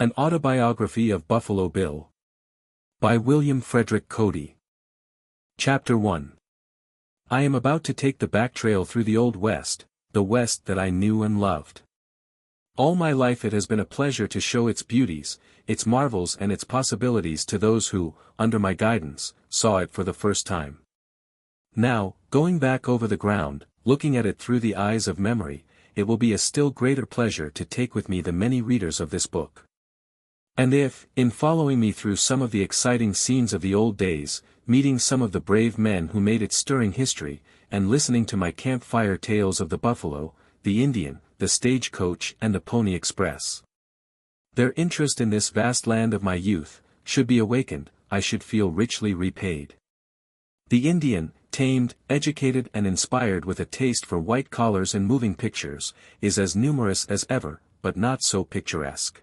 An Autobiography of Buffalo Bill. By Frederick Cody. Chapter 1. I am about to take the back trail through the Old West, the West that I knew and loved. All my life it has been a pleasure to show its beauties, its marvels and its possibilities to those who, under my guidance, saw it for the first time. Now, going back over the ground, looking at it through the eyes of memory, it will be a still greater pleasure to take with me the many readers of this book. And if, in following me through some of the exciting scenes of the old days, meeting some of the brave men who made its stirring history, and listening to my campfire tales of the buffalo, the Indian, the stagecoach and the pony express, their interest in this vast land of my youth, should be awakened, I should feel richly repaid. The Indian, tamed, educated and inspired with a taste for white collars and moving pictures, is as numerous as ever, but not so picturesque.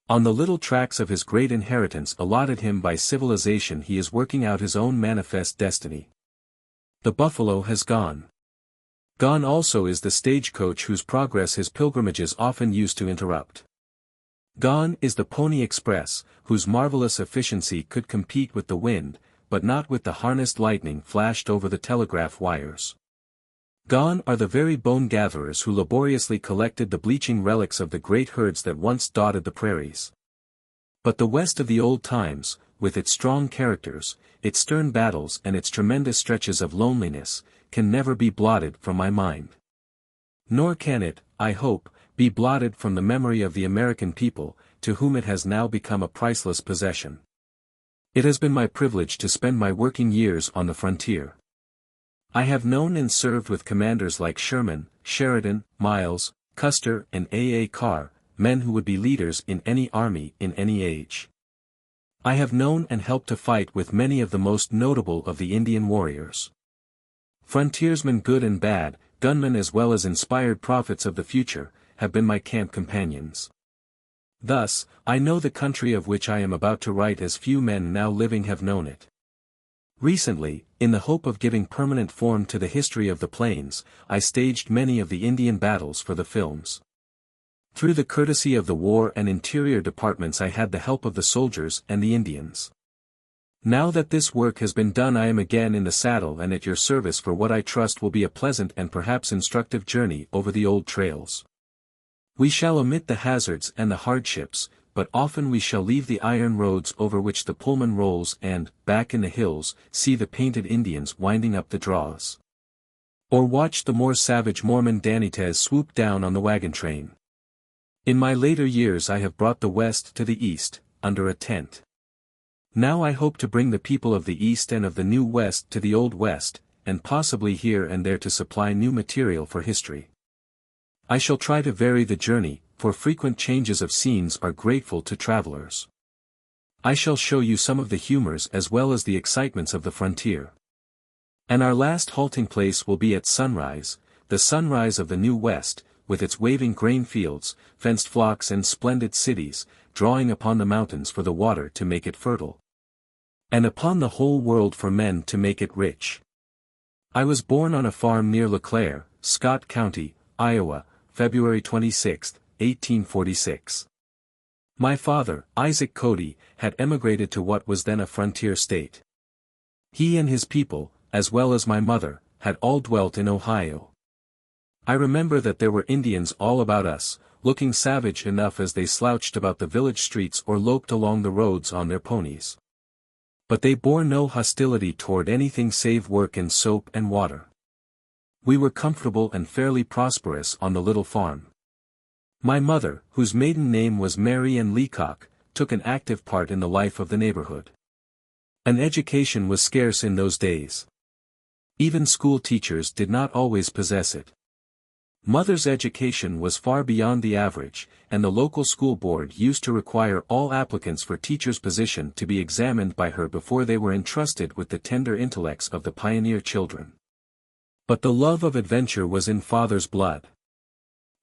On the little tracts of his great inheritance allotted him by civilization he is working out his own manifest destiny. The buffalo has gone. Gone also is the stagecoach whose progress his pilgrimages often used to interrupt. Gone is the pony express, whose marvelous efficiency could compete with the wind, but not with the harnessed lightning flashed over the telegraph wires. Gone are the very bone-gatherers who laboriously collected the bleaching relics of the great herds that once dotted the prairies. But the West of the old times, with its strong characters, its stern battles and its tremendous stretches of loneliness, can never be blotted from my mind. Nor can it, I hope, be blotted from the memory of the American people, to whom it has now become a priceless possession. It has been my privilege to spend my working years on the frontier. I have known and served with commanders like Sherman, Sheridan, Miles, Custer and A. Carr, men who would be leaders in any army in any age. I have known and helped to fight with many of the most notable of the Indian warriors. Frontiersmen good and bad, gunmen as well as inspired prophets of the future, have been my camp companions. Thus, I know the country of which I am about to write as few men now living have known it. Recently, in the hope of giving permanent form to the history of the plains, I staged many of the Indian battles for the films. Through the courtesy of the War and Interior Departments I had the help of the soldiers and the Indians. Now that this work has been done I am again in the saddle and at your service for what I trust will be a pleasant and perhaps instructive journey over the old trails. We shall omit the hazards and the hardships, but often we shall leave the iron roads over which the Pullman rolls and, back in the hills, see the painted Indians winding up the draws. Or watch the more savage Mormon Danites swoop down on the wagon train. In my later years I have brought the West to the East, under a tent. Now I hope to bring the people of the East and of the New West to the Old West, and possibly here and there to supply new material for history. I shall try to vary the journey, for frequent changes of scenes are grateful to travelers. I shall show you some of the humors as well as the excitements of the frontier. And our last halting place will be at sunrise, the sunrise of the New West, with its waving grain fields, fenced flocks and splendid cities, drawing upon the mountains for the water to make it fertile. And upon the whole world for men to make it rich. I was born on a farm near LeClaire, Scott County, Iowa, February 26, 1846. My father, Isaac Cody, had emigrated to what was then a frontier state. He and his people, as well as my mother, had all dwelt in Ohio. I remember that there were Indians all about us, looking savage enough as they slouched about the village streets or loped along the roads on their ponies. But they bore no hostility toward anything save work and soap and water. We were comfortable and fairly prosperous on the little farm. My mother, whose maiden name was Mary Ann Leacock, took an active part in the life of the neighborhood. An education was scarce in those days. Even school teachers did not always possess it. Mother's education was far beyond the average, and the local school board used to require all applicants for teacher's position to be examined by her before they were entrusted with the tender intellects of the pioneer children. But the love of adventure was in father's blood.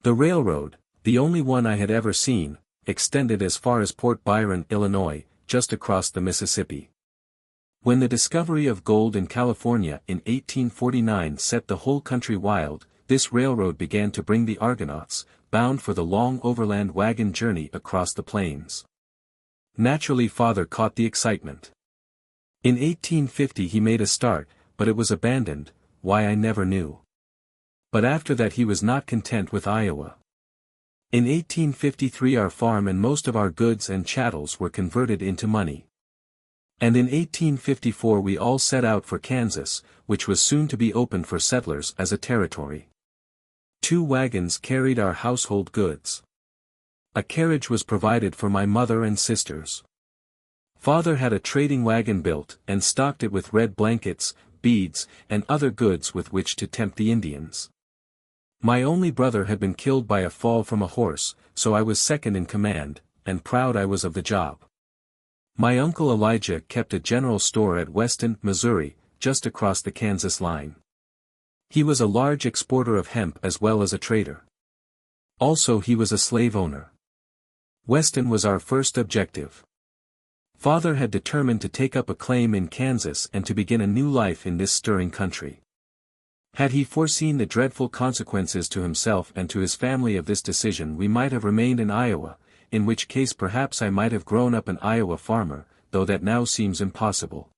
The railroad, the only one I had ever seen, extended as far as Port Byron, Illinois, just across the Mississippi. When the discovery of gold in California in 1849 set the whole country wild, this railroad began to bring the Argonauts, bound for the long overland wagon journey across the plains. Naturally, father caught the excitement. In 1850 he made a start, but it was abandoned, why I never knew. But after that he was not content with Iowa. In 1853 our farm and most of our goods and chattels were converted into money. And in 1854 we all set out for Kansas, which was soon to be opened for settlers as a territory. 2 wagons carried our household goods. A carriage was provided for my mother and sisters. Father had a trading wagon built and stocked it with red blankets, beads, and other goods with which to tempt the Indians. My only brother had been killed by a fall from a horse, so I was second in command, and proud I was of the job. My uncle Elijah kept a general store at Weston, Missouri, just across the Kansas line. He was a large exporter of hemp as well as a trader. Also he was a slave owner. Weston was our first objective. Father had determined to take up a claim in Kansas and to begin a new life in this stirring country. Had he foreseen the dreadful consequences to himself and to his family of this decision, we might have remained in Iowa, in which case perhaps I might have grown up an Iowa farmer, though that now seems impossible.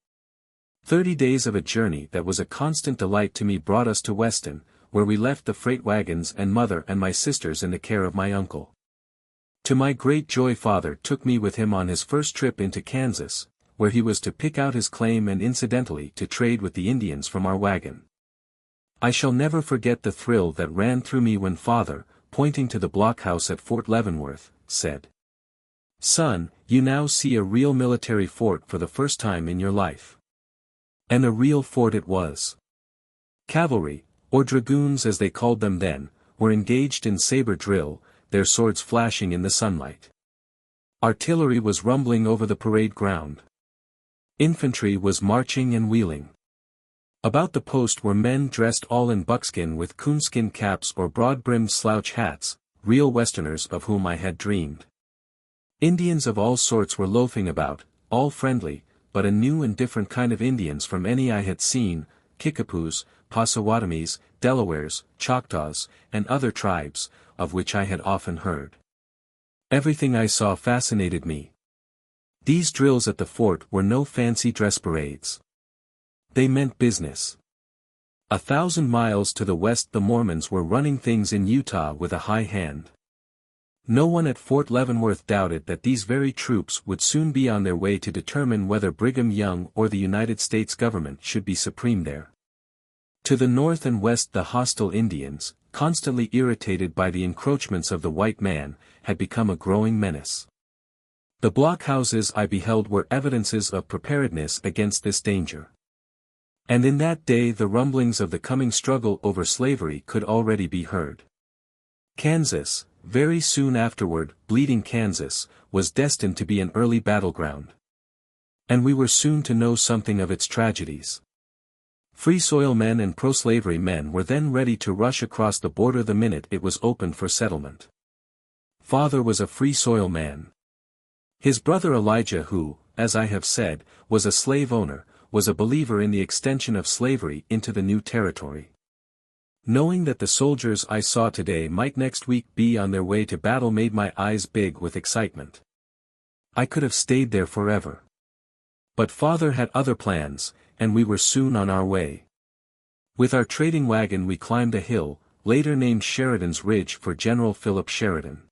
30 days of a journey that was a constant delight to me brought us to Weston, where we left the freight wagons and mother and my sisters in the care of my uncle. To my great joy father took me with him on his first trip into Kansas, where he was to pick out his claim and incidentally to trade with the Indians from our wagon. I shall never forget the thrill that ran through me when father, pointing to the blockhouse at Fort Leavenworth, said, "Son, you now see a real military fort for the first time in your life." And a real fort it was. Cavalry, or dragoons as they called them then, were engaged in saber drill, their swords flashing in the sunlight. Artillery was rumbling over the parade ground. Infantry was marching and wheeling. About the post were men dressed all in buckskin with coonskin caps or broad-brimmed slouch hats, real Westerners of whom I had dreamed. Indians of all sorts were loafing about, all friendly, but a new and different kind of Indians from any I had seen, Kickapoos, Possawatomis, Delawares, Choctaws, and other tribes, of which I had often heard. Everything I saw fascinated me. These drills at the fort were no fancy dress parades. They meant business. 1,000 miles to the west the Mormons were running things in Utah with a high hand. No one at Fort Leavenworth doubted that these very troops would soon be on their way to determine whether Brigham Young or the United States government should be supreme there. To the north and west the hostile Indians, constantly irritated by the encroachments of the white man, had become a growing menace. The blockhouses I beheld were evidences of preparedness against this danger. And in that day the rumblings of the coming struggle over slavery could already be heard. Kansas, very soon afterward, Bleeding Kansas, was destined to be an early battleground. And we were soon to know something of its tragedies. Free soil men and pro-slavery men were then ready to rush across the border the minute it was opened for settlement. Father was a free soil man. His brother Elijah, who, as I have said, was a slave owner, was a believer in the extension of slavery into the new territory. Knowing that the soldiers I saw today might next week be on their way to battle made my eyes big with excitement. I could have stayed there forever. But father had other plans, and we were soon on our way. With our trading wagon we climbed a hill, later named Sheridan's Ridge for General Philip Sheridan.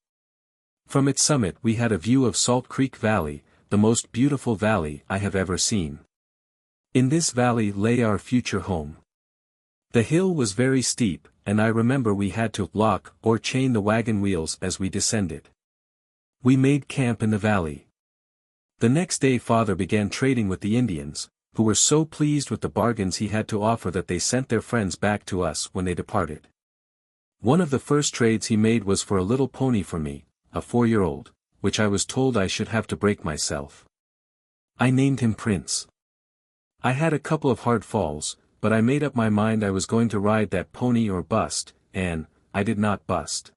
From its summit we had a view of Salt Creek Valley, the most beautiful valley I have ever seen. In this valley lay our future home. The hill was very steep, and I remember we had to lock or chain the wagon wheels as we descended. We made camp in the valley. The next day father began trading with the Indians, who were so pleased with the bargains he had to offer that they sent their friends back to us when they departed. One of the first trades he made was for a little pony for me, a 4-year-old, which I was told I should have to break myself. I named him Prince. I had a couple of hard falls, but I made up my mind I was going to ride that pony or bust, and I did not bust.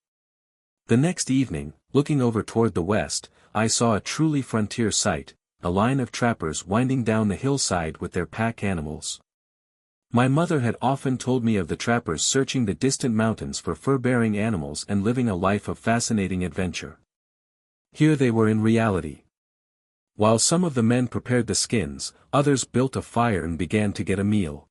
The next evening, looking over toward the west, I saw a truly frontier sight, a line of trappers winding down the hillside with their pack animals. My mother had often told me of the trappers searching the distant mountains for fur-bearing animals and living a life of fascinating adventure. Here they were in reality. While some of the men prepared the skins, others built a fire and began to get a meal.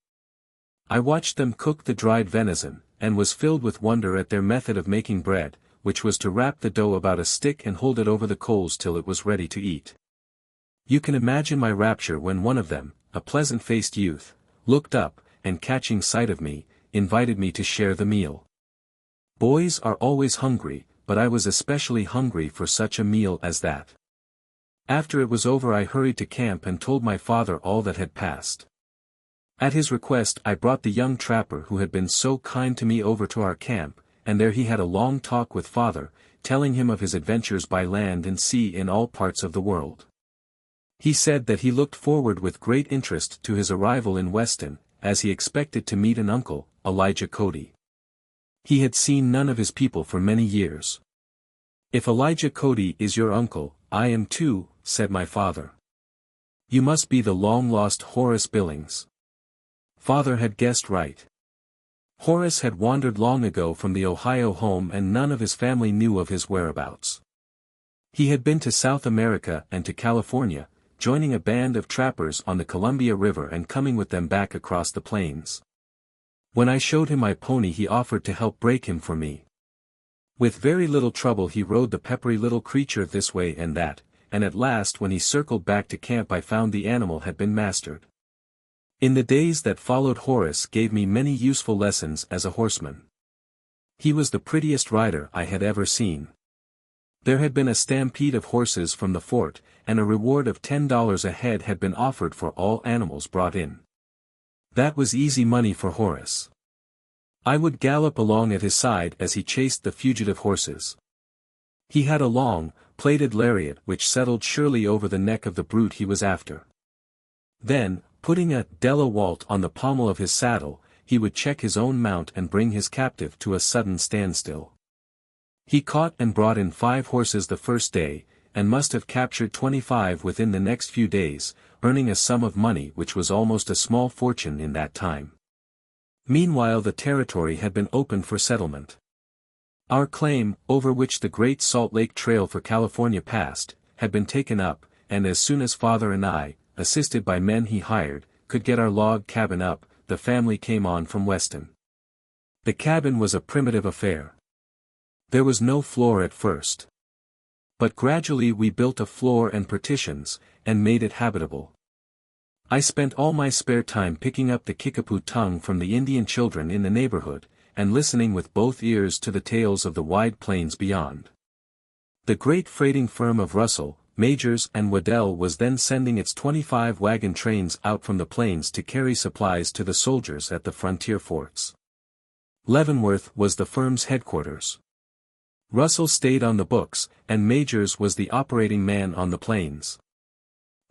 I watched them cook the dried venison, and was filled with wonder at their method of making bread, which was to wrap the dough about a stick and hold it over the coals till it was ready to eat. You can imagine my rapture when one of them, a pleasant-faced youth, looked up, and catching sight of me, invited me to share the meal. Boys are always hungry, but I was especially hungry for such a meal as that. After it was over I hurried to camp and told my father all that had passed. At his request I brought the young trapper who had been so kind to me over to our camp, and there he had a long talk with father, telling him of his adventures by land and sea in all parts of the world. He said that he looked forward with great interest to his arrival in Weston, as he expected to meet an uncle, Elijah Cody. He had seen none of his people for many years. "If Elijah Cody is your uncle, I am too," said my father. "You must be the long-lost Horace Billings." Father had guessed right. Horace had wandered long ago from the Ohio home and none of his family knew of his whereabouts. He had been to South America and to California, joining a band of trappers on the Columbia River and coming with them back across the plains. When I showed him my pony he offered to help break him for me. With very little trouble he rode the peppery little creature this way and that, and at last when he circled back to camp I found the animal had been mastered. In the days that followed Horace gave me many useful lessons as a horseman. He was the prettiest rider I had ever seen. There had been a stampede of horses from the fort, and a reward of $10 a head had been offered for all animals brought in. That was easy money for Horace. I would gallop along at his side as he chased the fugitive horses. He had a long, plaited lariat which settled surely over the neck of the brute he was after. Then, putting a Della Walt on the pommel of his saddle, he would check his own mount and bring his captive to a sudden standstill. He caught and brought in 5 horses the first day, and must have captured 25 within the next few days, earning a sum of money which was almost a small fortune in that time. Meanwhile the territory had been opened for settlement. Our claim, over which the Great Salt Lake Trail for California passed, had been taken up, and as soon as father and I, assisted by men he hired, could get our log cabin up, the family came on from Weston. The cabin was a primitive affair. There was no floor at first. But gradually we built a floor and partitions, and made it habitable. I spent all my spare time picking up the Kickapoo tongue from the Indian children in the neighborhood, and listening with both ears to the tales of the wide plains beyond. The great freighting firm of Russell, Majors and Waddell was then sending its 25 wagon trains out from the plains to carry supplies to the soldiers at the frontier forts. Leavenworth was the firm's headquarters. Russell stayed on the books, and Majors was the operating man on the plains.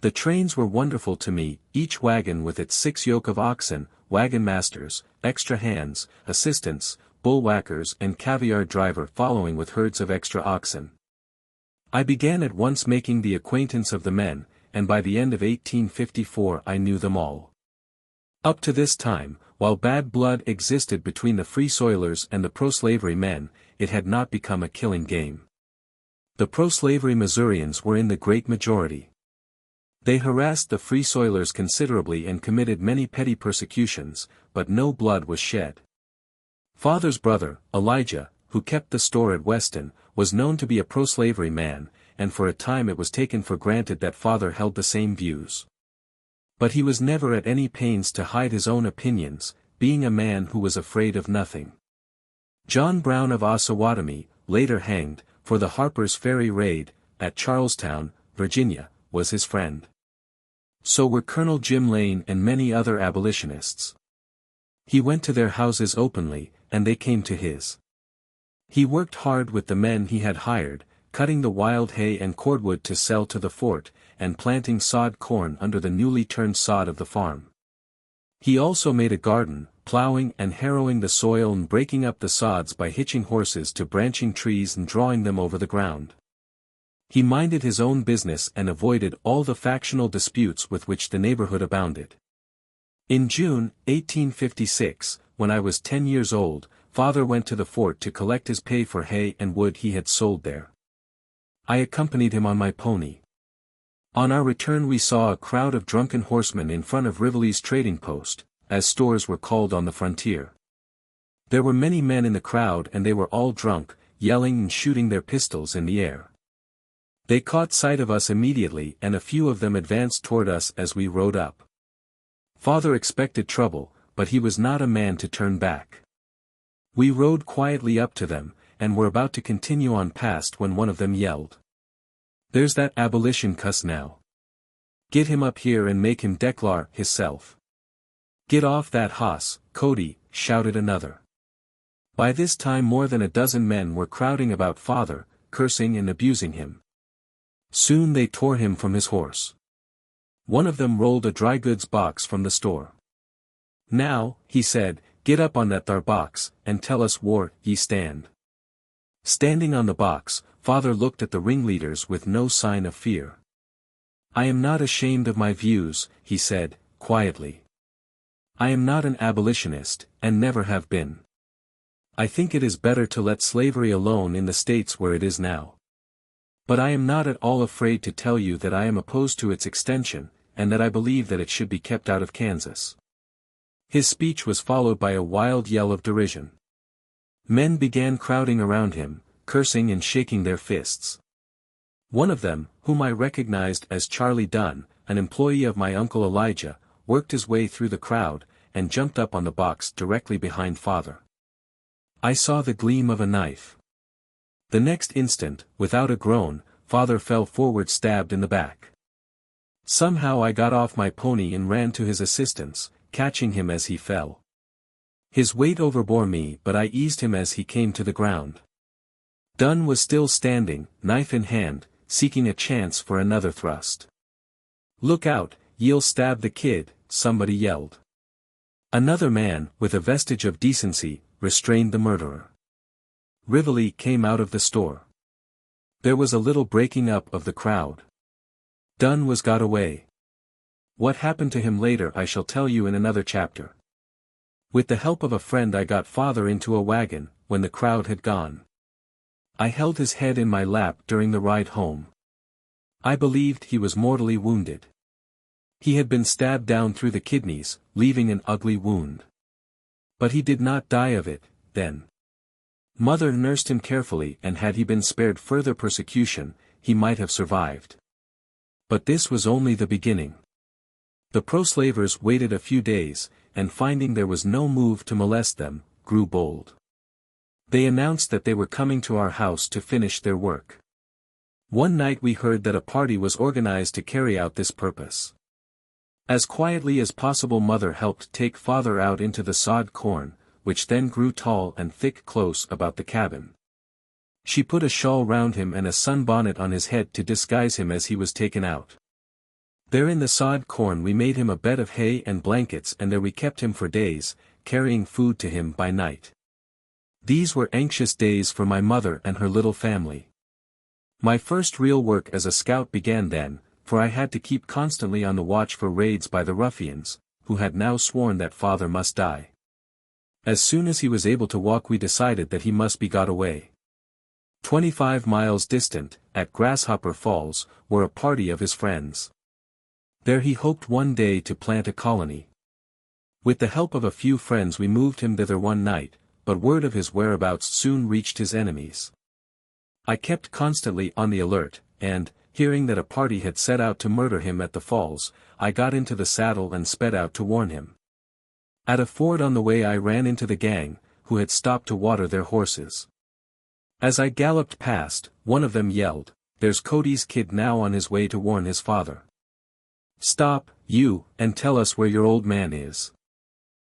The trains were wonderful to me, each wagon with its 6 yoke of oxen, wagon masters, extra hands, assistants, bull whackers and caviar driver following with herds of extra oxen. I began at once making the acquaintance of the men, and by the end of 1854 I knew them all. Up to this time, while bad blood existed between the Free Soilers and the pro-slavery men, it had not become a killing game. The pro-slavery Missourians were in the great majority. They harassed the Free Soilers considerably and committed many petty persecutions, but no blood was shed. Father's brother, Elijah, who kept the store at Weston, was known to be a pro-slavery man, and for a time it was taken for granted that father held the same views. But he was never at any pains to hide his own opinions, being a man who was afraid of nothing. John Brown of Osawatomie, later hanged, for the Harper's Ferry raid, at Charlestown, Virginia, was his friend. So were Colonel Jim Lane and many other abolitionists. He went to their houses openly, and they came to his. He worked hard with the men he had hired, cutting the wild hay and cordwood to sell to the fort, and planting sod corn under the newly turned sod of the farm. He also made a garden, plowing and harrowing the soil and breaking up the sods by hitching horses to branching trees and drawing them over the ground. He minded his own business and avoided all the factional disputes with which the neighborhood abounded. In June, 1856, when I was 10 years old, Father went to the fort to collect his pay for hay and wood he had sold there. I accompanied him on my pony. On our return we saw a crowd of drunken horsemen in front of Rivoli's trading post, as stores were called on the frontier. There were many men in the crowd and they were all drunk, yelling and shooting their pistols in the air. They caught sight of us immediately and a few of them advanced toward us as we rode up. Father expected trouble, but he was not a man to turn back. We rode quietly up to them, and were about to continue on past when one of them yelled, "There's that abolition cuss now. Get him up here and make him declar hisself." "Get off that hoss, Cody," shouted another. By this time more than a dozen men were crowding about Father, cursing and abusing him. Soon they tore him from his horse. One of them rolled a dry goods box from the store. "Now," he said, "get up on that thar box, and tell us whar ye stand." Standing on the box, Father looked at the ringleaders with no sign of fear. "I am not ashamed of my views," he said, quietly. "I am not an abolitionist, and never have been. I think it is better to let slavery alone in the states where it is now. But I am not at all afraid to tell you that I am opposed to its extension, and that I believe that it should be kept out of Kansas." His speech was followed by a wild yell of derision. Men began crowding around him, cursing and shaking their fists. One of them, whom I recognized as Charlie Dunn, an employee of my Uncle Elijah, worked his way through the crowd, and jumped up on the box directly behind Father. I saw the gleam of a knife. The next instant, without a groan, Father fell forward stabbed in the back. Somehow I got off my pony and ran to his assistance, catching him as he fell. His weight overbore me but I eased him as he came to the ground. Dunn was still standing, knife in hand, seeking a chance for another thrust. "Look out, ye'll stab the kid," somebody yelled. Another man, with a vestige of decency, restrained the murderer. Rivoli came out of the store. There was a little breaking up of the crowd. Dunn was got away. What happened to him later I shall tell you in another chapter. With the help of a friend I got Father into a wagon, when the crowd had gone. I held his head in my lap during the ride home. I believed he was mortally wounded. He had been stabbed down through the kidneys, leaving an ugly wound. But he did not die of it, then. Mother nursed him carefully and had he been spared further persecution, he might have survived. But this was only the beginning. The pro-slavers waited a few days, and finding there was no move to molest them, grew bold. They announced that they were coming to our house to finish their work. One night we heard that a party was organized to carry out this purpose. As quietly as possible Mother helped take Father out into the sod corn, which then grew tall and thick close about the cabin. She put a shawl round him and a sunbonnet on his head to disguise him as he was taken out. There in the sod corn we made him a bed of hay and blankets and there we kept him for days, carrying food to him by night. These were anxious days for my mother and her little family. My first real work as a scout began then, for I had to keep constantly on the watch for raids by the ruffians, who had now sworn that Father must die. As soon as he was able to walk we decided that he must be got away. 25 miles distant, at Grasshopper Falls, were a party of his friends. There he hoped one day to plant a colony. With the help of a few friends we moved him thither one night, but word of his whereabouts soon reached his enemies. I kept constantly on the alert, and, hearing that a party had set out to murder him at the falls, I got into the saddle and sped out to warn him. At a ford on the way I ran into the gang, who had stopped to water their horses. As I galloped past, one of them yelled, "There's Cody's kid now on his way to warn his father. Stop, you, and tell us where your old man is."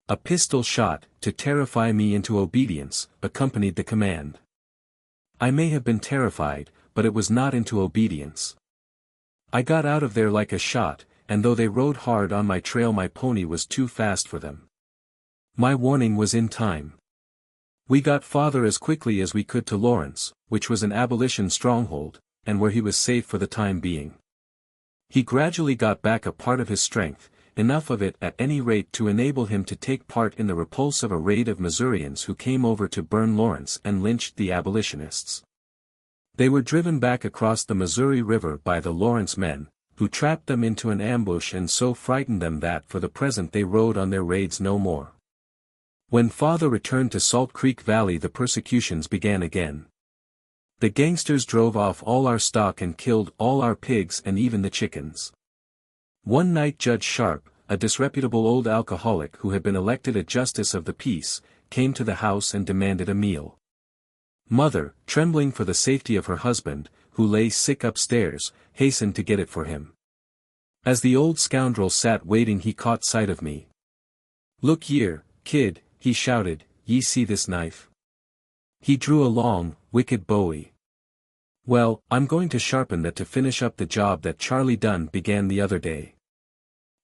A pistol shot, to terrify me into obedience, accompanied the command. I may have been terrified, but it was not into obedience. I got out of there like a shot, and though they rode hard on my trail my pony was too fast for them. My warning was in time. We got Father as quickly as we could to Lawrence, which was an abolition stronghold, and where he was safe for the time being. He gradually got back a part of his strength, enough of it at any rate to enable him to take part in the repulse of a raid of Missourians who came over to burn Lawrence and lynched the abolitionists. They were driven back across the Missouri River by the Lawrence men, who trapped them into an ambush and so frightened them that for the present they rode on their raids no more. When father returned to Salt Creek Valley, the persecutions began again. The gangsters drove off all our stock and killed all our pigs and even the chickens. One night Judge Sharp, a disreputable old alcoholic who had been elected a justice of the peace, came to the house and demanded a meal. Mother, trembling for the safety of her husband, who lay sick upstairs, hastened to get it for him. As the old scoundrel sat waiting, he caught sight of me. "Look yere, kid," he shouted, "ye see this knife?" He drew a long, wicked bowie. "Well, I'm going to sharpen that to finish up the job that Charlie Dunn began the other day."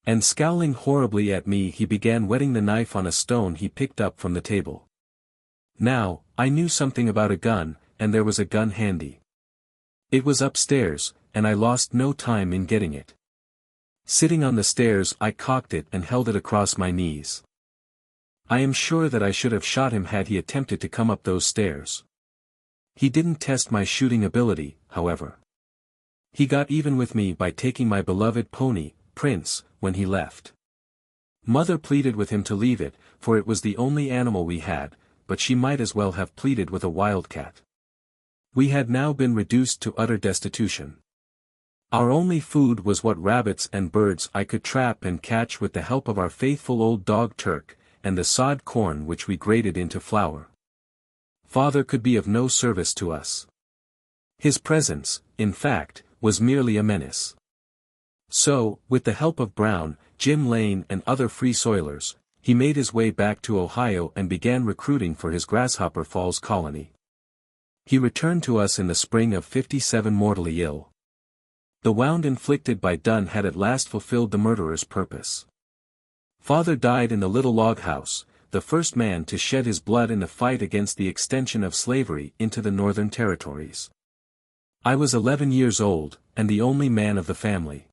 And scowling horribly at me, he began whetting the knife on a stone he picked up from the table. Now, I knew something about a gun, and there was a gun handy. It was upstairs, and I lost no time in getting it. Sitting on the stairs, I cocked it and held it across my knees. I am sure that I should have shot him had he attempted to come up those stairs. He didn't test my shooting ability, however. He got even with me by taking my beloved pony, Prince, when he left. Mother pleaded with him to leave it, for it was the only animal we had, but she might as well have pleaded with a wildcat. We had now been reduced to utter destitution. Our only food was what rabbits and birds I could trap and catch with the help of our faithful old dog Turk, and the sod corn which we grated into flour. Father could be of no service to us. His presence, in fact, was merely a menace. So, with the help of Brown, Jim Lane and other Free Soilers, he made his way back to Ohio and began recruiting for his Grasshopper Falls colony. He returned to us in the spring of '57 mortally ill. The wound inflicted by Dunn had at last fulfilled the murderer's purpose. Father died in the little log house, the first man to shed his blood in the fight against the extension of slavery into the northern territories. I was 11 years old, and the only man of the family.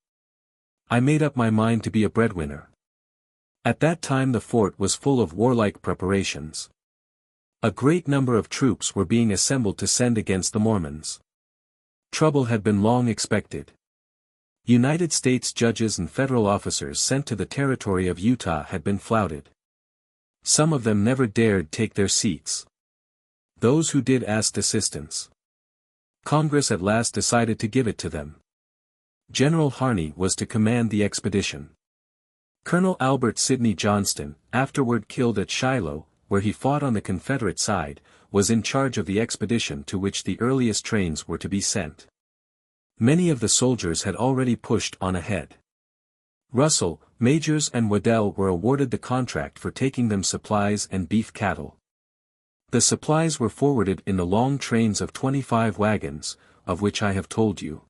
I made up my mind to be a breadwinner. At that time the fort was full of warlike preparations. A great number of troops were being assembled to send against the Mormons. Trouble had been long expected. United States judges and federal officers sent to the territory of Utah had been flouted. Some of them never dared take their seats. Those who did asked assistance. Congress at last decided to give it to them. General Harney was to command the expedition. Colonel Albert Sidney Johnston, afterward killed at Shiloh, where he fought on the Confederate side, was in charge of the expedition to which the earliest trains were to be sent. Many of the soldiers had already pushed on ahead. Russell, Majors and Waddell were awarded the contract for taking them supplies and beef cattle. The supplies were forwarded in the long trains of 25 wagons, of which I have told you.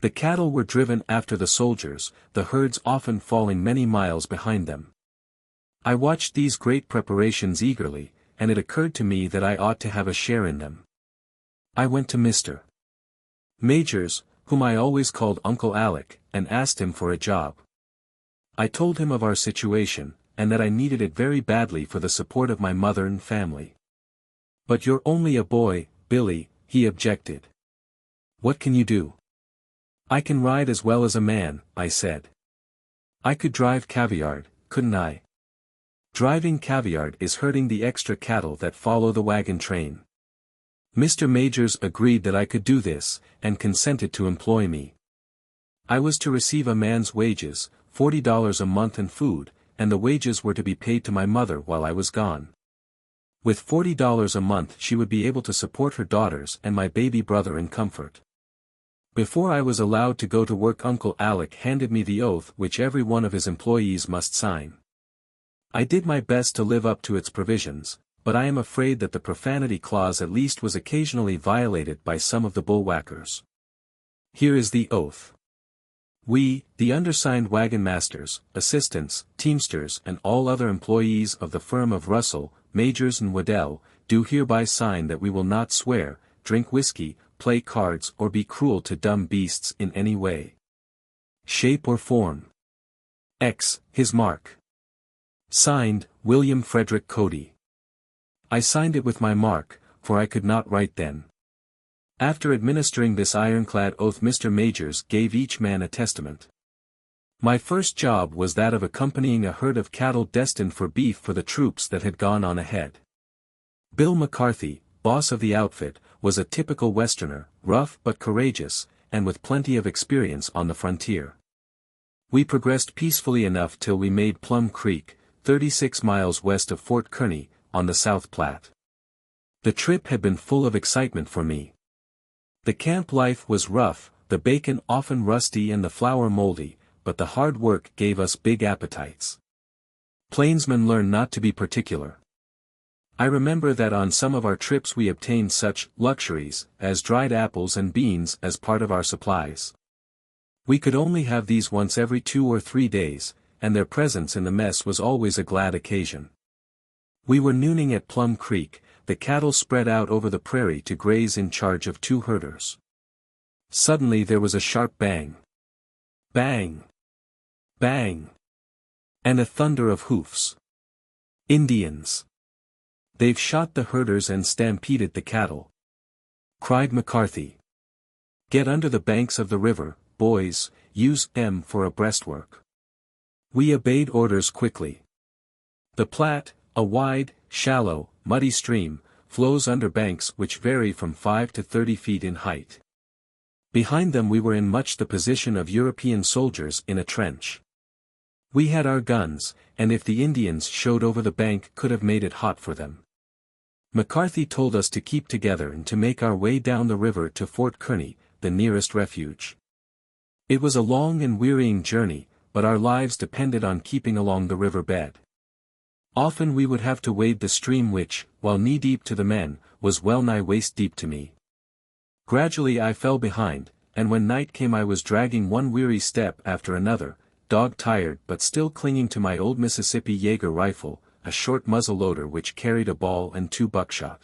The cattle were driven after the soldiers, the herds often falling many miles behind them. I watched these great preparations eagerly, and it occurred to me that I ought to have a share in them. I went to Mr. Majors, whom I always called Uncle Alec, and asked him for a job. I told him of our situation, and that I needed it very badly for the support of my mother and family. "But you're only a boy, Billy," he objected. "What can you do?" "I can ride as well as a man," I said. "I could drive Caviard, couldn't I?" Driving Caviard is herding the extra cattle that follow the wagon train. Mr. Majors agreed that I could do this, and consented to employ me. I was to receive a man's wages, $40 a month and food, and the wages were to be paid to my mother while I was gone. With $40 a month she would be able to support her daughters and my baby brother in comfort. Before I was allowed to go to work, Uncle Alec handed me the oath which every one of his employees must sign. I did my best to live up to its provisions, but I am afraid that the profanity clause at least was occasionally violated by some of the bullwhackers. Here is the oath. We, the undersigned wagon masters, assistants, teamsters and all other employees of the firm of Russell, Majors and Waddell, do hereby sign that we will not swear, drink whiskey, play cards or be cruel to dumb beasts in any way, shape or form. X, his mark. Signed, William Frederick Cody. I signed it with my mark, for I could not write then. After administering this ironclad oath, Mr. Majors gave each man a testament. My first job was that of accompanying a herd of cattle destined for beef for the troops that had gone on ahead. Bill McCarthy, boss of the outfit, was a typical Westerner, rough but courageous, and with plenty of experience on the frontier. We progressed peacefully enough till we made Plum Creek, 36 miles west of Fort Kearny, on the South Platte. The trip had been full of excitement for me. The camp life was rough, the bacon often rusty and the flour moldy, but the hard work gave us big appetites. Plainsmen learn not to be particular. I remember that on some of our trips we obtained such luxuries as dried apples and beans as part of our supplies. We could only have these once every 2 or 3 days, and their presence in the mess was always a glad occasion. We were nooning at Plum Creek, the cattle spread out over the prairie to graze in charge of 2 herders. Suddenly there was a sharp bang. Bang! Bang! And a thunder of hoofs. Indians! They've shot the herders and stampeded the cattle, cried McCarthy. Get under the banks of the river, boys, use M for a breastwork. We obeyed orders quickly. The Platte, a wide, shallow, muddy stream, flows under banks which vary from 5 to 30 feet in height. Behind them we were in much the position of European soldiers in a trench. We had our guns, and if the Indians showed over the bank could have made it hot for them. McCarthy told us to keep together and to make our way down the river to Fort Kearny, the nearest refuge. It was a long and wearying journey, but our lives depended on keeping along the river bed. Often we would have to wade the stream which, while knee-deep to the men, was well-nigh waist-deep to me. Gradually I fell behind, and when night came I was dragging one weary step after another, dog-tired but still clinging to my old Mississippi Jaeger rifle, a short muzzle-loader which carried a ball and 2 buckshot.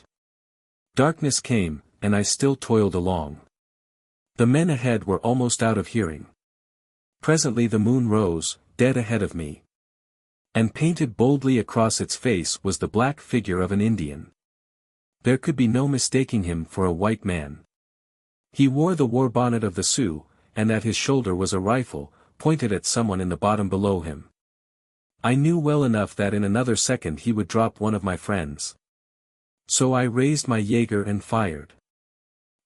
Darkness came, and I still toiled along. The men ahead were almost out of hearing. Presently the moon rose, dead ahead of me. And painted boldly across its face was the black figure of an Indian. There could be no mistaking him for a white man. He wore the war bonnet of the Sioux, and at his shoulder was a rifle, pointed at someone in the bottom below him. I knew well enough that in another second he would drop one of my friends. So I raised my Jaeger and fired.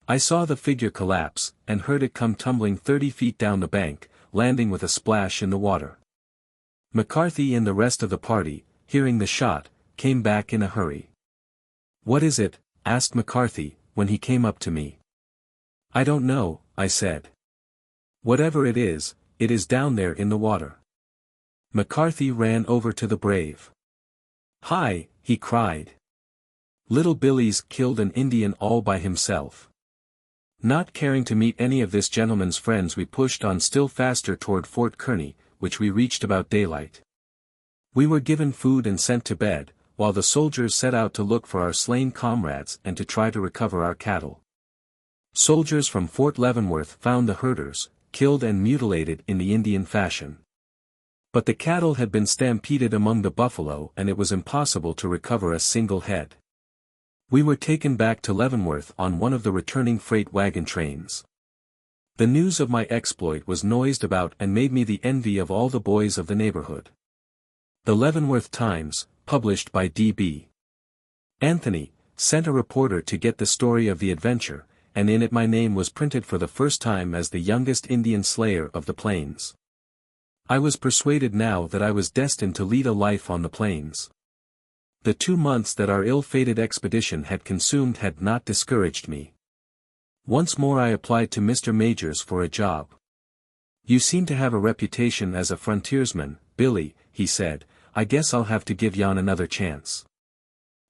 I saw the figure collapse, and heard it come tumbling 30 feet down the bank, landing with a splash in the water. McCarthy and the rest of the party, hearing the shot, came back in a hurry. "What is it?" asked McCarthy, when he came up to me. "I don't know," I said. "Whatever it is down there in the water." McCarthy ran over to the brave. "Hi!" he cried. "Little Billy's killed an Indian all by himself." Not caring to meet any of this gentleman's friends we pushed on still faster toward Fort Kearny, which we reached about daylight. We were given food and sent to bed, while the soldiers set out to look for our slain comrades and to try to recover our cattle. Soldiers from Fort Leavenworth found the herders, killed and mutilated in the Indian fashion. But the cattle had been stampeded among the buffalo and it was impossible to recover a single head. We were taken back to Leavenworth on one of the returning freight wagon trains. The news of my exploit was noised about and made me the envy of all the boys of the neighborhood. The Leavenworth Times, published by D.B. Anthony, sent a reporter to get the story of the adventure, and in it my name was printed for the first time as the youngest Indian slayer of the plains. I was persuaded now that I was destined to lead a life on the plains. The 2 months that our ill-fated expedition had consumed had not discouraged me. Once more I applied to Mr. Majors for a job. "You seem to have a reputation as a frontiersman, Billy," he said. "I guess I'll have to give yon another chance."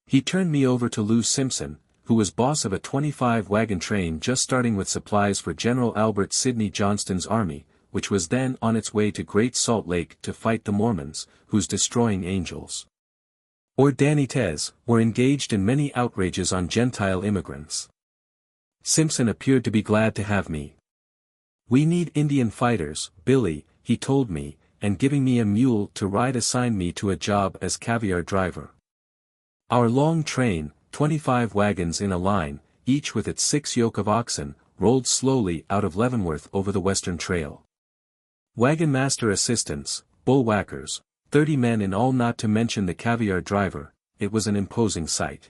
He turned me over to Lou Simpson, who was boss of a 25-wagon train just starting with supplies for General Albert Sidney Johnston's army, which was then on its way to Great Salt Lake to fight the Mormons, whose destroying angels, or Danites, were engaged in many outrages on Gentile immigrants. Simpson appeared to be glad to have me. "We need Indian fighters, Billy," he told me, and giving me a mule to ride assigned me to a job as caviar driver. Our long train, 25 wagons in a line, each with its 6 yoke of oxen, rolled slowly out of Leavenworth over the western trail. Wagon master assistants, bull whackers, 30 men in all, not to mention the caviar driver. It was an imposing sight.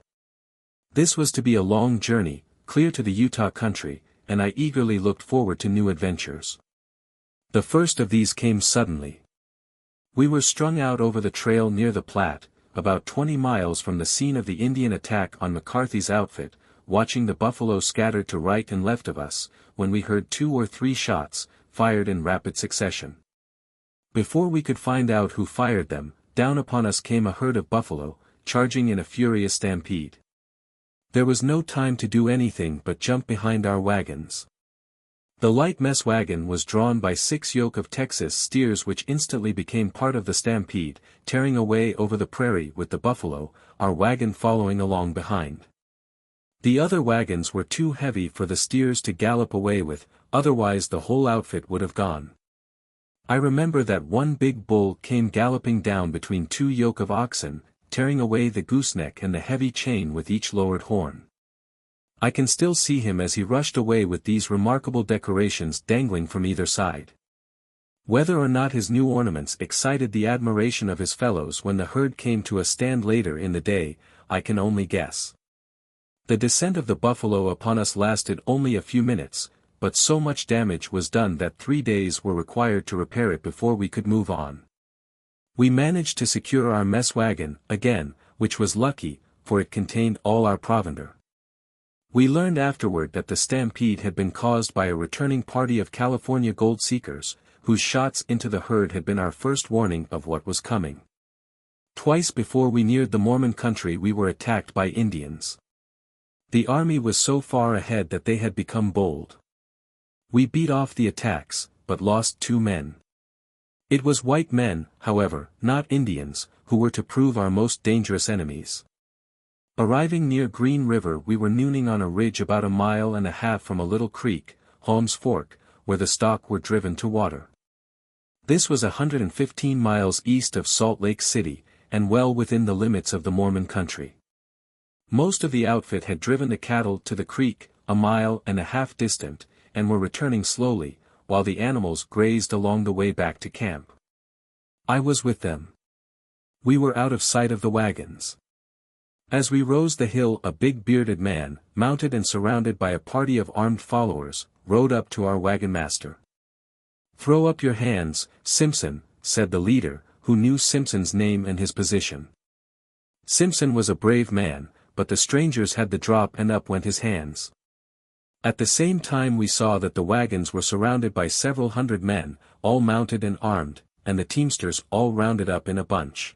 This was to be a long journey, clear to the Utah country, and I eagerly looked forward to new adventures. The first of these came suddenly. We were strung out over the trail near the Platte, about 20 miles from the scene of the Indian attack on McCarthy's outfit, watching the buffalo scattered to right and left of us, when we heard 2 or 3 shots, fired in rapid succession. Before we could find out who fired them, down upon us came a herd of buffalo, charging in a furious stampede. There was no time to do anything but jump behind our wagons. The light mess wagon was drawn by 6 yoke of Texas steers, which instantly became part of the stampede, tearing away over the prairie with the buffalo, our wagon following along behind. The other wagons were too heavy for the steers to gallop away with, otherwise the whole outfit would have gone. I remember that one big bull came galloping down between 2 yoke of oxen, tearing away the gooseneck and the heavy chain with each lowered horn. I can still see him as he rushed away with these remarkable decorations dangling from either side. Whether or not his new ornaments excited the admiration of his fellows when the herd came to a stand later in the day, I can only guess. The descent of the buffalo upon us lasted only a few minutes, but so much damage was done that 3 days were required to repair it before we could move on. We managed to secure our mess wagon, again, which was lucky, for it contained all our provender. We learned afterward that the stampede had been caused by a returning party of California gold seekers, whose shots into the herd had been our first warning of what was coming. Twice before we neared the Mormon country we were attacked by Indians. The army was so far ahead that they had become bold. We beat off the attacks, but lost 2 men. It was white men, however, not Indians, who were to prove our most dangerous enemies. Arriving near Green River, we were nooning on a ridge about 1.5 miles from a little creek, Holmes Fork, where the stock were driven to water. This was 115 miles east of Salt Lake City, and well within the limits of the Mormon country. Most of the outfit had driven the cattle to the creek, 1.5 miles distant, and were returning slowly, while the animals grazed along the way back to camp. I was with them. We were out of sight of the wagons. As we rose the hill, a big bearded man, mounted and surrounded by a party of armed followers, rode up to our wagon master. "Throw up your hands, Simpson," said the leader, who knew Simpson's name and his position. Simpson was a brave man, but the strangers had the drop and up went his hands. At the same time we saw that the wagons were surrounded by several hundred men, all mounted and armed, and the teamsters all rounded up in a bunch.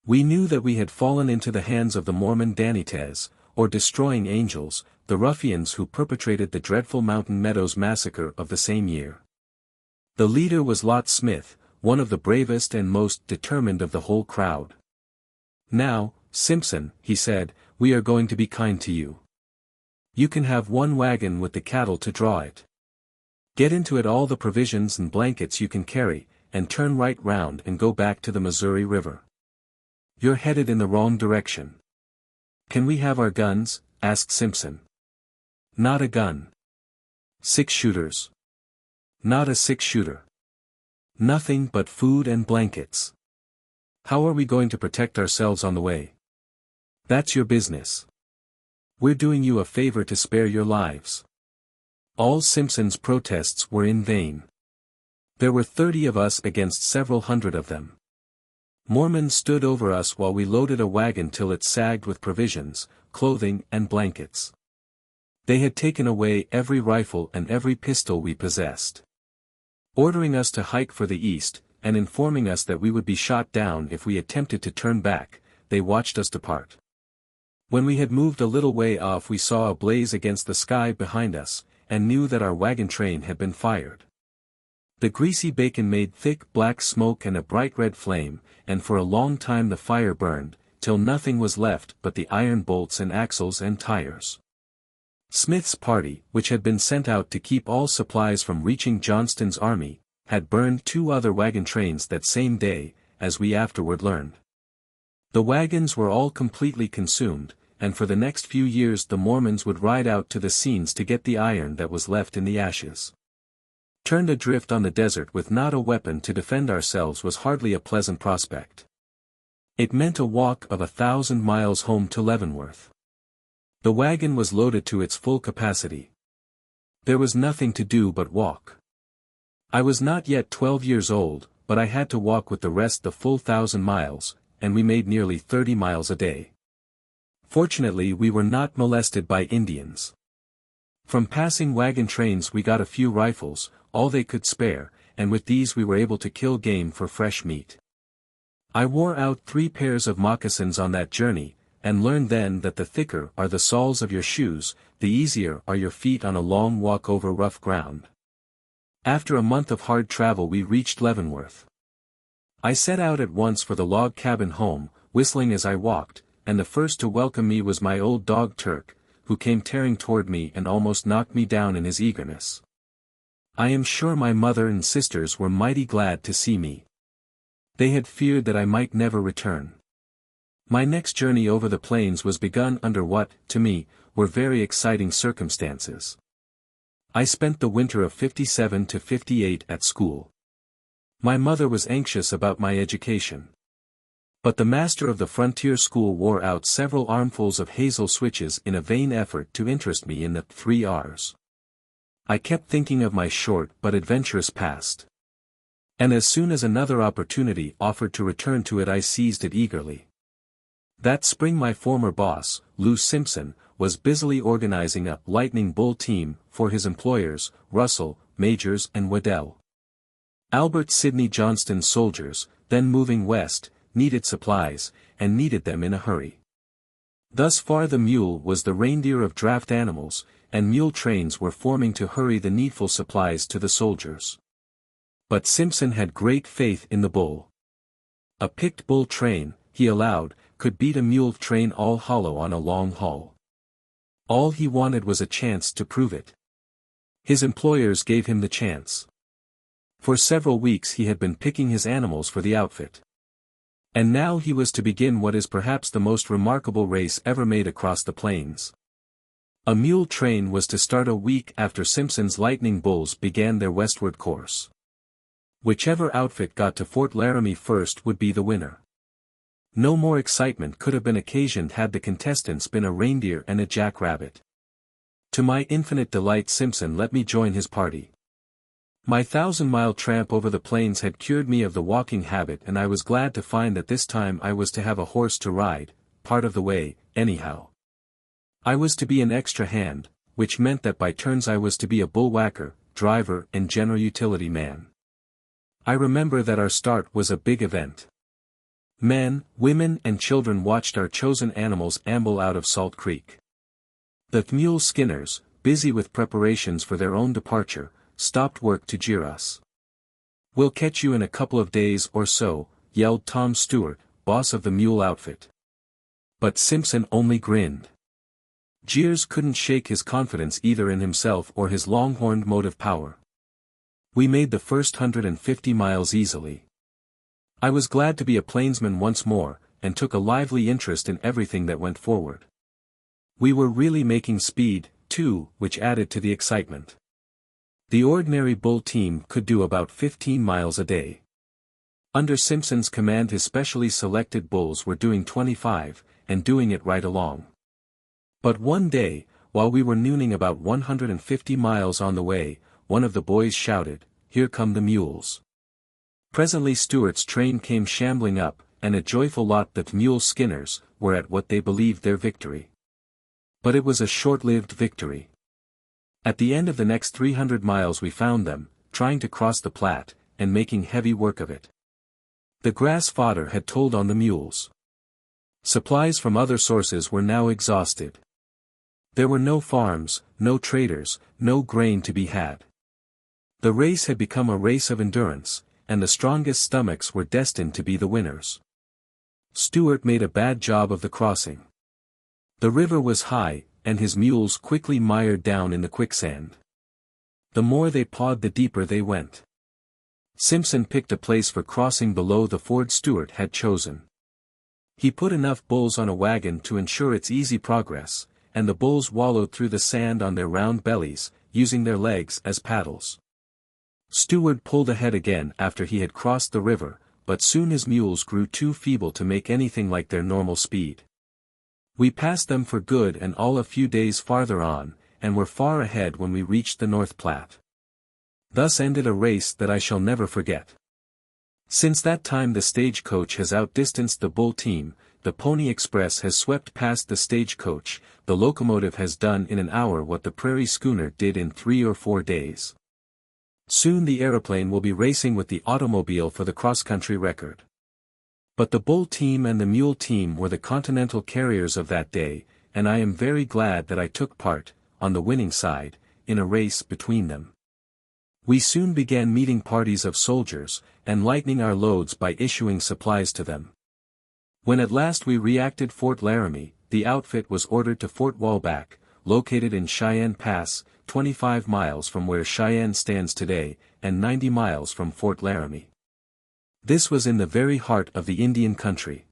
We knew that we had fallen into the hands of the Mormon Danites, or destroying angels, the ruffians who perpetrated the dreadful Mountain Meadows massacre of the same year. The leader was Lot Smith, one of the bravest and most determined of the whole crowd. "Now, Simpson," he said, "we are going to be kind to you. You can have 1 wagon with the cattle to draw it. Get into it all the provisions and blankets you can carry, and turn right round and go back to the Missouri River. You're headed in the wrong direction." "Can we have our guns?" asked Simpson. "Not a gun." "6-shooters." "Not a 6-shooter. Nothing but food and blankets." "How are we going to protect ourselves on the way?" "That's your business. We're doing you a favor to spare your lives." All Simpson's protests were in vain. There were 30 of us against several hundred of them. Mormons stood over us while we loaded a wagon till it sagged with provisions, clothing and blankets. They had taken away every rifle and every pistol we possessed. Ordering us to hike for the east, and informing us that we would be shot down if we attempted to turn back, they watched us depart. When we had moved a little way off we saw a blaze against the sky behind us, and knew that our wagon train had been fired. The greasy bacon made thick black smoke and a bright red flame, and for a long time the fire burned, till nothing was left but the iron bolts and axles and tires. Smith's party, which had been sent out to keep all supplies from reaching Johnston's army, had burned 2 other wagon trains that same day, as we afterward learned. The wagons were all completely consumed, and for the next few years the Mormons would ride out to the scenes to get the iron that was left in the ashes. Turned adrift on the desert with not a weapon to defend ourselves was hardly a pleasant prospect. It meant a walk of 1,000 miles home to Leavenworth. The wagon was loaded to its full capacity. There was nothing to do but walk. I was not yet 12 years old, but I had to walk with the rest the full 1,000 miles, and we made nearly 30 miles a day. Fortunately we were not molested by Indians. From passing wagon trains we got a few rifles, all they could spare, and with these we were able to kill game for fresh meat. I wore out 3 pairs of moccasins on that journey, and learned then that the thicker are the soles of your shoes, the easier are your feet on a long walk over rough ground. After a month of hard travel we reached Leavenworth. I set out at once for the log cabin home, whistling as I walked, and the first to welcome me was my old dog Turk, who came tearing toward me and almost knocked me down in his eagerness. I am sure my mother and sisters were mighty glad to see me. They had feared that I might never return. My next journey over the plains was begun under what, to me, were very exciting circumstances. I spent the winter of '57 to '58 at school. My mother was anxious about my education. But the master of the frontier school wore out several armfuls of hazel switches in a vain effort to interest me in the 3 R's. I kept thinking of my short but adventurous past. And as soon as another opportunity offered to return to it I seized it eagerly. That spring my former boss, Lou Simpson, was busily organizing a lightning bull team for his employers, Russell, Majors and Waddell. Albert Sidney Johnston's soldiers, then moving west, needed supplies, and needed them in a hurry. Thus far the mule was the reindeer of draft animals, and mule trains were forming to hurry the needful supplies to the soldiers. But Simpson had great faith in the bull. A picked bull train, he allowed, could beat a mule train all hollow on a long haul. All he wanted was a chance to prove it. His employers gave him the chance. For several weeks he had been picking his animals for the outfit. And now he was to begin what is perhaps the most remarkable race ever made across the plains. A mule train was to start a week after Simpson's lightning bulls began their westward course. Whichever outfit got to Fort Laramie first would be the winner. No more excitement could have been occasioned had the contestants been a reindeer and a jackrabbit. To my infinite delight Simpson let me join his party. My 1,000-mile tramp over the plains had cured me of the walking habit and I was glad to find that this time I was to have a horse to ride, part of the way, anyhow. I was to be an extra hand, which meant that by turns I was to be a bullwhacker, driver and general utility man. I remember that our start was a big event. Men, women and children watched our chosen animals amble out of Salt Creek. The mule skinners, busy with preparations for their own departure, stopped work to jeer us. "We'll catch you in a couple of days or so," yelled Tom Stewart, boss of the mule outfit. But Simpson only grinned. Jeers couldn't shake his confidence either in himself or his long-horned motive power. We made the first 150 miles easily. I was glad to be a plainsman once more, and took a lively interest in everything that went forward. We were really making speed, too, which added to the excitement. The ordinary bull team could do about 15 miles a day. Under Simpson's command his specially selected bulls were doing 25, and doing it right along. But one day, while we were nooning about 150 miles on the way, one of the boys shouted, "Here come the mules." Presently Stewart's train came shambling up, and a joyful lot the mule skinners were at what they believed their victory. But it was a short-lived victory. At the end of the next 300 miles we found them, trying to cross the Platte, and making heavy work of it. The grass fodder had told on the mules. Supplies from other sources were now exhausted. There were no farms, no traders, no grain to be had. The race had become a race of endurance, and the strongest stomachs were destined to be the winners. Stewart made a bad job of the crossing. The river was high, and his mules quickly mired down in the quicksand. The more they pawed the deeper they went. Simpson picked a place for crossing below the ford Stuart had chosen. He put enough bulls on a wagon to ensure its easy progress, and the bulls wallowed through the sand on their round bellies, using their legs as paddles. Stuart pulled ahead again after he had crossed the river, but soon his mules grew too feeble to make anything like their normal speed. We passed them for good and all a few days farther on, and were far ahead when we reached the North Platte. Thus ended a race that I shall never forget. Since that time the Stagecoach has outdistanced the bull team, the Pony Express has swept past the Stagecoach, the locomotive has done in an hour what the prairie schooner did in 3 or 4 days. Soon the aeroplane will be racing with the automobile for the cross-country record. But the bull team and the mule team were the continental carriers of that day, and I am very glad that I took part, on the winning side, in a race between them. We soon began meeting parties of soldiers, and lightening our loads by issuing supplies to them. When at last we reacted Fort Laramie, the outfit was ordered to Fort Walback, located in Cheyenne Pass, 25 miles from where Cheyenne stands today, and 90 miles from Fort Laramie. This was in the very heart of the Indian country.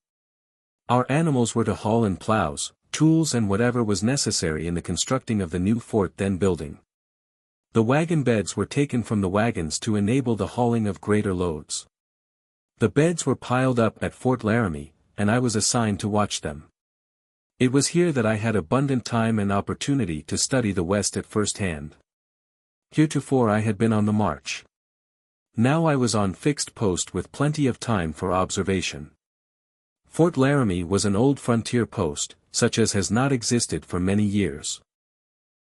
Our animals were to haul in plows, tools and whatever was necessary in the constructing of the new fort then building. The wagon beds were taken from the wagons to enable the hauling of greater loads. The beds were piled up at Fort Laramie, and I was assigned to watch them. It was here that I had abundant time and opportunity to study the West at first hand. Heretofore I had been on the march. Now I was on fixed post with plenty of time for observation. Fort Laramie was an old frontier post, such as has not existed for many years.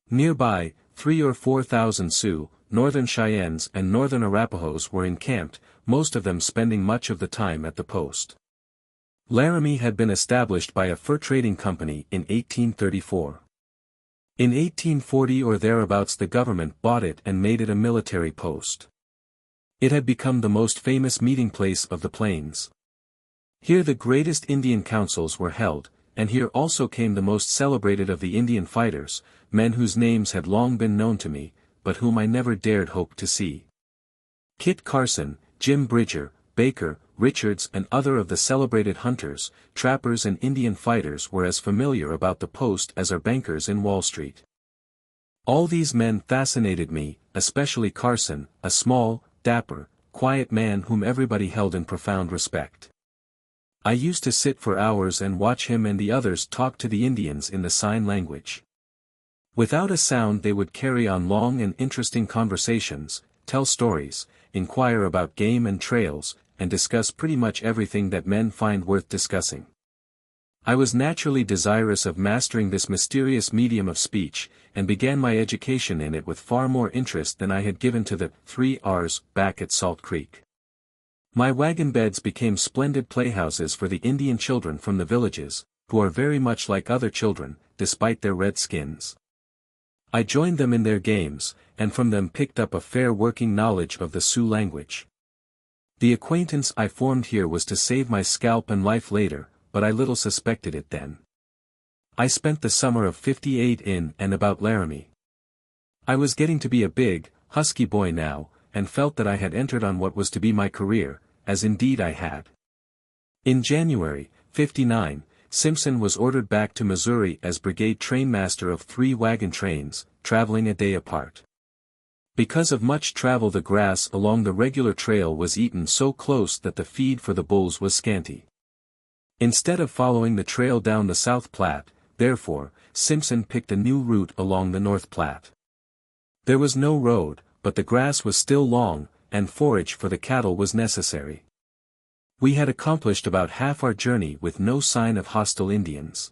Nearby, 3,000 or 4,000 Sioux, Northern Cheyennes and Northern Arapahoes were encamped, most of them spending much of the time at the post. Laramie had been established by a fur trading company in 1834. In 1840 or thereabouts the government bought it and made it a military post. It had become the most famous meeting place of the plains. Here the greatest Indian councils were held, and here also came the most celebrated of the Indian fighters, men whose names had long been known to me, but whom I never dared hope to see. Kit Carson, Jim Bridger, Baker, Richards and other of the celebrated hunters, trappers and Indian fighters were as familiar about the post as are bankers in Wall Street. All these men fascinated me, especially Carson, a small, dapper, quiet man whom everybody held in profound respect. I used to sit for hours and watch him and the others talk to the Indians in the sign language. Without a sound they would carry on long and interesting conversations, tell stories, inquire about game and trails, and discuss pretty much everything that men find worth discussing. I was naturally desirous of mastering this mysterious medium of speech, and began my education in it with far more interest than I had given to the 3 R's back at Salt Creek. My wagon beds became splendid playhouses for the Indian children from the villages, who are very much like other children, despite their red skins. I joined them in their games, and from them picked up a fair working knowledge of the Sioux language. The acquaintance I formed here was to save my scalp and life later, but I little suspected it then. I spent the summer of '58 in and about Laramie. I was getting to be a big, husky boy now, and felt that I had entered on what was to be my career, as indeed I had. In January, '59, Simpson was ordered back to Missouri as brigade trainmaster of 3 wagon trains, traveling a day apart. Because of much travel the grass along the regular trail was eaten so close that the feed for the bulls was scanty. Instead of following the trail down the South Platte, therefore, Simpson picked a new route along the North Platte. There was no road, but the grass was still long, and forage for the cattle was necessary. We had accomplished about half our journey with no sign of hostile Indians.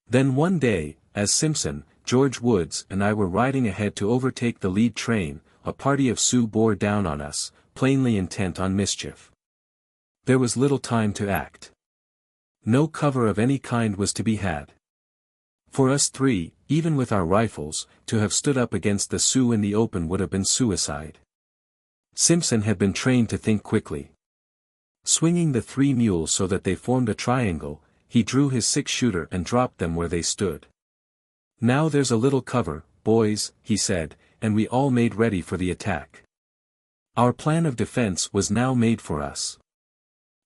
Then one day, as Simpson, George Woods and I were riding ahead to overtake the lead train, a party of Sioux bore down on us, plainly intent on mischief. There was little time to act. No cover of any kind was to be had. For us 3, even with our rifles, to have stood up against the Sioux in the open would have been suicide. Simpson had been trained to think quickly. Swinging the 3 mules so that they formed a triangle, he drew his 6-shooter and dropped them where they stood. "Now there's a little cover, boys," he said, and we all made ready for the attack. Our plan of defense was now made for us.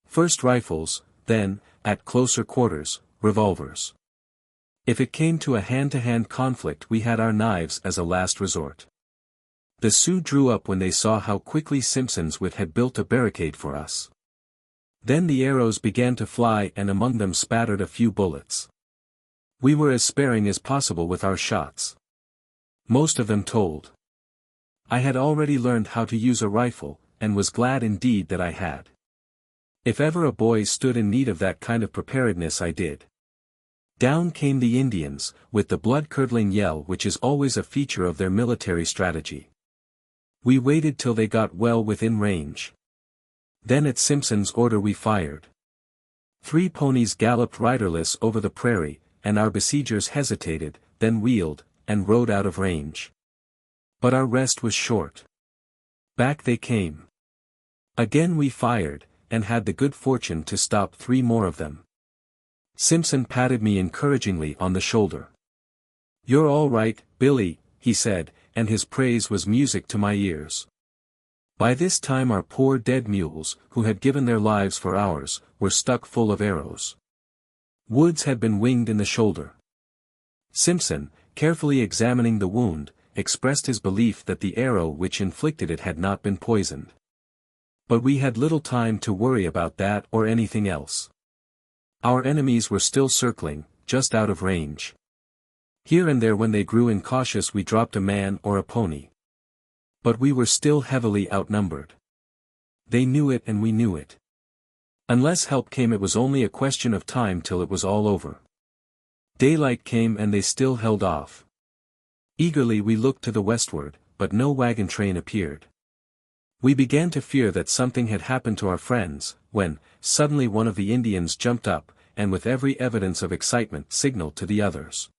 First rifles, then, at closer quarters, revolvers. If it came to a hand-to-hand conflict, we had our knives as a last resort. The Sioux drew up when they saw how quickly Simpson's wit had built a barricade for us. Then the arrows began to fly, and among them spattered a few bullets. We were as sparing as possible with our shots. Most of them told. I had already learned how to use a rifle, and was glad indeed that I had. If ever a boy stood in need of that kind of preparedness, I did. Down came the Indians, with the blood-curdling yell which is always a feature of their military strategy. We waited till they got well within range. Then at Simpson's order we fired. 3 ponies galloped riderless over the prairie, and our besiegers hesitated, then wheeled, and rode out of range. But our rest was short. Back they came. Again we fired, and had the good fortune to stop 3 more of them. Simpson patted me encouragingly on the shoulder. "You're all right, Billy," he said, and his praise was music to my ears. By this time our poor dead mules, who had given their lives for ours, were stuck full of arrows. Woods had been winged in the shoulder. Simpson, carefully examining the wound, expressed his belief that the arrow which inflicted it had not been poisoned. But we had little time to worry about that or anything else. Our enemies were still circling, just out of range. Here and there when they grew incautious we dropped a man or a pony. But we were still heavily outnumbered. They knew it and we knew it. Unless help came, it was only a question of time till it was all over. Daylight came and they still held off. Eagerly we looked to the westward, but no wagon train appeared. We began to fear that something had happened to our friends, when, suddenly one of the Indians jumped up, and with every evidence of excitement signaled to the others.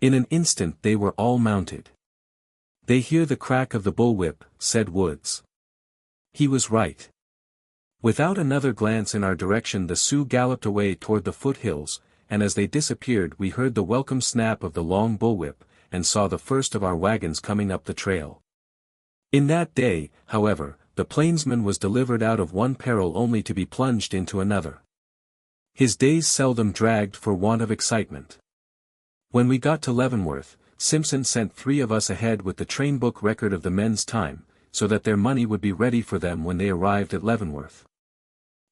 In an instant they were all mounted. "They hear the crack of the bullwhip," said Woods. He was right. Without another glance in our direction the Sioux galloped away toward the foothills, and as they disappeared we heard the welcome snap of the long bullwhip, and saw the first of our wagons coming up the trail. In that day, however, the plainsman was delivered out of one peril only to be plunged into another. His days seldom dragged for want of excitement. When we got to Leavenworth, Simpson sent 3 of us ahead with the train book record of the men's time, so that their money would be ready for them when they arrived at Leavenworth.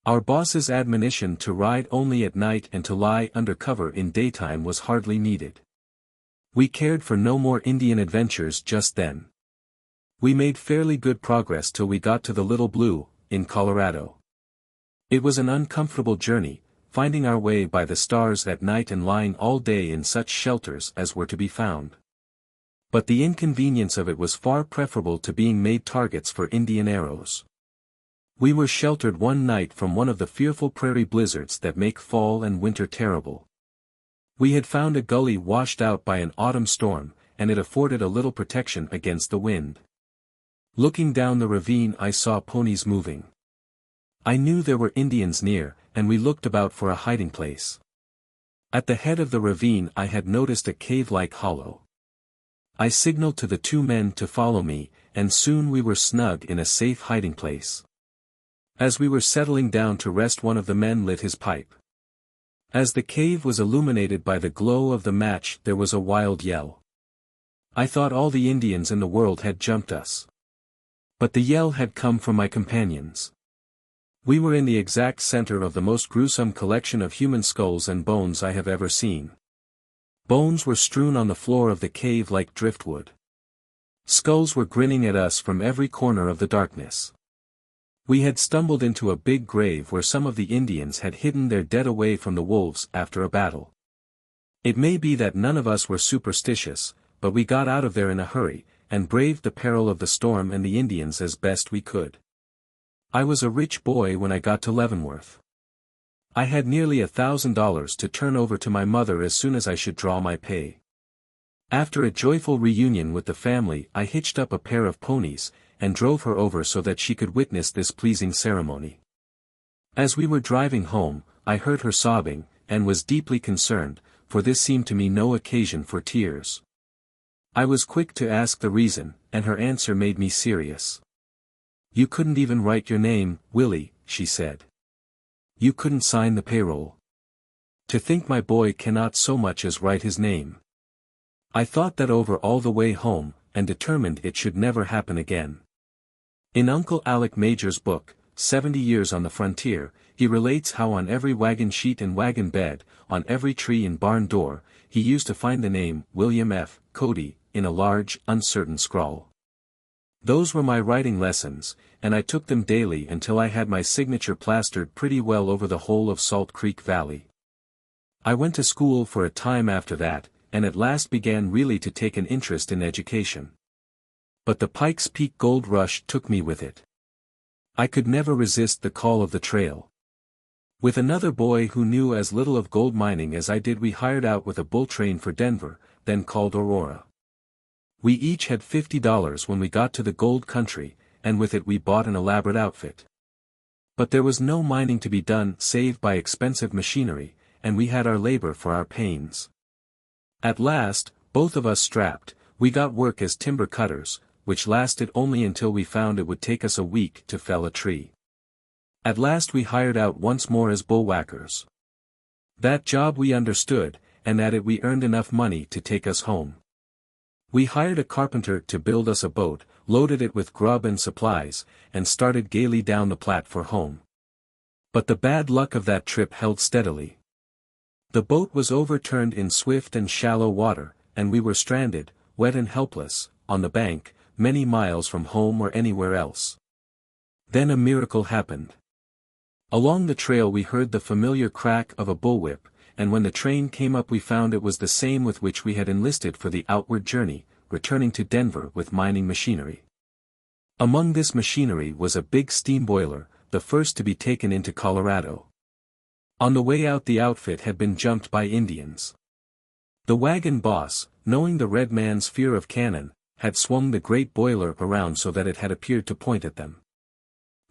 Our boss's admonition to ride only at night and to lie under cover in daytime was hardly needed. We cared for no more Indian adventures just then. We made fairly good progress till we got to the Little Blue, in Colorado. It was an uncomfortable journey, finding our way by the stars at night and lying all day in such shelters as were to be found. But the inconvenience of it was far preferable to being made targets for Indian arrows. We were sheltered one night from one of the fearful prairie blizzards that make fall and winter terrible. We had found a gully washed out by an autumn storm, and it afforded a little protection against the wind. Looking down the ravine I saw ponies moving. I knew there were Indians near, and we looked about for a hiding place. At the head of the ravine I had noticed a cave-like hollow. I signaled to the 2 men to follow me, and soon we were snug in a safe hiding place. As we were settling down to rest one of the men lit his pipe. As the cave was illuminated by the glow of the match there was a wild yell. I thought all the Indians in the world had jumped us. But the yell had come from my companions. We were in the exact center of the most gruesome collection of human skulls and bones I have ever seen. Bones were strewn on the floor of the cave like driftwood. Skulls were grinning at us from every corner of the darkness. We had stumbled into a big grave where some of the Indians had hidden their dead away from the wolves after a battle. It may be that none of us were superstitious, but we got out of there in a hurry, and braved the peril of the storm and the Indians as best we could. I was a rich boy when I got to Leavenworth. I had nearly $1,000 to turn over to my mother as soon as I should draw my pay. After a joyful reunion with the family I hitched up a pair of ponies, and drove her over so that she could witness this pleasing ceremony. As we were driving home, I heard her sobbing, and was deeply concerned, for this seemed to me no occasion for tears. I was quick to ask the reason, and her answer made me serious. You couldn't even write your name, Willie, she said. You couldn't sign the payroll. To think my boy cannot so much as write his name. I thought that over all the way home, and determined it should never happen again. In Uncle Alec Major's book, 70 Years on the Frontier, he relates how on every wagon sheet and wagon bed, on every tree and barn door, he used to find the name, William F. Cody, in a large, uncertain scrawl. Those were my writing lessons, and I took them daily until I had my signature plastered pretty well over the whole of Salt Creek Valley. I went to school for a time after that, and at last began really to take an interest in education. But the Pikes Peak gold rush took me with it. I could never resist the call of the trail. With another boy who knew as little of gold mining as I did, we hired out with a bull train for Denver, then called Aurora. We each had $50 when we got to the gold country, and with it we bought an elaborate outfit. But there was no mining to be done save by expensive machinery, and we had our labor for our pains. At last, both of us strapped, we got work as timber cutters, which lasted only until we found it would take us a week to fell a tree. At last we hired out once more as bullwhackers. That job we understood, and at it we earned enough money to take us home. We hired a carpenter to build us a boat, loaded it with grub and supplies, and started gaily down the Platte for home. But the bad luck of that trip held steadily. The boat was overturned in swift and shallow water, and we were stranded, wet and helpless, on the bank, many miles from home or anywhere else. Then a miracle happened. Along the trail we heard the familiar crack of a bullwhip, and when the train came up we found it was the same with which we had enlisted for the outward journey, returning to Denver with mining machinery. Among this machinery was a big steam boiler, the first to be taken into Colorado. On the way out the outfit had been jumped by Indians. The wagon boss, knowing the red man's fear of cannon, had swung the great boiler around so that it had appeared to point at them.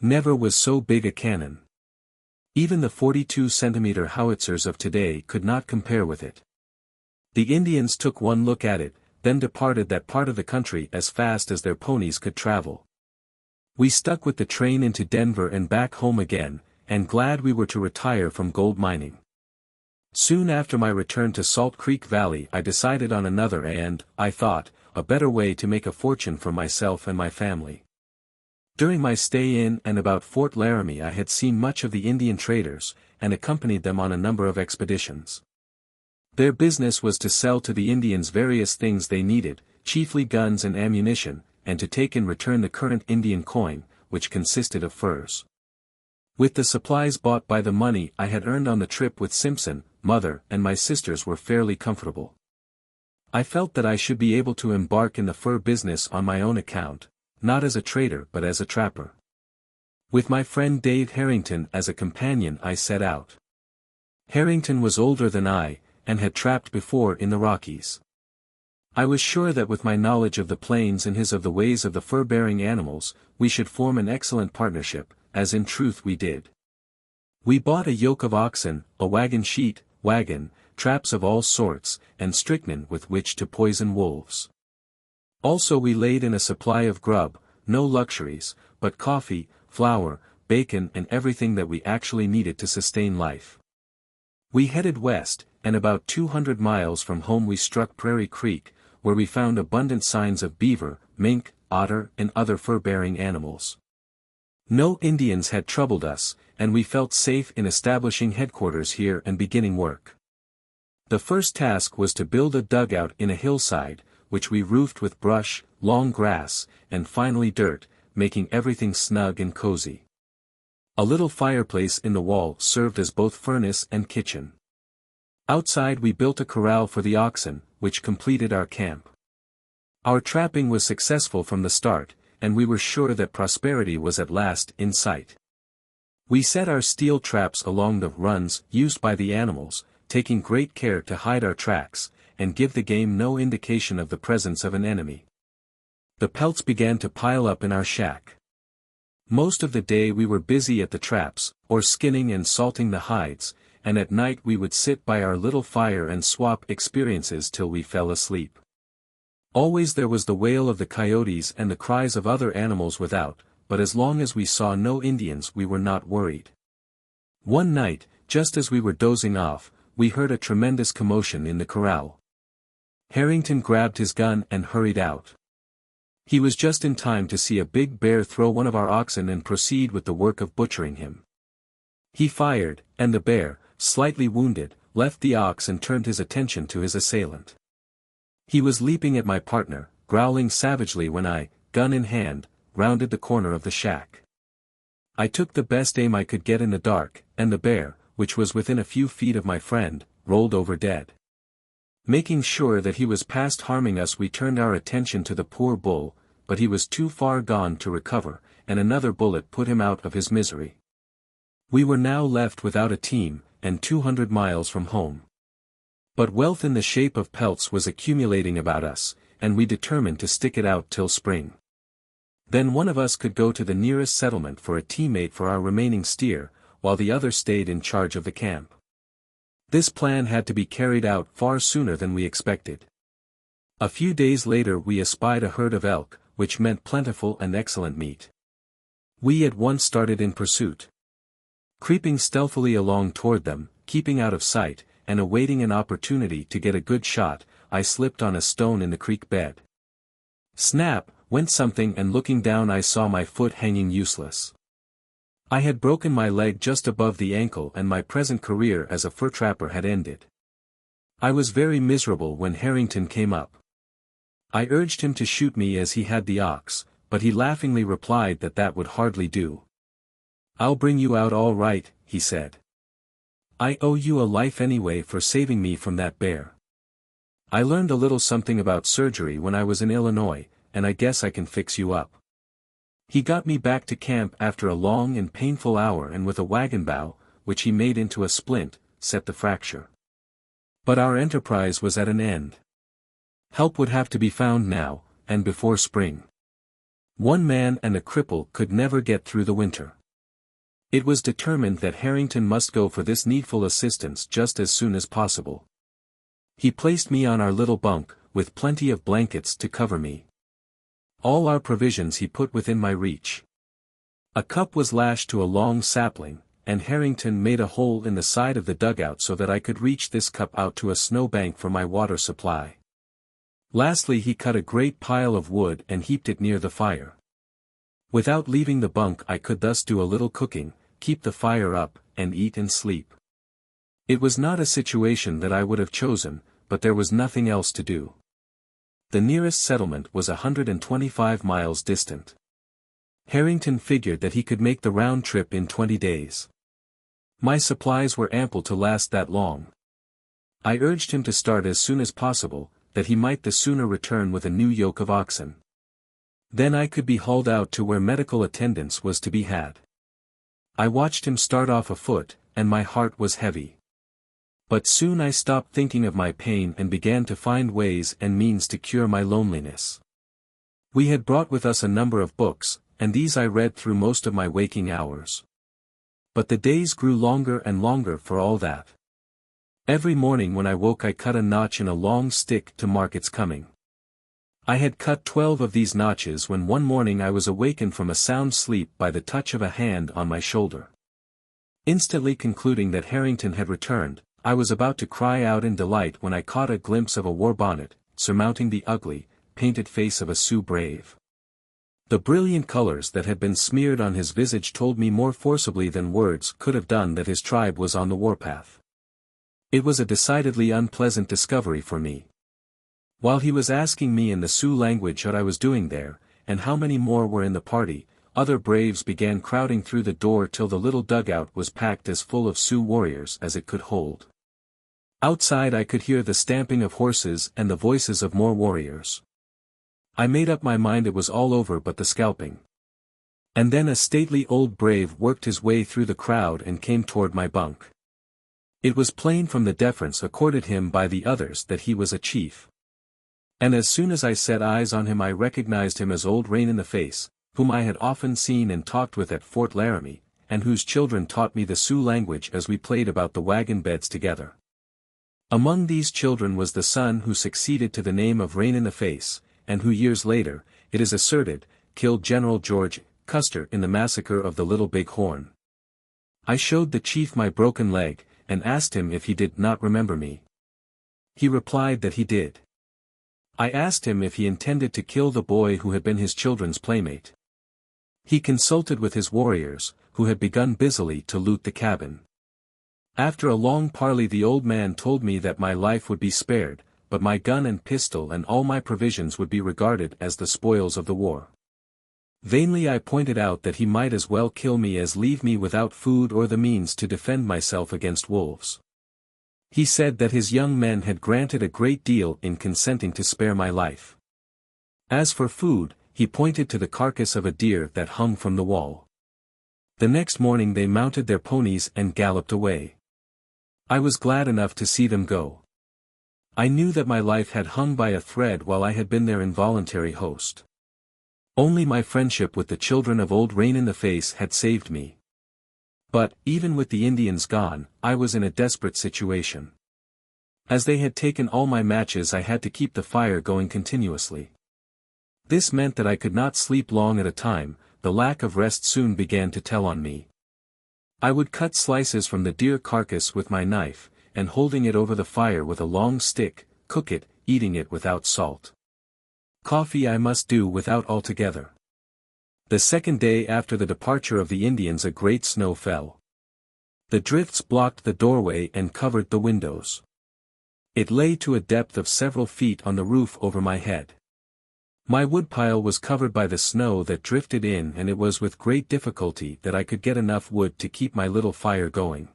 Never was so big a cannon. Even the 42-centimeter howitzers of today could not compare with it. The Indians took one look at it, then departed that part of the country as fast as their ponies could travel. We stuck with the train into Denver and back home again, and glad we were to retire from gold mining. Soon after my return to Salt Creek Valley I decided on another and, I thought, a better way to make a fortune for myself and my family. During my stay in and about Fort Laramie I had seen much of the Indian traders, and accompanied them on a number of expeditions. Their business was to sell to the Indians various things they needed, chiefly guns and ammunition, and to take in return the current Indian coin, which consisted of furs. With the supplies bought by the money I had earned on the trip with Simpson, mother and my sisters were fairly comfortable. I felt that I should be able to embark in the fur business on my own account, not as a trader but as a trapper. With my friend Dave Harrington as a companion I set out. Harrington was older than I, and had trapped before in the Rockies. I was sure that with my knowledge of the plains and his of the ways of the fur-bearing animals, we should form an excellent partnership, as in truth we did. We bought a yoke of oxen, a wagon sheet, wagon, traps of all sorts, and strychnine with which to poison wolves. Also we laid in a supply of grub, no luxuries, but coffee, flour, bacon and everything that we actually needed to sustain life. We headed west, and about 200 miles from home we struck Prairie Creek, where we found abundant signs of beaver, mink, otter and other fur-bearing animals. No Indians had troubled us, and we felt safe in establishing headquarters here and beginning work. The first task was to build a dugout in a hillside, which we roofed with brush, long grass, and finally dirt, making everything snug and cozy. A little fireplace in the wall served as both furnace and kitchen. Outside we built a corral for the oxen, which completed our camp. Our trapping was successful from the start, and we were sure that prosperity was at last in sight. We set our steel traps along the runs used by the animals, taking great care to hide our tracks, and give the game no indication of the presence of an enemy. The pelts began to pile up in our shack. Most of the day we were busy at the traps, or skinning and salting the hides, and at night we would sit by our little fire and swap experiences till we fell asleep. Always there was the wail of the coyotes and the cries of other animals without, but as long as we saw no Indians we were not worried. One night, just as we were dozing off, we heard a tremendous commotion in the corral. Harrington grabbed his gun and hurried out. He was just in time to see a big bear throw one of our oxen and proceed with the work of butchering him. He fired, and the bear, slightly wounded, left the ox and turned his attention to his assailant. He was leaping at my partner, growling savagely when I, gun in hand, rounded the corner of the shack. I took the best aim I could get in the dark, and the bear, which was within a few feet of my friend, rolled over dead. Making sure that he was past harming us, we turned our attention to the poor bull, but he was too far gone to recover, and another bullet put him out of his misery. We were now left without a team, and 200 miles from home. But wealth in the shape of pelts was accumulating about us, and we determined to stick it out till spring. Then one of us could go to the nearest settlement for a teammate for our remaining steer, while the other stayed in charge of the camp. This plan had to be carried out far sooner than we expected. A few days later we espied a herd of elk, which meant plentiful and excellent meat. We at once started in pursuit. Creeping stealthily along toward them, keeping out of sight, and awaiting an opportunity to get a good shot, I slipped on a stone in the creek bed. Snap, went something, and looking down I saw my foot hanging useless. I had broken my leg just above the ankle and my present career as a fur trapper had ended. I was very miserable when Harrington came up. I urged him to shoot me as he had the ox, but he laughingly replied that that would hardly do. "I'll bring you out all right," he said. "I owe you a life anyway for saving me from that bear. I learned a little something about surgery when I was in Illinois, and I guess I can fix you up." He got me back to camp after a long and painful hour, and with a wagon bough, which he made into a splint, set the fracture. But our enterprise was at an end. Help would have to be found now, and before spring. One man and a cripple could never get through the winter. It was determined that Harrington must go for this needful assistance just as soon as possible. He placed me on our little bunk, with plenty of blankets to cover me. All our provisions he put within my reach. A cup was lashed to a long sapling, and Harrington made a hole in the side of the dugout so that I could reach this cup out to a snowbank for my water supply. Lastly, he cut a great pile of wood and heaped it near the fire. Without leaving the bunk I could thus do a little cooking, keep the fire up, and eat and sleep. It was not a situation that I would have chosen, but there was nothing else to do. The nearest settlement was 125 miles distant. Harrington figured that he could make the round trip in 20 days. My supplies were ample to last that long. I urged him to start as soon as possible, that he might the sooner return with a new yoke of oxen. Then I could be hauled out to where medical attendance was to be had. I watched him start off afoot, and my heart was heavy. But soon I stopped thinking of my pain and began to find ways and means to cure my loneliness. We had brought with us a number of books, and these I read through most of my waking hours. But the days grew longer and longer for all that. Every morning when I woke I cut a notch in a long stick to mark its coming. I had cut 12 of these notches when one morning I was awakened from a sound sleep by the touch of a hand on my shoulder. Instantly concluding that Harrington had returned, I was about to cry out in delight when I caught a glimpse of a war bonnet, surmounting the ugly, painted face of a Sioux brave. The brilliant colors that had been smeared on his visage told me more forcibly than words could have done that his tribe was on the warpath. It was a decidedly unpleasant discovery for me. While he was asking me in the Sioux language what I was doing there, and how many more were in the party, other braves began crowding through the door till the little dugout was packed as full of Sioux warriors as it could hold. Outside I could hear the stamping of horses and the voices of more warriors. I made up my mind it was all over but the scalping. And then a stately old brave worked his way through the crowd and came toward my bunk. It was plain from the deference accorded him by the others that he was a chief. And as soon as I set eyes on him I recognized him as old Rain in the Face, whom I had often seen and talked with at Fort Laramie, and whose children taught me the Sioux language as we played about the wagon beds together. Among these children was the son who succeeded to the name of Rain in the Face, and who years later, it is asserted, killed General George Custer in the massacre of the Little Bighorn. I showed the chief my broken leg, and asked him if he did not remember me. He replied that he did. I asked him if he intended to kill the boy who had been his children's playmate. He consulted with his warriors, who had begun busily to loot the cabin. After a long parley the old man told me that my life would be spared, but my gun and pistol and all my provisions would be regarded as the spoils of the war. Vainly I pointed out that he might as well kill me as leave me without food or the means to defend myself against wolves. He said that his young men had granted a great deal in consenting to spare my life. As for food, he pointed to the carcass of a deer that hung from the wall. The next morning they mounted their ponies and galloped away. I was glad enough to see them go. I knew that my life had hung by a thread while I had been their involuntary host. Only my friendship with the children of Old Rain in the Face had saved me. But, even with the Indians gone, I was in a desperate situation. As they had taken all my matches I had to keep the fire going continuously. This meant that I could not sleep long at a time. The lack of rest soon began to tell on me. I would cut slices from the deer carcass with my knife, and holding it over the fire with a long stick, cook it, eating it without salt. Coffee I must do without altogether. The second day after the departure of the Indians a great snow fell. The drifts blocked the doorway and covered the windows. It lay to a depth of several feet on the roof over my head. My woodpile was covered by the snow that drifted in, and it was with great difficulty that I could get enough wood to keep my little fire going.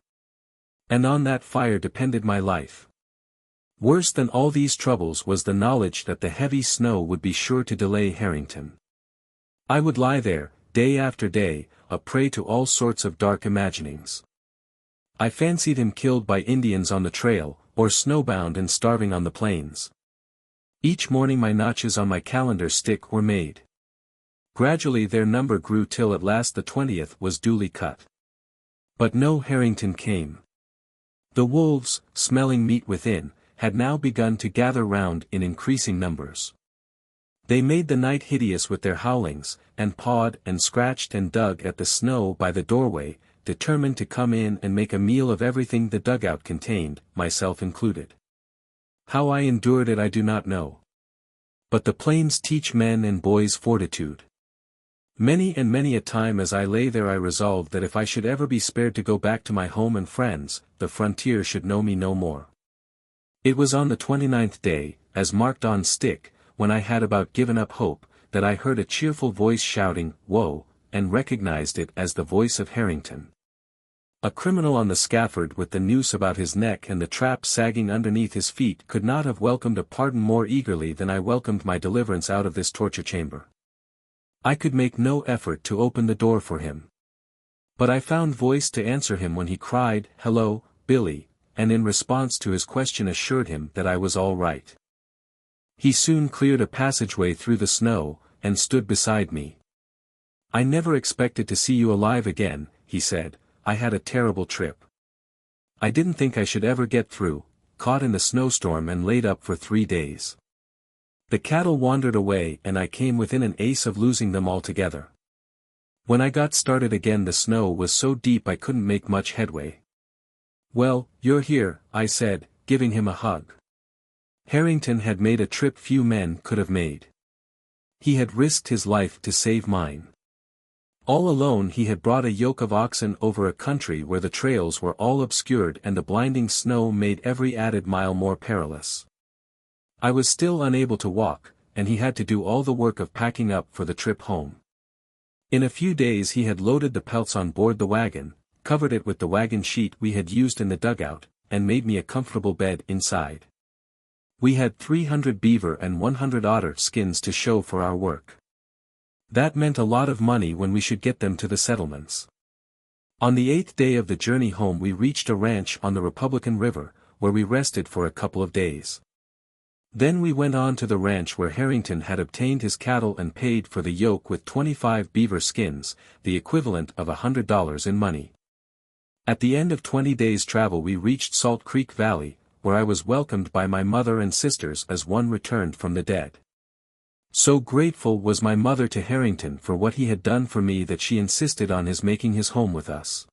And on that fire depended my life. Worse than all these troubles was the knowledge that the heavy snow would be sure to delay Harrington. I would lie there, day after day, a prey to all sorts of dark imaginings. I fancied him killed by Indians on the trail, or snowbound and starving on the plains. Each morning my notches on my calendar stick were made. Gradually their number grew till at last the 20th was duly cut. But no Harrington came. The wolves, smelling meat within, had now begun to gather round in increasing numbers. They made the night hideous with their howlings, and pawed and scratched and dug at the snow by the doorway, determined to come in and make a meal of everything the dugout contained, myself included. How I endured it I do not know. But the plains teach men and boys fortitude. Many and many a time as I lay there I resolved that if I should ever be spared to go back to my home and friends, the frontier should know me no more. It was on the 29th day, as marked on stick, when I had about given up hope, that I heard a cheerful voice shouting, "Whoa," and recognized it as the voice of Harrington. A criminal on the scaffold with the noose about his neck and the trap sagging underneath his feet could not have welcomed a pardon more eagerly than I welcomed my deliverance out of this torture chamber. I could make no effort to open the door for him. But I found voice to answer him when he cried, "Hello, Billy," and in response to his question assured him that I was all right. He soon cleared a passageway through the snow, and stood beside me. "I never expected to see you alive again," he said. "I had a terrible trip. I didn't think I should ever get through, caught in the snowstorm and laid up for 3 days. The cattle wandered away and I came within an ace of losing them altogether. When I got started again the snow was so deep I couldn't make much headway." "Well, you're here," I said, giving him a hug. Harrington had made a trip few men could have made. He had risked his life to save mine. All alone he had brought a yoke of oxen over a country where the trails were all obscured and the blinding snow made every added mile more perilous. I was still unable to walk, and he had to do all the work of packing up for the trip home. In a few days he had loaded the pelts on board the wagon, covered it with the wagon sheet we had used in the dugout, and made me a comfortable bed inside. We had 300 beaver and 100 otter skins to show for our work. That meant a lot of money when we should get them to the settlements. On the 8th day of the journey home we reached a ranch on the Republican River, where we rested for a couple of days. Then we went on to the ranch where Harrington had obtained his cattle and paid for the yoke with 25 beaver skins, the equivalent of $100 in money. At the end of 20 days' travel we reached Salt Creek Valley, where I was welcomed by my mother and sisters as one returned from the dead. So grateful was my mother to Harrington for what he had done for me that she insisted on his making his home with us.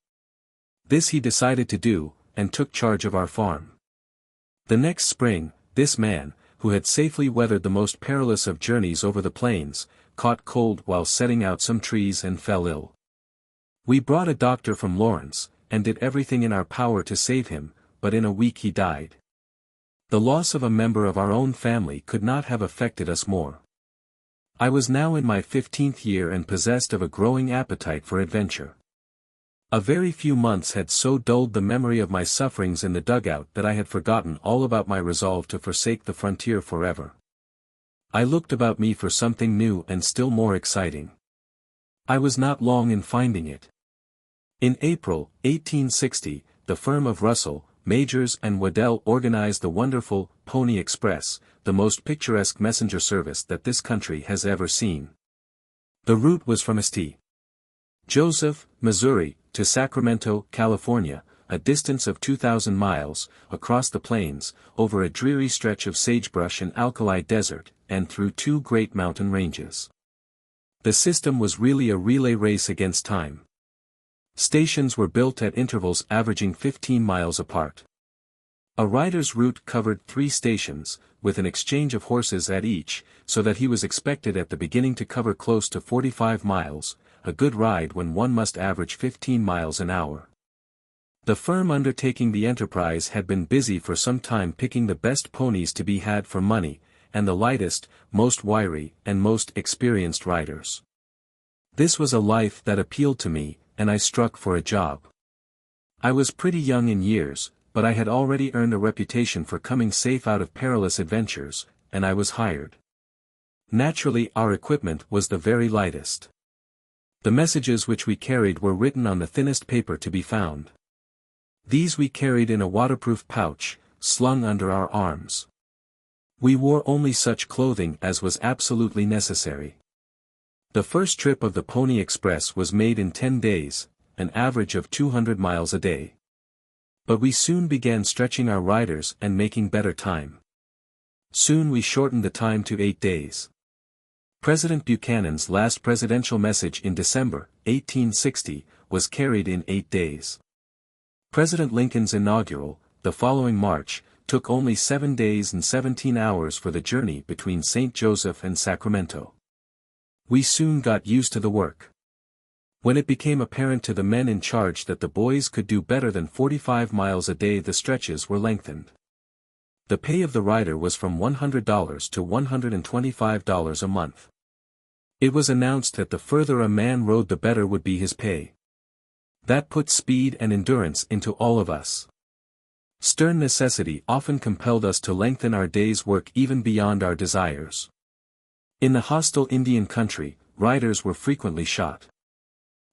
This he decided to do, and took charge of our farm. The next spring, this man, who had safely weathered the most perilous of journeys over the plains, caught cold while setting out some trees and fell ill. We brought a doctor from Lawrence, and did everything in our power to save him, but in a week he died. The loss of a member of our own family could not have affected us more. I was now in my 15th year and possessed of a growing appetite for adventure. A very few months had so dulled the memory of my sufferings in the dugout that I had forgotten all about my resolve to forsake the frontier forever. I looked about me for something new and still more exciting. I was not long in finding it. In April, 1860, the firm of Russell, Majors and Waddell organized the wonderful Pony Express, the most picturesque messenger service that this country has ever seen. The route was from St. Joseph, Missouri, to Sacramento, California, a distance of 2,000 miles, across the plains, over a dreary stretch of sagebrush and alkali desert, and through two great mountain ranges. The system was really a relay race against time. Stations were built at intervals averaging 15 miles apart. A rider's route covered 3 stations, with an exchange of horses at each, so that he was expected at the beginning to cover close to 45 miles, a good ride when one must average 15 miles an hour. The firm undertaking the enterprise had been busy for some time picking the best ponies to be had for money, and the lightest, most wiry, and most experienced riders. This was a life that appealed to me, and I struck for a job. I was pretty young in years, but I had already earned a reputation for coming safe out of perilous adventures, and I was hired. Naturally, our equipment was the very lightest. The messages which we carried were written on the thinnest paper to be found. These we carried in a waterproof pouch, slung under our arms. We wore only such clothing as was absolutely necessary. The first trip of the Pony Express was made in 10 days, an average of 200 miles a day. But we soon began stretching our riders and making better time. Soon we shortened the time to 8 days. President Buchanan's last presidential message in December, 1860, was carried in 8 days. President Lincoln's inaugural, the following March, took only 7 days and 17 hours for the journey between St. Joseph and Sacramento. We soon got used to the work. When it became apparent to the men in charge that the boys could do better than 45 miles a day, the stretches were lengthened. The pay of the rider was from $100 to $125 a month. It was announced that the further a man rode the better would be his pay. That put speed and endurance into all of us. Stern necessity often compelled us to lengthen our day's work even beyond our desires. In the hostile Indian country, riders were frequently shot.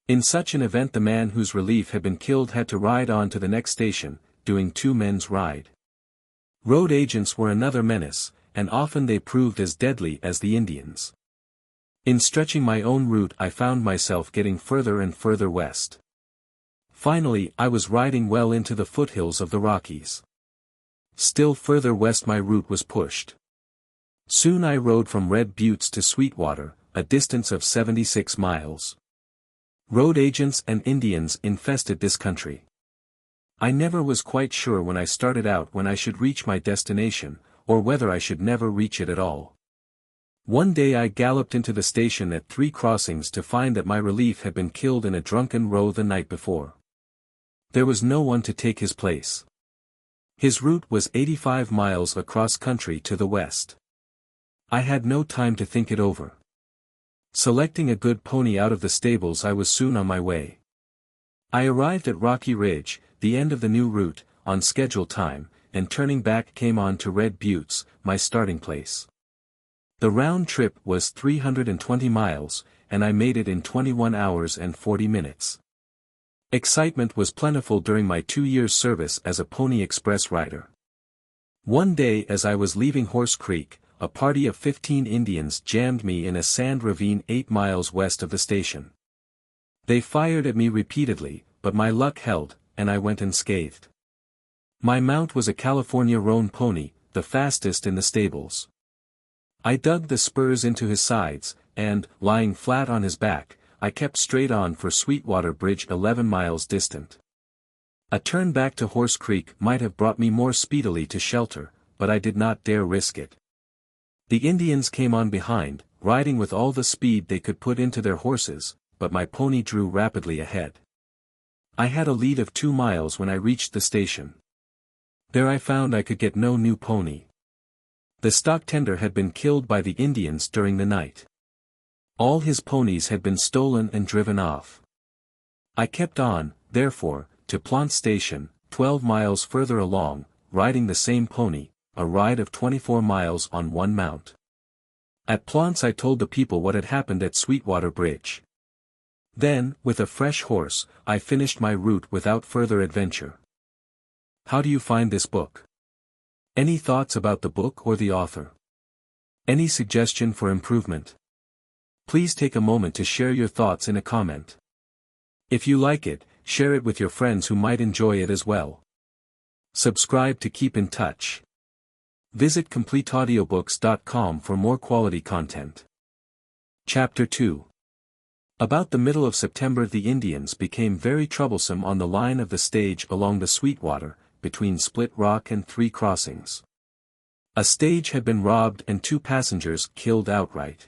In such an event the man whose relief had been killed had to ride on to the next station, doing 2 men's ride. Road agents were another menace, and often they proved as deadly as the Indians. In stretching my own route I found myself getting further and further west. Finally I was riding well into the foothills of the Rockies. Still further west my route was pushed. Soon I rode from Red Buttes to Sweetwater, a distance of 76 miles. Road agents and Indians infested this country. I never was quite sure when I started out when I should reach my destination, or whether I should never reach it at all. One day I galloped into the station at 3 Crossings to find that my relief had been killed in a drunken row the night before. There was no one to take his place. His route was 85 miles across country to the west. I had no time to think it over. Selecting a good pony out of the stables I was soon on my way. I arrived at Rocky Ridge, the end of the new route, on schedule time, and turning back came on to Red Buttes, my starting place. The round trip was 320 miles, and I made it in 21 hours and 40 minutes. Excitement was plentiful during my 2 years' service as a Pony Express rider. One day as I was leaving Horse Creek, a party of 15 Indians jammed me in a sand ravine 8 miles west of the station. They fired at me repeatedly, but my luck held, and I went unscathed. My mount was a California roan pony, the fastest in the stables. I dug the spurs into his sides, and, lying flat on his back, I kept straight on for Sweetwater Bridge 11 miles distant. A turn back to Horse Creek might have brought me more speedily to shelter, but I did not dare risk it. The Indians came on behind, riding with all the speed they could put into their horses, but my pony drew rapidly ahead. I had a lead of 2 miles when I reached the station. There I found I could get no new pony. The stock tender had been killed by the Indians during the night. All his ponies had been stolen and driven off. I kept on, therefore, to Plante Station, 12 miles further along, riding the same pony, a ride of 24 miles on one mount. At Plante I told the people what had happened at Sweetwater Bridge. Then, with a fresh horse, I finished my route without further adventure. How do you find this book? Any thoughts about the book or the author? Any suggestion for improvement? Please take a moment to share your thoughts in a comment. If you like it, share it with your friends who might enjoy it as well. Subscribe to keep in touch. Visit CompleteAudiobooks.com for more quality content. Chapter 2. About the middle of September the Indians became very troublesome on the line of the stage along the Sweetwater, between Split Rock and Three Crossings. A stage had been robbed and 2 passengers killed outright.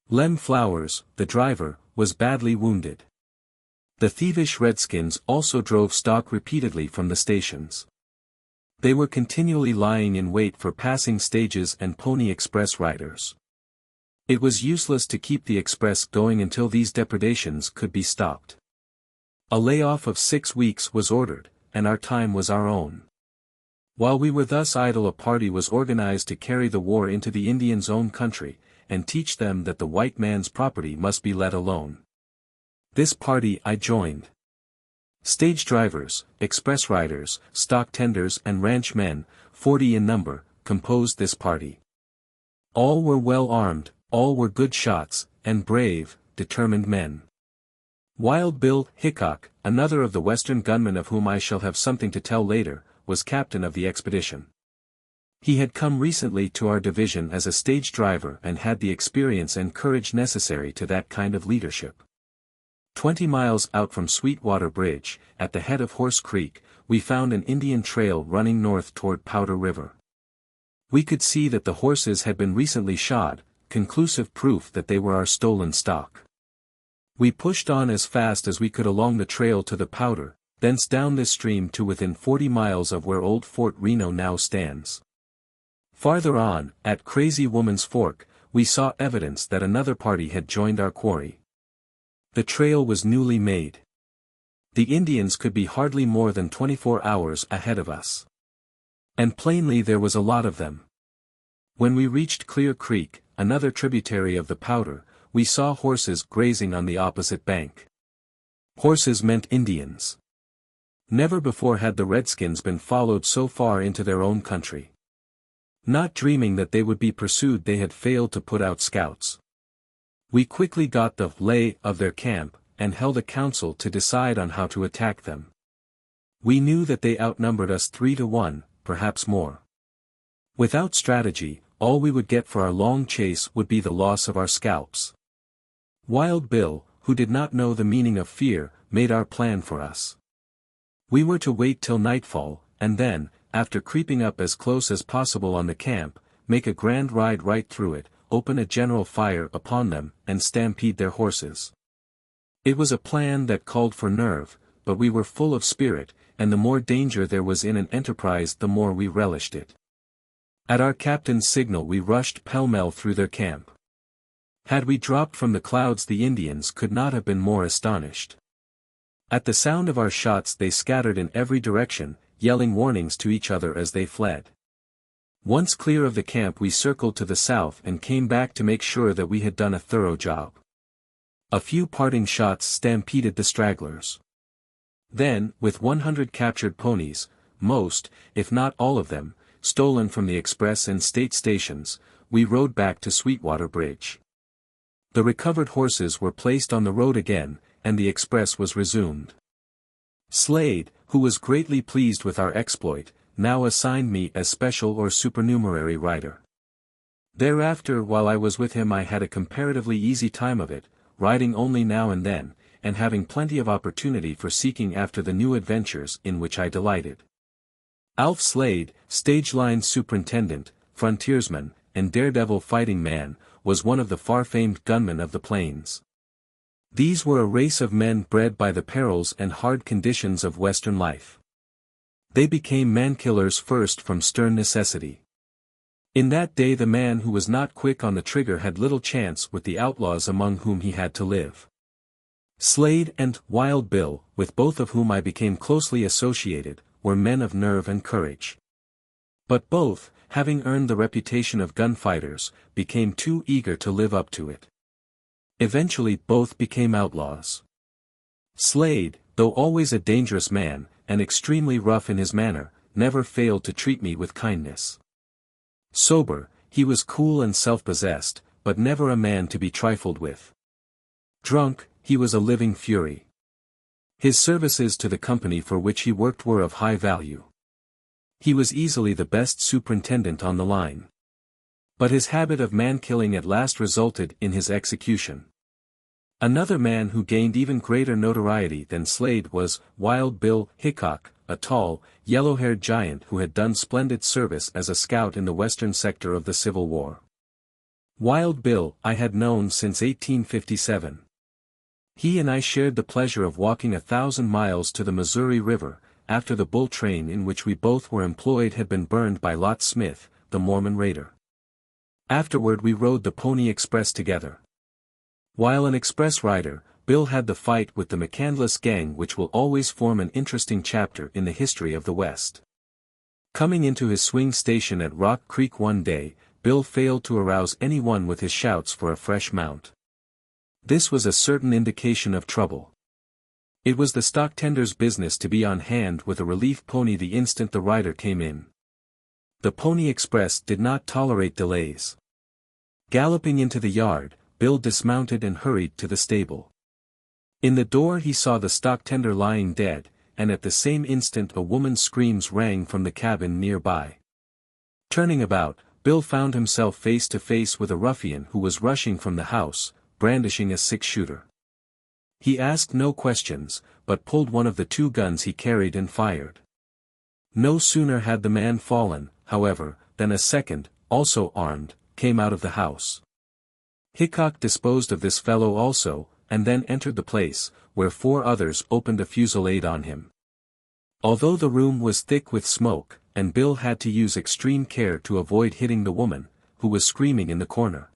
Lem Flowers, the driver, was badly wounded. The thievish redskins also drove stock repeatedly from the stations. They were continually lying in wait for passing stages and pony express riders. It was useless to keep the express going until these depredations could be stopped. A layoff of 6 weeks was ordered, and our time was our own. While we were thus idle, a party was organized to carry the war into the Indians' own country, and teach them that the white man's property must be let alone. This party I joined. Stage drivers, express riders, stock tenders and ranch men, 40 in number, composed this party. All were well armed, all were good shots, and brave, determined men. Wild Bill Hickok, another of the Western gunmen of whom I shall have something to tell later, was captain of the expedition. He had come recently to our division as a stage driver and had the experience and courage necessary to that kind of leadership. 20 miles out from Sweetwater Bridge, at the head of Horse Creek, we found an Indian trail running north toward Powder River. We could see that the horses had been recently shod, conclusive proof that they were our stolen stock. We pushed on as fast as we could along the trail to the Powder, thence down this stream to within 40 miles of where old Fort Reno now stands. Farther on, at Crazy Woman's Fork, we saw evidence that another party had joined our quarry. The trail was newly made. The Indians could be hardly more than 24 hours ahead of us. And plainly there was a lot of them. When we reached Clear Creek, another tributary of the Powder, we saw horses grazing on the opposite bank. Horses meant Indians. Never before had the Redskins been followed so far into their own country. Not dreaming that they would be pursued, they had failed to put out scouts. We quickly got the lay of their camp, and held a council to decide on how to attack them. We knew that they outnumbered us 3 to 1, perhaps more. Without strategy, all we would get for our long chase would be the loss of our scalps. Wild Bill, who did not know the meaning of fear, made our plan for us. We were to wait till nightfall, and then, after creeping up as close as possible on the camp, make a grand ride right through it, open a general fire upon them, and stampede their horses. It was a plan that called for nerve, but we were full of spirit, and the more danger there was in an enterprise the more we relished it. At our captain's signal we rushed pell-mell through their camp. Had we dropped from the clouds the Indians could not have been more astonished. At the sound of our shots they scattered in every direction, yelling warnings to each other as they fled. Once clear of the camp we circled to the south and came back to make sure that we had done a thorough job. A few parting shots stampeded the stragglers. Then, with 100 captured ponies, most, if not all of them, stolen from the express and state stations, we rode back to Sweetwater Bridge. The recovered horses were placed on the road again, and the express was resumed. Slade, who was greatly pleased with our exploit, now assigned me as special or supernumerary rider. Thereafter, while I was with him, I had a comparatively easy time of it, riding only now and then, and having plenty of opportunity for seeking after the new adventures in which I delighted. Alf Slade, stage line superintendent, frontiersman, and daredevil fighting man, was one of the far-famed gunmen of the plains. These were a race of men bred by the perils and hard conditions of Western life. They became man-killers first from stern necessity. In that day the man who was not quick on the trigger had little chance with the outlaws among whom he had to live. Slade and Wild Bill, with both of whom I became closely associated, were men of nerve and courage. But both, having earned the reputation of gunfighters, became too eager to live up to it. Eventually both became outlaws. Slade, though always a dangerous man, and extremely rough in his manner, never failed to treat me with kindness. Sober, he was cool and self-possessed, but never a man to be trifled with. Drunk, he was a living fury. His services to the company for which he worked were of high value. He was easily the best superintendent on the line. But his habit of man-killing at last resulted in his execution. Another man who gained even greater notoriety than Slade was Wild Bill Hickok, a tall, yellow-haired giant who had done splendid service as a scout in the western sector of the Civil War. Wild Bill I had known since 1857. He and I shared the pleasure of walking 1,000 miles to the Missouri River, after the bull train in which we both were employed had been burned by Lot Smith, the Mormon raider. Afterward we rode the Pony Express together. While an express rider, Bill had the fight with the McCandless gang, which will always form an interesting chapter in the history of the West. Coming into his swing station at Rock Creek one day, Bill failed to arouse anyone with his shouts for a fresh mount. This was a certain indication of trouble. It was the stock tender's business to be on hand with a relief pony the instant the rider came in. The Pony Express did not tolerate delays. Galloping into the yard, Bill dismounted and hurried to the stable. In the door he saw the stock tender lying dead, and at the same instant a woman's screams rang from the cabin nearby. Turning about, Bill found himself face to face with a ruffian who was rushing from the house, brandishing a six-shooter. He asked no questions, but pulled one of the two guns he carried and fired. No sooner had the man fallen, however, than a second, also armed, came out of the house. Hickok disposed of this fellow also, and then entered the place, where 4 others opened a fusillade on him. Although the room was thick with smoke, and Bill had to use extreme care to avoid hitting the woman, who was screaming in the corner,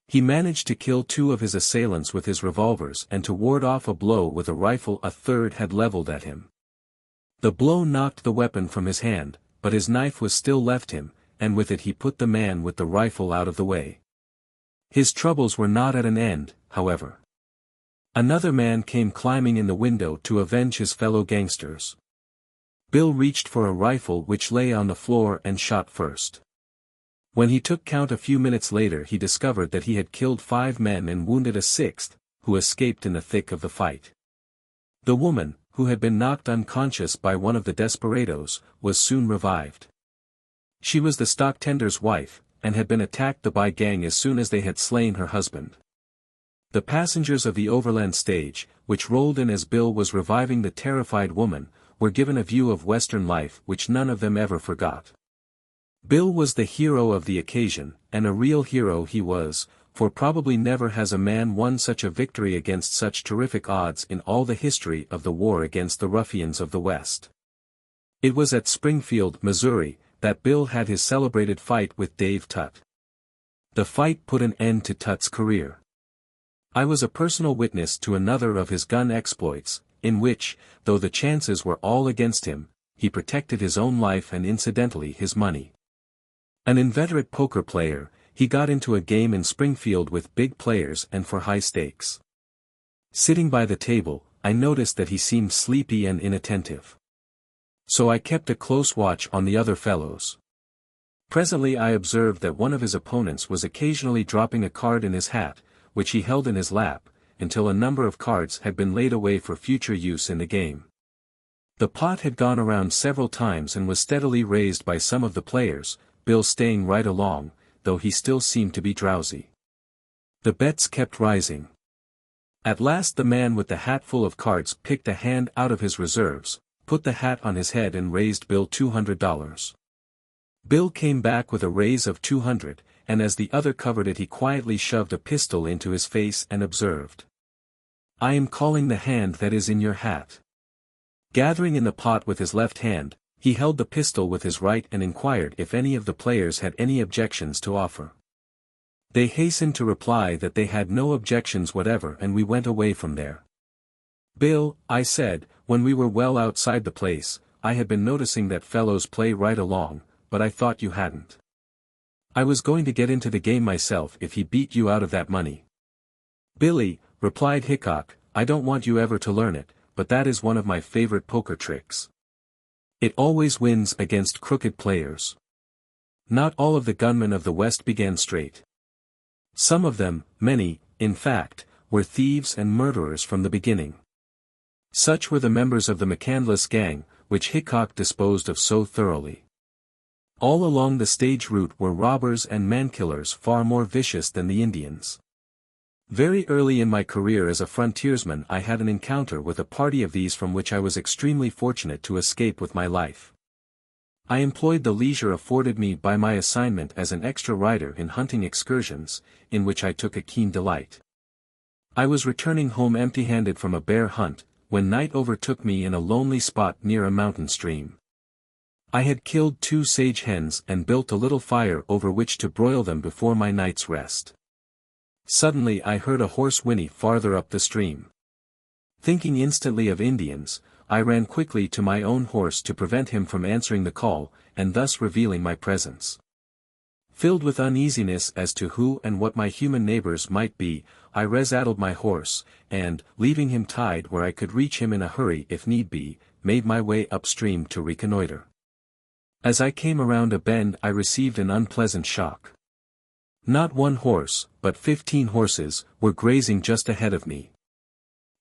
he managed to kill 2 of his assailants with his revolvers and to ward off a blow with a rifle a third had leveled at him. The blow knocked the weapon from his hand, but his knife was still left him, and with it he put the man with the rifle out of the way. His troubles were not at an end, however. Another man came climbing in the window to avenge his fellow gangsters. Bill reached for a rifle which lay on the floor and shot first. When he took count a few minutes later he discovered that he had killed 5 men and wounded a 6th, who escaped in the thick of the fight. The woman, who had been knocked unconscious by one of the desperadoes, was soon revived. She was the stock tender's wife, and had been attacked by gang as soon as they had slain her husband. The passengers of the overland stage, which rolled in as Bill was reviving the terrified woman, were given a view of Western life which none of them ever forgot. Bill was the hero of the occasion, and a real hero he was, for probably never has a man won such a victory against such terrific odds in all the history of the war against the ruffians of the West. It was at Springfield, Missouri, that Bill had his celebrated fight with Dave Tutt. The fight put an end to Tutt's career. I was a personal witness to another of his gun exploits, in which, though the chances were all against him, he protected his own life and incidentally his money. An inveterate poker player, he got into a game in Springfield with big players and for high stakes. Sitting by the table, I noticed that he seemed sleepy and inattentive. So I kept a close watch on the other fellows. Presently I observed that one of his opponents was occasionally dropping a card in his hat, which he held in his lap, until a number of cards had been laid away for future use in the game. The pot had gone around several times and was steadily raised by some of the players, Bill staying right along, though he still seemed to be drowsy. The bets kept rising. At last the man with the hat full of cards picked a hand out of his reserves, put the hat on his head and raised Bill $200. Bill came back with a raise of $200, and as the other covered it he quietly shoved a pistol into his face and observed. "I am calling the hand that is in your hat." Gathering in the pot with his left hand, he held the pistol with his right and inquired if any of the players had any objections to offer. They hastened to reply that they had no objections whatever, and we went away from there. "Bill," I said, when we were well outside the place, "I had been noticing that fellows play right along, but I thought you hadn't. I was going to get into the game myself if he beat you out of that money." "Billy," replied Hickok, "I don't want you ever to learn it, but that is one of my favorite poker tricks. It always wins against crooked players." Not all of the gunmen of the West began straight. Some of them, many, in fact, were thieves and murderers from the beginning. Such were the members of the McCandless gang, which Hickok disposed of so thoroughly. All along the stage route were robbers and mankillers far more vicious than the Indians. Very early in my career as a frontiersman I had an encounter with a party of these from which I was extremely fortunate to escape with my life. I employed the leisure afforded me by my assignment as an extra rider in hunting excursions, in which I took a keen delight. I was returning home empty-handed from a bear hunt, when night overtook me in a lonely spot near a mountain stream. I had killed 2 sage hens and built a little fire over which to broil them before my night's rest. Suddenly I heard a horse whinny farther up the stream. Thinking instantly of Indians, I ran quickly to my own horse to prevent him from answering the call, and thus revealing my presence. Filled with uneasiness as to who and what my human neighbors might be, I resaddled my horse, and, leaving him tied where I could reach him in a hurry if need be, made my way upstream to reconnoiter. As I came around a bend I received an unpleasant shock. Not one horse, but 15 horses, were grazing just ahead of me.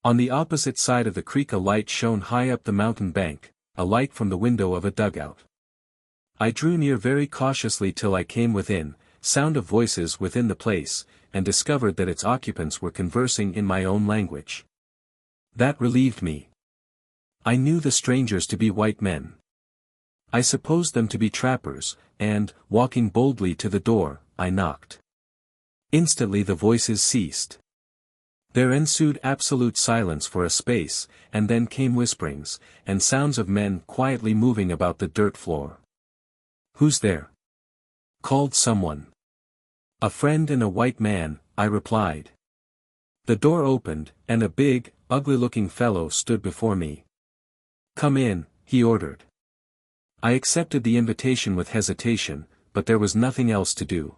On the opposite side of the creek a light shone high up the mountain bank, a light from the window of a dugout. I drew near very cautiously till I came within sound of voices within the place, and discovered that its occupants were conversing in my own language. That relieved me. I knew the strangers to be white men. I supposed them to be trappers, and, walking boldly to the door, I knocked. Instantly the voices ceased. There ensued absolute silence for a space, and then came whisperings, and sounds of men quietly moving about the dirt floor. "Who's there?" called someone. "A friend and a white man," I replied. The door opened, and a big, ugly-looking fellow stood before me. "Come in," he ordered. I accepted the invitation with hesitation, but there was nothing else to do.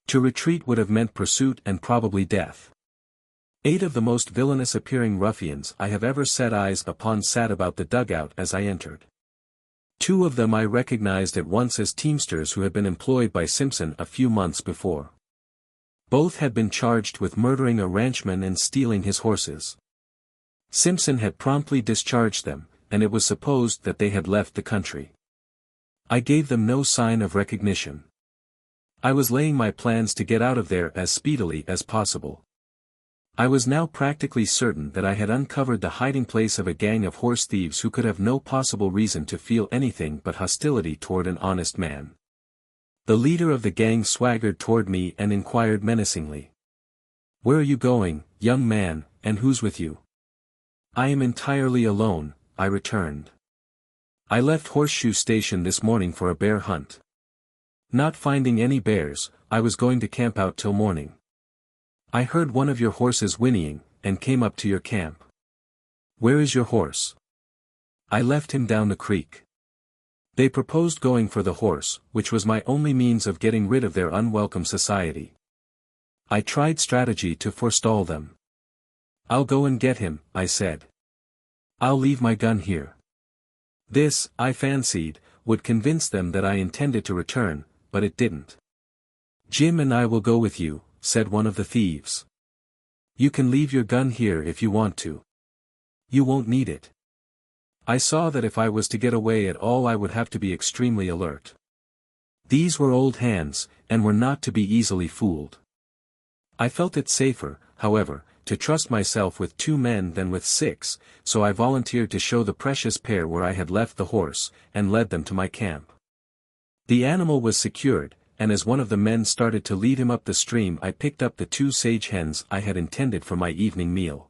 To retreat would have meant pursuit and probably death. 8 of the most villainous-appearing ruffians I have ever set eyes upon sat about the dugout as I entered. 2 of them I recognized at once as teamsters who had been employed by Simpson a few months before. Both had been charged with murdering a ranchman and stealing his horses. Simpson had promptly discharged them, and it was supposed that they had left the country. I gave them no sign of recognition. I was laying my plans to get out of there as speedily as possible. I was now practically certain that I had uncovered the hiding place of a gang of horse thieves who could have no possible reason to feel anything but hostility toward an honest man. The leader of the gang swaggered toward me and inquired menacingly. "Where are you going, young man, and who's with you?" "I am entirely alone," I returned. "I left Horseshoe Station this morning for a bear hunt. Not finding any bears, I was going to camp out till morning. I heard one of your horses whinnying, and came up to your camp." "Where is your horse?" "I left him down the creek." They proposed going for the horse, which was my only means of getting rid of their unwelcome society. I tried strategy to forestall them. "I'll go and get him," I said. "I'll leave my gun here." This, I fancied, would convince them that I intended to return, but it didn't. "Jim and I will go with you," said one of the thieves. "You can leave your gun here if you want to. You won't need it." I saw that if I was to get away at all I would have to be extremely alert. These were old hands, and were not to be easily fooled. I felt it safer, however, to trust myself with 2 men than with 6, so I volunteered to show the precious pair where I had left the horse, and led them to my camp. The animal was secured, and as one of the men started to lead him up the stream I picked up the 2 sage hens I had intended for my evening meal.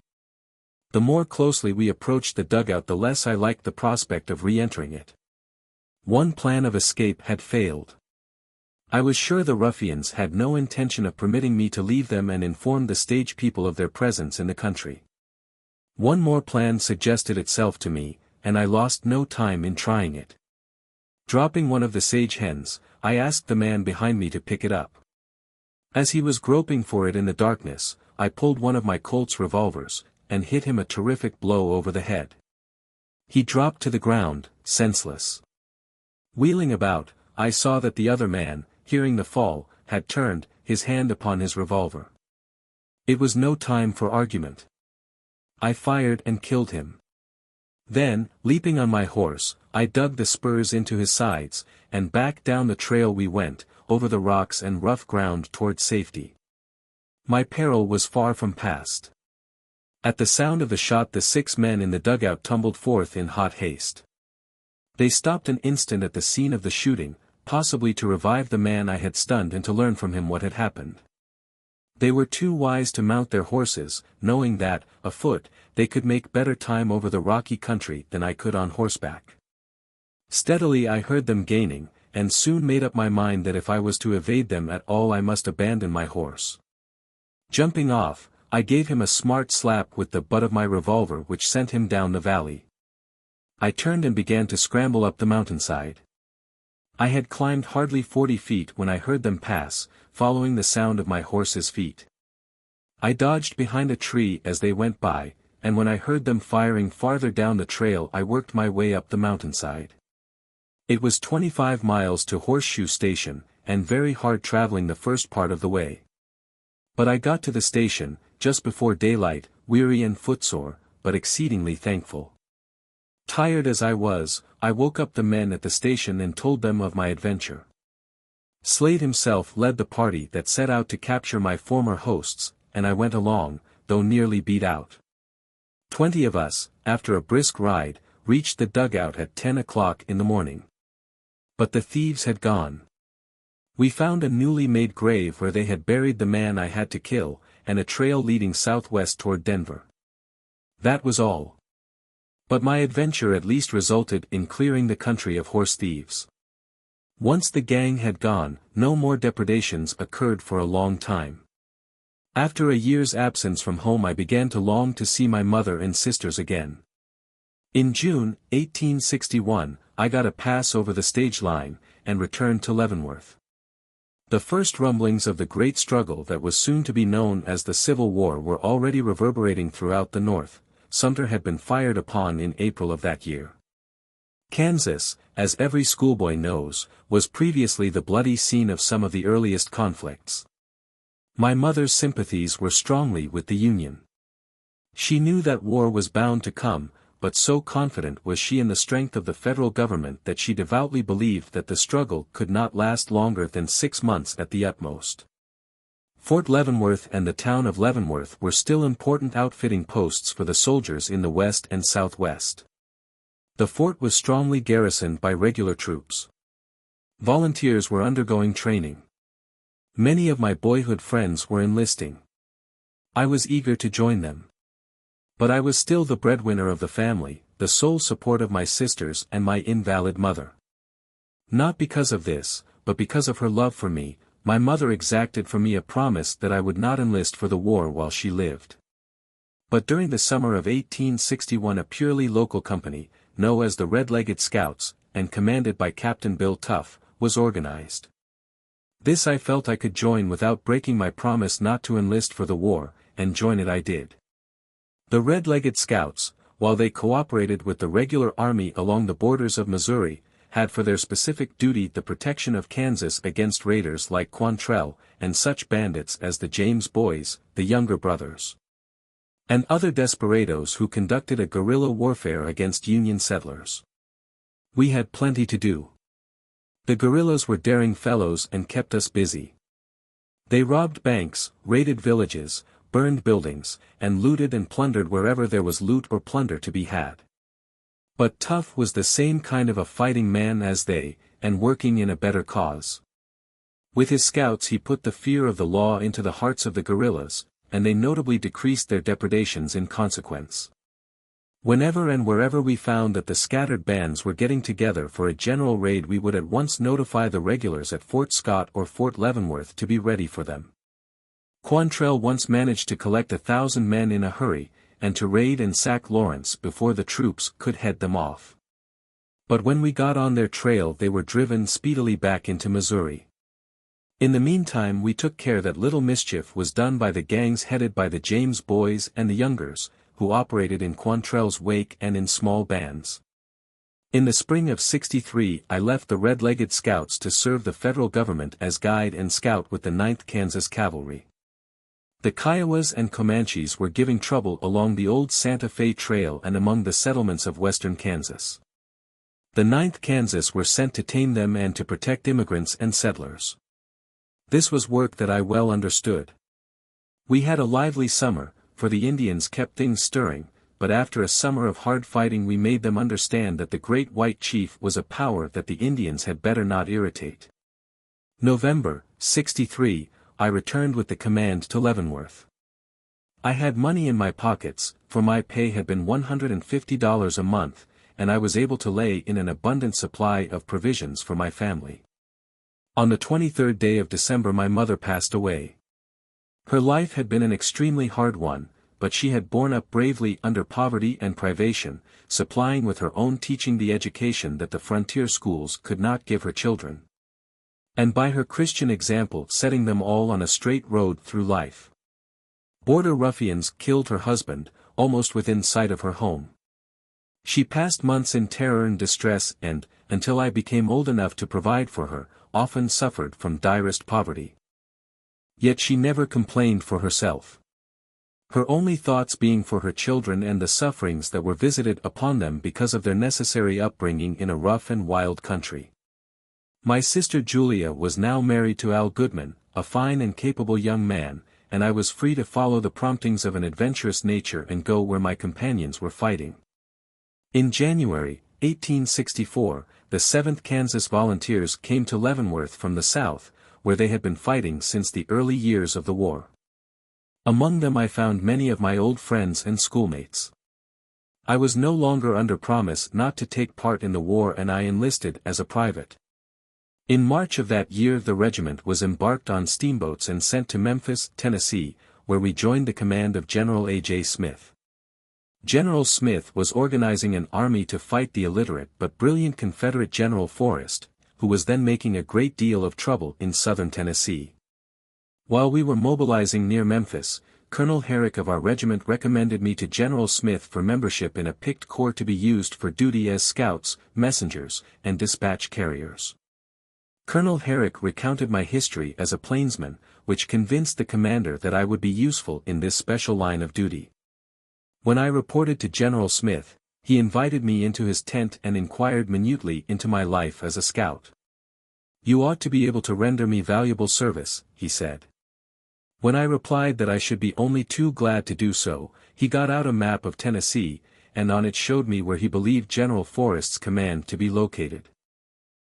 The more closely we approached the dugout the less I liked the prospect of re-entering it. One plan of escape had failed. I was sure the ruffians had no intention of permitting me to leave them and inform the stage people of their presence in the country. One more plan suggested itself to me, and I lost no time in trying it. Dropping one of the sage hens, I asked the man behind me to pick it up. As he was groping for it in the darkness, I pulled one of my Colt's revolvers, and hit him a terrific blow over the head. He dropped to the ground, senseless. Wheeling about, I saw that the other man, hearing the fall, had turned, his hand upon his revolver. It was no time for argument. I fired and killed him. Then, leaping on my horse, I dug the spurs into his sides, and back down the trail we went, over the rocks and rough ground toward safety. My peril was far from past. At the sound of the shot the 6 men in the dugout tumbled forth in hot haste. They stopped an instant at the scene of the shooting, possibly to revive the man I had stunned and to learn from him what had happened. They were too wise to mount their horses, knowing that, afoot, they could make better time over the rocky country than I could on horseback. Steadily I heard them gaining, and soon made up my mind that if I was to evade them at all I must abandon my horse. Jumping off, I gave him a smart slap with the butt of my revolver which sent him down the valley. I turned and began to scramble up the mountainside. I had climbed hardly 40 feet when I heard them pass, following the sound of my horse's feet. I dodged behind a tree as they went by, and when I heard them firing farther down the trail I worked my way up the mountainside. It was 25 miles to Horseshoe Station, and very hard traveling the first part of the way. But I got to the station, just before daylight, weary and footsore, but exceedingly thankful. Tired as I was, I woke up the men at the station and told them of my adventure. Slade himself led the party that set out to capture my former hosts, and I went along, though nearly beat out. 20 of us, after a brisk ride, reached the dugout at 10 o'clock in the morning. But the thieves had gone. We found a newly made grave where they had buried the man I had to kill, and a trail leading southwest toward Denver. That was all. But my adventure at least resulted in clearing the country of horse thieves. Once the gang had gone, no more depredations occurred for a long time. After a year's absence from home I began to long to see my mother and sisters again. In June, 1861, I got a pass over the stage line, and returned to Leavenworth. The first rumblings of the great struggle that was soon to be known as the Civil War were already reverberating throughout the North. Sumter had been fired upon in April of that year. Kansas, as every schoolboy knows, was previously the bloody scene of some of the earliest conflicts. My mother's sympathies were strongly with the Union. She knew that war was bound to come, but so confident was she in the strength of the federal government that she devoutly believed that the struggle could not last longer than 6 months at the utmost. Fort Leavenworth and the town of Leavenworth were still important outfitting posts for the soldiers in the West and Southwest. The fort was strongly garrisoned by regular troops. Volunteers were undergoing training. Many of my boyhood friends were enlisting. I was eager to join them. But I was still the breadwinner of the family, the sole support of my sisters and my invalid mother. Not because of this, but because of her love for me, my mother exacted from me a promise that I would not enlist for the war while she lived. But during the summer of 1861 a purely local company, known as the Red-Legged Scouts, and commanded by Captain Bill Tuff, was organized. This I felt I could join without breaking my promise not to enlist for the war, and join it I did. The Red-Legged Scouts, while they cooperated with the regular army along the borders of Missouri, had for their specific duty the protection of Kansas against raiders like Quantrell, and such bandits as the James Boys, the Younger Brothers, and other desperadoes who conducted a guerrilla warfare against Union settlers. We had plenty to do. The guerrillas were daring fellows and kept us busy. They robbed banks, raided villages, burned buildings, and looted and plundered wherever there was loot or plunder to be had. But Tough was the same kind of a fighting man as they, and working in a better cause. With his scouts he put the fear of the law into the hearts of the guerrillas, and they notably decreased their depredations in consequence. Whenever and wherever we found that the scattered bands were getting together for a general raid, we would at once notify the regulars at Fort Scott or Fort Leavenworth to be ready for them. Quantrell once managed to collect 1,000 men in a hurry, and to raid and sack Lawrence before the troops could head them off. But when we got on their trail they were driven speedily back into Missouri. In the meantime we took care that little mischief was done by the gangs headed by the James boys and the Youngers, who operated in Quantrell's wake and in small bands. In the spring of '63 I left the Red-Legged Scouts to serve the federal government as guide and scout with the 9th Kansas Cavalry. The Kiowas and Comanches were giving trouble along the old Santa Fe Trail and among the settlements of western Kansas. The 9th Kansas were sent to tame them and to protect immigrants and settlers. This was work that I well understood. We had a lively summer, for the Indians kept things stirring, but after a summer of hard fighting we made them understand that the Great White Chief was a power that the Indians had better not irritate. November, '63, I returned with the command to Leavenworth. I had money in my pockets, for my pay had been $150 a month, and I was able to lay in an abundant supply of provisions for my family. On the 23rd day of December my mother passed away. Her life had been an extremely hard one, but she had borne up bravely under poverty and privation, supplying with her own teaching the education that the frontier schools could not give her children. And by her Christian example setting them all on a straight road through life. Border ruffians killed her husband, almost within sight of her home. She passed months in terror and distress and, until I became old enough to provide for her, often suffered from direst poverty. Yet she never complained for herself. Her only thoughts being for her children and the sufferings that were visited upon them because of their necessary upbringing in a rough and wild country. My sister Julia was now married to Al Goodman, a fine and capable young man, and I was free to follow the promptings of an adventurous nature and go where my companions were fighting. In January, 1864, the 7th Kansas Volunteers came to Leavenworth from the south, where they had been fighting since the early years of the war. Among them I found many of my old friends and schoolmates. I was no longer under promise not to take part in the war and I enlisted as a private. In March of that year the regiment was embarked on steamboats and sent to Memphis, Tennessee, where we joined the command of General A.J. Smith. General Smith was organizing an army to fight the illiterate but brilliant Confederate General Forrest, who was then making a great deal of trouble in southern Tennessee. While we were mobilizing near Memphis, Colonel Herrick of our regiment recommended me to General Smith for membership in a picked corps to be used for duty as scouts, messengers, and dispatch carriers. Colonel Herrick recounted my history as a plainsman, which convinced the commander that I would be useful in this special line of duty. When I reported to General Smith, he invited me into his tent and inquired minutely into my life as a scout. "You ought to be able to render me valuable service," he said. When I replied that I should be only too glad to do so, he got out a map of Tennessee, and on it showed me where he believed General Forrest's command to be located.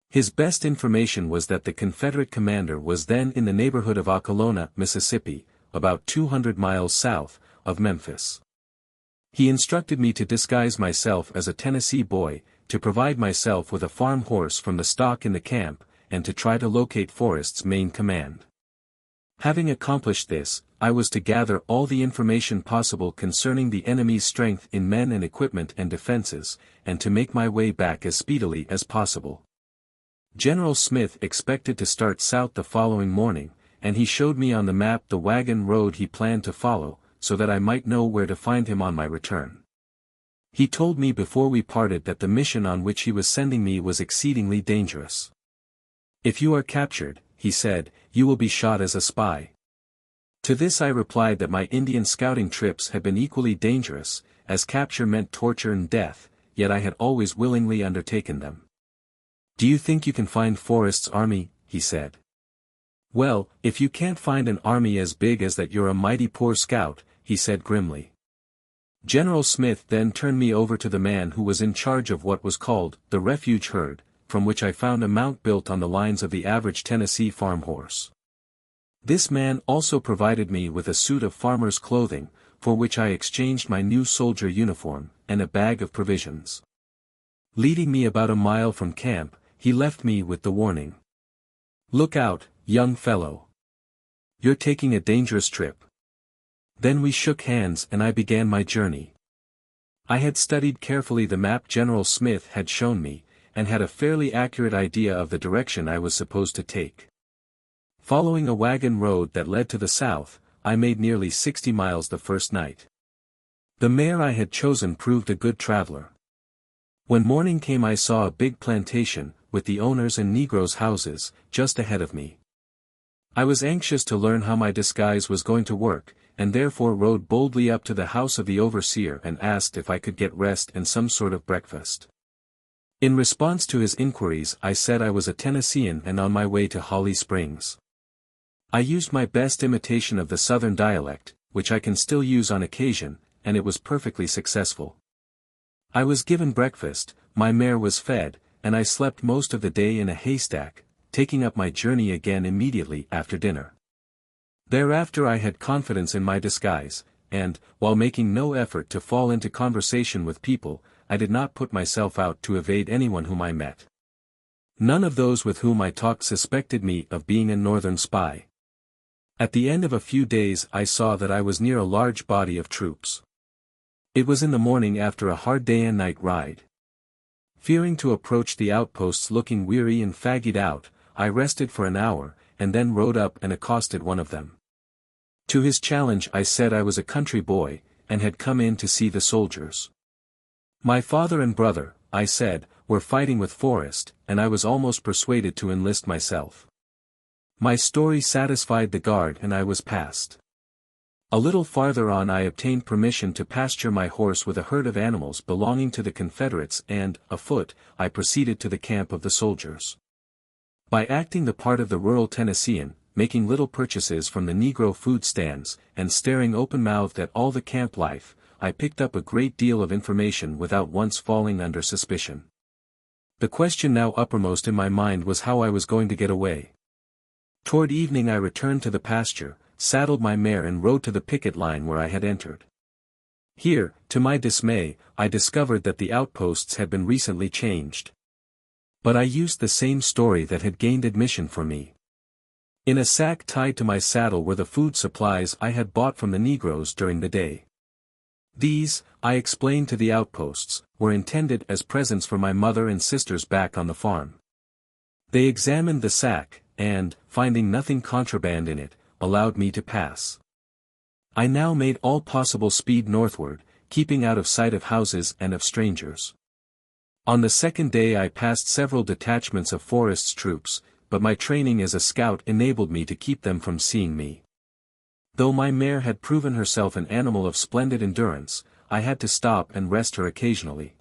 His best information was that the Confederate commander was then in the neighborhood of Okolona, Mississippi, about 200 miles south of Memphis. He instructed me to disguise myself as a Tennessee boy, to provide myself with a farm horse from the stock in the camp, and to try to locate Forrest's main command. Having accomplished this, I was to gather all the information possible concerning the enemy's strength in men and equipment and defenses, and to make my way back as speedily as possible. General Smith expected to start south the following morning, and he showed me on the map the wagon road he planned to follow, so that I might know where to find him on my return. He told me before we parted that the mission on which he was sending me was exceedingly dangerous. "If you are captured," he said, "you will be shot as a spy." To this I replied that my Indian scouting trips had been equally dangerous, as capture meant torture and death, yet I had always willingly undertaken them. "Do you think you can find Forrest's army?" he said. "Well, if you can't find an army as big as that, you're a mighty poor scout," he said grimly. General Smith then turned me over to the man who was in charge of what was called the refuge herd, from which I found a mount built on the lines of the average Tennessee farm horse. This man also provided me with a suit of farmer's clothing, for which I exchanged my new soldier uniform, and a bag of provisions. Leading me about a mile from camp, he left me with the warning: "Look out, young fellow. You're taking a dangerous trip." Then we shook hands and I began my journey. I had studied carefully the map General Smith had shown me, and had a fairly accurate idea of the direction I was supposed to take. Following a wagon road that led to the south, I made nearly 60 miles the first night. The mare I had chosen proved a good traveler. When morning came, I saw a big plantation, with the owners and Negroes' houses, just ahead of me. I was anxious to learn how my disguise was going to work, and therefore rode boldly up to the house of the overseer and asked if I could get rest and some sort of breakfast. In response to his inquiries, I said I was a Tennessean and on my way to Holly Springs. I used my best imitation of the southern dialect, which I can still use on occasion, and it was perfectly successful. I was given breakfast, my mare was fed, and I slept most of the day in a haystack, taking up my journey again immediately after dinner. Thereafter I had confidence in my disguise, and, while making no effort to fall into conversation with people, I did not put myself out to evade anyone whom I met. None of those with whom I talked suspected me of being a northern spy. At the end of a few days I saw that I was near a large body of troops. It was in the morning after a hard day and night ride. Fearing to approach the outposts looking weary and fagged out, I rested for an hour, and then rode up and accosted one of them. To his challenge I said I was a country boy, and had come in to see the soldiers. My father and brother, I said, were fighting with Forrest, and I was almost persuaded to enlist myself. My story satisfied the guard and I was passed. A little farther on I obtained permission to pasture my horse with a herd of animals belonging to the Confederates and, afoot, I proceeded to the camp of the soldiers. By acting the part of the rural Tennessean, making little purchases from the Negro food stands, and staring open-mouthed at all the camp life, I picked up a great deal of information without once falling under suspicion. The question now uppermost in my mind was how I was going to get away. Toward evening I returned to the pasture, saddled my mare and rode to the picket line where I had entered. Here, to my dismay, I discovered that the outposts had been recently changed. But I used the same story that had gained admission for me. In a sack tied to my saddle were the food supplies I had bought from the Negroes during the day. These, I explained to the outposts, were intended as presents for my mother and sisters back on the farm. They examined the sack, and, finding nothing contraband in it, allowed me to pass. I now made all possible speed northward, keeping out of sight of houses and of strangers. On the second day I passed several detachments of Forrest's troops, but my training as a scout enabled me to keep them from seeing me. Though my mare had proven herself an animal of splendid endurance, I had to stop and rest her occasionally.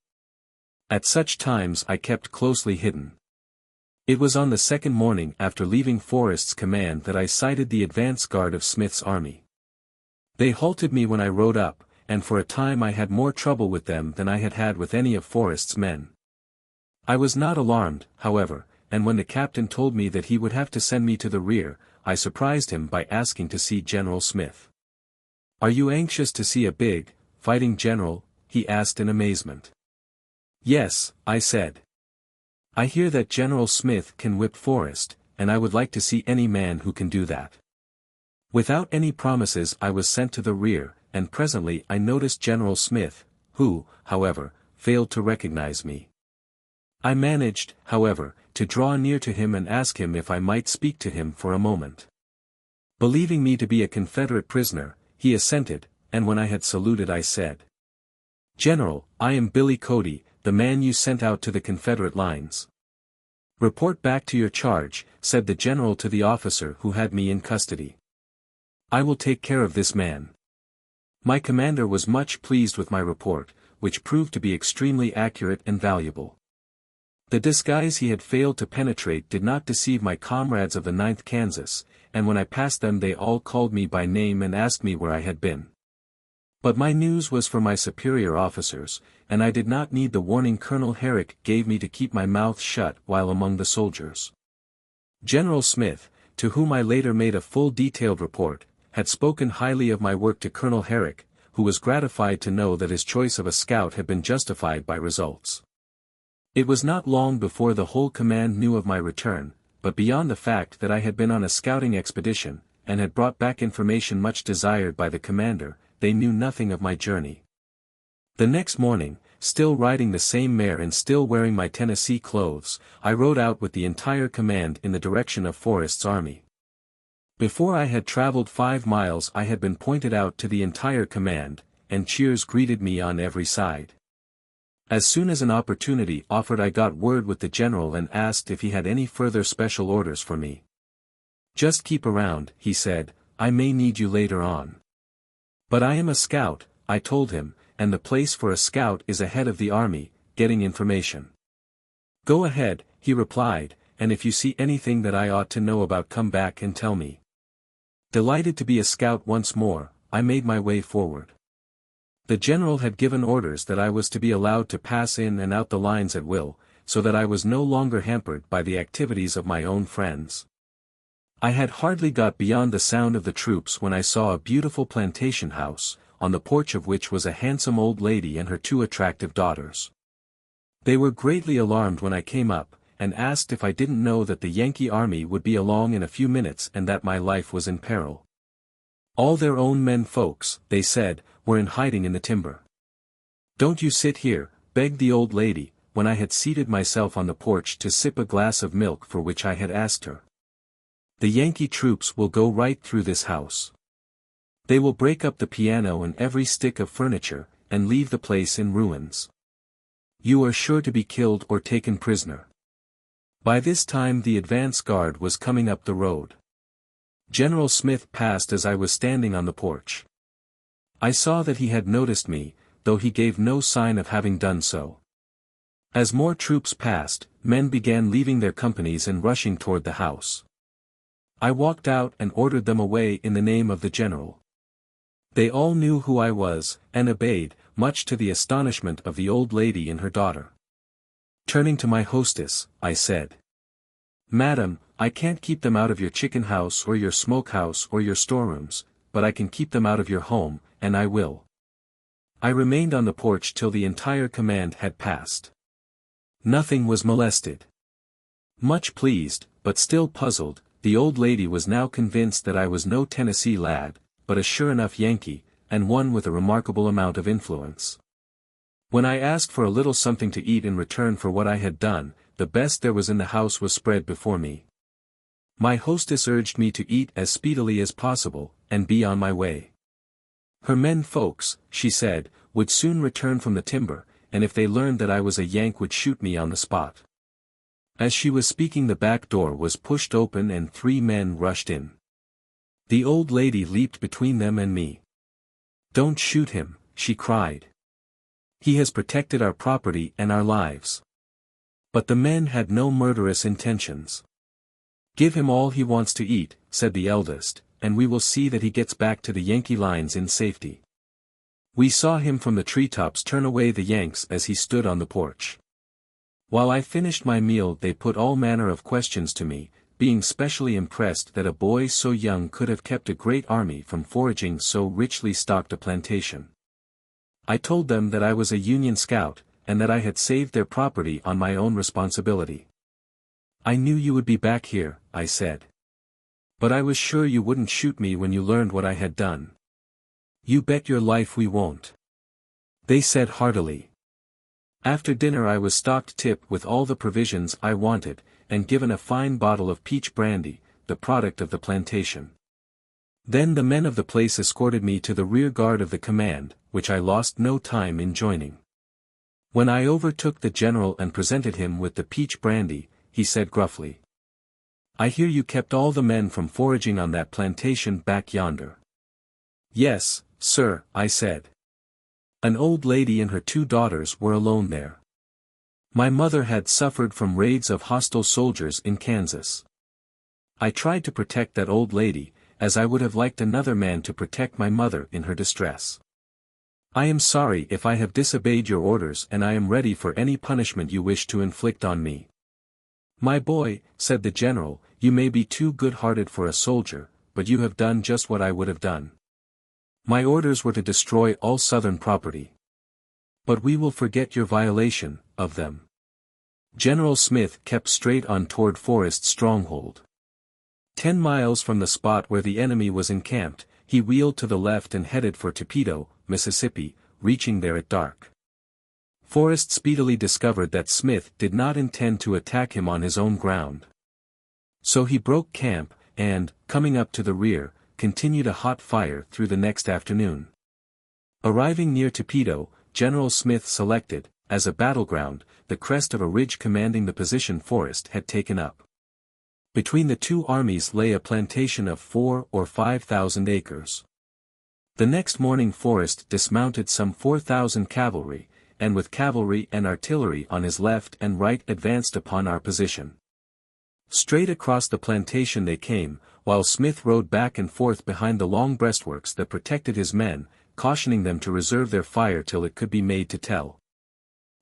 At such times I kept closely hidden. It was on the second morning after leaving Forrest's command that I sighted the advance guard of Smith's army. They halted me when I rode up, and for a time I had more trouble with them than I had had with any of Forrest's men. I was not alarmed, however, and when the captain told me that he would have to send me to the rear, I surprised him by asking to see General Smith. "Are you anxious to see a big, fighting general?" he asked in amazement. "Yes," I said. "I hear that General Smith can whip Forrest, and I would like to see any man who can do that." Without any promises I was sent to the rear, and presently I noticed General Smith, who, however, failed to recognize me. I managed, however, to draw near to him and ask him if I might speak to him for a moment. Believing me to be a Confederate prisoner, he assented, and when I had saluted I said, "General, I am Billy Cody, the man you sent out to the Confederate lines." "Report back to your charge," said the general to the officer who had me in custody. "I will take care of this man." My commander was much pleased with my report, which proved to be extremely accurate and valuable. The disguise he had failed to penetrate did not deceive my comrades of the 9th Kansas, and when I passed them they all called me by name and asked me where I had been. But my news was for my superior officers, and I did not need the warning Colonel Herrick gave me to keep my mouth shut while among the soldiers. General Smith, to whom I later made a full detailed report, had spoken highly of my work to Colonel Herrick, who was gratified to know that his choice of a scout had been justified by results. It was not long before the whole command knew of my return, but beyond the fact that I had been on a scouting expedition, and had brought back information much desired by the commander, they knew nothing of my journey. The next morning, still riding the same mare and still wearing my Tennessee clothes, I rode out with the entire command in the direction of Forrest's army. Before I had traveled 5 miles I had been pointed out to the entire command, and cheers greeted me on every side. As soon as an opportunity offered I got word with the general and asked if he had any further special orders for me. "Just keep around," he said, "I may need you later on." "But I am a scout," I told him, "and the place for a scout is ahead of the army, getting information." "Go ahead," he replied, "and if you see anything that I ought to know about come back and tell me." Delighted to be a scout once more, I made my way forward. The general had given orders that I was to be allowed to pass in and out the lines at will, so that I was no longer hampered by the activities of my own friends. I had hardly got beyond the sound of the troops when I saw a beautiful plantation house, on the porch of which was a handsome old lady and her 2 attractive daughters. They were greatly alarmed when I came up, and asked if I didn't know that the Yankee army would be along in a few minutes and that my life was in peril. All their own men folks, they said, were in hiding in the timber. "Don't you sit here," begged the old lady, when I had seated myself on the porch to sip a glass of milk for which I had asked her. "The Yankee troops will go right through this house. They will break up the piano and every stick of furniture, and leave the place in ruins. You are sure to be killed or taken prisoner." By this time the advance guard was coming up the road. General Smith passed as I was standing on the porch. I saw that he had noticed me, though he gave no sign of having done so. As more troops passed, men began leaving their companies and rushing toward the house. I walked out and ordered them away in the name of the general. They all knew who I was, and obeyed, much to the astonishment of the old lady and her daughter. Turning to my hostess, I said, "Madam, I can't keep them out of your chicken house or your smokehouse or your storerooms, but I can keep them out of your home, and I will." I remained on the porch till the entire command had passed. Nothing was molested. Much pleased, but still puzzled, the old lady was now convinced that I was no Tennessee lad, but a sure enough Yankee, and one with a remarkable amount of influence. When I asked for a little something to eat in return for what I had done, the best there was in the house was spread before me. My hostess urged me to eat as speedily as possible, and be on my way. Her men folks, she said, would soon return from the timber, and if they learned that I was a Yank would shoot me on the spot. As she was speaking the back door was pushed open and 3 men rushed in. The old lady leaped between them and me. "Don't shoot him," she cried. "He has protected our property and our lives." But the men had no murderous intentions. "Give him all he wants to eat," said the eldest, "and we will see that he gets back to the Yankee lines in safety." We saw him from the treetops turn away the Yanks as he stood on the porch. While I finished my meal they put all manner of questions to me, being specially impressed that a boy so young could have kept a great army from foraging so richly stocked a plantation. I told them that I was a Union scout, and that I had saved their property on my own responsibility. "I knew you would be back here," I said. "But I was sure you wouldn't shoot me when you learned what I had done." "You bet your life we won't," they said heartily. After dinner I was stocked tip with all the provisions I wanted, and given a fine bottle of peach brandy, the product of the plantation. Then the men of the place escorted me to the rear guard of the command, which I lost no time in joining. When I overtook the general and presented him with the peach brandy, he said gruffly, "I hear you kept all the men from foraging on that plantation back yonder." "Yes, sir," I said. "An old lady and her 2 daughters were alone there. My mother had suffered from raids of hostile soldiers in Kansas. I tried to protect that old lady, as I would have liked another man to protect my mother in her distress. I am sorry if I have disobeyed your orders, and I am ready for any punishment you wish to inflict on me. My boy, said the general, you may be too good-hearted for a soldier, but you have done just what I would have done. My orders were to destroy all Southern property. But we will forget your violation of them. General Smith kept straight on toward Forrest's stronghold. 10 miles from the spot where the enemy was encamped, he wheeled to the left and headed for Topeka, Mississippi, reaching there at dark. Forrest speedily discovered that Smith did not intend to attack him on his own ground. So he broke camp, and, coming up to the rear, continued a hot fire through the next afternoon. Arriving near Topeka, General Smith selected, as a battleground, the crest of a ridge commanding the position Forrest had taken up. Between the two armies lay a plantation of 4,000 or 5,000 acres. The next morning Forrest dismounted some 4,000 cavalry, and with cavalry and artillery on his left and right advanced upon our position. Straight across the plantation they came, while Smith rode back and forth behind the long breastworks that protected his men, cautioning them to reserve their fire till it could be made to tell.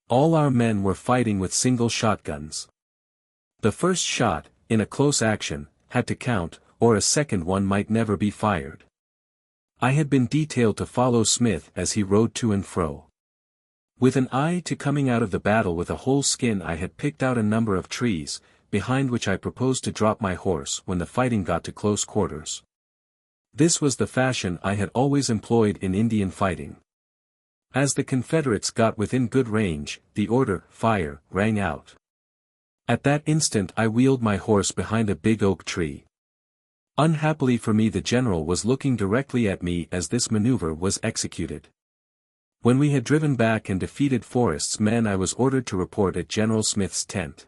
All our men were fighting with single shotguns. The first shot, in a close action, had to count, or a second one might never be fired. I had been detailed to follow Smith as he rode to and fro. With an eye to coming out of the battle with a whole skin, I had picked out a number of trees, behind which I proposed to drop my horse when the fighting got to close quarters. This was the fashion I had always employed in Indian fighting. As the Confederates got within good range, the order, "Fire," rang out. At that instant I wheeled my horse behind a big oak tree. Unhappily for me, the general was looking directly at me as this maneuver was executed. When we had driven back and defeated Forrest's men, I was ordered to report at General Smith's tent.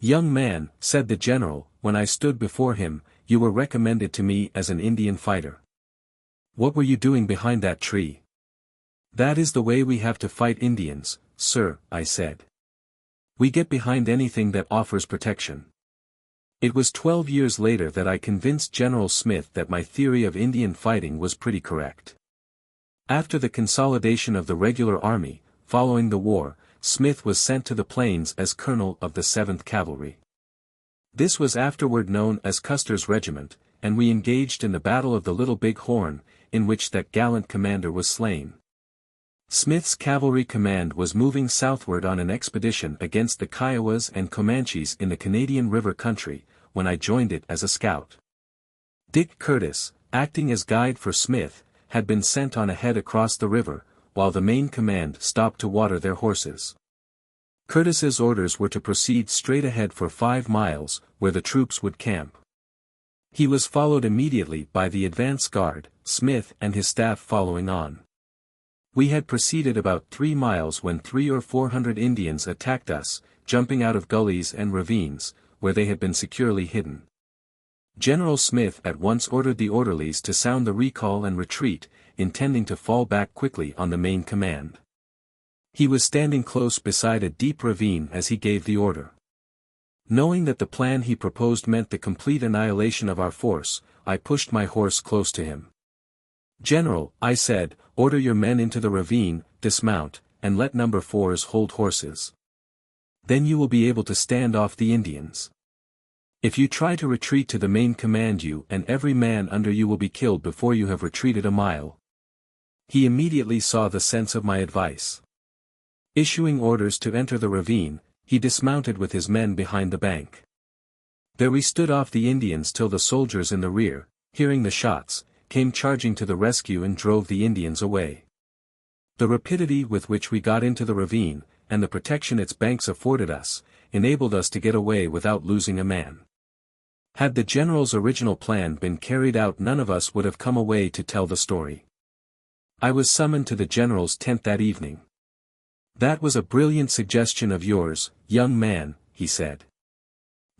"Young man," said the general, when I stood before him, "you were recommended to me as an Indian fighter. What were you doing behind that tree?" "That is the way we have to fight Indians, sir," I said. "We get behind anything that offers protection." It was 12 years later that I convinced General Smith that my theory of Indian fighting was pretty correct. After the consolidation of the regular army, following the war, Smith was sent to the plains as colonel of the 7th Cavalry. This was afterward known as Custer's Regiment, and we engaged in the Battle of the Little Bighorn, in which that gallant commander was slain. Smith's cavalry command was moving southward on an expedition against the Kiowas and Comanches in the Canadian River country, when I joined it as a scout. Dick Curtis, acting as guide for Smith, had been sent on ahead across the river, while the main command stopped to water their horses. Curtis's orders were to proceed straight ahead for 5 miles, where the troops would camp. He was followed immediately by the advance guard, Smith and his staff following on. We had proceeded about 3 miles when 300 or 400 Indians attacked us, jumping out of gullies and ravines, where they had been securely hidden. General Smith at once ordered the orderlies to sound the recall and retreat, intending to fall back quickly on the main command. He was standing close beside a deep ravine as he gave the order. Knowing that the plan he proposed meant the complete annihilation of our force, I pushed my horse close to him. "General," I said, "order your men into the ravine, dismount, and let No. 4s hold horses. Then you will be able to stand off the Indians. If you try to retreat to the main command, you and every man under you will be killed before you have retreated a mile." He immediately saw the sense of my advice. Issuing orders to enter the ravine, he dismounted with his men behind the bank. There we stood off the Indians till the soldiers in the rear, hearing the shots, came charging to the rescue and drove the Indians away. The rapidity with which we got into the ravine, and the protection its banks afforded us, enabled us to get away without losing a man. Had the general's original plan been carried out, none of us would have come away to tell the story. I was summoned to the general's tent that evening. "That was a brilliant suggestion of yours, young man," he said.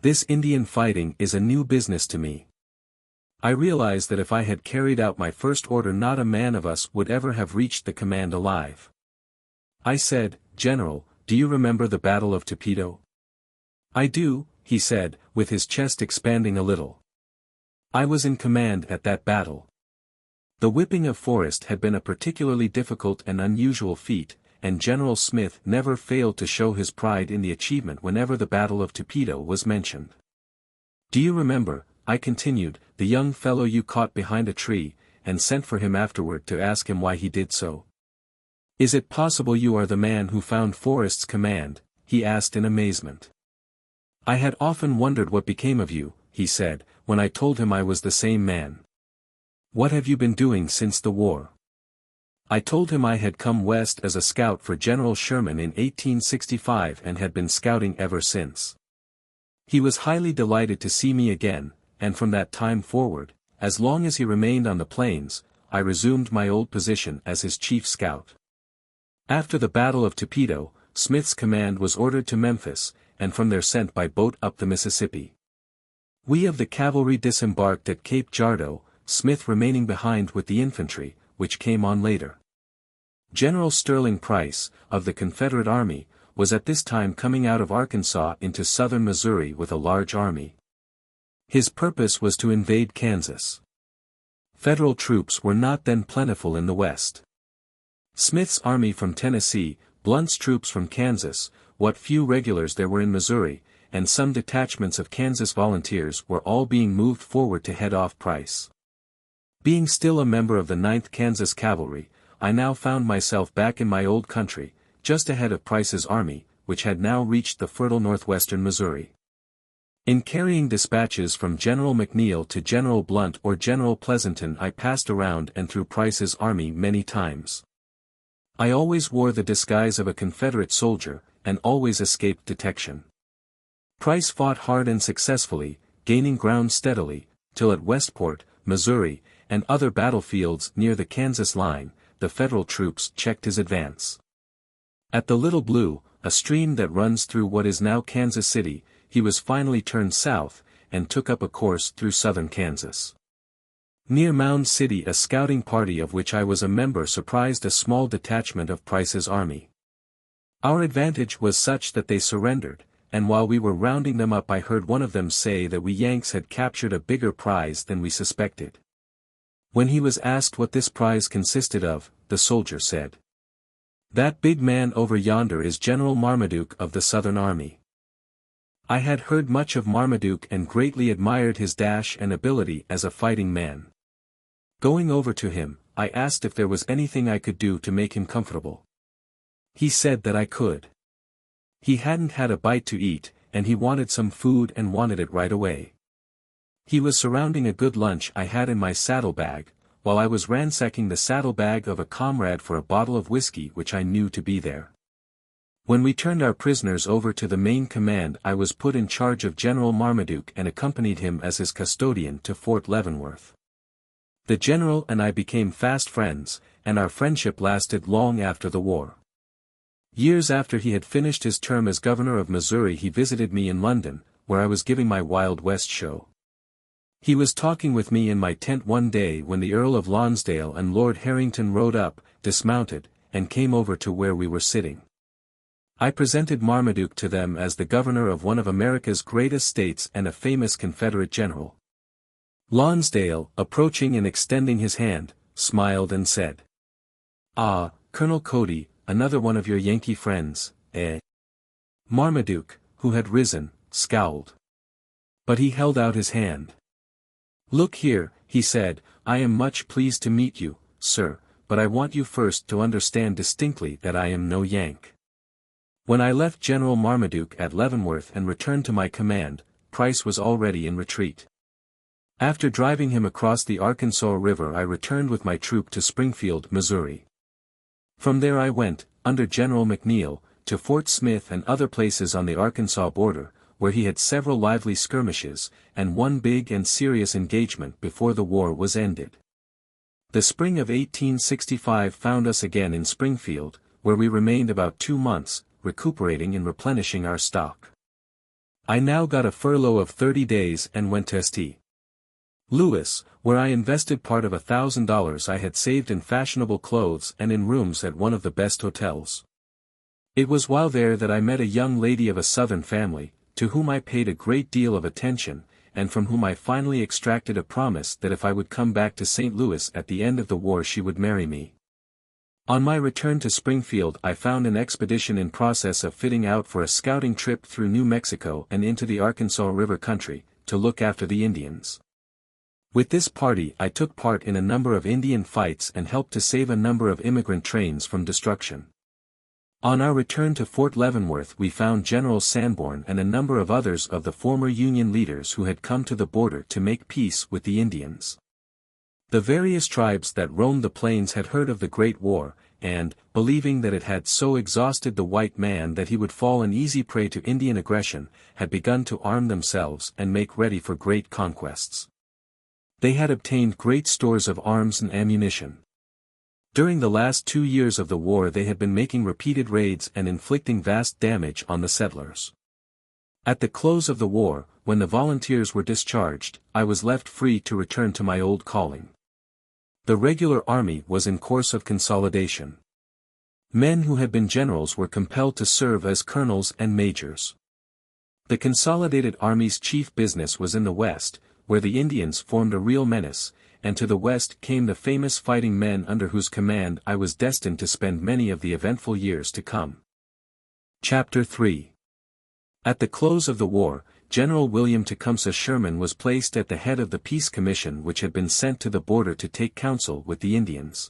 "This Indian fighting is a new business to me. I realized that if I had carried out my first order, not a man of us would ever have reached the command alive. I said, 'General, do you remember the Battle of Torpedo? I do, he said, with his chest expanding a little. I was in command at that battle. The whipping of Forrest had been a particularly difficult and unusual feat, and General Smith never failed to show his pride in the achievement whenever the Battle of Torpedo was mentioned. Do you remember, I continued, the young fellow you caught behind a tree, and sent for him afterward to ask him why he did so? Is it possible you are the man who found Forrest's command? He asked in amazement. I had often wondered what became of you, he said, when I told him I was the same man. What have you been doing since the war? I told him I had come west as a scout for General Sherman in 1865 and had been scouting ever since. He was highly delighted to see me again, and from that time forward, as long as he remained on the plains, I resumed my old position as his chief scout. After the Battle of Torpedo, Smith's command was ordered to Memphis, and from there sent by boat up the Mississippi. We of the cavalry disembarked at Cape Jardo, Smith remaining behind with the infantry, which came on later. General Sterling Price, of the Confederate Army, was at this time coming out of Arkansas into southern Missouri with a large army. His purpose was to invade Kansas. Federal troops were not then plentiful in the West. Smith's army from Tennessee, Blunt's troops from Kansas, what few regulars there were in Missouri, and some detachments of Kansas volunteers were all being moved forward to head off Price. Being still a member of the 9th Kansas Cavalry, I now found myself back in my old country, just ahead of Price's army, which had now reached the fertile northwestern Missouri. In carrying dispatches from General McNeill to General Blunt or General Pleasanton, I passed around and through Price's army many times. I always wore the disguise of a Confederate soldier, and always escaped detection. Price fought hard and successfully, gaining ground steadily, till at Westport, Missouri, and other battlefields near the Kansas line, the Federal troops checked his advance. At the Little Blue, a stream that runs through what is now Kansas City, he was finally turned south, and took up a course through southern Kansas. Near Mound City, a scouting party of which I was a member surprised a small detachment of Price's army. Our advantage was such that they surrendered, and while we were rounding them up I heard one of them say that we Yanks had captured a bigger prize than we suspected. When he was asked what this prize consisted of, the soldier said, "That big man over yonder is General Marmaduke of the Southern Army." I had heard much of Marmaduke and greatly admired his dash and ability as a fighting man. Going over to him, I asked if there was anything I could do to make him comfortable. He said that I could. He hadn't had a bite to eat, and he wanted some food and wanted it right away. He was surrounding a good lunch I had in my saddlebag, while I was ransacking the saddlebag of a comrade for a bottle of whiskey which I knew to be there. When we turned our prisoners over to the main command, I was put in charge of General Marmaduke and accompanied him as his custodian to Fort Leavenworth. The general and I became fast friends, and our friendship lasted long after the war. Years after he had finished his term as governor of Missouri, he visited me in London, where I was giving my Wild West show. He was talking with me in my tent one day when the Earl of Lonsdale and Lord Harrington rode up, dismounted, and came over to where we were sitting. I presented Marmaduke to them as the governor of one of America's greatest states and a famous Confederate general. Lonsdale, approaching and extending his hand, smiled and said, "Ah, Colonel Cody, another one of your Yankee friends, eh?" Marmaduke, who had risen, scowled. But he held out his hand. "Look here," he said, "I am much pleased to meet you, sir, but I want you first to understand distinctly that I am no Yank." When I left General Marmaduke at Leavenworth and returned to my command, Price was already in retreat. After driving him across the Arkansas River, I returned with my troop to Springfield, Missouri. From there I went, under General McNeill, to Fort Smith and other places on the Arkansas border, where he had several lively skirmishes, and one big and serious engagement before the war was ended. The spring of 1865 found us again in Springfield, where we remained about 2 months, recuperating and replenishing our stock. I now got a furlough of 30 days and went to St. Louis, where I invested part of $1,000 I had saved in fashionable clothes and in rooms at one of the best hotels. It was while there that I met a young lady of a Southern family, to whom I paid a great deal of attention, and from whom I finally extracted a promise that if I would come back to St. Louis at the end of the war she would marry me. On my return to Springfield I found an expedition in process of fitting out for a scouting trip through New Mexico and into the Arkansas River country, to look after the Indians. With this party I took part in a number of Indian fights and helped to save a number of immigrant trains from destruction. On our return to Fort Leavenworth we found General Sanborn and a number of others of the former Union leaders who had come to the border to make peace with the Indians. The various tribes that roamed the plains had heard of the Great War, and, believing that it had so exhausted the white man that he would fall an easy prey to Indian aggression, had begun to arm themselves and make ready for great conquests. They had obtained great stores of arms and ammunition. During the last 2 years of the war they had been making repeated raids and inflicting vast damage on the settlers. At the close of the war, when the volunteers were discharged, I was left free to return to my old calling. The regular army was in course of consolidation. Men who had been generals were compelled to serve as colonels and majors. The consolidated army's chief business was in the West, where the Indians formed a real menace, and to the west came the famous fighting men under whose command I was destined to spend many of the eventful years to come. Chapter 3. At the close of the war, General William Tecumseh Sherman was placed at the head of the Peace Commission which had been sent to the border to take counsel with the Indians.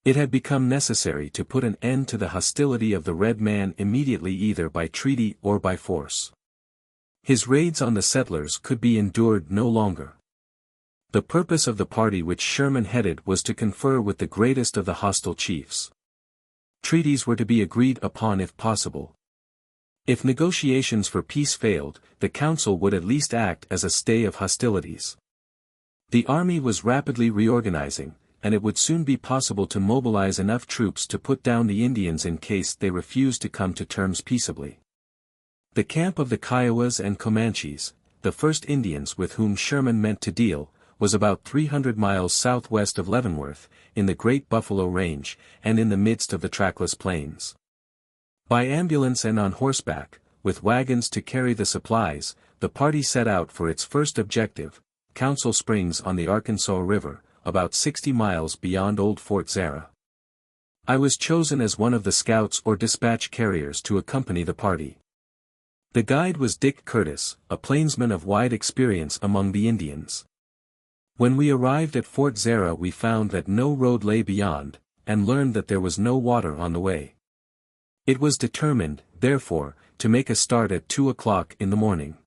It had become necessary to put an end to the hostility of the red man immediately either by treaty or by force. His raids on the settlers could be endured no longer. The purpose of the party which Sherman headed was to confer with the greatest of the hostile chiefs. Treaties were to be agreed upon if possible. If negotiations for peace failed, the council would at least act as a stay of hostilities. The army was rapidly reorganizing, and it would soon be possible to mobilize enough troops to put down the Indians in case they refused to come to terms peaceably. The camp of the Kiowas and Comanches, the first Indians with whom Sherman meant to deal, was about 300 miles southwest of Leavenworth, in the Great Buffalo Range, and in the midst of the trackless plains. By ambulance and on horseback, with wagons to carry the supplies, the party set out for its first objective, Council Springs on the Arkansas River, about 60 miles beyond Old Fort Zara. I was chosen as one of the scouts or dispatch carriers to accompany the party. The guide was Dick Curtis, a plainsman of wide experience among the Indians. When we arrived at Fort Zara we found that no road lay beyond, and learned that there was no water on the way. It was determined, therefore, to make a start at 2 o'clock in the morning.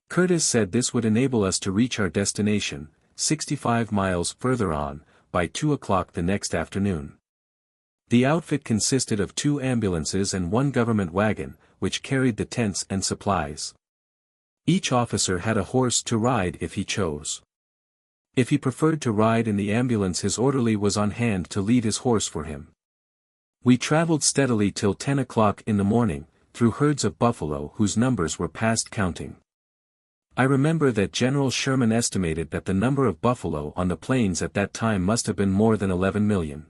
Curtis said this would enable us to reach our destination, 65 miles further on, by 2 o'clock the next afternoon. The outfit consisted of 2 ambulances and 1 government wagon, which carried the tents and supplies. Each officer had a horse to ride if he chose. If he preferred to ride in the ambulance his orderly was on hand to lead his horse for him. We traveled steadily till 10 o'clock in the morning, through herds of buffalo whose numbers were past counting. I remember that General Sherman estimated that the number of buffalo on the plains at that time must have been more than 11 million.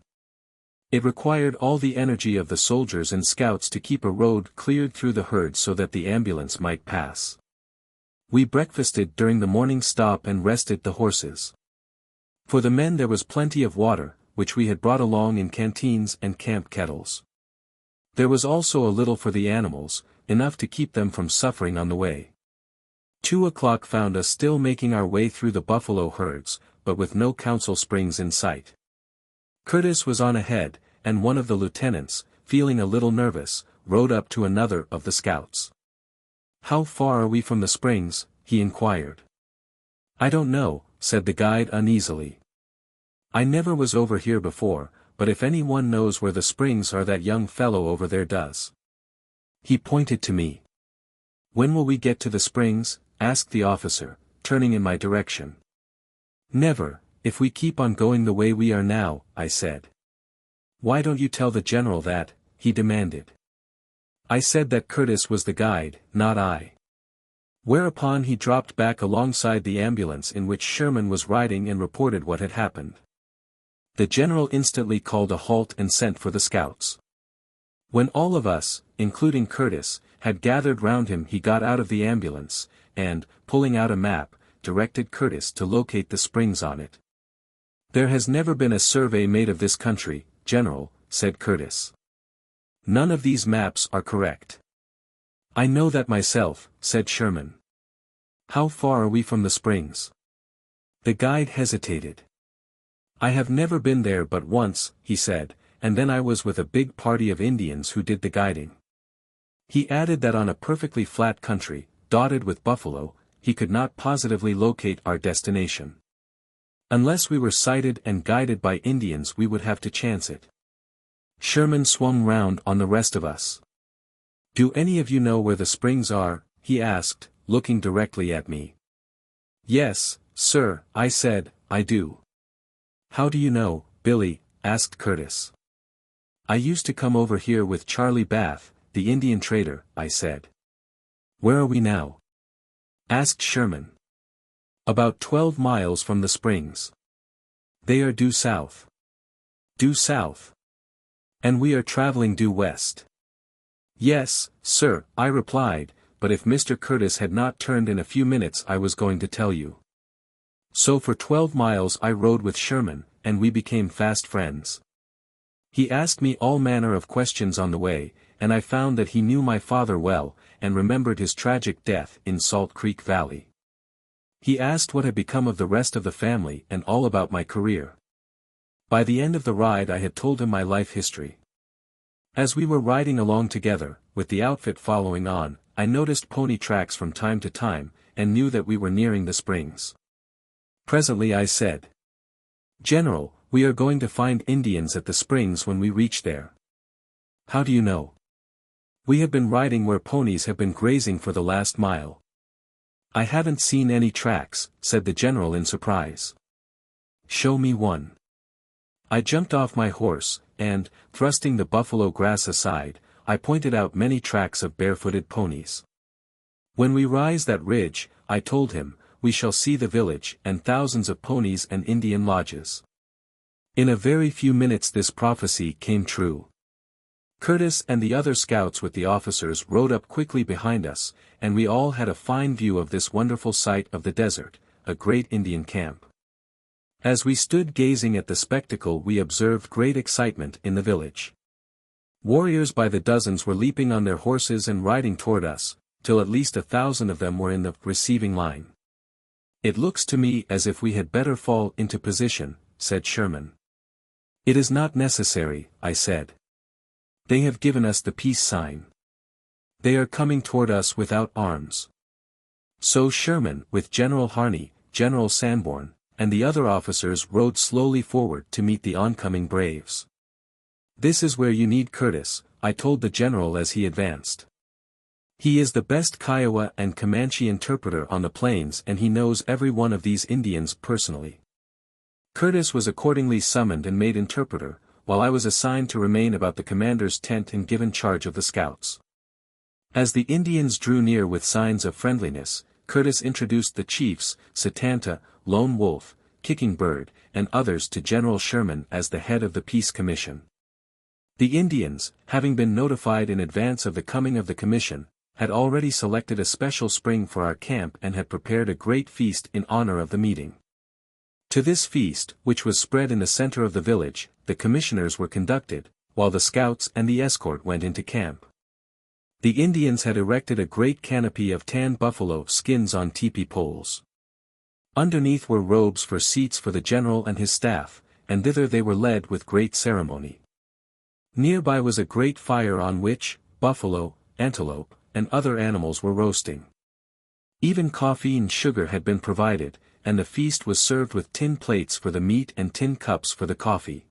It required all the energy of the soldiers and scouts to keep a road cleared through the herd so that the ambulance might pass. We breakfasted during the morning stop and rested the horses. For the men there was plenty of water, which we had brought along in canteens and camp kettles. There was also a little for the animals, enough to keep them from suffering on the way. 2 o'clock found us still making our way through the buffalo herds, but with no Council Springs in sight. Curtis was on ahead, and one of the lieutenants, feeling a little nervous, rode up to another of the scouts. "How far are we from the springs?" he inquired. "I don't know," said the guide uneasily. "I never was over here before, but if any one knows where the springs are that young fellow over there does." He pointed to me. "When will we get to the springs?" asked the officer, turning in my direction. "Never, if we keep on going the way we are now," I said. "Why don't you tell the general that?" he demanded. I said that Curtis was the guide, not I. Whereupon he dropped back alongside the ambulance in which Sherman was riding and reported what had happened. The general instantly called a halt and sent for the scouts. When all of us, including Curtis, had gathered round him, he got out of the ambulance, and, pulling out a map, directed Curtis to locate the springs on it. "There has never been a survey made of this country, General," said Curtis. "None of these maps are correct." "I know that myself," said Sherman. "How far are we from the springs?" The guide hesitated. "I have never been there but once," he said, "and then I was with a big party of Indians who did the guiding." He added that on a perfectly flat country, dotted with buffalo, he could not positively locate our destination. Unless we were sighted and guided by Indians, we would have to chance it. Sherman swung round on the rest of us. "Do any of you know where the springs are?" he asked, looking directly at me. "Yes, sir," I said, "I do." "How do you know, Billy?" asked Curtis. "I used to come over here with Charlie Bath, the Indian trader," I said. "Where are we now?" asked Sherman. "About 12 miles from the springs." "They are due south." "Due south? And we are traveling due west." "Yes, sir," I replied, "but if Mr. Curtis had not turned in a few minutes I was going to tell you." So for 12 miles I rode with Sherman, and we became fast friends. He asked me all manner of questions on the way, and I found that he knew my father well, and remembered his tragic death in Salt Creek Valley. He asked what had become of the rest of the family and all about my career. By the end of the ride I had told him my life history. As we were riding along together, with the outfit following on, I noticed pony tracks from time to time, and knew that we were nearing the springs. Presently I said, "General, we are going to find Indians at the springs when we reach there." "How do you know?" "We have been riding where ponies have been grazing for the last mile." "I haven't seen any tracks," said the general in surprise. "Show me one." I jumped off my horse, and, thrusting the buffalo grass aside, I pointed out many tracks of barefooted ponies. "When we rise that ridge," I told him, "we shall see the village and thousands of ponies and Indian lodges." In a very few minutes this prophecy came true. Curtis and the other scouts with the officers rode up quickly behind us, and we all had a fine view of this wonderful sight of the desert, a great Indian camp. As we stood gazing at the spectacle we observed great excitement in the village. Warriors by the dozens were leaping on their horses and riding toward us, till at least 1,000 of them were in the receiving line. "It looks to me as if we had better fall into position," said Sherman. "It is not necessary," I said. "They have given us the peace sign. They are coming toward us without arms." So Sherman, with General Harney, General Sanborn, and the other officers rode slowly forward to meet the oncoming braves. "This is where you need Curtis," I told the general as he advanced. "He is the best Kiowa and Comanche interpreter on the plains, and he knows every one of these Indians personally." Curtis was accordingly summoned and made interpreter, while I was assigned to remain about the commander's tent and given charge of the scouts. As the Indians drew near with signs of friendliness, Curtis introduced the chiefs, Satanta, Lone Wolf, Kicking Bird, and others to General Sherman as the head of the Peace Commission. The Indians, having been notified in advance of the coming of the commission, had already selected a special spring for our camp and had prepared a great feast in honor of the meeting. To this feast, which was spread in the center of the village, the commissioners were conducted, while the scouts and the escort went into camp. The Indians had erected a great canopy of tanned buffalo skins on teepee poles. Underneath were robes for seats for the general and his staff, and thither they were led with great ceremony. Nearby was a great fire on which, buffalo, antelope, and other animals were roasting. Even coffee and sugar had been provided, and the feast was served with tin plates for the meat and tin cups for the coffee.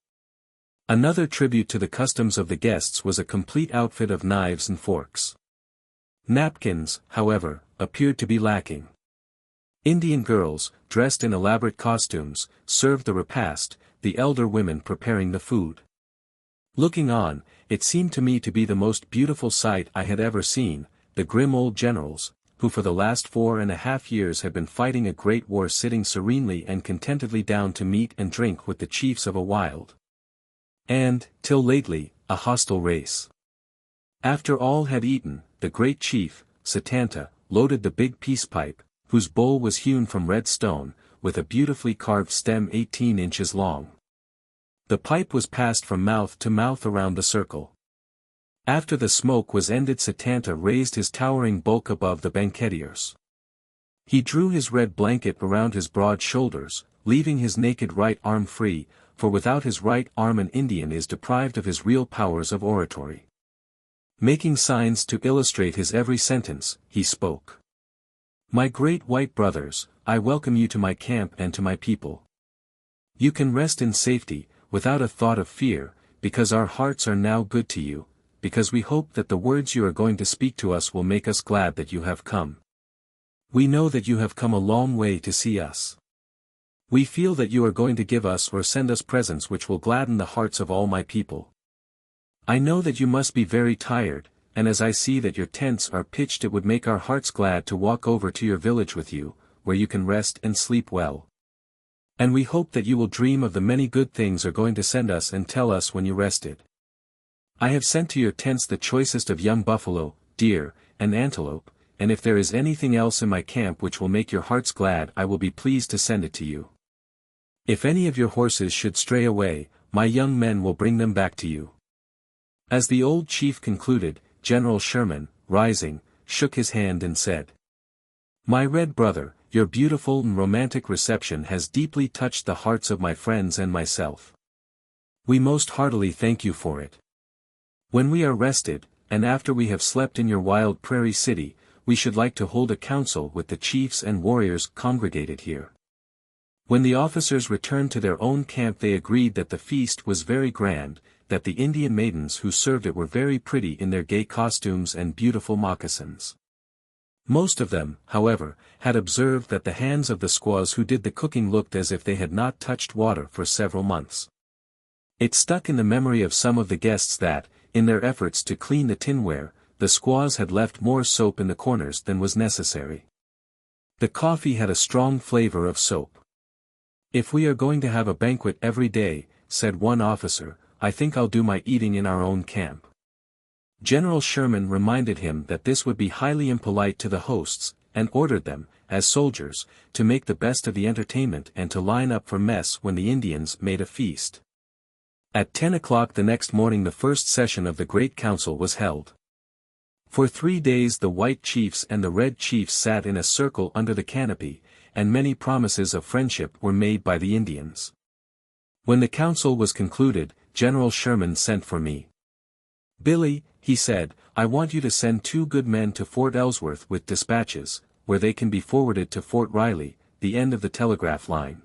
Another tribute to the customs of the guests was a complete outfit of knives and forks. Napkins, however, appeared to be lacking. Indian girls, dressed in elaborate costumes, served the repast, the elder women preparing the food. Looking on, it seemed to me to be the most beautiful sight I had ever seen, the grim old generals, who for the last 4.5 years had been fighting a great war sitting serenely and contentedly down to meat and drink with the chiefs of a wild, and, till lately, a hostile race. After all had eaten, the great chief, Satanta, loaded the big peace pipe, whose bowl was hewn from red stone, with a beautifully carved stem 18 inches long. The pipe was passed from mouth to mouth around the circle. After the smoke was ended, Satanta raised his towering bulk above the banquetiers. He drew his red blanket around his broad shoulders, leaving his naked right arm free, for without his right arm an Indian is deprived of his real powers of oratory. Making signs to illustrate his every sentence, he spoke. "My great white brothers, I welcome you to my camp and to my people. You can rest in safety, without a thought of fear, because our hearts are now good to you, because we hope that the words you are going to speak to us will make us glad that you have come. We know that you have come a long way to see us. We feel that you are going to give us or send us presents which will gladden the hearts of all my people. I know that you must be very tired, and as I see that your tents are pitched, it would make our hearts glad to walk over to your village with you, where you can rest and sleep well. And we hope that you will dream of the many good things you are going to send us and tell us when you rested. I have sent to your tents the choicest of young buffalo, deer, and antelope, and if there is anything else in my camp which will make your hearts glad, I will be pleased to send it to you. If any of your horses should stray away, my young men will bring them back to you." As the old chief concluded, General Sherman, rising, shook his hand and said, "My red brother, your beautiful and romantic reception has deeply touched the hearts of my friends and myself. We most heartily thank you for it. When we are rested, and after we have slept in your wild prairie city, we should like to hold a council with the chiefs and warriors congregated here." When the officers returned to their own camp, they agreed that the feast was very grand, that the Indian maidens who served it were very pretty in their gay costumes and beautiful moccasins. Most of them, however, had observed that the hands of the squaws who did the cooking looked as if they had not touched water for several months. It stuck in the memory of some of the guests that, in their efforts to clean the tinware, the squaws had left more soap in the corners than was necessary. The coffee had a strong flavor of soap. "If we are going to have a banquet every day," said one officer, "I think I'll do my eating in our own camp." General Sherman reminded him that this would be highly impolite to the hosts, and ordered them, as soldiers, to make the best of the entertainment and to line up for mess when the Indians made a feast. At 10 o'clock the next morning the first session of the Great Council was held. For 3 days the white chiefs and the red chiefs sat in a circle under the canopy, and many promises of friendship were made by the Indians. When the council was concluded, General Sherman sent for me. "Billy," he said, "I want you to send 2 good men to Fort Ellsworth with dispatches, where they can be forwarded to Fort Riley, the end of the telegraph line.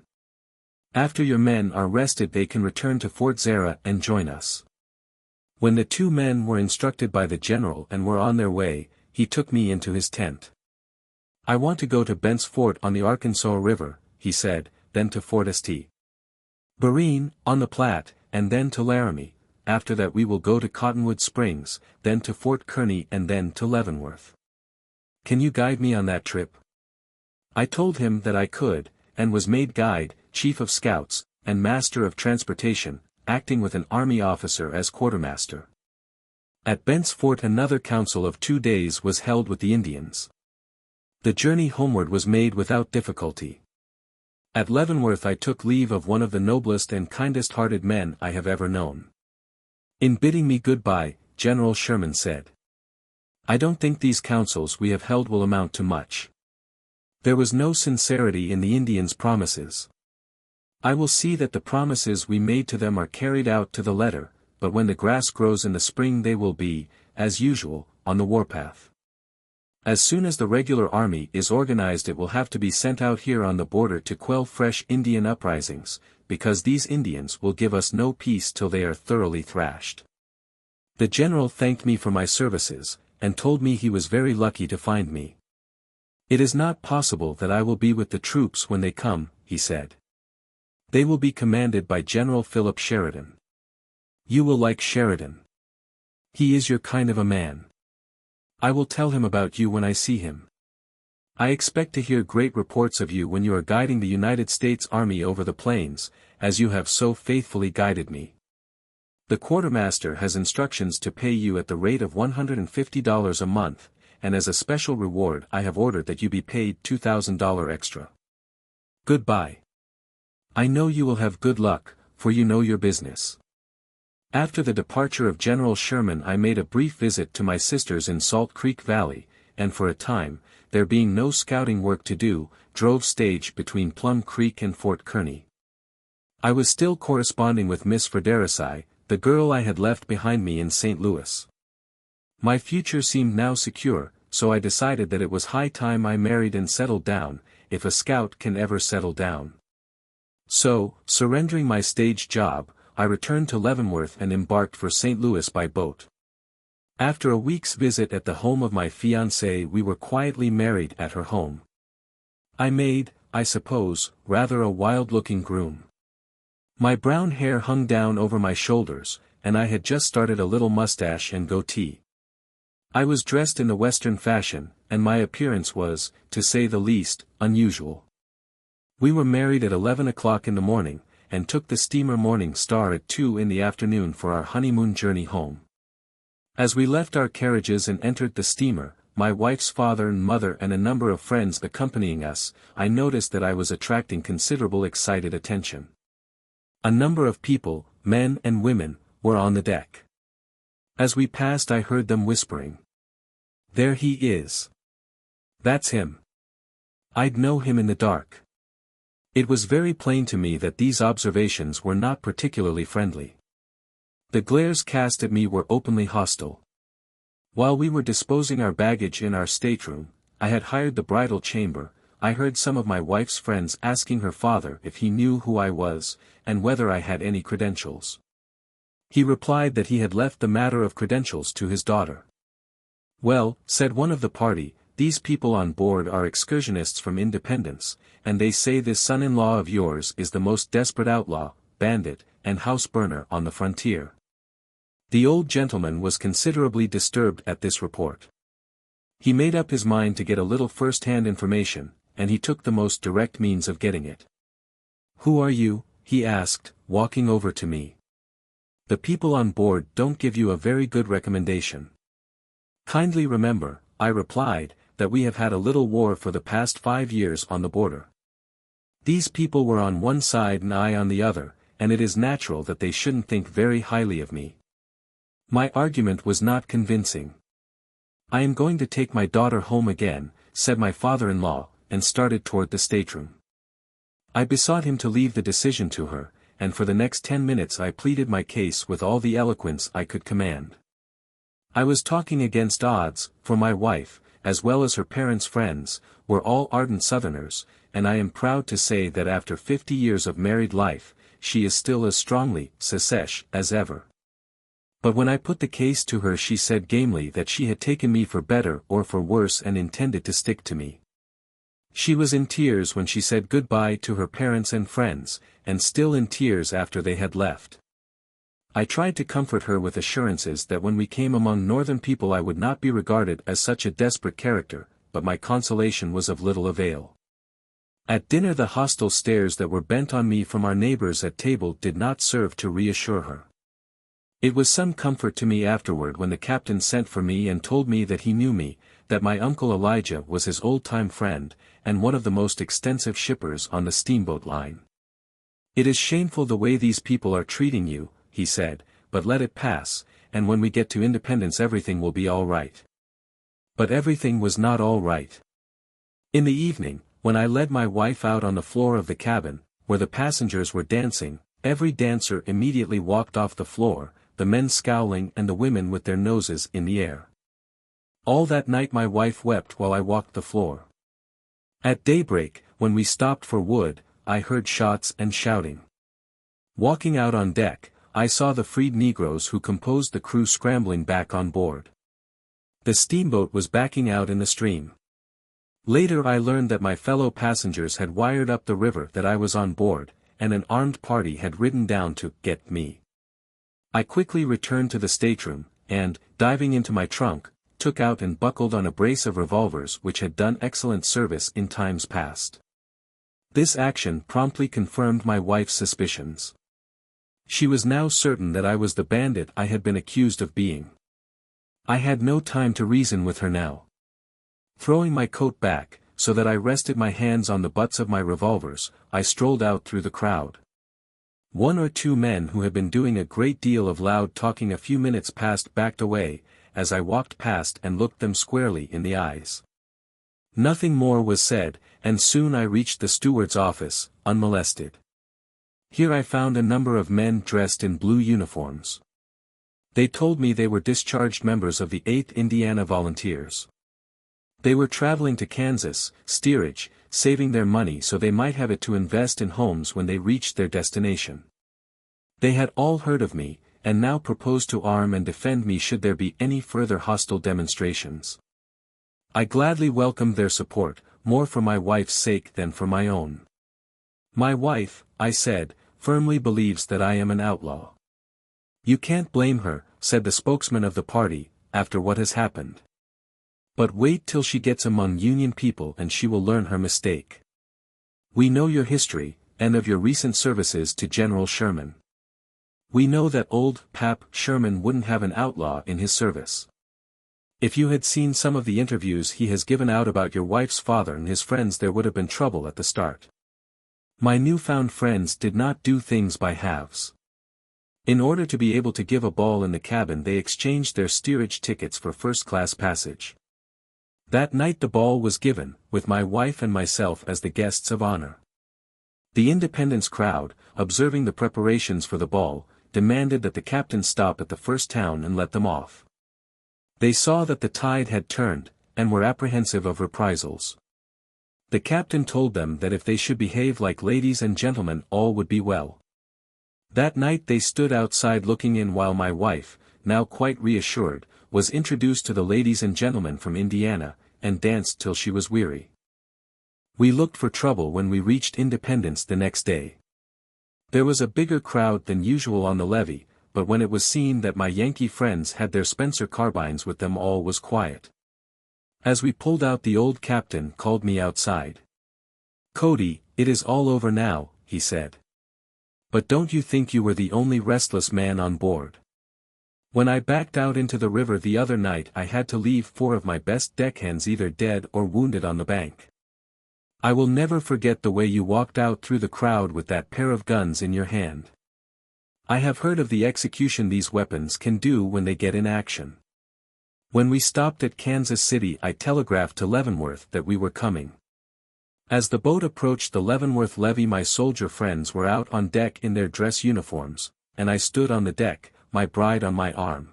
After your men are rested they can return to Fort Zara and join us." When the 2 men were instructed by the general and were on their way, he took me into his tent. "I want to go to Bent's Fort on the Arkansas River," he said, "then to Fort St. Barine, on the Platte, and then to Laramie. After that we will go to Cottonwood Springs, then to Fort Kearny and then to Leavenworth. Can you guide me on that trip?" I told him that I could, and was made guide, chief of scouts, and master of transportation, acting with an army officer as quartermaster. At Bent's Fort another council of 2 days was held with the Indians. The journey homeward was made without difficulty. At Leavenworth I took leave of one of the noblest and kindest-hearted men I have ever known. In bidding me goodbye, General Sherman said, "I don't think these councils we have held will amount to much. There was no sincerity in the Indians' promises. I will see that the promises we made to them are carried out to the letter, but when the grass grows in the spring they will be, as usual, on the warpath. As soon as the regular army is organized it will have to be sent out here on the border to quell fresh Indian uprisings, because these Indians will give us no peace till they are thoroughly thrashed." The general thanked me for my services, and told me he was very lucky to find me. "It is not possible that I will be with the troops when they come," he said. "They will be commanded by General Philip Sheridan. You will like Sheridan. He is your kind of a man. I will tell him about you when I see him. I expect to hear great reports of you when you are guiding the United States Army over the plains, as you have so faithfully guided me." The quartermaster has instructions to pay you at the rate of $150 a month, and as a special reward I have ordered that you be paid $2,000 extra. Goodbye. I know you will have good luck, for you know your business. After the departure of General Sherman I made a brief visit to my sisters in Salt Creek Valley, and for a time, there being no scouting work to do, drove stage between Plum Creek and Fort Kearny. I was still corresponding with Miss Frederick, the girl I had left behind me in St. Louis. My future seemed now secure, so I decided that it was high time I married and settled down, if a scout can ever settle down. So, surrendering my stage job, I returned to Leavenworth and embarked for St. Louis by boat. After a week's visit at the home of my fiancée we were quietly married at her home. I made, I suppose, rather a wild-looking groom. My brown hair hung down over my shoulders, and I had just started a little mustache and goatee. I was dressed in the Western fashion, and my appearance was, to say the least, unusual. We were married at 11 o'clock in the morning, and took the steamer Morning Star at 2 in the afternoon for our honeymoon journey home. As we left our carriages and entered the steamer, my wife's father and mother and a number of friends accompanying us, I noticed that I was attracting considerable excited attention. A number of people, men and women, were on the deck. As we passed I heard them whispering. "There he is. That's him. I'd know him in the dark." It was very plain to me that these observations were not particularly friendly. The glares cast at me were openly hostile. While we were disposing our baggage in our stateroom, I had hired the bridal chamber. I heard some of my wife's friends asking her father if he knew who I was, and whether I had any credentials. He replied that he had left the matter of credentials to his daughter. "Well," said one of the party, "these people on board are excursionists from Independence, and they say this son-in-law of yours is the most desperate outlaw, bandit, and house-burner on the frontier." The old gentleman was considerably disturbed at this report. He made up his mind to get a little first-hand information, and he took the most direct means of getting it. "Who are you?" he asked, walking over to me. "The people on board don't give you a very good recommendation." "Kindly remember," I replied, "that we have had a little war for the past 5 years on the border. These people were on one side and I on the other, and it is natural that they shouldn't think very highly of me." My argument was not convincing. "I am going to take my daughter home again," said my father-in-law, and started toward the stateroom. I besought him to leave the decision to her, and for the next 10 minutes I pleaded my case with all the eloquence I could command. I was talking against odds, for my wife, as well as her parents' friends, were all ardent Southerners, and I am proud to say that after 50 years of married life, she is still as strongly Secesh as ever. But when I put the case to her she said gamely that she had taken me for better or for worse and intended to stick to me. She was in tears when she said goodbye to her parents and friends, and still in tears after they had left. I tried to comfort her with assurances that when we came among northern people I would not be regarded as such a desperate character, but my consolation was of little avail. At dinner the hostile stares that were bent on me from our neighbors at table did not serve to reassure her. It was some comfort to me afterward when the captain sent for me and told me that he knew me, that my uncle Elijah was his old-time friend, and one of the most extensive shippers on the steamboat line. "It is shameful the way these people are treating you," he said, "but let it pass, and when we get to Independence everything will be all right." But everything was not all right. In the evening, when I led my wife out on the floor of the cabin, where the passengers were dancing, every dancer immediately walked off the floor, the men scowling and the women with their noses in the air. All that night my wife wept while I walked the floor. At daybreak, when we stopped for wood, I heard shots and shouting. Walking out on deck, I saw the freed Negroes who composed the crew scrambling back on board. The steamboat was backing out in the stream. Later I learned that my fellow passengers had wired up the river that I was on board, and an armed party had ridden down to get me. I quickly returned to the stateroom, and, diving into my trunk, took out and buckled on a brace of revolvers which had done excellent service in times past. This action promptly confirmed my wife's suspicions. She was now certain that I was the bandit I had been accused of being. I had no time to reason with her now. Throwing my coat back, so that I rested my hands on the butts of my revolvers, I strolled out through the crowd. One or two men who had been doing a great deal of loud talking a few minutes past backed away, as I walked past and looked them squarely in the eyes. Nothing more was said, and soon I reached the steward's office, unmolested. Here I found a number of men dressed in blue uniforms. They told me they were discharged members of the 8th Indiana Volunteers. They were traveling to Kansas, steerage, saving their money so they might have it to invest in homes when they reached their destination. They had all heard of me, and now proposed to arm and defend me should there be any further hostile demonstrations. I gladly welcomed their support, more for my wife's sake than for my own. My wife, I said, firmly believes that I am an outlaw. You can't blame her, said the spokesman of the party, after what has happened. But wait till she gets among Union people and she will learn her mistake. We know your history, and of your recent services to General Sherman. We know that old Pap Sherman wouldn't have an outlaw in his service. If you had seen some of the interviews he has given out about your wife's father and his friends, there would have been trouble at the start. My newfound friends did not do things by halves. In order to be able to give a ball in the cabin, they exchanged their steerage tickets for first-class passage. That night the ball was given, with my wife and myself as the guests of honor. The Independence crowd, observing the preparations for the ball, demanded that the captain stop at the first town and let them off. They saw that the tide had turned, and were apprehensive of reprisals. The captain told them that if they should behave like ladies and gentlemen, all would be well. That night they stood outside looking in while my wife, now quite reassured, was introduced to the ladies and gentlemen from Indiana, and danced till she was weary. We looked for trouble when we reached Independence the next day. There was a bigger crowd than usual on the levee, but when it was seen that my Yankee friends had their Spencer carbines with them, all was quiet. As we pulled out, the old captain called me outside. "Cody, it is all over now," he said. "But don't you think you were the only restless man on board? When I backed out into the river the other night, I had to leave 4 of my best deckhands either dead or wounded on the bank. I will never forget the way you walked out through the crowd with that pair of guns in your hand. I have heard of the execution these weapons can do when they get in action. When we stopped at Kansas City, I telegraphed to Leavenworth that we were coming. As the boat approached the Leavenworth levee, my soldier friends were out on deck in their dress uniforms, and I stood on the deck, my bride on my arm.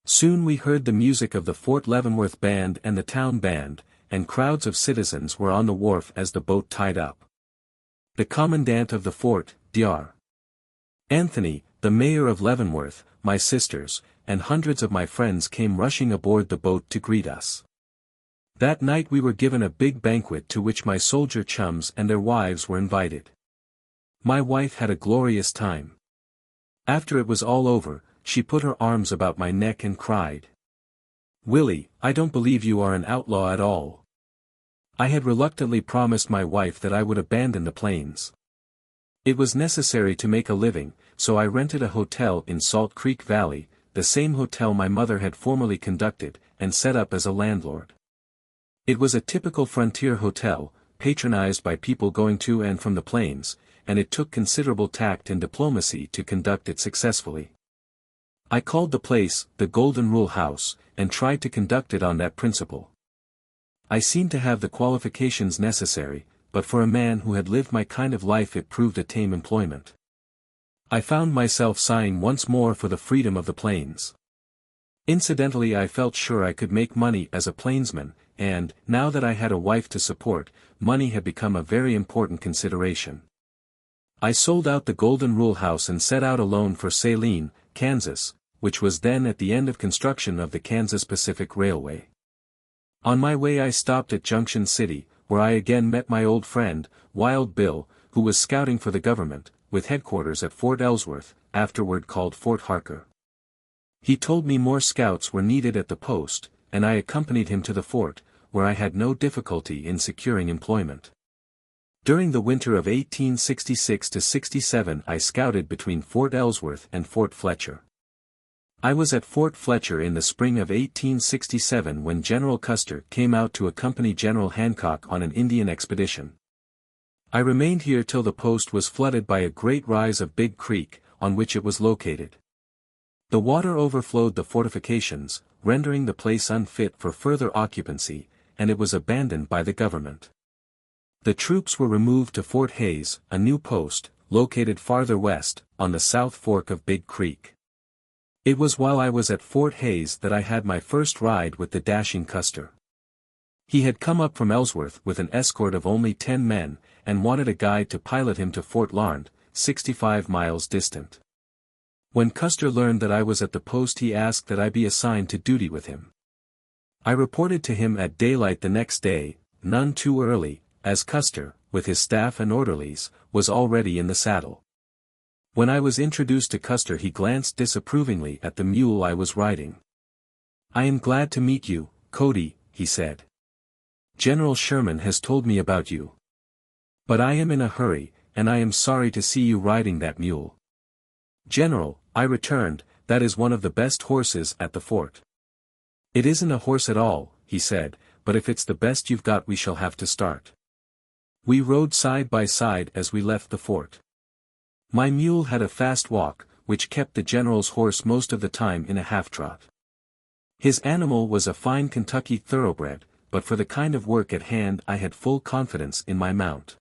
Soon we heard the music of the Fort Leavenworth band and the town band, and crowds of citizens were on the wharf as the boat tied up. The commandant of the fort, Dr. Anthony, the mayor of Leavenworth, my sisters, and hundreds of my friends came rushing aboard the boat to greet us. That night we were given a big banquet to which my soldier chums and their wives were invited. My wife had a glorious time. After it was all over, she put her arms about my neck and cried, "Willie, I don't believe you are an outlaw at all." I had reluctantly promised my wife that I would abandon the plains. It was necessary to make a living, so I rented a hotel in Salt Creek Valley, the same hotel my mother had formerly conducted, and set up as a landlord. It was a typical frontier hotel, patronized by people going to and from the plains, and it took considerable tact and diplomacy to conduct it successfully. I called the place the Golden Rule House, and tried to conduct it on that principle. I seemed to have the qualifications necessary, but for a man who had lived my kind of life it proved a tame employment. I found myself sighing once more for the freedom of the plains. Incidentally, I felt sure I could make money as a plainsman, and, now that I had a wife to support, money had become a very important consideration. I sold out the Golden Rule House and set out alone for Saline, Kansas, which was then at the end of construction of the Kansas Pacific Railway. On my way I stopped at Junction City, where I again met my old friend, Wild Bill, who was scouting for the government, with headquarters at Fort Ellsworth, afterward called Fort Harker. He told me more scouts were needed at the post, and I accompanied him to the fort, where I had no difficulty in securing employment. During the winter of 1866–67 I scouted between Fort Ellsworth and Fort Fletcher. I was at Fort Fletcher in the spring of 1867 when General Custer came out to accompany General Hancock on an Indian expedition. I remained here till the post was flooded by a great rise of Big Creek, on which it was located. The water overflowed the fortifications, rendering the place unfit for further occupancy, and it was abandoned by the government. The troops were removed to Fort Hays, a new post, located farther west, on the South Fork of Big Creek. It was while I was at Fort Hays that I had my first ride with the dashing Custer. He had come up from Ellsworth with an escort of only 10 men, and wanted a guide to pilot him to Fort Larned, 65 miles distant. When Custer learned that I was at the post he asked that I be assigned to duty with him. I reported to him at daylight the next day, none too early, as Custer, with his staff and orderlies, was already in the saddle. When I was introduced to Custer he glanced disapprovingly at the mule I was riding. "I am glad to meet you, Cody," he said. "General Sherman has told me about you. But I am in a hurry, and I am sorry to see you riding that mule." "General," I returned, "that is one of the best horses at the fort." "It isn't a horse at all," he said, "but if it's the best you've got we shall have to start." We rode side by side as we left the fort. My mule had a fast walk, which kept the general's horse most of the time in a half-trot. His animal was a fine Kentucky thoroughbred, but for the kind of work at hand I had full confidence in my mount.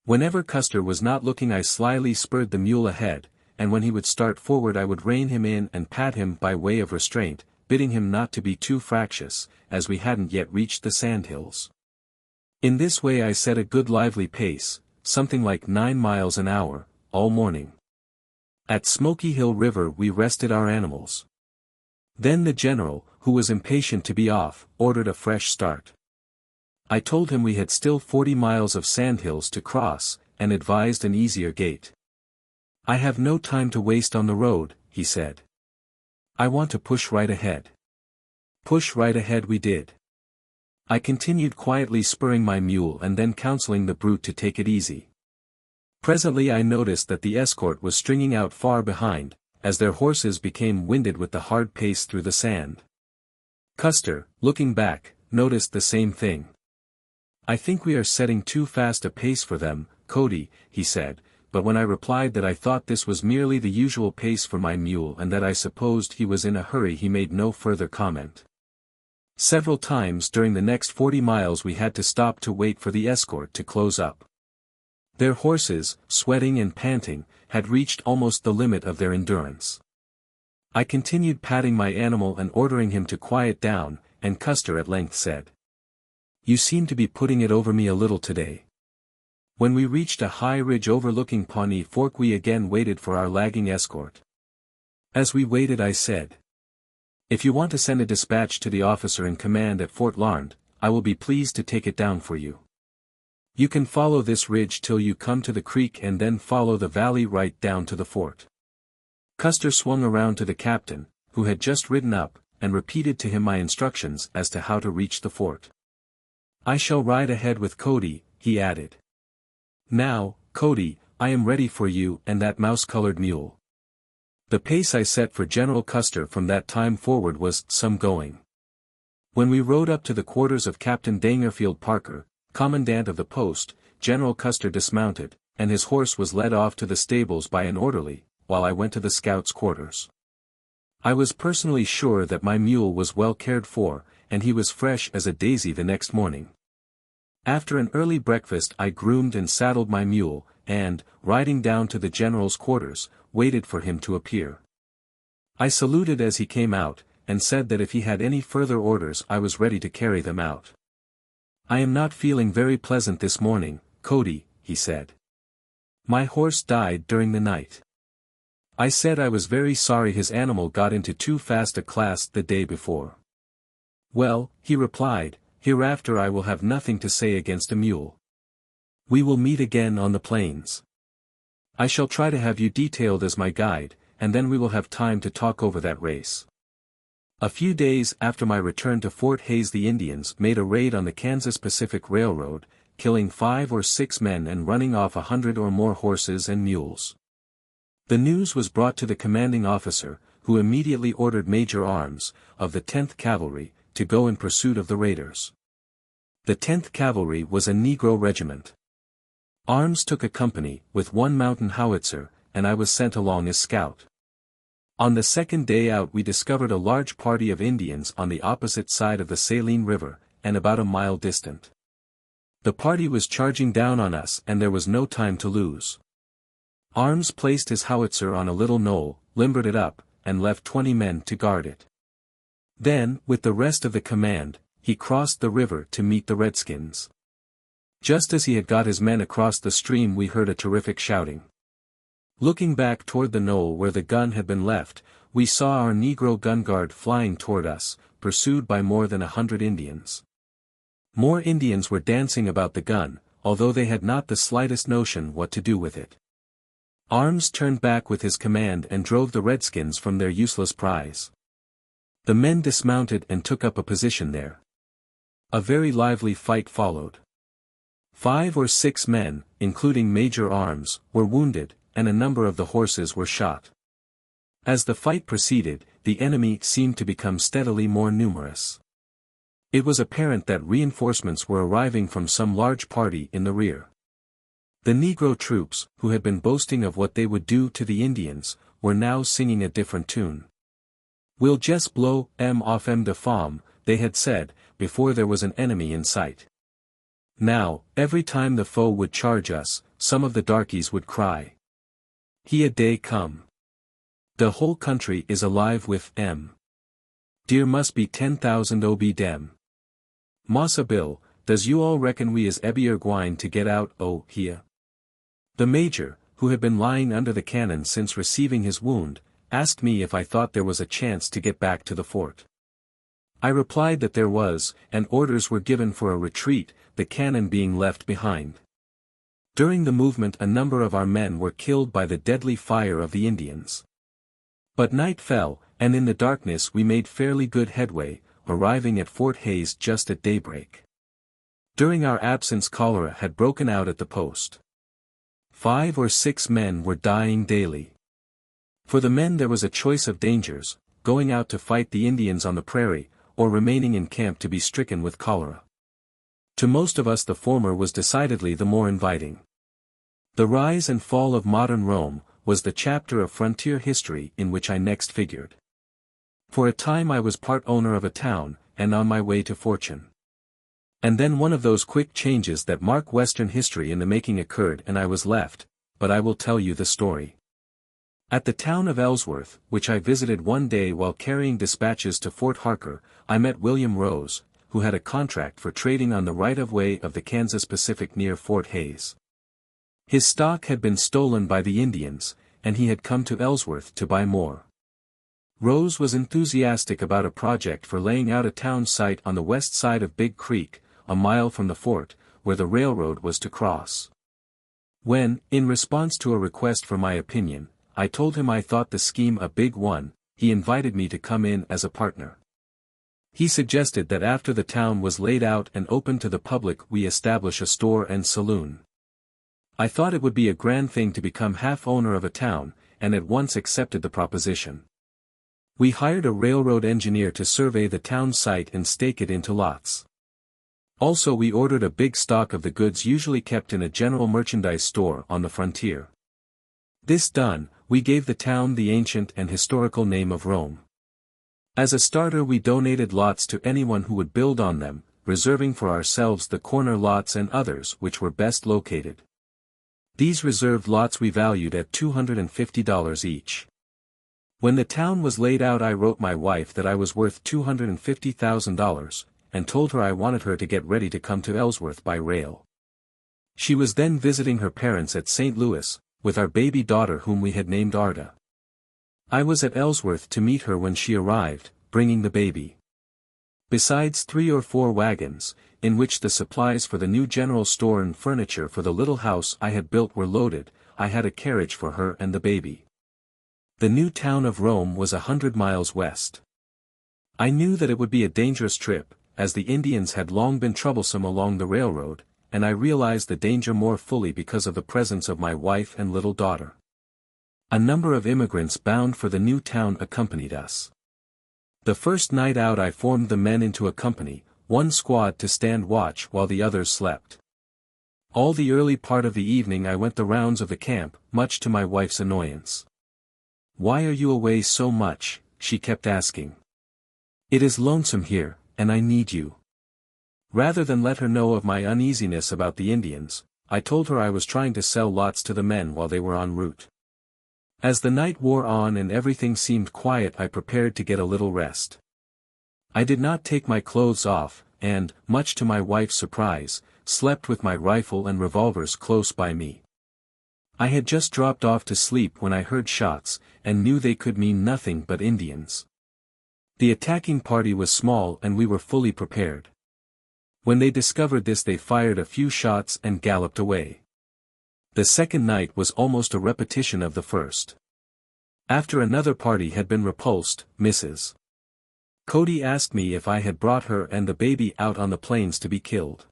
Whenever Custer was not looking I slyly spurred the mule ahead, and when he would start forward I would rein him in and pat him by way of restraint, bidding him not to be too fractious, as we hadn't yet reached the sandhills. In this way I set a good lively pace, something like 9 miles an hour, all morning. At Smoky Hill River we rested our animals. Then the general, who was impatient to be off, ordered a fresh start. I told him we had still 40 miles of sandhills to cross, and advised an easier gait. "I have no time to waste on the road," he said. "I want to push right ahead." Push right ahead we did. I continued quietly spurring my mule and then counseling the brute to take it easy. Presently I noticed that the escort was stringing out far behind, as their horses became winded with the hard pace through the sand. Custer, looking back, noticed the same thing. "I think we are setting too fast a pace for them, Cody," he said, but when I replied that I thought this was merely the usual pace for my mule and that I supposed he was in a hurry he made no further comment. Several times during the next 40 miles we had to stop to wait for the escort to close up. Their horses, sweating and panting, had reached almost the limit of their endurance. I continued patting my animal and ordering him to quiet down, and Custer at length said, "You seem to be putting it over me a little today." When we reached a high ridge overlooking Pawnee Fork we again waited for our lagging escort. As we waited I said, "If you want to send a dispatch to the officer in command at Fort Larned, I will be pleased to take it down for you. You can follow this ridge till you come to the creek and then follow the valley right down to the fort." Custer swung around to the captain, who had just ridden up, and repeated to him my instructions as to how to reach the fort. "I shall ride ahead with Cody," he added. "Now, Cody, I am ready for you and that mouse-colored mule." The pace I set for General Custer from that time forward was some going. When we rode up to the quarters of Captain Dangerfield Parker, commandant of the post, General Custer dismounted, and his horse was led off to the stables by an orderly, while I went to the scouts' quarters. I was personally sure that my mule was well cared for, and he was fresh as a daisy the next morning. After an early breakfast I groomed and saddled my mule, and, riding down to the general's quarters, waited for him to appear. I saluted as he came out, and said that if he had any further orders I was ready to carry them out. "I am not feeling very pleasant this morning, Cody," he said. "My horse died during the night." I said I was very sorry his animal got into too fast a class the day before. "Well," he replied, "hereafter I will have nothing to say against a mule. We will meet again on the plains. I shall try to have you detailed as my guide, and then we will have time to talk over that race." A few days after my return to Fort Hays the Indians made a raid on the Kansas Pacific Railroad, killing 5 or 6 men and running off 100 or more horses and mules. The news was brought to the commanding officer, who immediately ordered Major Arms, of the 10th Cavalry, to go in pursuit of the raiders. The 10th Cavalry was a Negro regiment. Arms took a company, with 1 mountain howitzer, and I was sent along as scout. On the second day out we discovered a large party of Indians on the opposite side of the Saline River, and about a mile distant. The party was charging down on us and there was no time to lose. Arms placed his howitzer on a little knoll, limbered it up, and left 20 men to guard it. Then, with the rest of the command, he crossed the river to meet the redskins. Just as he had got his men across the stream we heard a terrific shouting. Looking back toward the knoll where the gun had been left, we saw our Negro gun guard flying toward us, pursued by more than 100 Indians. More Indians were dancing about the gun, although they had not the slightest notion what to do with it. Arms turned back with his command and drove the redskins from their useless prize. The men dismounted and took up a position there. A very lively fight followed. 5 or 6 men, including Major Arms, were wounded, and a number of the horses were shot. As the fight proceeded, the enemy seemed to become steadily more numerous. It was apparent that reinforcements were arriving from some large party in the rear. The Negro troops, who had been boasting of what they would do to the Indians, were now singing a different tune. "We'll just blow 'em off 'em de fam," they had said, before there was an enemy in sight. Now, every time the foe would charge us, some of the darkies would cry, "He a day come. The whole country is alive with 'em. Dear must be 10,000 ob dem. Massa Bill, does you all reckon we is ebbier gwine to get out o' here?" The major, who had been lying under the cannon since receiving his wound, asked me if I thought there was a chance to get back to the fort. I replied that there was, and orders were given for a retreat, the cannon being left behind. During the movement a number of our men were killed by the deadly fire of the Indians. But night fell, and in the darkness we made fairly good headway, arriving at Fort Hays just at daybreak. During our absence cholera had broken out at the post. 5 or 6 men were dying daily. For the men there was a choice of dangers, going out to fight the Indians on the prairie, or remaining in camp to be stricken with cholera. To most of us the former was decidedly the more inviting. The Rise and Fall of Modern Rome was the chapter of frontier history in which I next figured. For a time I was part owner of a town, and on my way to fortune. And then one of those quick changes that mark Western history in the making occurred and I was left, but I will tell you the story. At the town of Ellsworth, which I visited one day while carrying dispatches to Fort Harker, I met William Rose, who had a contract for trading on the right-of-way of the Kansas Pacific near Fort Hays. His stock had been stolen by the Indians, and he had come to Ellsworth to buy more. Rose was enthusiastic about a project for laying out a town site on the west side of Big Creek, a mile from the fort, where the railroad was to cross. When, in response to a request for my opinion, I told him I thought the scheme a big one, he invited me to come in as a partner. He suggested that after the town was laid out and open to the public we establish a store and saloon. I thought it would be a grand thing to become half owner of a town, and at once accepted the proposition. We hired a railroad engineer to survey the town site and stake it into lots. Also we ordered a big stock of the goods usually kept in a general merchandise store on the frontier. This done, we gave the town the ancient and historical name of Rome. As a starter we donated lots to anyone who would build on them, reserving for ourselves the corner lots and others which were best located. These reserved lots we valued at $250 each. When the town was laid out I wrote my wife that I was worth $250,000, and told her I wanted her to get ready to come to Ellsworth by rail. She was then visiting her parents at St. Louis, with our baby daughter whom we had named Arda. I was at Ellsworth to meet her when she arrived, bringing the baby. Besides 3 or 4 wagons, in which the supplies for the new general store and furniture for the little house I had built were loaded, I had a carriage for her and the baby. The new town of Rome was 100 miles west. I knew that it would be a dangerous trip, as the Indians had long been troublesome along the railroad, and I realized the danger more fully because of the presence of my wife and little daughter. A number of immigrants bound for the new town accompanied us. The first night out I formed the men into a company, one squad to stand watch while the others slept. All the early part of the evening I went the rounds of the camp, much to my wife's annoyance. "Why are you away so much?" she kept asking. "It is lonesome here, and I need you." Rather than let her know of my uneasiness about the Indians, I told her I was trying to sell lots to the men while they were en route. As the night wore on and everything seemed quiet, I prepared to get a little rest. I did not take my clothes off, and, much to my wife's surprise, slept with my rifle and revolvers close by me. I had just dropped off to sleep when I heard shots, and knew they could mean nothing but Indians. The attacking party was small and we were fully prepared. When they discovered this, they fired a few shots and galloped away. The second night was almost a repetition of the first. After another party had been repulsed, Mrs. Cody asked me if I had brought her and the baby out on the plains to be killed.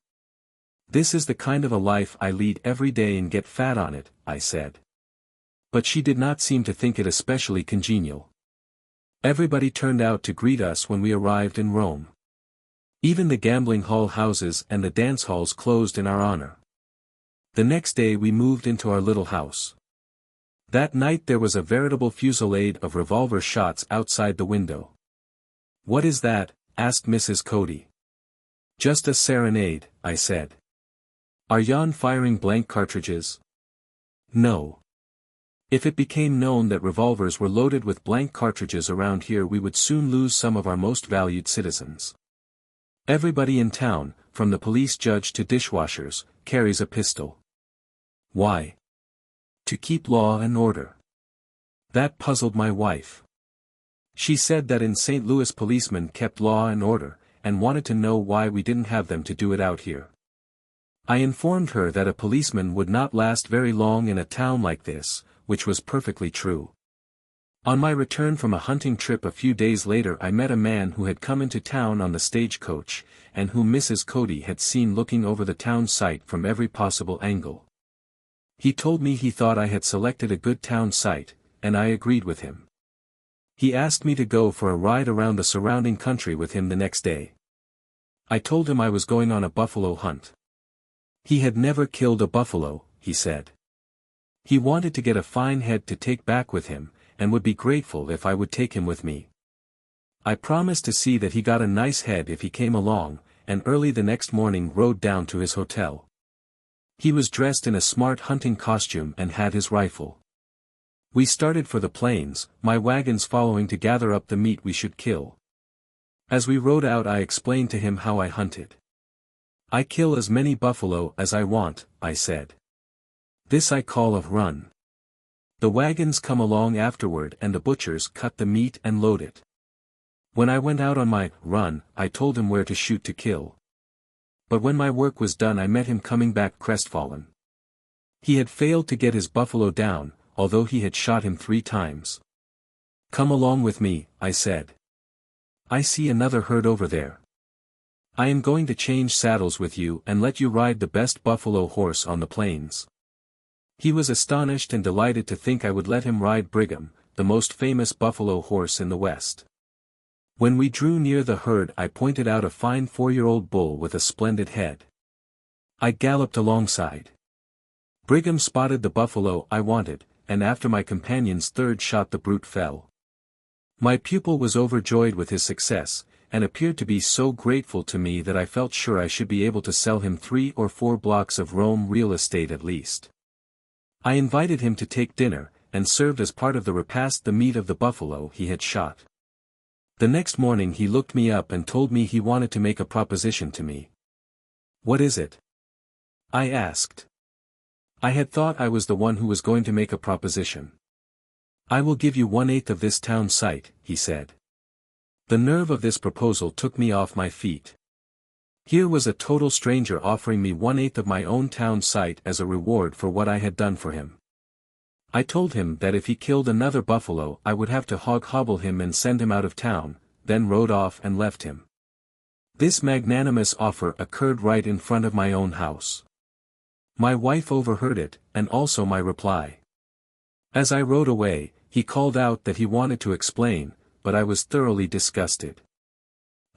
"This is the kind of a life I lead every day and get fat on it," I said. But she did not seem to think it especially congenial. Everybody turned out to greet us when we arrived in Rome. Even the gambling hall houses and the dance halls closed in our honor. The next day we moved into our little house. That night there was a veritable fusillade of revolver shots outside the window. "What is that?" asked Mrs. Cody. "Just a serenade," I said. "Are yon firing blank cartridges?" "No. If it became known that revolvers were loaded with blank cartridges around here, we would soon lose some of our most valued citizens. Everybody in town, from the police judge to dishwashers, carries a pistol." "Why?" "To keep law and order." That puzzled my wife. She said that in St. Louis policemen kept law and order, and wanted to know why we didn't have them to do it out here. I informed her that a policeman would not last very long in a town like this, which was perfectly true. On my return from a hunting trip a few days later, I met a man who had come into town on the stagecoach, and whom Mrs. Cody had seen looking over the town site from every possible angle. He told me he thought I had selected a good town site, and I agreed with him. He asked me to go for a ride around the surrounding country with him the next day. I told him I was going on a buffalo hunt. He had never killed a buffalo, he said. He wanted to get a fine head to take back with him, and would be grateful if I would take him with me. I promised to see that he got a nice head if he came along, and early the next morning rode down to his hotel. He was dressed in a smart hunting costume and had his rifle. We started for the plains, my wagons following to gather up the meat we should kill. As we rode out, I explained to him how I hunted. "I kill as many buffalo as I want," I said. "This I call a run. The wagons come along afterward and the butchers cut the meat and load it." When I went out on my run, I told him where to shoot to kill. But when my work was done, I met him coming back crestfallen. He had failed to get his buffalo down, although he had shot him 3 times. "Come along with me," I said. "I see another herd over there. I am going to change saddles with you and let you ride the best buffalo horse on the plains." He was astonished and delighted to think I would let him ride Brigham, the most famous buffalo horse in the West. When we drew near the herd, I pointed out a fine 4-year-old bull with a splendid head. I galloped alongside. Brigham spotted the buffalo I wanted, and after my companion's third shot the brute fell. My pupil was overjoyed with his success, and appeared to be so grateful to me that I felt sure I should be able to sell him 3 or 4 blocks of Rome real estate at least. I invited him to take dinner, and served as part of the repast the meat of the buffalo he had shot. The next morning he looked me up and told me he wanted to make a proposition to me. "What is it?" I asked. I had thought I was the one who was going to make a proposition. "I will give you 1/8 of this town site," he said. The nerve of this proposal took me off my feet. Here was a total stranger offering me 1/8 of my own town site as a reward for what I had done for him. I told him that if he killed another buffalo I would have to hobble him and send him out of town, then rode off and left him. This magnanimous offer occurred right in front of my own house. My wife overheard it, and also my reply. As I rode away, he called out that he wanted to explain, but I was thoroughly disgusted.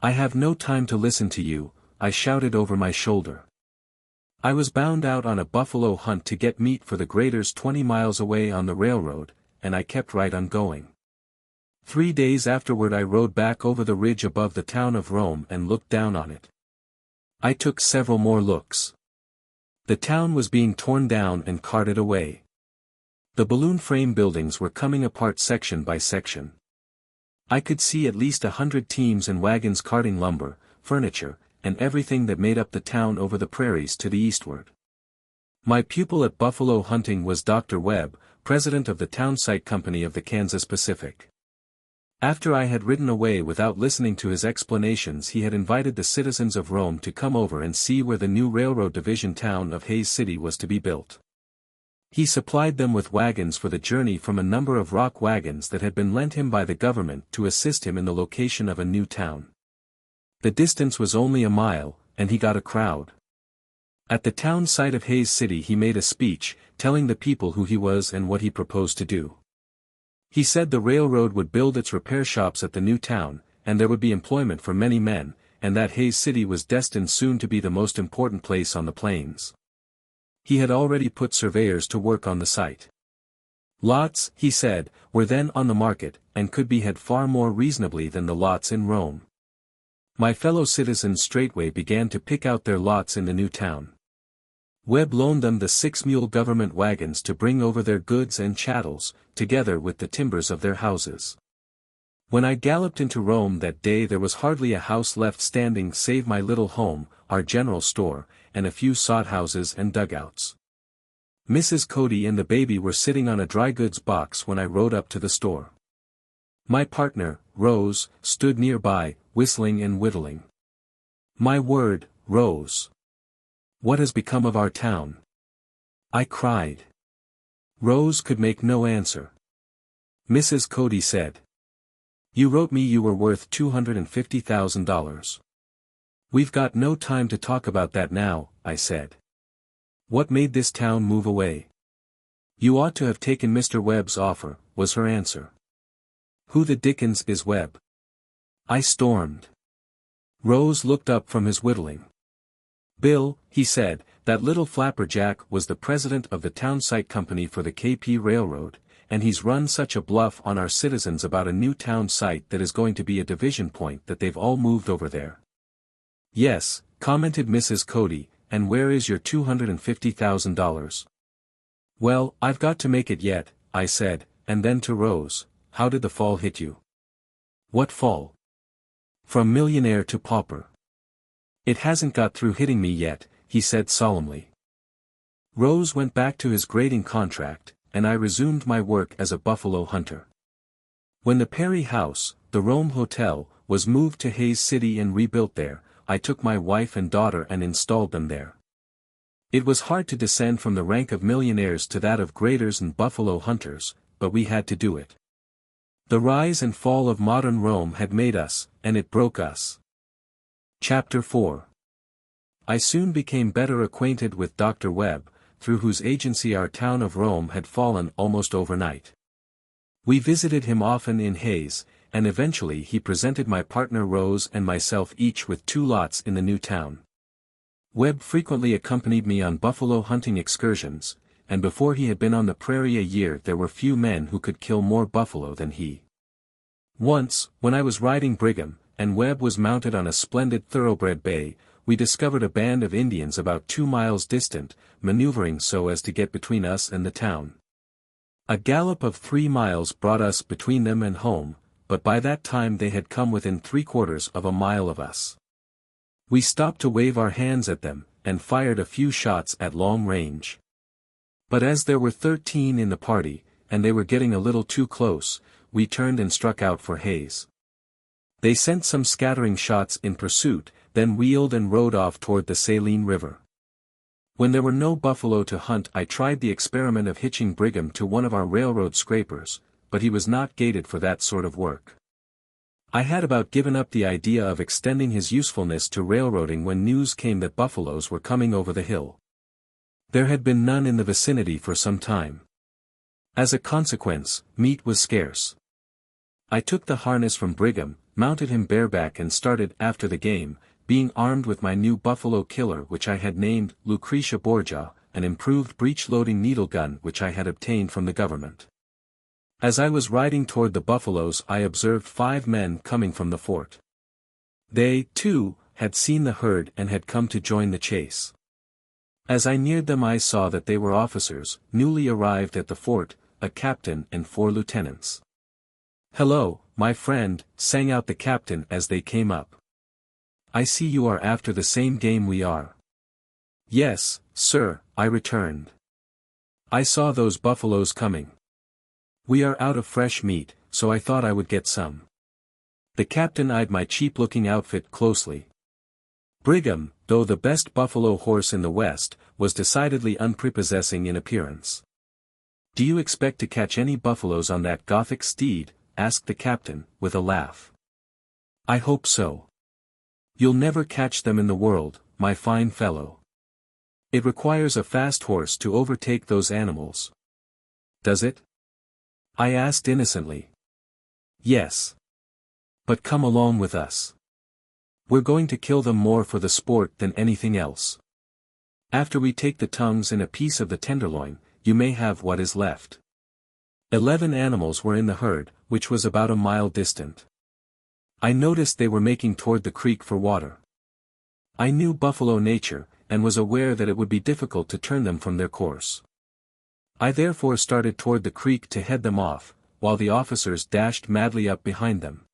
"I have no time to listen to you," I shouted over my shoulder. I was bound out on a buffalo hunt to get meat for the graders 20 miles away on the railroad, and I kept right on going. 3 days afterward I rode back over the ridge above the town of Rome and looked down on it. I took several more looks. The town was being torn down and carted away. The balloon frame buildings were coming apart section by section. I could see at least 100 teams and wagons carting lumber, furniture, and everything that made up the town over the prairies to the eastward. My pupil at buffalo hunting was Dr. Webb, president of the Town Site Company of the Kansas Pacific. After I had ridden away without listening to his explanations, he had invited the citizens of Rome to come over and see where the new railroad division town of Hays City was to be built. He supplied them with wagons for the journey from a number of rock wagons that had been lent him by the government to assist him in the location of a new town. The distance was only a mile, and he got a crowd. At the town site of Hays City he made a speech, telling the people who he was and what he proposed to do. He said the railroad would build its repair shops at the new town, and there would be employment for many men, and that Hays City was destined soon to be the most important place on the plains. He had already put surveyors to work on the site. Lots, he said, were then on the market, and could be had far more reasonably than the lots in Rome. My fellow citizens straightway began to pick out their lots in the new town. Webb loaned them the 6-mule government wagons to bring over their goods and chattels, together with the timbers of their houses. When I galloped into Rome that day there was hardly a house left standing save my little home, our general store, and a few sod houses and dugouts. Mrs. Cody and the baby were sitting on a dry goods box when I rode up to the store. My partner, Rose, stood nearby, whistling and whittling. "My word, Rose! What has become of our town?" I cried. Rose could make no answer. Mrs. Cody said, "You wrote me you were worth $250,000. "We've got no time to talk about that now," I said. "What made this town move away?" "You ought to have taken Mr. Webb's offer," was her answer. "Who the dickens is Webb?" I stormed. Rose looked up from his whittling. "Bill," he said, "that little flapperjack was the president of the Town Site Company for the KP Railroad, and he's run such a bluff on our citizens about a new town site that is going to be a division point that they've all moved over there." "Yes," commented Mrs. Cody, "and where is your $250,000? "Well, I've got to make it yet," I said, and then to Rose, "How did the fall hit you?" "What fall?" "From millionaire to pauper." "It hasn't got through hitting me yet," he said solemnly. Rose went back to his grading contract, and I resumed my work as a buffalo hunter. When the Perry House, the Rome Hotel, was moved to Hays City and rebuilt there, I took my wife and daughter and installed them there. It was hard to descend from the rank of millionaires to that of graders and buffalo hunters, but we had to do it. The rise and fall of modern Rome had made us, and it broke us. Chapter 4. I soon became better acquainted with Dr. Webb, through whose agency our town of Rome had fallen almost overnight. We visited him often in Hays, and eventually he presented my partner Rose and myself each with 2 lots in the new town. Webb frequently accompanied me on buffalo hunting excursions, and before he had been on the prairie a year there were few men who could kill more buffalo than he. Once, when I was riding Brigham, and Webb was mounted on a splendid thoroughbred bay, we discovered a band of Indians about 2 miles distant, maneuvering so as to get between us and the town. A gallop of 3 miles brought us between them and home, but by that time they had come within 3/4 of a mile of us. We stopped to wave our hands at them, and fired a few shots at long range. But as there were 13 in the party, and they were getting a little too close, we turned and struck out for Hays. They sent some scattering shots in pursuit, then wheeled and rode off toward the Saline River. When there were no buffalo to hunt I tried the experiment of hitching Brigham to one of our railroad scrapers, but he was not gated for that sort of work. I had about given up the idea of extending his usefulness to railroading when news came that buffaloes were coming over the hill. There had been none in the vicinity for some time. As a consequence, meat was scarce. I took the harness from Brigham, mounted him bareback and started after the game, being armed with my new buffalo killer which I had named Lucretia Borgia, an improved breech-loading needle gun which I had obtained from the government. As I was riding toward the buffaloes I observed 5 men coming from the fort. They, too, had seen the herd and had come to join the chase. As I neared them I saw that they were officers, newly arrived at the fort, a captain and 4 lieutenants. "Hello, my friend," sang out the captain as they came up. "I see you are after the same game we are." "Yes, sir," I returned. "I saw those buffaloes coming. We are out of fresh meat, so I thought I would get some." The captain eyed my cheap-looking outfit closely. Brigham, though the best buffalo horse in the West, was decidedly unprepossessing in appearance. "Do you expect to catch any buffaloes on that Gothic steed?" asked the captain, with a laugh. "I hope so. You'll never catch them in the world, my fine fellow. It requires a fast horse to overtake those animals." "Does it?" I asked innocently. "Yes. But come along with us. We're going to kill them more for the sport than anything else. After we take the tongues and a piece of the tenderloin, you may have what is left." 11 animals were in the herd, which was about a mile distant. I noticed they were making toward the creek for water. I knew buffalo nature, and was aware that it would be difficult to turn them from their course. I therefore started toward the creek to head them off, while the officers dashed madly up behind them.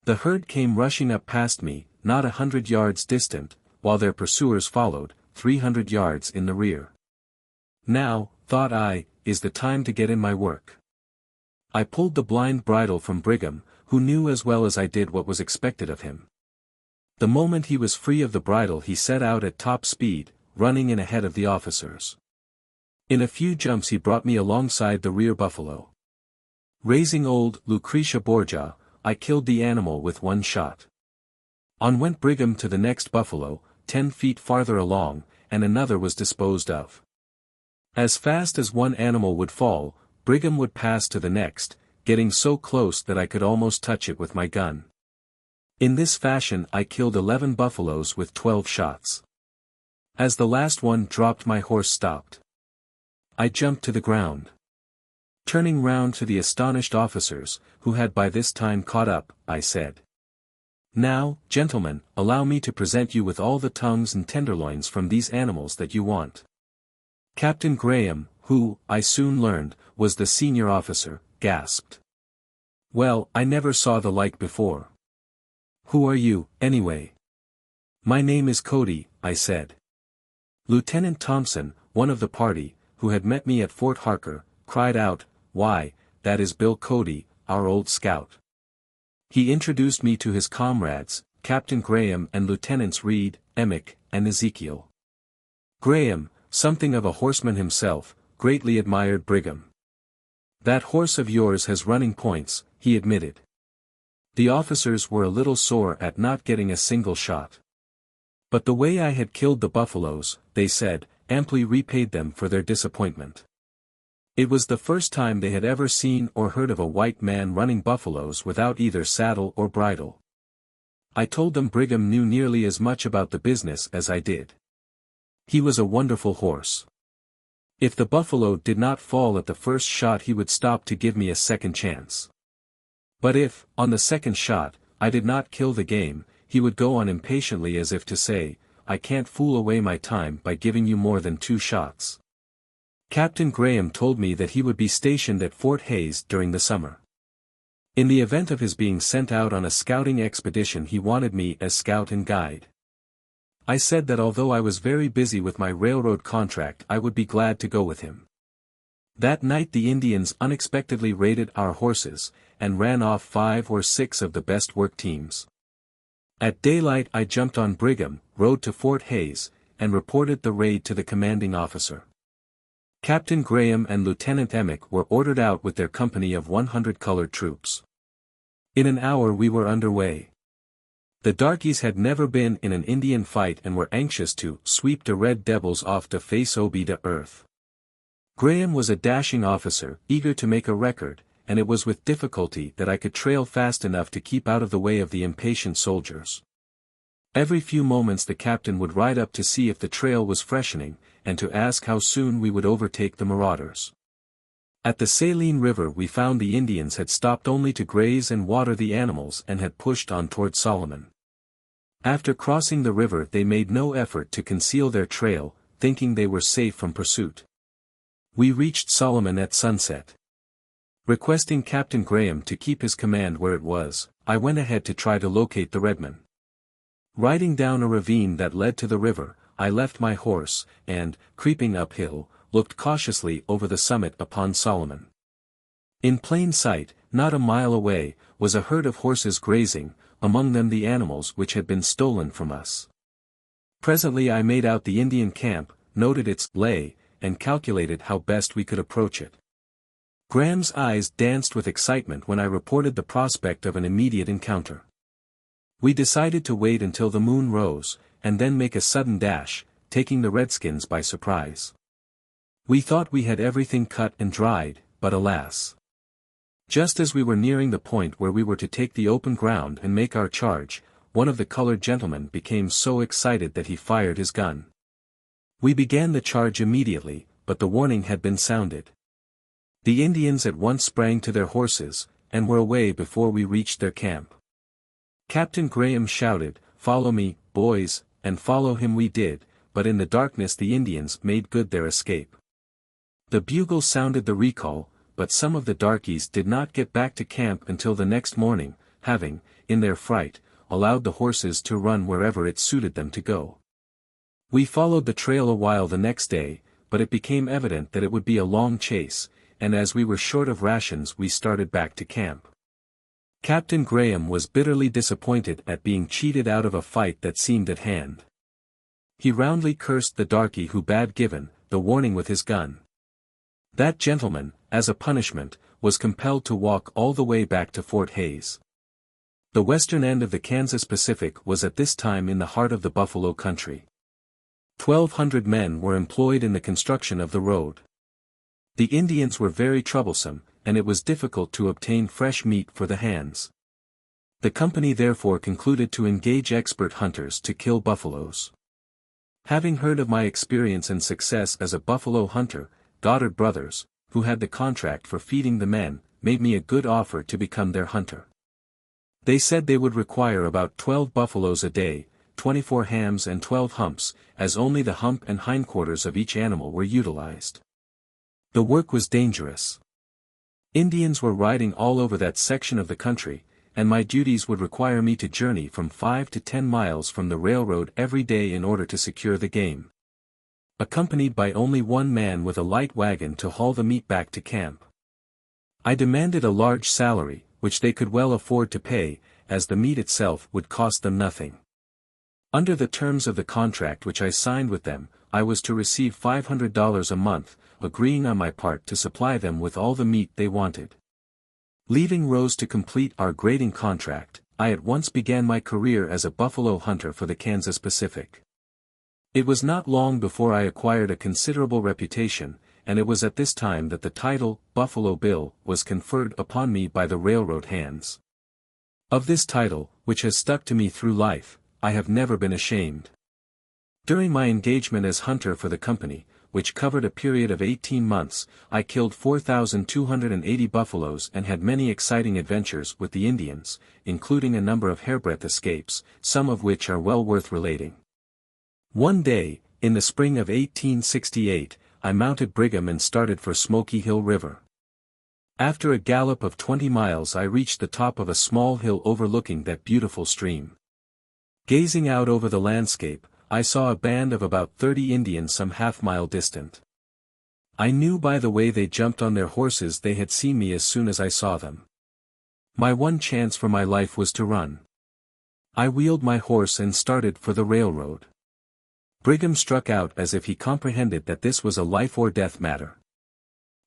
The herd came rushing up past me, not 100 yards distant, while their pursuers followed, 300 yards in the rear. Now, thought I, is the time to get in my work. I pulled the blind bridle from Brigham, who knew as well as I did what was expected of him. The moment he was free of the bridle he set out at top speed, running in ahead of the officers. In a few jumps he brought me alongside the rear buffalo. Raising old Lucretia Borgia, I killed the animal with 1 shot. On went Brigham to the next buffalo, 10 feet farther along, and another was disposed of. As fast as one animal would fall, Brigham would pass to the next, getting so close that I could almost touch it with my gun. In this fashion I killed 11 buffaloes with 12 shots. As the last one dropped my horse stopped. I jumped to the ground. Turning round to the astonished officers, who had by this time caught up, I said, "Now, gentlemen, allow me to present you with all the tongues and tenderloins from these animals that you want." Captain Graham, who, I soon learned, was the senior officer, gasped. "Well, I never saw the like before. Who are you, anyway?" "My name is Cody," I said. Lieutenant Thompson, one of the party, who had met me at Fort Harker, cried out, "Why, that is Bill Cody, our old scout." He introduced me to his comrades, Captain Graham and Lieutenants Reed, Emick, and Ezekiel. Graham, something of a horseman himself, greatly admired Brigham. "That horse of yours has running points," he admitted. The officers were a little sore at not getting a single shot. But the way I had killed the buffaloes, they said, amply repaid them for their disappointment. It was the first time they had ever seen or heard of a white man running buffaloes without either saddle or bridle. I told them Brigham knew nearly as much about the business as I did. He was a wonderful horse. If the buffalo did not fall at the first shot he would stop to give me a second chance. But if, on the second shot, I did not kill the game, he would go on impatiently as if to say, "I can't fool away my time by giving you more than 2 shots." Captain Graham told me that he would be stationed at Fort Hays during the summer. In the event of his being sent out on a scouting expedition he wanted me as scout and guide. I said that although I was very busy with my railroad contract I would be glad to go with him. That night the Indians unexpectedly raided our horses, and ran off 5 or 6 of the best work teams. At daylight I jumped on Brigham, rode to Fort Hays, and reported the raid to the commanding officer. Captain Graham and Lieutenant Emick were ordered out with their company of 100 colored troops. In an hour we were under way. The darkies had never been in an Indian fight and were anxious to sweep the red devils off the face o' the earth. Graham was a dashing officer, eager to make a record, and it was with difficulty that I could trail fast enough to keep out of the way of the impatient soldiers. Every few moments the captain would ride up to see if the trail was freshening, and to ask how soon we would overtake the marauders. At the Saline River we found the Indians had stopped only to graze and water the animals and had pushed on toward Solomon. After crossing the river they made no effort to conceal their trail, thinking they were safe from pursuit. We reached Solomon at sunset. Requesting Captain Graham to keep his command where it was, I went ahead to try to locate the redmen. Riding down a ravine that led to the river, I left my horse, and, creeping uphill, looked cautiously over the summit upon Solomon. In plain sight, not a mile away, was a herd of horses grazing, among them the animals which had been stolen from us. Presently I made out the Indian camp, noted its lay, and calculated how best we could approach it. Graham's eyes danced with excitement when I reported the prospect of an immediate encounter. We decided to wait until the moon rose, and then make a sudden dash, taking the redskins by surprise. We thought we had everything cut and dried, but alas! Just as we were nearing the point where we were to take the open ground and make our charge, one of the colored gentlemen became so excited that he fired his gun. We began the charge immediately, but the warning had been sounded. The Indians at once sprang to their horses, and were away before we reached their camp. Captain Graham shouted, "Follow me, boys," and follow him we did, but in the darkness the Indians made good their escape. The bugle sounded the recall, but some of the darkies did not get back to camp until the next morning, having, in their fright, allowed the horses to run wherever it suited them to go. We followed the trail a while the next day, but it became evident that it would be a long chase, and as we were short of rations we started back to camp. Captain Graham was bitterly disappointed at being cheated out of a fight that seemed at hand. He roundly cursed the darky who bad given the warning with his gun. That gentleman, as a punishment, was compelled to walk all the way back to Fort Hays. The western end of the Kansas Pacific was at this time in the heart of the buffalo country. 1,200 men were employed in the construction of the road. The Indians were very troublesome, and it was difficult to obtain fresh meat for the hands. The company therefore concluded to engage expert hunters to kill buffaloes. Having heard of my experience and success as a buffalo hunter, Goddard Brothers, who had the contract for feeding the men, made me a good offer to become their hunter. They said they would require about 12 buffaloes a day, 24 hams and 12 humps, as only the hump and hindquarters of each animal were utilized. The work was dangerous. Indians were riding all over that section of the country, and my duties would require me to journey from 5 to 10 miles from the railroad every day in order to secure the game. Accompanied by only one man with a light wagon to haul the meat back to camp. I demanded a large salary, which they could well afford to pay, as the meat itself would cost them nothing. Under the terms of the contract which I signed with them, I was to receive $500 a month, agreeing on my part to supply them with all the meat they wanted. Leaving Rose to complete our grading contract, I at once began my career as a buffalo hunter for the Kansas Pacific. It was not long before I acquired a considerable reputation, and it was at this time that the title, Buffalo Bill, was conferred upon me by the railroad hands. Of this title, which has stuck to me through life, I have never been ashamed. During my engagement as hunter for the company, which covered a period of 18 months, I killed 4,280 buffaloes and had many exciting adventures with the Indians, including a number of hairbreadth escapes, some of which are well worth relating. One day, in the spring of 1868, I mounted Brigham and started for Smoky Hill River. After a gallop of 20 miles I reached the top of a small hill overlooking that beautiful stream. Gazing out over the landscape, I saw a band of about 30 Indians some half-mile distant. I knew by the way they jumped on their horses they had seen me as soon as I saw them. My one chance for my life was to run. I wheeled my horse and started for the railroad. Brigham struck out as if he comprehended that this was a life-or-death matter.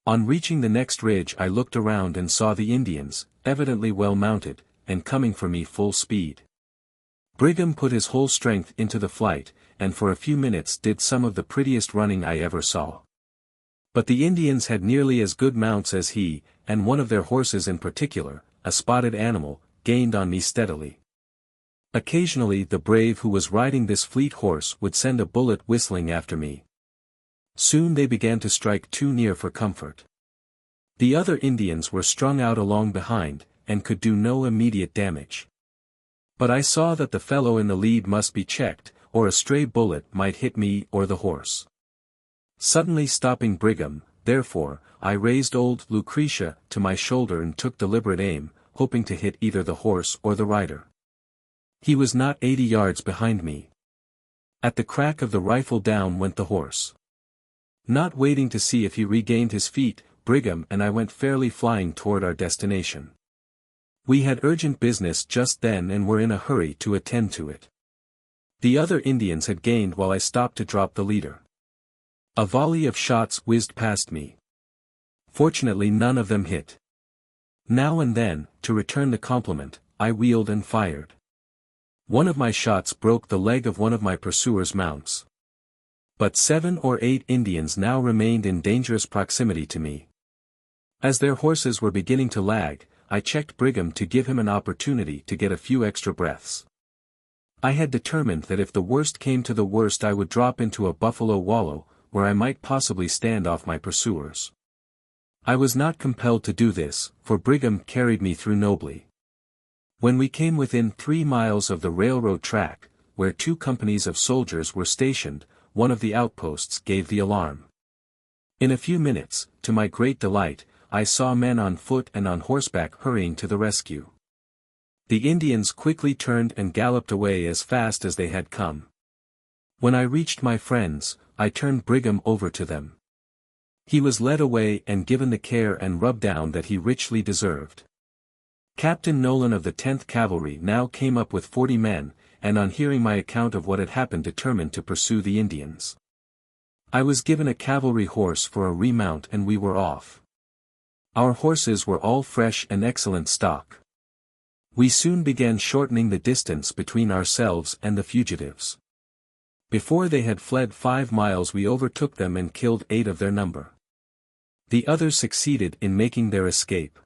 On reaching the next ridge I looked around and saw the Indians, evidently well mounted, and coming for me full speed. Brigham put his whole strength into the flight, and for a few minutes did some of the prettiest running I ever saw. But the Indians had nearly as good mounts as he, and one of their horses in particular, a spotted animal, gained on me steadily. Occasionally the brave who was riding this fleet horse would send a bullet whistling after me. Soon they began to strike too near for comfort. The other Indians were strung out along behind, and could do no immediate damage. But I saw that the fellow in the lead must be checked, or a stray bullet might hit me or the horse. Suddenly stopping Brigham, therefore, I raised old Lucretia to my shoulder and took deliberate aim, hoping to hit either the horse or the rider. He was not 80 yards behind me. At the crack of the rifle down went the horse. Not waiting to see if he regained his feet, Brigham and I went fairly flying toward our destination. We had urgent business just then and were in a hurry to attend to it. The other Indians had gained while I stopped to drop the leader. A volley of shots whizzed past me. Fortunately none of them hit. Now and then, to return the compliment, I wheeled and fired. One of my shots broke the leg of one of my pursuer's mounts. But 7 or 8 Indians now remained in dangerous proximity to me. As their horses were beginning to lag, I checked Brigham to give him an opportunity to get a few extra breaths. I had determined that if the worst came to the worst I would drop into a buffalo wallow, where I might possibly stand off my pursuers. I was not compelled to do this, for Brigham carried me through nobly. When we came within 3 miles of the railroad track, where 2 companies of soldiers were stationed, one of the outposts gave the alarm. In a few minutes, to my great delight, I saw men on foot and on horseback hurrying to the rescue. The Indians quickly turned and galloped away as fast as they had come. When I reached my friends, I turned Brigham over to them. He was led away and given the care and rub-down that he richly deserved. Captain Nolan of the 10th Cavalry now came up with 40 men, and on hearing my account of what had happened determined to pursue the Indians. I was given a cavalry horse for a remount and we were off. Our horses were all fresh and excellent stock. We soon began shortening the distance between ourselves and the fugitives. Before they had fled 5 miles we overtook them and killed 8 of their number. The others succeeded in making their escape.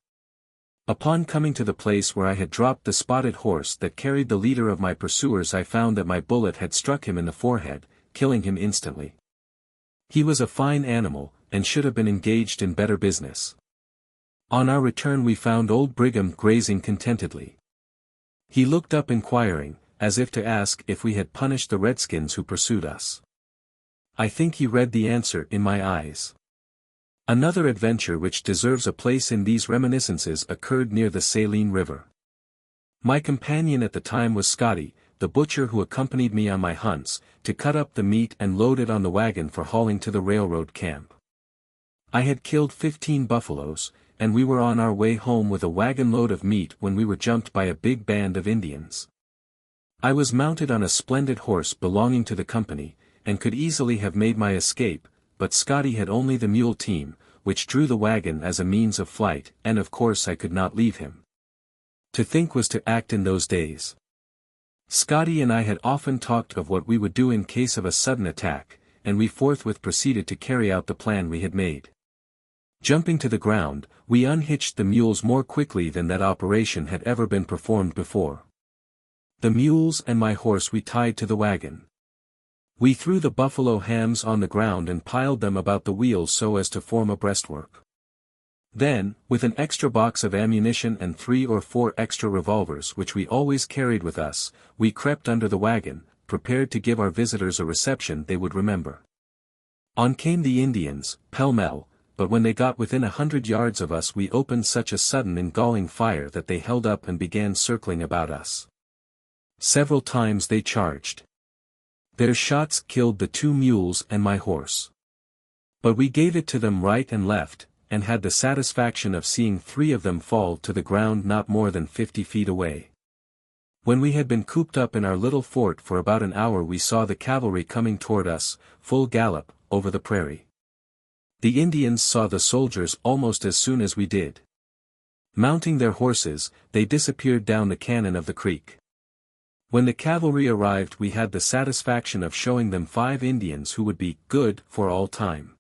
Upon coming to the place where I had dropped the spotted horse that carried the leader of my pursuers I found that my bullet had struck him in the forehead, killing him instantly. He was a fine animal, and should have been engaged in better business. On our return we found old Brigham grazing contentedly. He looked up inquiring, as if to ask if we had punished the redskins who pursued us. I think he read the answer in my eyes. Another adventure which deserves a place in these reminiscences occurred near the Saline River. My companion at the time was Scotty, the butcher who accompanied me on my hunts, to cut up the meat and load it on the wagon for hauling to the railroad camp. I had killed 15 buffaloes, and we were on our way home with a wagon load of meat when we were jumped by a big band of Indians. I was mounted on a splendid horse belonging to the company, and could easily have made my escape, but Scotty had only the mule team, which drew the wagon as a means of flight, and of course I could not leave him. To think was to act in those days. Scotty and I had often talked of what we would do in case of a sudden attack, and we forthwith proceeded to carry out the plan we had made. Jumping to the ground, we unhitched the mules more quickly than that operation had ever been performed before. The mules and my horse we tied to the wagon. We threw the buffalo hams on the ground and piled them about the wheels so as to form a breastwork. Then, with an extra box of ammunition and 3 or 4 extra revolvers which we always carried with us, we crept under the wagon, prepared to give our visitors a reception they would remember. On came the Indians, pell-mell, but when they got within 100 yards of us we opened such a sudden and galling fire that they held up and began circling about us. Several times they charged. Their shots killed the 2 mules and my horse. But we gave it to them right and left, and had the satisfaction of seeing 3 of them fall to the ground not more than 50 feet away. When we had been cooped up in our little fort for about an hour we saw the cavalry coming toward us, full gallop, over the prairie. The Indians saw the soldiers almost as soon as we did. Mounting their horses, they disappeared down the cañon of the creek. When the cavalry arrived, we had the satisfaction of showing them 5 Indians who would be good for all time.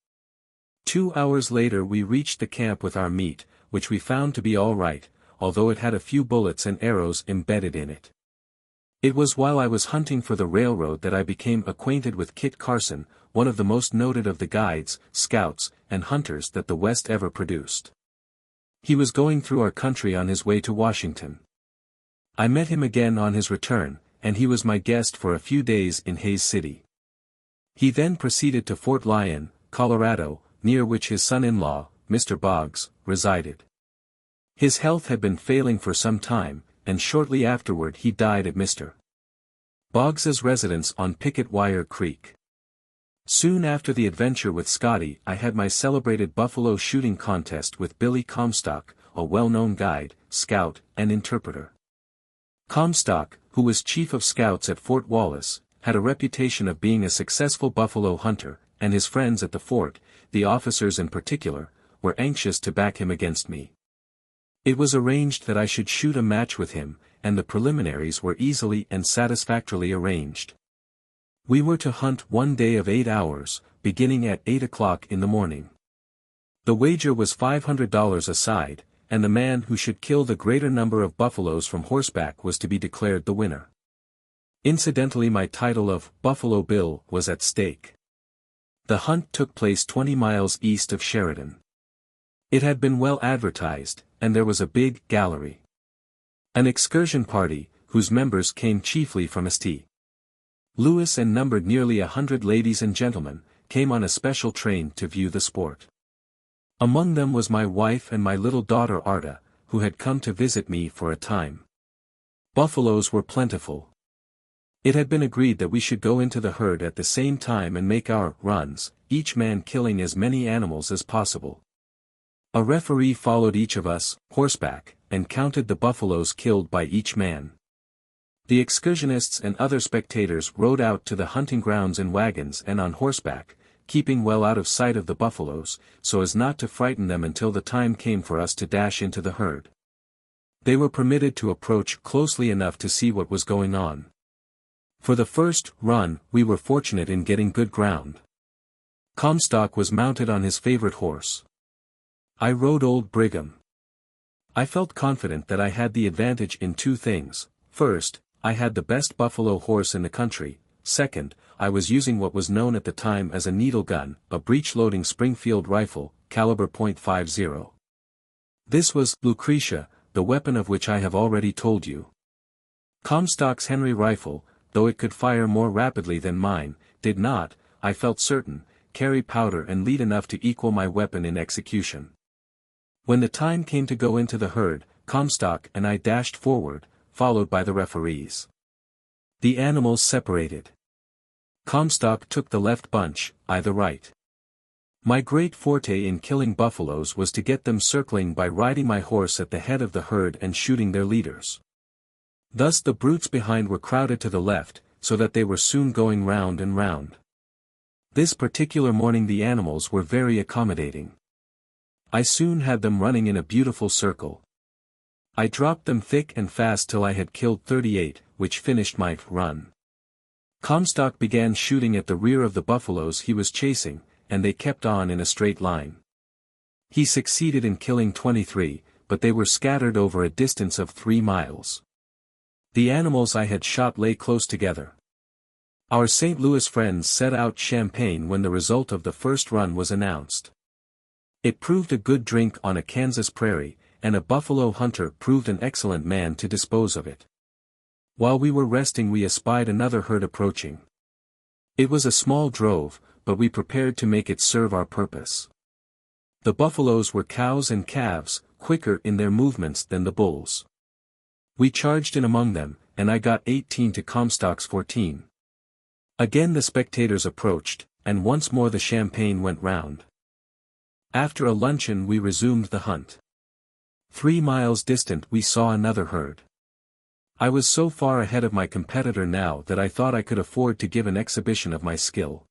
2 hours later we reached the camp with our meat, which we found to be all right, although it had a few bullets and arrows embedded in it. It was while I was hunting for the railroad that I became acquainted with Kit Carson, one of the most noted of the guides, scouts, and hunters that the West ever produced. He was going through our country on his way to Washington. I met him again on his return, and he was my guest for a few days in Hays City. He then proceeded to Fort Lyon, Colorado, near which his son-in-law, Mr. Boggs, resided. His health had been failing for some time, and shortly afterward he died at Mr. Boggs's residence on Picket Wire Creek. Soon after the adventure with Scotty, I had my celebrated buffalo shooting contest with Billy Comstock, a well-known guide, scout, and interpreter. Comstock, who was chief of scouts at Fort Wallace, had a reputation of being a successful buffalo hunter, and his friends at the fort, the officers in particular, were anxious to back him against me. It was arranged that I should shoot a match with him, and the preliminaries were easily and satisfactorily arranged. We were to hunt one day of 8 hours, beginning at 8 o'clock in the morning. The wager was $500 a side, and the man who should kill the greater number of buffaloes from horseback was to be declared the winner. Incidentally, my title of Buffalo Bill was at stake. The hunt took place 20 miles east of Sheridan. It had been well advertised, and there was a big gallery. An excursion party, whose members came chiefly from St. Louis and numbered nearly 100 ladies and gentlemen, came on a special train to view the sport. Among them was my wife and my little daughter Arta, who had come to visit me for a time. Buffaloes were plentiful. It had been agreed that we should go into the herd at the same time and make our runs, each man killing as many animals as possible. A referee followed each of us, horseback, and counted the buffaloes killed by each man. The excursionists and other spectators rode out to the hunting grounds in wagons and on horseback, keeping well out of sight of the buffaloes, so as not to frighten them until the time came for us to dash into the herd. They were permitted to approach closely enough to see what was going on. For the first run, we were fortunate in getting good ground. Comstock was mounted on his favorite horse. I rode Old Brigham. I felt confident that I had the advantage in 2 things. First, I had the best buffalo horse in the country. Second, I was using what was known at the time as a needle gun, a breech-loading Springfield rifle, caliber .50. This was Lucretia, the weapon of which I have already told you. Comstock's Henry rifle, though it could fire more rapidly than mine, did not, I felt certain, carry powder and lead enough to equal my weapon in execution. When the time came to go into the herd, Comstock and I dashed forward, followed by the referees. The animals separated. Comstock took the left bunch, I the right. My great forte in killing buffaloes was to get them circling by riding my horse at the head of the herd and shooting their leaders. Thus the brutes behind were crowded to the left, so that they were soon going round and round. This particular morning the animals were very accommodating. I soon had them running in a beautiful circle. I dropped them thick and fast till I had killed 38, which finished my run. Comstock began shooting at the rear of the buffaloes he was chasing, and they kept on in a straight line. He succeeded in killing 23, but they were scattered over a distance of 3 miles. The animals I had shot lay close together. Our St. Louis friends set out champagne when the result of the first run was announced. It proved a good drink on a Kansas prairie, and a buffalo hunter proved an excellent man to dispose of it. While we were resting we espied another herd approaching. It was a small drove, but we prepared to make it serve our purpose. The buffaloes were cows and calves, quicker in their movements than the bulls. We charged in among them, and I got 18 to Comstock's 14. Again the spectators approached, and once more the champagne went round. After a luncheon we resumed the hunt. 3 miles distant we saw another herd. I was so far ahead of my competitor now that I thought I could afford to give an exhibition of my skill.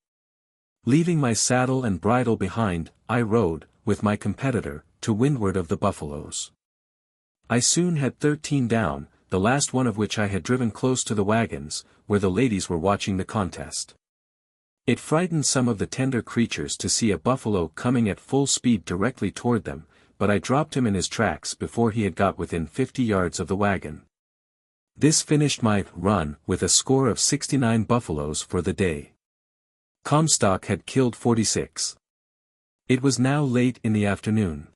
Leaving my saddle and bridle behind, I rode, with my competitor, to windward of the buffaloes. I soon had 13 down, the last one of which I had driven close to the wagons, where the ladies were watching the contest. It frightened some of the tender creatures to see a buffalo coming at full speed directly toward them, but I dropped him in his tracks before he had got within 50 yards of the wagon. This finished my run with a score of 69 buffaloes for the day. Comstock had killed 46. It was now late in the afternoon.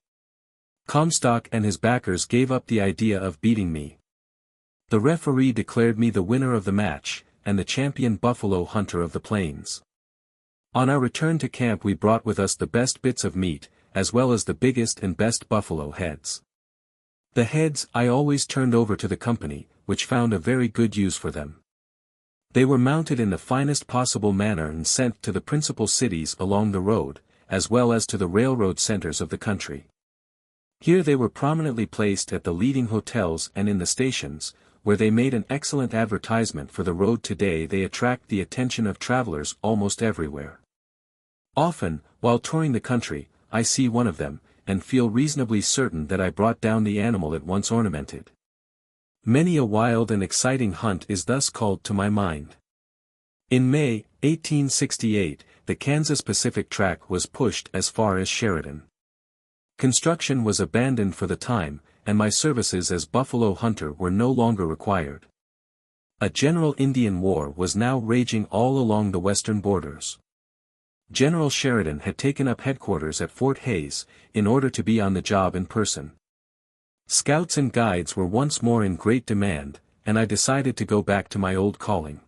Comstock and his backers gave up the idea of beating me. The referee declared me the winner of the match, and the champion buffalo hunter of the plains. On our return to camp we brought with us the best bits of meat, as well as the biggest and best buffalo heads. The heads I always turned over to the company, which found a very good use for them. They were mounted in the finest possible manner and sent to the principal cities along the road, as well as to the railroad centers of the country. Here they were prominently placed at the leading hotels and in the stations, where they made an excellent advertisement for the road. Today they attract the attention of travelers almost everywhere. Often, while touring the country, I see one of them, and feel reasonably certain that I brought down the animal at once ornamented. Many a wild and exciting hunt is thus called to my mind. In May, 1868, the Kansas Pacific track was pushed as far as Sheridan. Construction was abandoned for the time, and my services as buffalo hunter were no longer required. A general Indian war was now raging all along the western borders. General Sheridan had taken up headquarters at Fort Hays, in order to be on the job in person. Scouts and guides were once more in great demand, and I decided to go back to my old calling.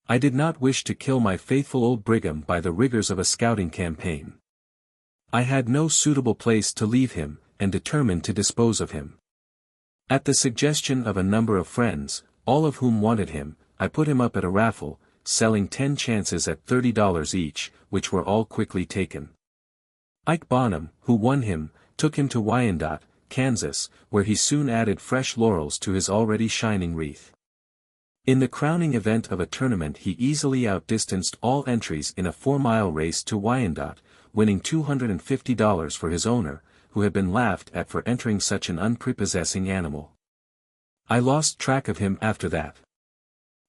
I did not wish to kill my faithful old Brigham by the rigors of a scouting campaign. I had no suitable place to leave him, and determined to dispose of him. At the suggestion of a number of friends, all of whom wanted him, I put him up at a raffle, selling 10 chances at $30 each, which were all quickly taken. Ike Bonham, who won him, took him to Wyandotte, Kansas, where he soon added fresh laurels to his already shining wreath. In the crowning event of a tournament he easily outdistanced all entries in a 4-mile race to Wyandotte, winning $250 for his owner, who had been laughed at for entering such an unprepossessing animal. I lost track of him after that.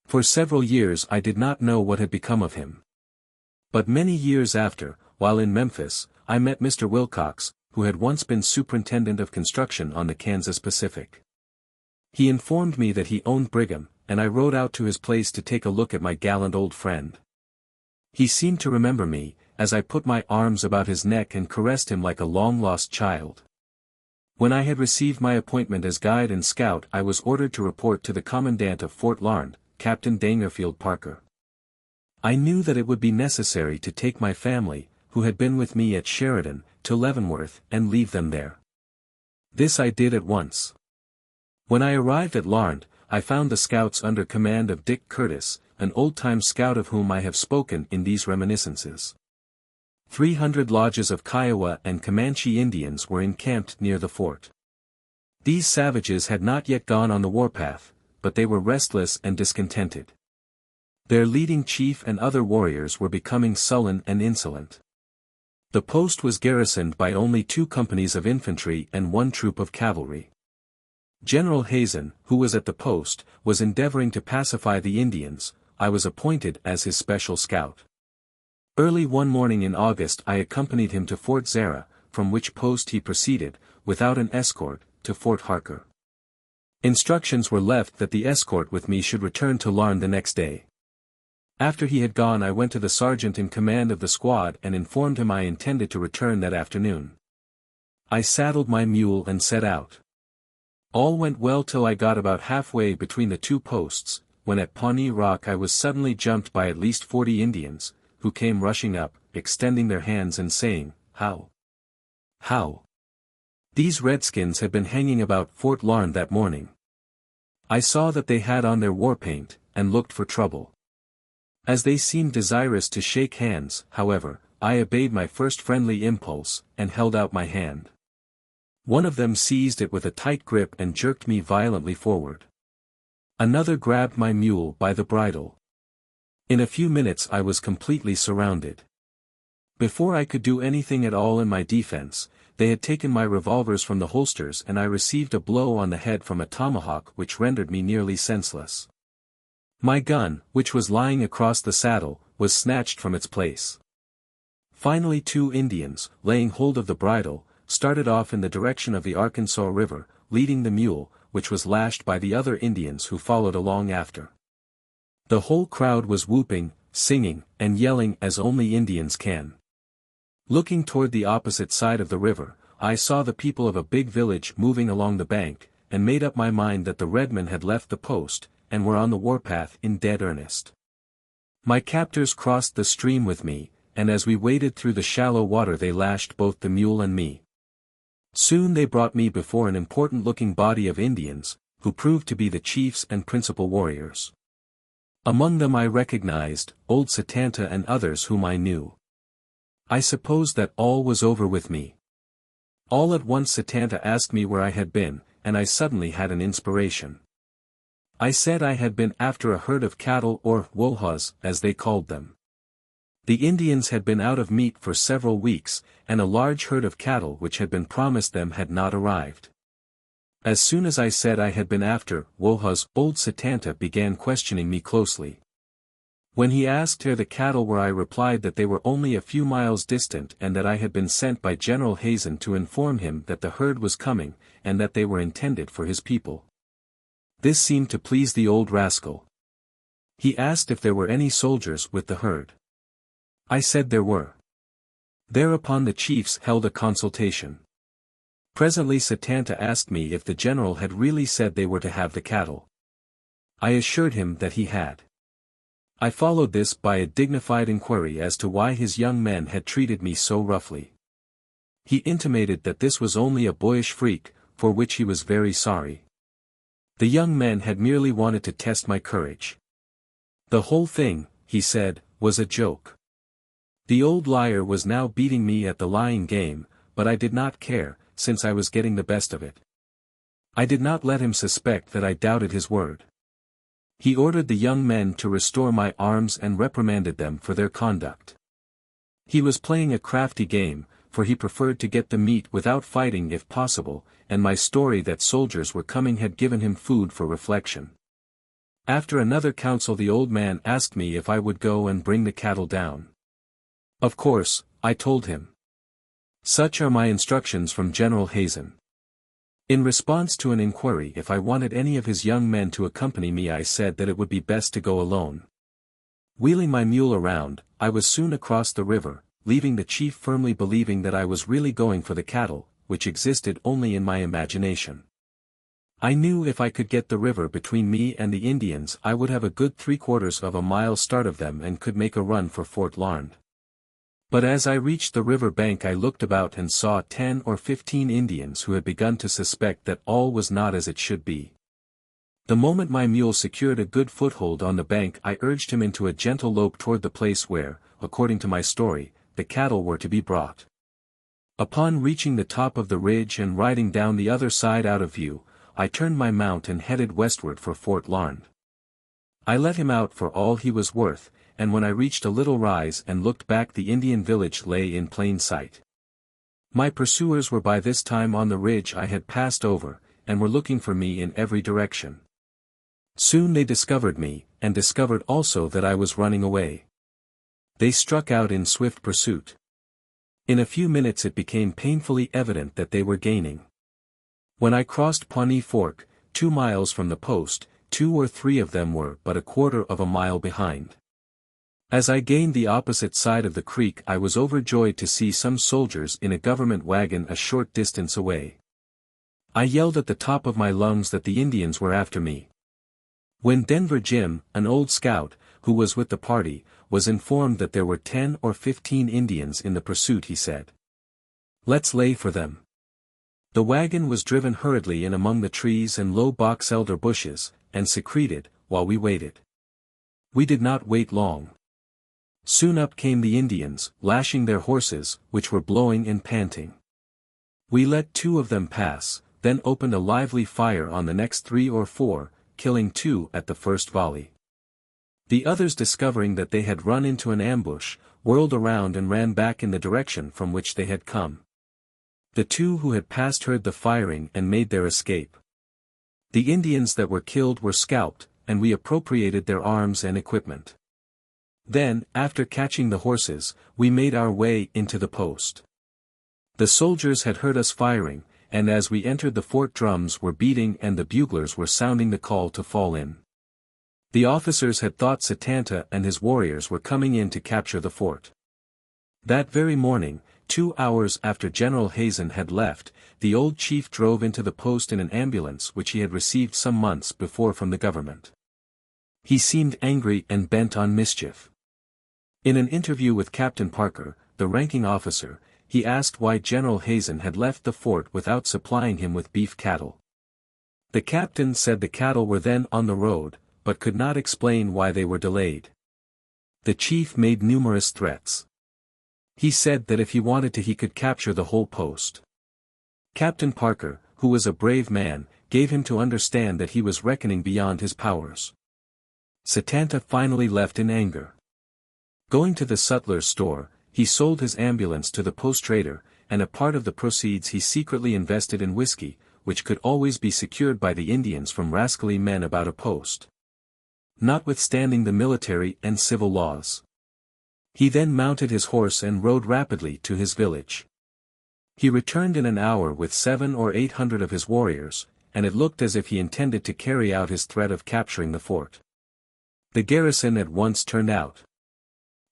For several years I did not know what had become of him. But many years after, while in Memphis, I met Mr. Wilcox, who had once been superintendent of construction on the Kansas Pacific. He informed me that he owned Brigham, and I rode out to his place to take a look at my gallant old friend. He seemed to remember me, as I put my arms about his neck and caressed him like a long-lost child. When I had received my appointment as guide and scout I was ordered to report to the commandant of Fort Larned, Captain Dangerfield Parker. I knew that it would be necessary to take my family, who had been with me at Sheridan, to Leavenworth and leave them there. This I did at once. When I arrived at Larned, I found the scouts under command of Dick Curtis, an old-time scout of whom I have spoken in these reminiscences. 300 lodges of Kiowa and Comanche Indians were encamped near the fort. These savages had not yet gone on the warpath, but they were restless and discontented. Their leading chief and other warriors were becoming sullen and insolent. The post was garrisoned by only 2 companies of infantry and 1 troop of cavalry. General Hazen, who was at the post, was endeavoring to pacify the Indians. I was appointed as his special scout. Early one morning in August I accompanied him to Fort Zara, from which post he proceeded, without an escort, to Fort Harker. Instructions were left that the escort with me should return to Larned the next day. After he had gone I went to the sergeant in command of the squad and informed him I intended to return that afternoon. I saddled my mule and set out. All went well till I got about halfway between the 2 posts, when at Pawnee Rock I was suddenly jumped by at least 40 Indians, who came rushing up, extending their hands and saying, "How? How?" These redskins had been hanging about Fort Larned that morning. I saw that they had on their war paint, and looked for trouble. As they seemed desirous to shake hands, however, I obeyed my first friendly impulse, and held out my hand. One of them seized it with a tight grip and jerked me violently forward. Another grabbed my mule by the bridle. In a few minutes I was completely surrounded. Before I could do anything at all in my defense, they had taken my revolvers from the holsters and I received a blow on the head from a tomahawk which rendered me nearly senseless. My gun, which was lying across the saddle, was snatched from its place. Finally 2 Indians, laying hold of the bridle, started off in the direction of the Arkansas River, leading the mule, which was lashed by the other Indians who followed along after. The whole crowd was whooping, singing, and yelling as only Indians can. Looking toward the opposite side of the river, I saw the people of a big village moving along the bank, and made up my mind that the redmen had left the post, and were on the warpath in dead earnest. My captors crossed the stream with me, and as we waded through the shallow water they lashed both the mule and me. Soon they brought me before an important-looking body of Indians, who proved to be the chiefs and principal warriors. Among them I recognized old Satanta and others whom I knew. I supposed that all was over with me. All at once Satanta asked me where I had been, and I suddenly had an inspiration. I said I had been after a herd of cattle or wohas, as they called them. The Indians had been out of meat for several weeks, and a large herd of cattle which had been promised them had not arrived. As soon as I said I had been after wohas, old Satanta began questioning me closely. When he asked where the cattle were I replied that they were only a few miles distant and that I had been sent by General Hazen to inform him that the herd was coming, and that they were intended for his people. This seemed to please the old rascal. He asked if there were any soldiers with the herd. I said there were. Thereupon the chiefs held a consultation. Presently Satanta asked me if the general had really said they were to have the cattle. I assured him that he had. I followed this by a dignified inquiry as to why his young men had treated me so roughly. He intimated that this was only a boyish freak, for which he was very sorry. The young men had merely wanted to test my courage. The whole thing, he said, was a joke. The old liar was now beating me at the lying game, but I did not care, since I was getting the best of it. I did not let him suspect that I doubted his word. He ordered the young men to restore my arms and reprimanded them for their conduct. He was playing a crafty game, for he preferred to get the meat without fighting if possible, and my story that soldiers were coming had given him food for reflection. After another council the old man asked me if I would go and bring the cattle down. Of course, I told him. Such are my instructions from General Hazen. In response to an inquiry if I wanted any of his young men to accompany me I said that it would be best to go alone. Wheeling my mule around, I was soon across the river, leaving the chief firmly believing that I was really going for the cattle, which existed only in my imagination. I knew if I could get the river between me and the Indians I would have a good 3/4 of a mile start of them and could make a run for Fort Larned. But as I reached the river bank I looked about and saw 10 or 15 Indians who had begun to suspect that all was not as it should be. The moment my mule secured a good foothold on the bank I urged him into a gentle lope toward the place where, according to my story, the cattle were to be brought. Upon reaching the top of the ridge and riding down the other side out of view, I turned my mount and headed westward for Fort Larned. I let him out for all he was worth, and when I reached a little rise and looked back the Indian village lay in plain sight. My pursuers were by this time on the ridge I had passed over, and were looking for me in every direction. Soon they discovered me, and discovered also that I was running away. They struck out in swift pursuit. In a few minutes it became painfully evident that they were gaining. When I crossed Pawnee Fork, 2 miles from the post, 2 or 3 of them were but a 1/4 of a mile behind. As I gained the opposite side of the creek I was overjoyed to see some soldiers in a government wagon a short distance away. I yelled at the top of my lungs that the Indians were after me. When Denver Jim, an old scout, who was with the party, was informed that there were 10 or 15 Indians in the pursuit he said, "Let's lay for them." The wagon was driven hurriedly in among the trees and low box elder bushes, and secreted, while we waited. We did not wait long. Soon up came the Indians, lashing their horses, which were blowing and panting. We let 2 of them pass, then opened a lively fire on the next 3 or 4, killing 2 at the first volley. The others, discovering that they had run into an ambush, whirled around and ran back in the direction from which they had come. The two who had passed heard the firing and made their escape. The Indians that were killed were scalped, and we appropriated their arms and equipment. Then, after catching the horses, we made our way into the post. The soldiers had heard us firing, and as we entered the fort, drums were beating and the buglers were sounding the call to fall in. The officers had thought Satanta and his warriors were coming in to capture the fort. That very morning, 2 hours after General Hazen had left, the old chief drove into the post in an ambulance which he had received some months before from the government. He seemed angry and bent on mischief. In an interview with Captain Parker, the ranking officer, he asked why General Hazen had left the fort without supplying him with beef cattle. The captain said the cattle were then on the road, but could not explain why they were delayed. The chief made numerous threats. He said that if he wanted to, he could capture the whole post. Captain Parker, who was a brave man, gave him to understand that he was reckoning beyond his powers. Satanta finally left in anger. Going to the sutler's store, he sold his ambulance to the post trader, and a part of the proceeds he secretly invested in whiskey, which could always be secured by the Indians from rascally men about a post. Notwithstanding the military and civil laws. He then mounted his horse and rode rapidly to his village. He returned in an hour with 700 or 800 of his warriors, and it looked as if he intended to carry out his threat of capturing the fort. The garrison at once turned out.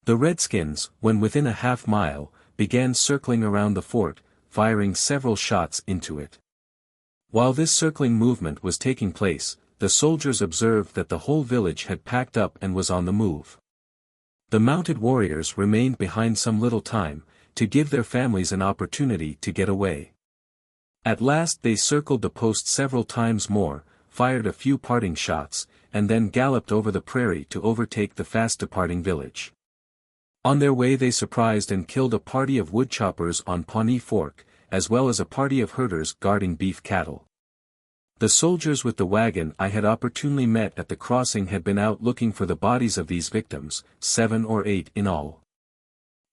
The Redskins, when within a half-mile, began circling around the fort, firing several shots into it. While this circling movement was taking place, the soldiers observed that the whole village had packed up and was on the move. The mounted warriors remained behind some little time, to give their families an opportunity to get away. At last they circled the post several times more, fired a few parting shots, and then galloped over the prairie to overtake the fast-departing village. On their way they surprised and killed a party of woodchoppers on Pawnee Fork, as well as a party of herders guarding beef cattle. The soldiers with the wagon I had opportunely met at the crossing had been out looking for the bodies of these victims, 7 or 8 in all.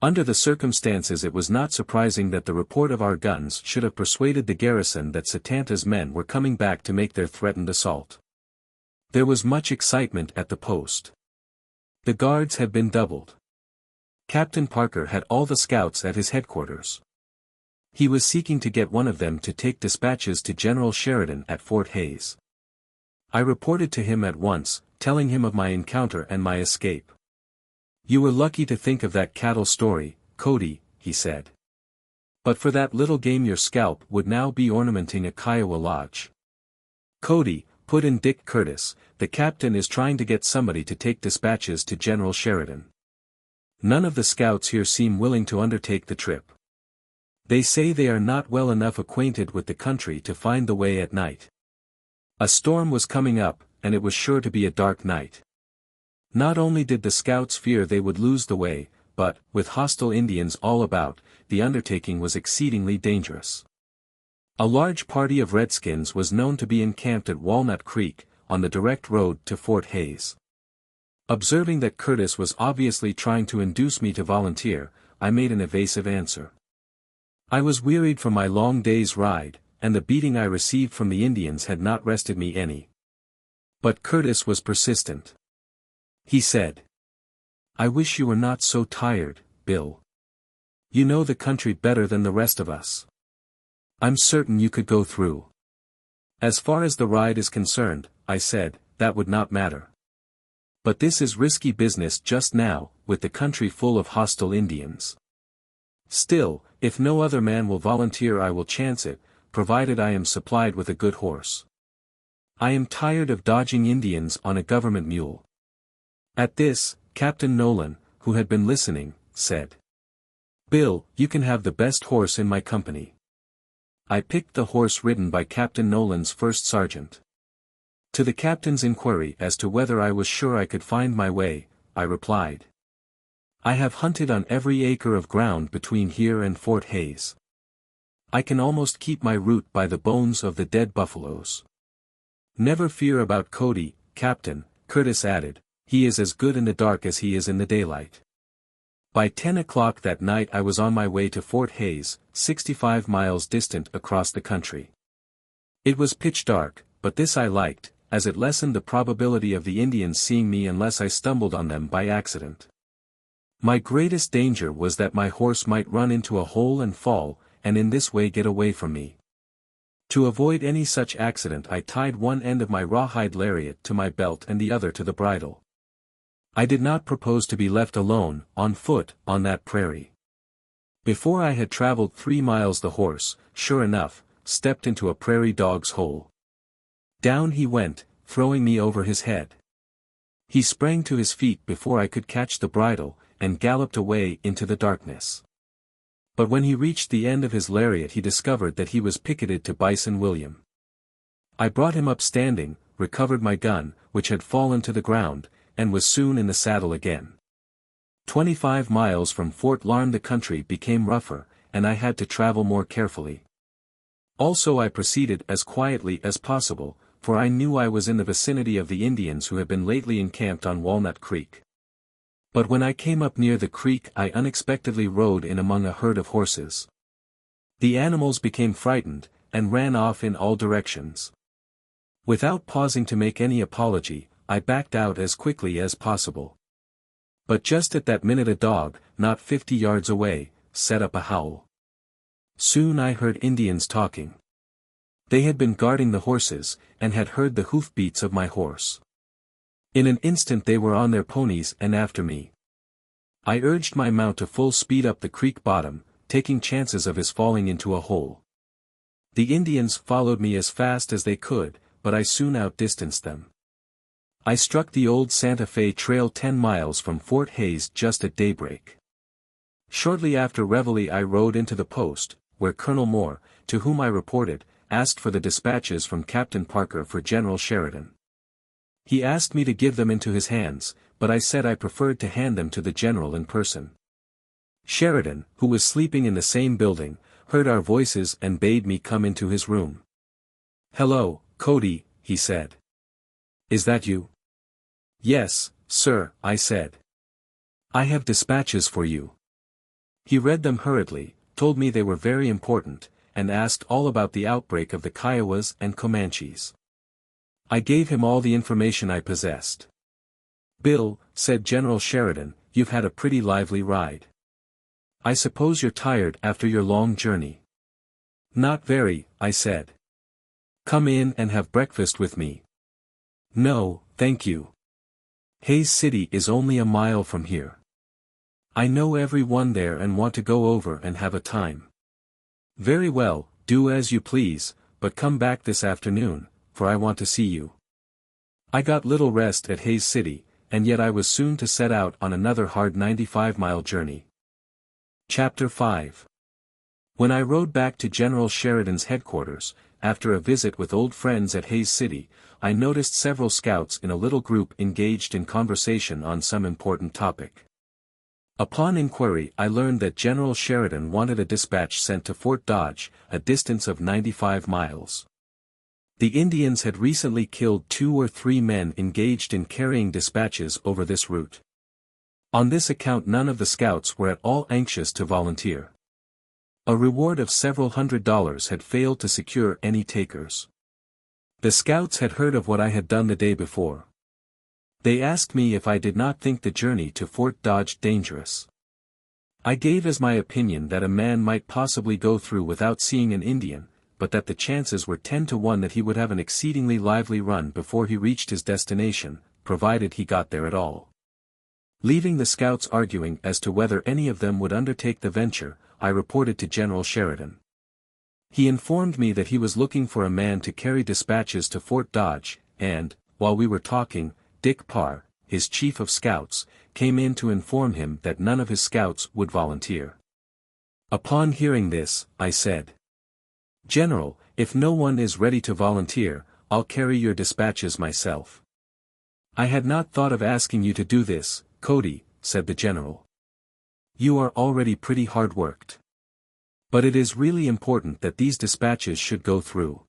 Under the circumstances, it was not surprising that the report of our guns should have persuaded the garrison that Satanta's men were coming back to make their threatened assault. There was much excitement at the post. The guards had been doubled. Captain Parker had all the scouts at his headquarters. He was seeking to get one of them to take dispatches to General Sheridan at Fort Hays. I reported to him at once, telling him of my encounter and my escape. "You were lucky to think of that cattle story, Cody," he said. "But for that little game your scalp would now be ornamenting a Kiowa lodge." "Cody," put in Dick Curtis, "the captain is trying to get somebody to take dispatches to General Sheridan. None of the scouts here seem willing to undertake the trip. They say they are not well enough acquainted with the country to find the way at night. A storm was coming up, and it was sure to be a dark night. Not only did the scouts fear they would lose the way, but, with hostile Indians all about, the undertaking was exceedingly dangerous. A large party of Redskins was known to be encamped at Walnut Creek, on the direct road to Fort Hays. Observing that Curtis was obviously trying to induce me to volunteer, I made an evasive answer. I was wearied from my long day's ride, and the beating I received from the Indians had not rested me any. But Curtis was persistent. He said, "I wish you were not so tired, Bill. You know the country better than the rest of us. I'm certain you could go through." "As far as the ride is concerned," I said, "that would not matter. But this is risky business just now, with the country full of hostile Indians. Still, if no other man will volunteer, I will chance it, provided I am supplied with a good horse. I am tired of dodging Indians on a government mule." At this, Captain Nolan, who had been listening, said, "Bill, you can have the best horse in my company." I picked the horse ridden by Captain Nolan's first sergeant. To the captain's inquiry as to whether I was sure I could find my way, I replied, "I have hunted on every acre of ground between here and Fort Hays. I can almost keep my route by the bones of the dead buffaloes." "Never fear about Cody, Captain," Curtis added, he is as good in the dark as he is in the daylight. By 10 o'clock that night I was on my way to Fort Hays, 65 miles distant across the country. It was pitch dark, but this I liked, as it lessened the probability of the Indians seeing me unless I stumbled on them by accident. My greatest danger was that my horse might run into a hole and fall, and in this way get away from me. To avoid any such accident I tied one end of my rawhide lariat to my belt and the other to the bridle. I did not propose to be left alone, on foot, on that prairie. Before I had traveled 3 miles the horse, sure enough, stepped into a prairie dog's hole. Down he went, throwing me over his head. He sprang to his feet before I could catch the bridle, and galloped away into the darkness. But when he reached the end of his lariat he discovered that he was picketed to Bison William. I brought him up standing, recovered my gun, which had fallen to the ground, and was soon in the saddle again. 25 miles from Fort Larned the country became rougher, and I had to travel more carefully. Also I proceeded as quietly as possible, for I knew I was in the vicinity of the Indians who had been lately encamped on Walnut Creek. But when I came up near the creek I unexpectedly rode in among a herd of horses. The animals became frightened, and ran off in all directions. Without pausing to make any apology, I backed out as quickly as possible. But just at that minute a dog, not 50 yards away, set up a howl. Soon I heard Indians talking. They had been guarding the horses, and had heard the hoofbeats of my horse. In an instant they were on their ponies and after me. I urged my mount to full speed up the creek bottom, taking chances of his falling into a hole. The Indians followed me as fast as they could, but I soon outdistanced them. I struck the old Santa Fe Trail 10 miles from Fort Hays just at daybreak. Shortly after reveille I rode into the post, where Colonel Moore, to whom I reported, asked for the dispatches from Captain Parker for General Sheridan. He asked me to give them into his hands, but I said I preferred to hand them to the general in person. Sheridan, who was sleeping in the same building, heard our voices and bade me come into his room. "Hello, Cody," he said. "Is that you?" "Yes, sir," I said. "I have dispatches for you." He read them hurriedly, told me they were very important, and asked all about the outbreak of the Kiowas and Comanches. I gave him all the information I possessed. "Bill," said General Sheridan, "you've had a pretty lively ride. I suppose you're tired after your long journey." "Not very," I said. "Come in and have breakfast with me." "No, thank you. Hays City is only a mile from here. I know every one there and want to go over and have a time." "Very well, do as you please, but come back this afternoon, for I want to see you." I got little rest at Hays City, and yet I was soon to set out on another hard 95-mile journey. Chapter 5. When I rode back to General Sheridan's headquarters, after a visit with old friends at Hays City, I noticed several scouts in a little group engaged in conversation on some important topic. Upon inquiry I learned that General Sheridan wanted a dispatch sent to Fort Dodge, a distance of 95 miles. The Indians had recently killed 2 or 3 men engaged in carrying dispatches over this route. On this account none of the scouts were at all anxious to volunteer. A reward of several $100s had failed to secure any takers. The scouts had heard of what I had done the day before. They asked me if I did not think the journey to Fort Dodge dangerous. I gave as my opinion that a man might possibly go through without seeing an Indian, but that the chances were 10 to 1 that he would have an exceedingly lively run before he reached his destination, provided he got there at all. Leaving the scouts arguing as to whether any of them would undertake the venture, I reported to General Sheridan. He informed me that he was looking for a man to carry dispatches to Fort Dodge, and, while we were talking, Dick Parr, his chief of scouts, came in to inform him that none of his scouts would volunteer. Upon hearing this, I said, "General, if no one is ready to volunteer, I'll carry your dispatches myself." "I had not thought of asking you to do this, Cody," said the general. "You are already pretty hard worked. But it is really important that these dispatches should go through.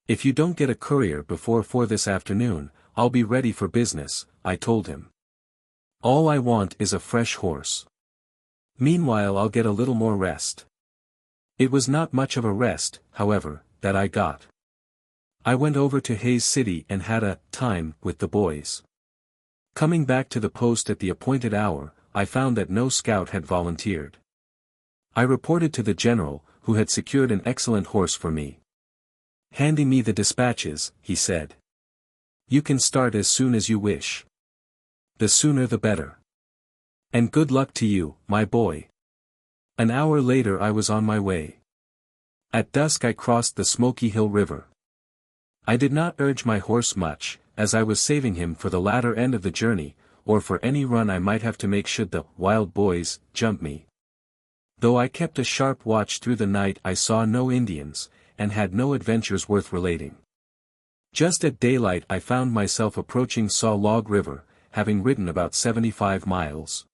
If you don't get a courier before 4 this afternoon, I'll be ready for business, I told him. All I want is a fresh horse. Meanwhile I'll get a little more rest. It was not much of a rest, however, that I got. I went over to Hayes City and had a time with the boys. Coming back to the post at the appointed hour, I found that no scout had volunteered. I reported to the general, who had secured an excellent horse for me. Handing me the dispatches, he said, "You can start as soon as you wish. The sooner the better. And good luck to you, my boy." An hour later I was on my way. At dusk I crossed the Smoky Hill River. I did not urge my horse much, as I was saving him for the latter end of the journey, or for any run I might have to make should the wild boys jump me. Though I kept a sharp watch through the night, I saw no Indians, and had no adventures worth relating. Just at daylight I found myself approaching Saw Log River, having ridden about 75 miles.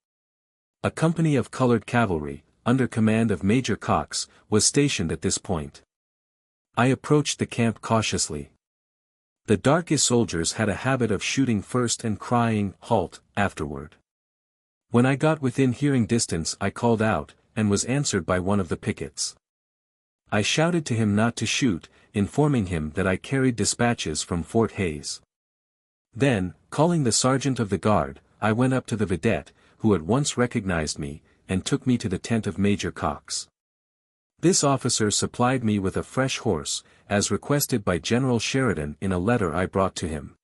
A company of colored cavalry, under command of Major Cox, was stationed at this point. I approached the camp cautiously. The darkest soldiers had a habit of shooting first and crying, "Halt," afterward. When I got within hearing distance I called out, and was answered by one of the pickets. I shouted to him not to shoot, informing him that I carried dispatches from Fort Hayes. Then, calling the sergeant of the guard, I went up to the vidette, who at once recognized me, and took me to the tent of Major Cox. This officer supplied me with a fresh horse, as requested by General Sheridan in a letter I brought to him.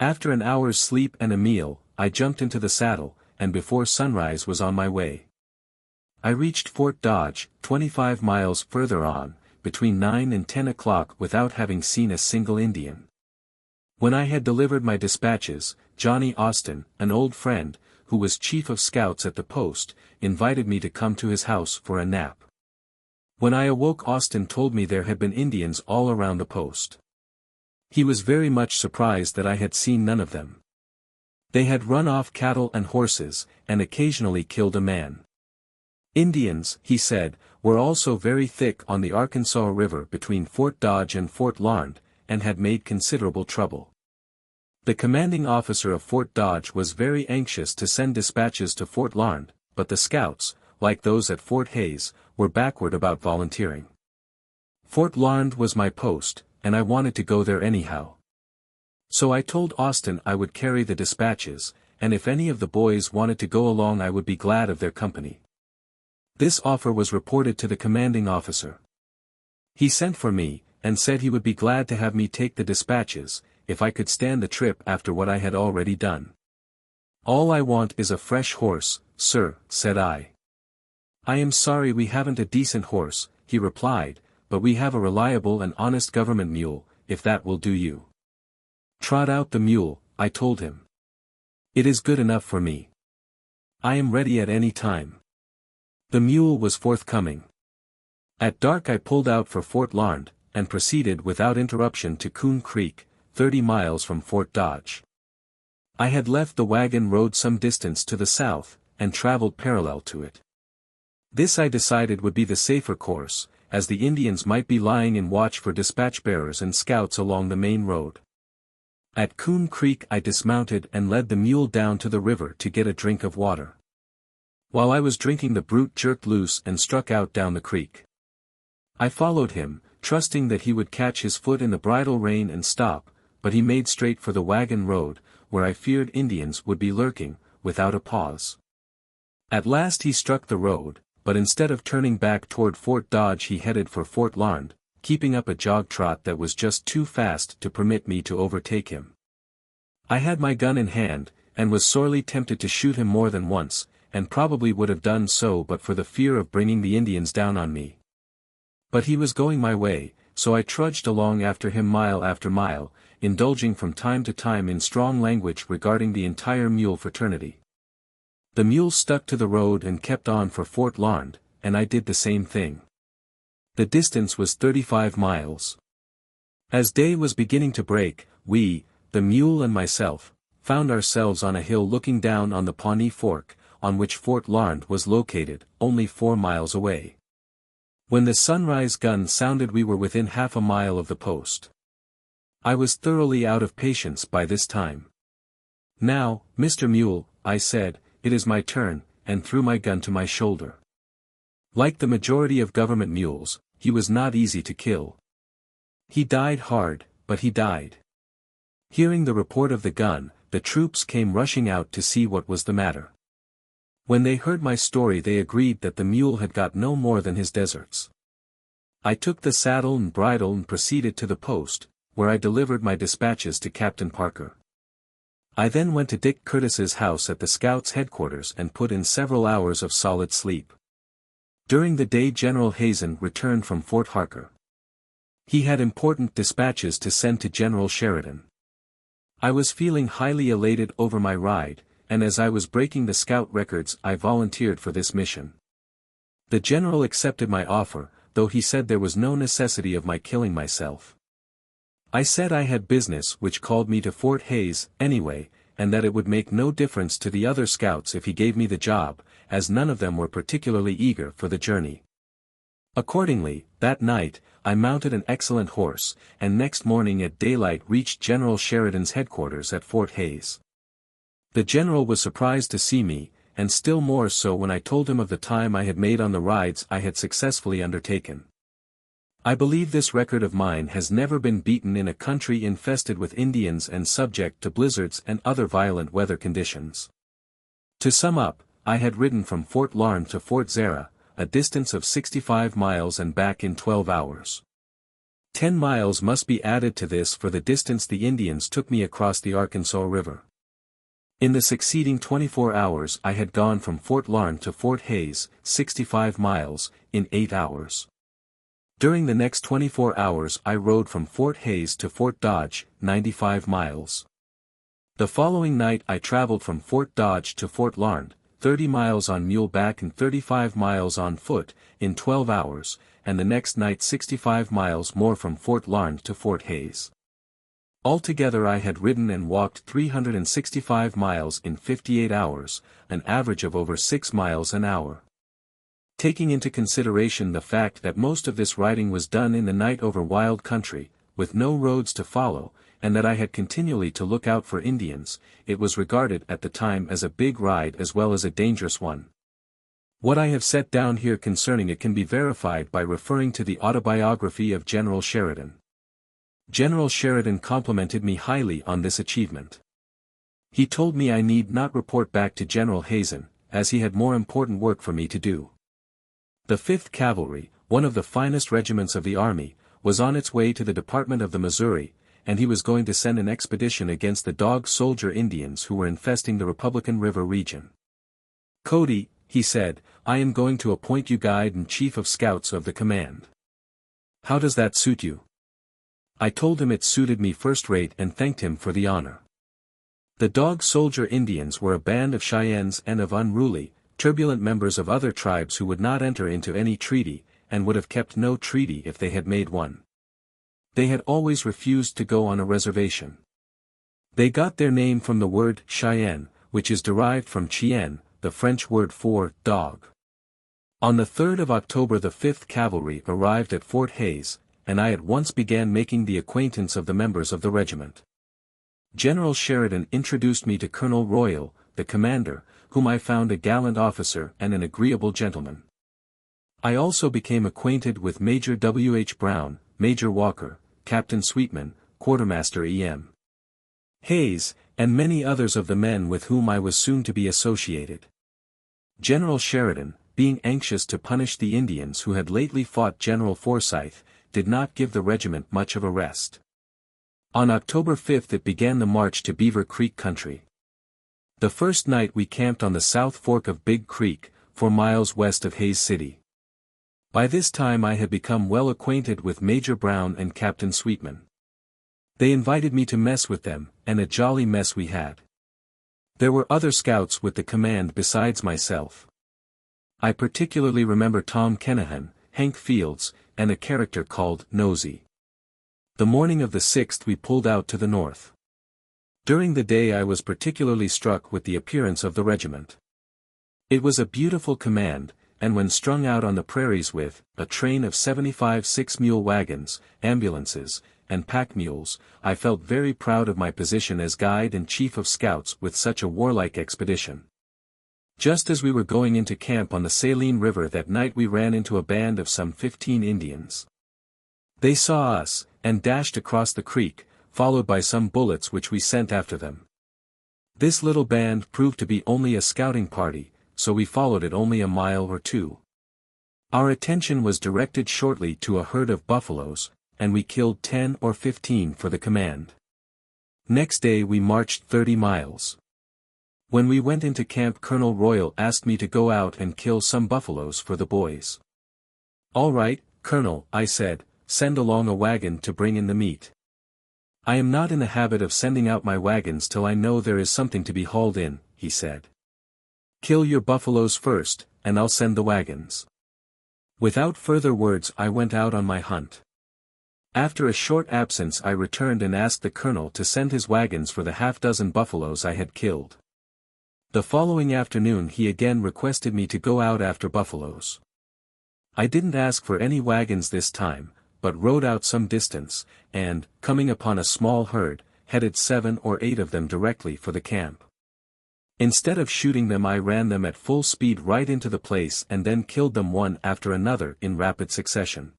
After an hour's sleep and a meal, I jumped into the saddle, and before sunrise was on my way. I reached Fort Dodge, 25 miles further on, between 9 and 10 o'clock without having seen a single Indian. When I had delivered my dispatches, Johnny Austin, an old friend, who was chief of scouts at the post, invited me to come to his house for a nap. When I awoke Austin told me there had been Indians all around the post. He was very much surprised that I had seen none of them. They had run off cattle and horses, and occasionally killed a man. Indians, he said, were also very thick on the Arkansas River between Fort Dodge and Fort Larned, and had made considerable trouble. The commanding officer of Fort Dodge was very anxious to send dispatches to Fort Larned, but the scouts, like those at Fort Hayes, were backward about volunteering. Fort Larned was my post, and I wanted to go there anyhow. So I told Austin I would carry the dispatches, and if any of the boys wanted to go along I would be glad of their company. This offer was reported to the commanding officer. He sent for me, and said he would be glad to have me take the dispatches, if I could stand the trip after what I had already done. "All I want is a fresh horse, sir," said I. "I am sorry we haven't a decent horse," he replied, "but we have a reliable and honest government mule, if that will do you." "Trot out the mule," I told him. "It is good enough for me. I am ready at any time." The mule was forthcoming. At dark I pulled out for Fort Larned, and proceeded without interruption to Coon Creek, 30 miles from Fort Dodge. I had left the wagon road some distance to the south, and traveled parallel to it. This I decided would be the safer course, as the Indians might be lying in watch for dispatch bearers and scouts along the main road. At Coon Creek I dismounted and led the mule down to the river to get a drink of water. While I was drinking the brute jerked loose and struck out down the creek. I followed him, trusting that he would catch his foot in the bridle rein and stop, but he made straight for the wagon road, where I feared Indians would be lurking, without a pause. At last he struck the road, but instead of turning back toward Fort Dodge he headed for Fort Larned, keeping up a jog trot that was just too fast to permit me to overtake him. I had my gun in hand, and was sorely tempted to shoot him more than once, and probably would have done so but for the fear of bringing the Indians down on me. But he was going my way, so I trudged along after him mile after mile, indulging from time to time in strong language regarding the entire mule fraternity. The mule stuck to the road and kept on for Fort Larned, and I did the same thing. The distance was 35 miles. As day was beginning to break, we, the mule and myself, found ourselves on a hill looking down on the Pawnee Fork, on which Fort Larned was located, only 4 miles away. When the sunrise gun sounded we were within half a mile of the post. I was thoroughly out of patience by this time. "Now, Mr. Mule," I said, "it is my turn," and threw my gun to my shoulder. Like the majority of government mules, he was not easy to kill. He died hard, but he died. Hearing the report of the gun, the troops came rushing out to see what was the matter. When they heard my story they agreed that the mule had got no more than his deserts. I took the saddle and bridle and proceeded to the post, where I delivered my dispatches to Captain Parker. I then went to Dick Curtis's house at the Scouts' headquarters and put in several hours of solid sleep. During the day General Hazen returned from Fort Harker. He had important dispatches to send to General Sheridan. I was feeling highly elated over my ride, and as I was breaking the scout records I volunteered for this mission. The general accepted my offer, though he said there was no necessity of my killing myself. I said I had business which called me to Fort Hays, anyway, and that it would make no difference to the other scouts if he gave me the job, as none of them were particularly eager for the journey. Accordingly, that night, I mounted an excellent horse, and next morning at daylight reached General Sheridan's headquarters at Fort Hays. The general was surprised to see me, and still more so when I told him of the time I had made on the rides I had successfully undertaken. I believe this record of mine has never been beaten in a country infested with Indians and subject to blizzards and other violent weather conditions. To sum up, I had ridden from Fort Larned to Fort Zara, a distance of 65 miles and back in 12 hours. 10 miles must be added to this for the distance the Indians took me across the Arkansas River. In the succeeding 24 hours I had gone from Fort Larned to Fort Hays, 65 miles, in 8 hours. During the next 24 hours I rode from Fort Hays to Fort Dodge, 95 miles. The following night I traveled from Fort Dodge to Fort Larned, 30 miles on muleback and 35 miles on foot, in 12 hours, and the next night 65 miles more from Fort Larned to Fort Hays. Altogether I had ridden and walked 365 miles in 58 hours, an average of over 6 miles an hour. Taking into consideration the fact that most of this riding was done in the night over wild country, with no roads to follow, and that I had continually to look out for Indians, it was regarded at the time as a big ride as well as a dangerous one. What I have set down here concerning it can be verified by referring to the Autobiography of General Sheridan. General Sheridan complimented me highly on this achievement. He told me I need not report back to General Hazen, as he had more important work for me to do. The 5th Cavalry, one of the finest regiments of the Army, was on its way to the Department of the Missouri, and he was going to send an expedition against the Dog Soldier Indians who were infesting the Republican River region. "Cody," he said, "I am going to appoint you guide and chief of scouts of the command. How does that suit you?" I told him it suited me first rate and thanked him for the honor. The Dog Soldier Indians were a band of Cheyennes and of unruly, turbulent members of other tribes who would not enter into any treaty, and would have kept no treaty if they had made one. They had always refused to go on a reservation. They got their name from the word Cheyenne, which is derived from chien, the French word for dog. On the 3rd of October the 5th Cavalry arrived at Fort Hays, and I at once began making the acquaintance of the members of the regiment. General Sheridan introduced me to Colonel Royal, the commander, whom I found a gallant officer and an agreeable gentleman. I also became acquainted with Major W. H. Brown, Major Walker, Captain Sweetman, Quartermaster E.M. Hayes, and many others of the men with whom I was soon to be associated. General Sheridan, being anxious to punish the Indians who had lately fought General Forsyth, did not give the regiment much of a rest. On October 5th it began the march to Beaver Creek country. The first night we camped on the South Fork of Big Creek, 4 miles west of Hays City. By this time I had become well acquainted with Major Brown and Captain Sweetman. They invited me to mess with them, and a jolly mess we had. There were other scouts with the command besides myself. I particularly remember Tom Kennahan, Hank Fields, and a character called Nosy. The morning of the 6th we pulled out to the north. During the day I was particularly struck with the appearance of the regiment. It was a beautiful command, and when strung out on the prairies with a train of 75 six-mule wagons, ambulances, and pack mules, I felt very proud of my position as guide and chief of scouts with such a warlike expedition. Just as we were going into camp on the Saline River that night, we ran into a band of some 15 Indians. They saw us, and dashed across the creek, followed by some bullets which we sent after them. This little band proved to be only a scouting party, so we followed it only a mile or two. Our attention was directed shortly to a herd of buffaloes, and we killed 10 or 15 for the command. Next day we marched 30 miles. When we went into camp, Colonel Royal asked me to go out and kill some buffaloes for the boys. "All right, Colonel," I said, "send along a wagon to bring in the meat." "I am not in the habit of sending out my wagons till I know there is something to be hauled in," he said. "Kill your buffaloes first, and I'll send the wagons." Without further words I went out on my hunt. After a short absence I returned and asked the colonel to send his wagons for the half-dozen buffaloes I had killed. The following afternoon he again requested me to go out after buffaloes. I didn't ask for any wagons this time, but rode out some distance, and, coming upon a small herd, headed 7 or 8 of them directly for the camp. Instead of shooting them, I ran them at full speed right into the place and then killed them one after another in rapid succession.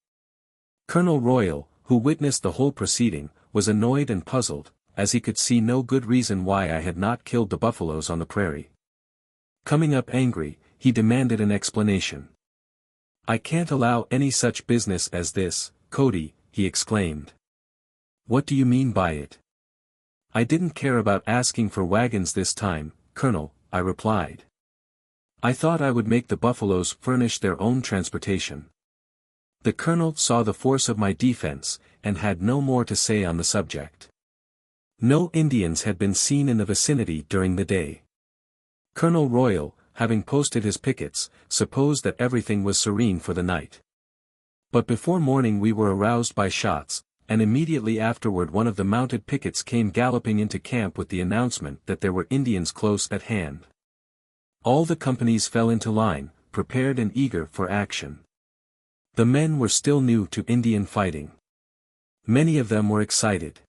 Colonel Royal, who witnessed the whole proceeding, was annoyed and puzzled, as he could see no good reason why I had not killed the buffaloes on the prairie. Coming up angry, he demanded an explanation. "I can't allow any such business as this, Cody," he exclaimed. "What do you mean by it?" "I didn't care about asking for wagons this time, Colonel," I replied. "I thought I would make the buffaloes furnish their own transportation." The colonel saw the force of my defense, and had no more to say on the subject. No Indians had been seen in the vicinity during the day. Colonel Royal, having posted his pickets, supposed that everything was serene for the night. But before morning we were aroused by shots, and immediately afterward one of the mounted pickets came galloping into camp with the announcement that there were Indians close at hand. All the companies fell into line, prepared and eager for action. The men were still new to Indian fighting. Many of them were excited.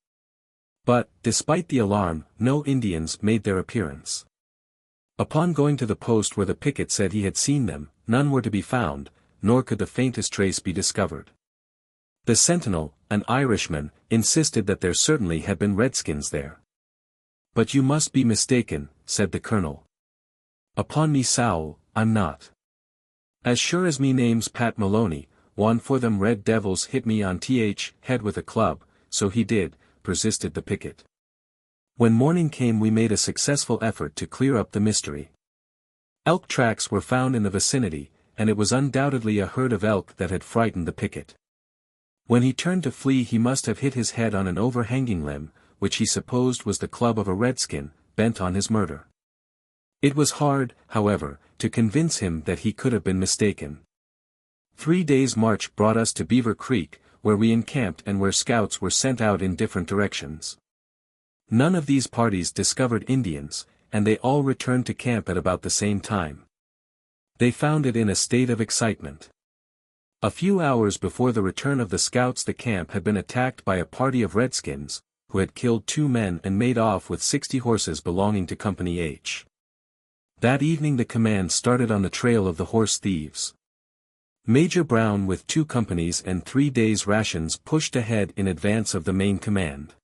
But, despite the alarm, no Indians made their appearance. Upon going to the post where the picket said he had seen them, none were to be found, nor could the faintest trace be discovered. The sentinel, an Irishman, insisted that there certainly had been redskins there. "But you must be mistaken," said the colonel. "Upon me sowl, I'm not. As sure as me name's Pat Maloney, one for them red devils hit me on th head with a club." "So he did," persisted the picket. When morning came we made a successful effort to clear up the mystery. Elk tracks were found in the vicinity, and it was undoubtedly a herd of elk that had frightened the picket. When he turned to flee he must have hit his head on an overhanging limb, which he supposed was the club of a redskin, bent on his murder. It was hard, however, to convince him that he could have been mistaken. 3 days' march brought us to Beaver Creek, where we encamped and where scouts were sent out in different directions. None of these parties discovered Indians, and they all returned to camp at about the same time. They found it in a state of excitement. A few hours before the return of the scouts the camp had been attacked by a party of redskins, who had killed 2 men and made off with 60 horses belonging to Company H. That evening the command started on the trail of the horse thieves. Major Brown with 2 companies and 3 days' rations pushed ahead in advance of the main command.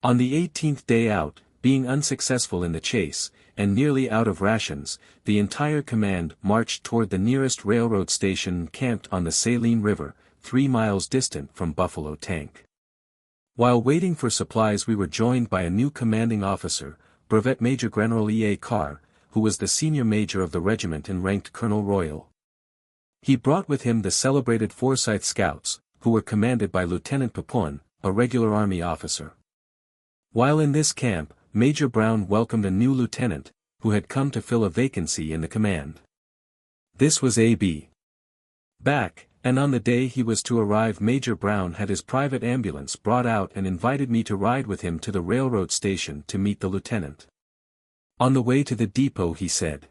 On the 18th day out, being unsuccessful in the chase, and nearly out of rations, the entire command marched toward the nearest railroad station camped on the Saline River, 3 miles distant from Buffalo Tank. While waiting for supplies we were joined by a new commanding officer, Brevet Major General E. A. Carr, who was the senior major of the regiment and ranked Colonel Royal. He brought with him the celebrated Forsyth Scouts, who were commanded by Lieutenant Papun, a regular army officer. While in this camp, Major Brown welcomed a new lieutenant, who had come to fill a vacancy in the command. This was A.B. Back, and on the day he was to arrive Major Brown had his private ambulance brought out and invited me to ride with him to the railroad station to meet the lieutenant. On the way to the depot he said,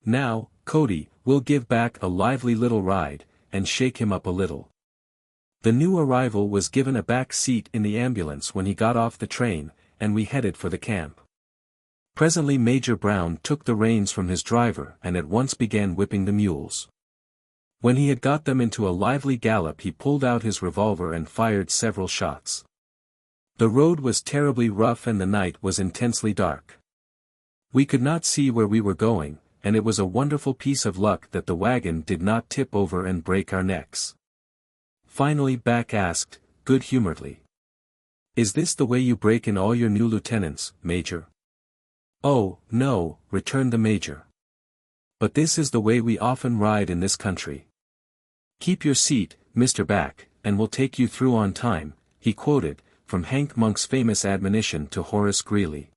"Now, Cody, we'll give back a lively little ride, and shake him up a little." The new arrival was given a back seat in the ambulance when he got off the train, and we headed for the camp. Presently Major Brown took the reins from his driver and at once began whipping the mules. When he had got them into a lively gallop he pulled out his revolver and fired several shots. The road was terribly rough and the night was intensely dark. We could not see where we were going, and it was a wonderful piece of luck that the wagon did not tip over and break our necks. Finally Back asked, good-humoredly, "Is this the way you break in all your new lieutenants, Major?" "Oh, no," returned the Major. "But this is the way we often ride in this country." "Keep your seat, Mr. Back, and we'll take you through on time," he quoted, from Hank Monk's famous admonition to Horace Greeley.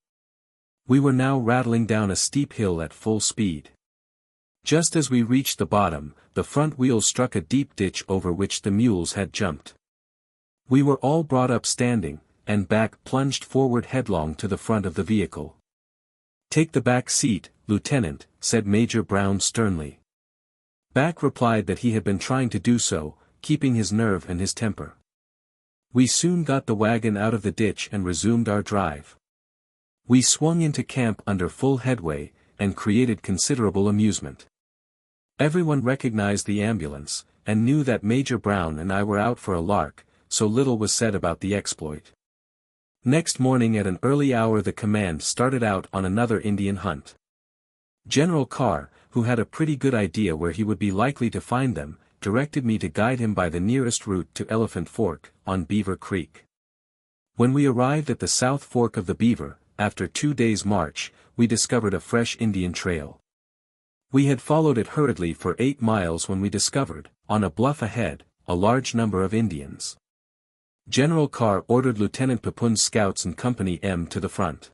We were now rattling down a steep hill at full speed. Just as we reached the bottom, the front wheels struck a deep ditch over which the mules had jumped. We were all brought up standing, and Back plunged forward headlong to the front of the vehicle. "Take the back seat, Lieutenant," said Major Brown sternly. Back replied that he had been trying to do so, keeping his nerve and his temper. We soon got the wagon out of the ditch and resumed our drive. We swung into camp under full headway, and created considerable amusement. Everyone recognized the ambulance, and knew that Major Brown and I were out for a lark, so little was said about the exploit. Next morning at an early hour the command started out on another Indian hunt. General Carr, who had a pretty good idea where he would be likely to find them, directed me to guide him by the nearest route to Elephant Fork, on Beaver Creek. When we arrived at the South Fork of the Beaver, after 2 days' march, we discovered a fresh Indian trail. We had followed it hurriedly for 8 miles when we discovered, on a bluff ahead, a large number of Indians. General Carr ordered Lieutenant Pepoon's scouts and Company M to the front.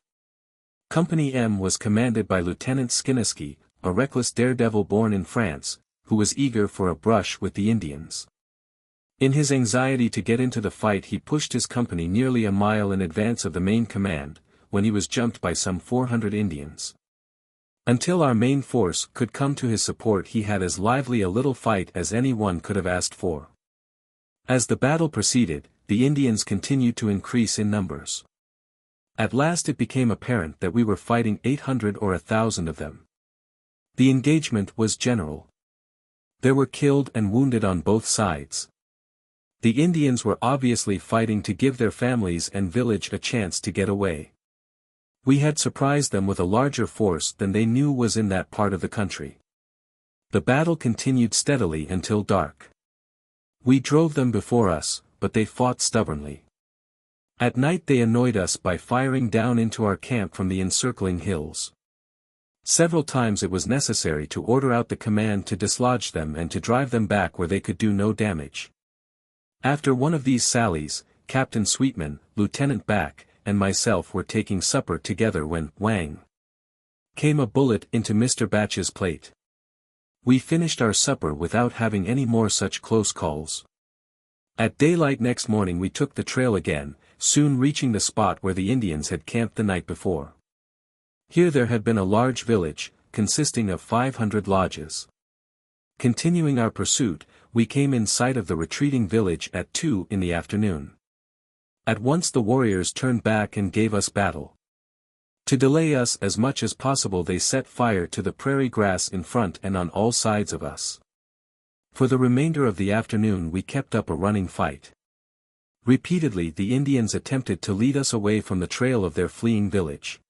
Company M was commanded by Lieutenant Skinnisky, a reckless daredevil born in France, who was eager for a brush with the Indians. In his anxiety to get into the fight he pushed his company nearly a mile in advance of the main command, when he was jumped by some 400 Indians. Until our main force could come to his support he had as lively a little fight as any one could have asked for. As the battle proceeded, the Indians continued to increase in numbers. At last it became apparent that we were fighting 800 or 1,000 of them. The engagement was general. There were killed and wounded on both sides. The Indians were obviously fighting to give their families and village a chance to get away. We had surprised them with a larger force than they knew was in that part of the country. The battle continued steadily until dark. We drove them before us, but they fought stubbornly. At night they annoyed us by firing down into our camp from the encircling hills. Several times it was necessary to order out the command to dislodge them and to drive them back where they could do no damage. After one of these sallies, Captain Sweetman, Lieutenant Back, and myself were taking supper together when, whang! Came a bullet into Mr. Batch's plate. We finished our supper without having any more such close calls. At daylight next morning we took the trail again, soon reaching the spot where the Indians had camped the night before. Here there had been a large village, consisting of 500 lodges. Continuing our pursuit, we came in sight of the retreating village at 2 in the afternoon. At once the warriors turned back and gave us battle. To delay us as much as possible they set fire to the prairie grass in front and on all sides of us. For the remainder of the afternoon we kept up a running fight. Repeatedly the Indians attempted to lead us away from the trail of their fleeing village.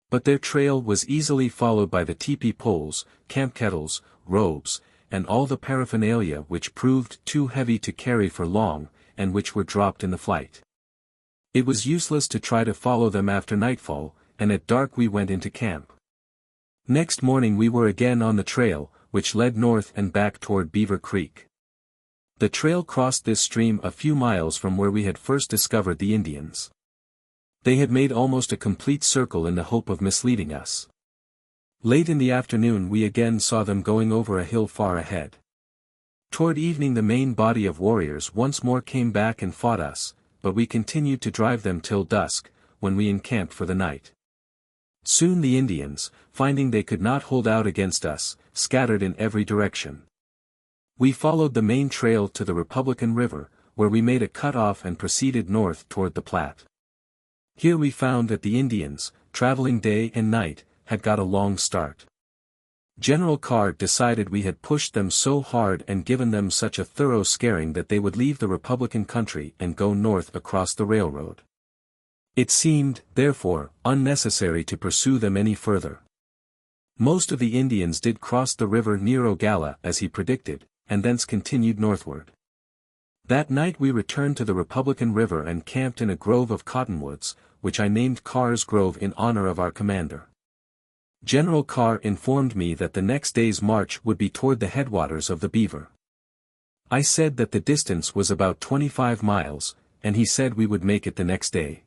But their trail was easily followed by the teepee poles, camp kettles, robes, and all the paraphernalia which proved too heavy to carry for long, and which were dropped in the flight. It was useless to try to follow them after nightfall, and at dark we went into camp. Next morning we were again on the trail, which led north and back toward Beaver Creek. The trail crossed this stream a few miles from where we had first discovered the Indians. They had made almost a complete circle in the hope of misleading us. Late in the afternoon we again saw them going over a hill far ahead. Toward evening the main body of warriors once more came back and fought us, but we continued to drive them till dusk, when we encamped for the night. Soon the Indians, finding they could not hold out against us, scattered in every direction. We followed the main trail to the Republican River, where we made a cut-off and proceeded north toward the Platte. Here we found that the Indians, traveling day and night, had got a long start. General Carr decided we had pushed them so hard and given them such a thorough scaring that they would leave the Republican country and go north across the railroad. It seemed, therefore, unnecessary to pursue them any further. Most of the Indians did cross the river near Ogalla as he predicted, and thence continued northward. That night we returned to the Republican River and camped in a grove of cottonwoods, which I named Carr's Grove in honor of our commander. General Carr informed me that the next day's march would be toward the headwaters of the Beaver. I said that the distance was about 25 miles, and he said we would make it the next day.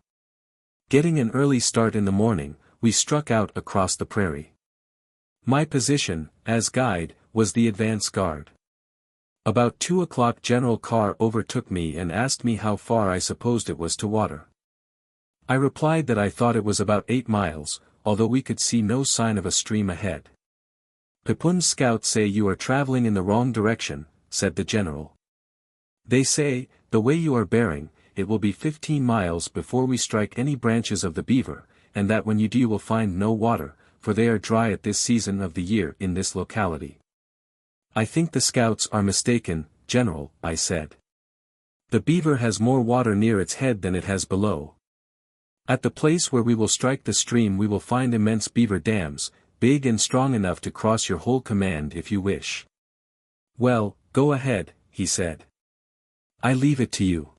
Getting an early start in the morning, we struck out across the prairie. My position, as guide, was the advance guard. About 2 o'clock General Carr overtook me and asked me how far I supposed it was to water. I replied that I thought it was about 8 miles, although we could see no sign of a stream ahead. Pepun's scouts say you are traveling in the wrong direction, said the general. They say, the way you are bearing, it will be 15 miles before we strike any branches of the Beaver, and that when you do you will find no water, for they are dry at this season of the year in this locality. I think the scouts are mistaken, General, I said. The Beaver has more water near its head than it has below. At the place where we will strike the stream we will find immense beaver dams, big and strong enough to cross your whole command if you wish. Well, go ahead, he said. I leave it to you.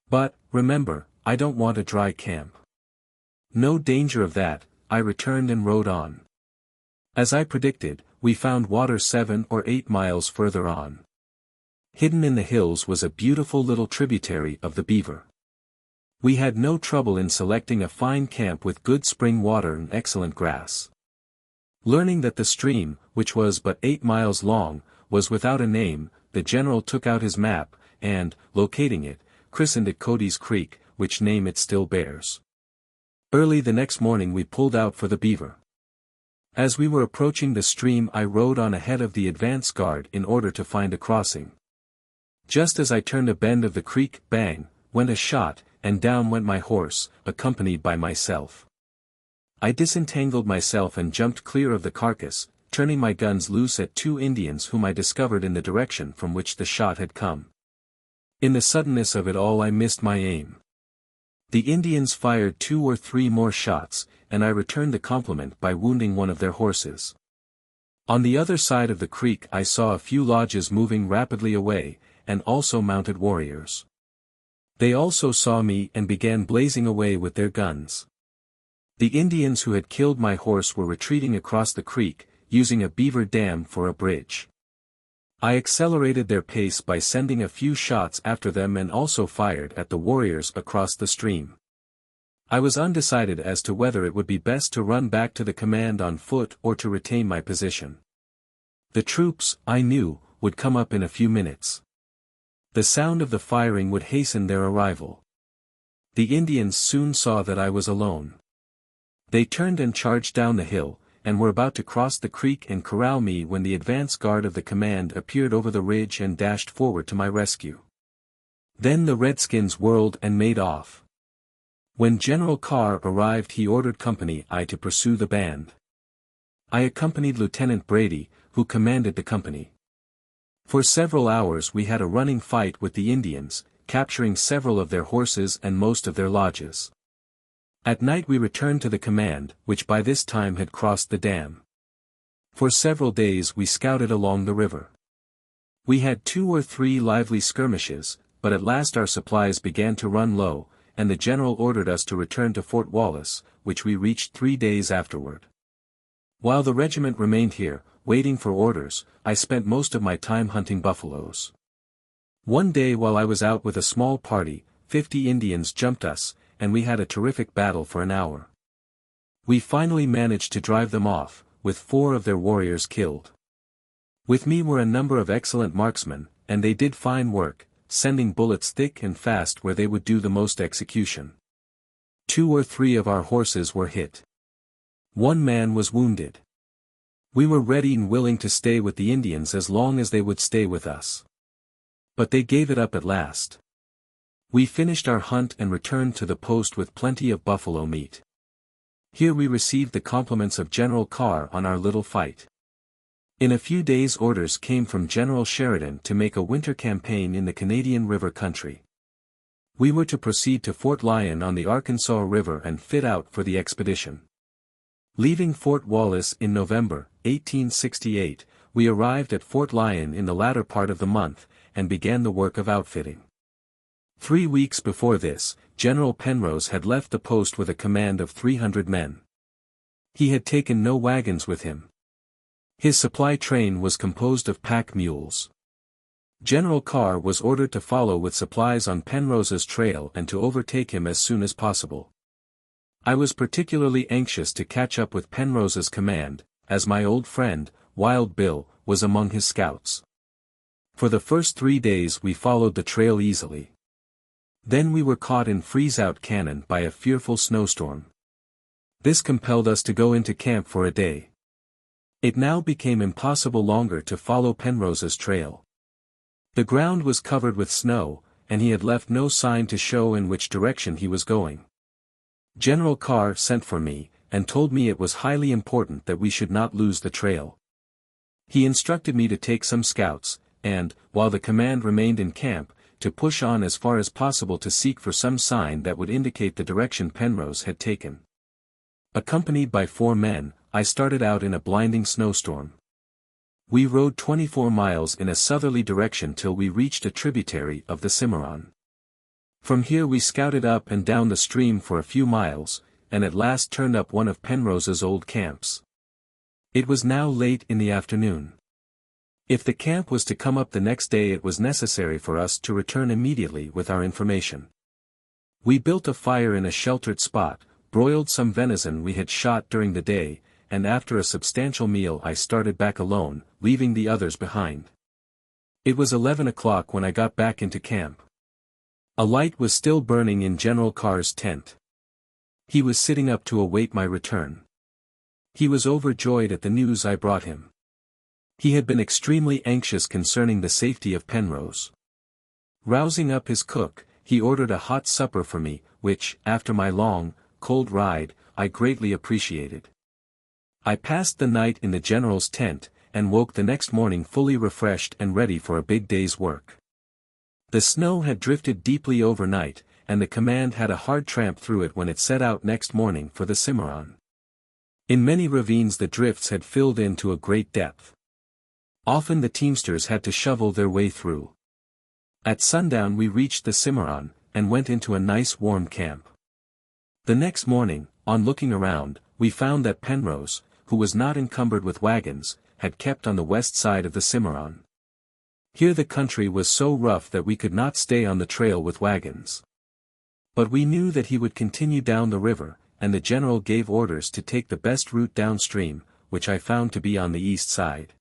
But, remember, I don't want a dry camp. No danger of that, I returned and rode on. As I predicted, we found water 7 or 8 miles further on. Hidden in the hills was a beautiful little tributary of the Beaver. We had no trouble in selecting a fine camp with good spring water and excellent grass. Learning that the stream, which was but 8 miles long, was without a name, the general took out his map, and, locating it, christened it Cody's Creek, which name it still bears. Early the next morning we pulled out for the Beaver. As we were approaching the stream I rode on ahead of the advance guard in order to find a crossing. Just as I turned a bend of the creek, bang, went a shot, and down went my horse, accompanied by myself. I disentangled myself and jumped clear of the carcass, turning my guns loose at 2 Indians whom I discovered in the direction from which the shot had come. In the suddenness of it all I missed my aim. The Indians fired 2 or 3 more shots, and I returned the compliment by wounding one of their horses. On the other side of the creek I saw a few lodges moving rapidly away, and also mounted warriors. They also saw me and began blazing away with their guns. The Indians who had killed my horse were retreating across the creek, using a beaver dam for a bridge. I accelerated their pace by sending a few shots after them and also fired at the warriors across the stream. I was undecided as to whether it would be best to run back to the command on foot or to retain my position. The troops, I knew, would come up in a few minutes. The sound of the firing would hasten their arrival. The Indians soon saw that I was alone. They turned and charged down the hill, and were about to cross the creek and corral me when the advance guard of the command appeared over the ridge and dashed forward to my rescue. Then the Redskins whirled and made off. When General Carr arrived he ordered Company I to pursue the band. I accompanied Lieutenant Brady, who commanded the company. For several hours we had a running fight with the Indians, capturing several of their horses and most of their lodges. At night we returned to the command, which by this time had crossed the dam. For several days we scouted along the river. We had 2 or 3 lively skirmishes, but at last our supplies began to run low, and the general ordered us to return to Fort Wallace, which we reached 3 days afterward. While the regiment remained here, waiting for orders, I spent most of my time hunting buffaloes. One day while I was out with a small party, 50 Indians jumped us, and we had a terrific battle for an hour. We finally managed to drive them off, with 4 of their warriors killed. With me were a number of excellent marksmen, and they did fine work, sending bullets thick and fast where they would do the most execution. 2 or 3 of our horses were hit. 1 man was wounded. We were ready and willing to stay with the Indians as long as they would stay with us. But they gave it up at last. We finished our hunt and returned to the post with plenty of buffalo meat. Here we received the compliments of General Carr on our little fight. In a few days orders came from General Sheridan to make a winter campaign in the Canadian River country. We were to proceed to Fort Lyon on the Arkansas River and fit out for the expedition. Leaving Fort Wallace in November, 1868, we arrived at Fort Lyon in the latter part of the month, and began the work of outfitting. 3 weeks before this, General Penrose had left the post with a command of 300 men. He had taken no wagons with him. His supply train was composed of pack mules. General Carr was ordered to follow with supplies on Penrose's trail and to overtake him as soon as possible. I was particularly anxious to catch up with Penrose's command, as my old friend, Wild Bill, was among his scouts. For the first 3 days we followed the trail easily. Then we were caught in freeze-out cannon by a fearful snowstorm. This compelled us to go into camp for a day. It now became impossible longer to follow Penrose's trail. The ground was covered with snow, and he had left no sign to show in which direction he was going. General Carr sent for me, and told me it was highly important that we should not lose the trail. He instructed me to take some scouts, and, while the command remained in camp, to push on as far as possible to seek for some sign that would indicate the direction Penrose had taken. Accompanied by 4 men, I started out in a blinding snowstorm. We rode 24 miles in a southerly direction till we reached a tributary of the Cimarron. From here we scouted up and down the stream for a few miles, and at last turned up one of Penrose's old camps. It was now late in the afternoon. If the camp was to come up the next day it was necessary for us to return immediately with our information. We built a fire in a sheltered spot, broiled some venison we had shot during the day, and after a substantial meal I started back alone, leaving the others behind. It was 11 o'clock when I got back into camp. A light was still burning in General Carr's tent. He was sitting up to await my return. He was overjoyed at the news I brought him. He had been extremely anxious concerning the safety of Penrose. Rousing up his cook, he ordered a hot supper for me, which, after my long, cold ride, I greatly appreciated. I passed the night in the general's tent, and woke the next morning fully refreshed and ready for a big day's work. The snow had drifted deeply overnight, and the command had a hard tramp through it when it set out next morning for the Cimarron. In many ravines the drifts had filled in to a great depth. Often the teamsters had to shovel their way through. At sundown we reached the Cimarron, and went into a nice warm camp. The next morning, on looking around, we found that Penrose, who was not encumbered with wagons, had kept on the west side of the Cimarron. Here the country was so rough that we could not stay on the trail with wagons. But we knew that he would continue down the river, and the general gave orders to take the best route downstream, which I found to be on the east side.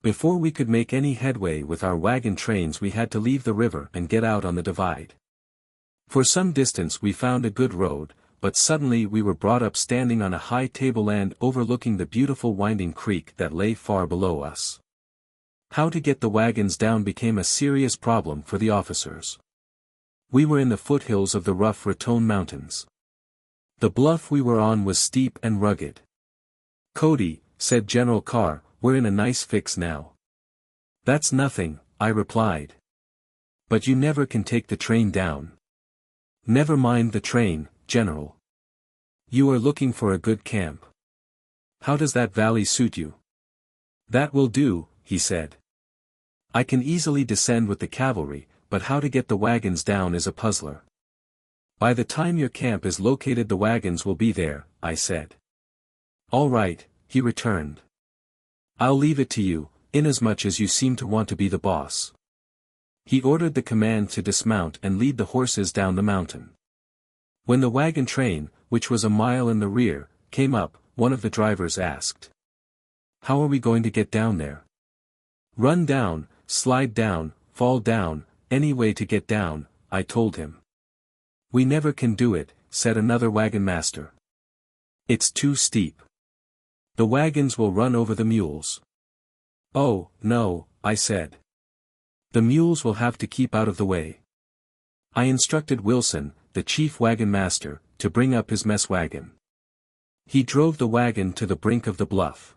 Before we could make any headway with our wagon trains we had to leave the river and get out on the divide. For some distance we found a good road, but suddenly we were brought up standing on a high tableland overlooking the beautiful winding creek that lay far below us. How to get the wagons down became a serious problem for the officers. We were in the foothills of the rough Raton Mountains. The bluff we were on was steep and rugged. "Cody," said General Carr, "we're in a nice fix now." "That's nothing," I replied. "But you never can take the train down." "Never mind the train, General. You are looking for a good camp. How does that valley suit you?" "That will do," he said. "I can easily descend with the cavalry, but how to get the wagons down is a puzzler." "By the time your camp is located the wagons will be there," I said. "All right," he returned. "I'll leave it to you, inasmuch as you seem to want to be the boss." He ordered the command to dismount and lead the horses down the mountain. When the wagon train, which was a mile in the rear, came up, one of the drivers asked, "How are we going to get down there?" "Run down, slide down, fall down, any way to get down," I told him. "We never can do it," said another wagon master. "It's too steep. The wagons will run over the mules." "Oh, no," I said. The mules will have to keep out of the way. I instructed Wilson, the chief wagon master, to bring up his mess wagon. He drove the wagon to the brink of the bluff.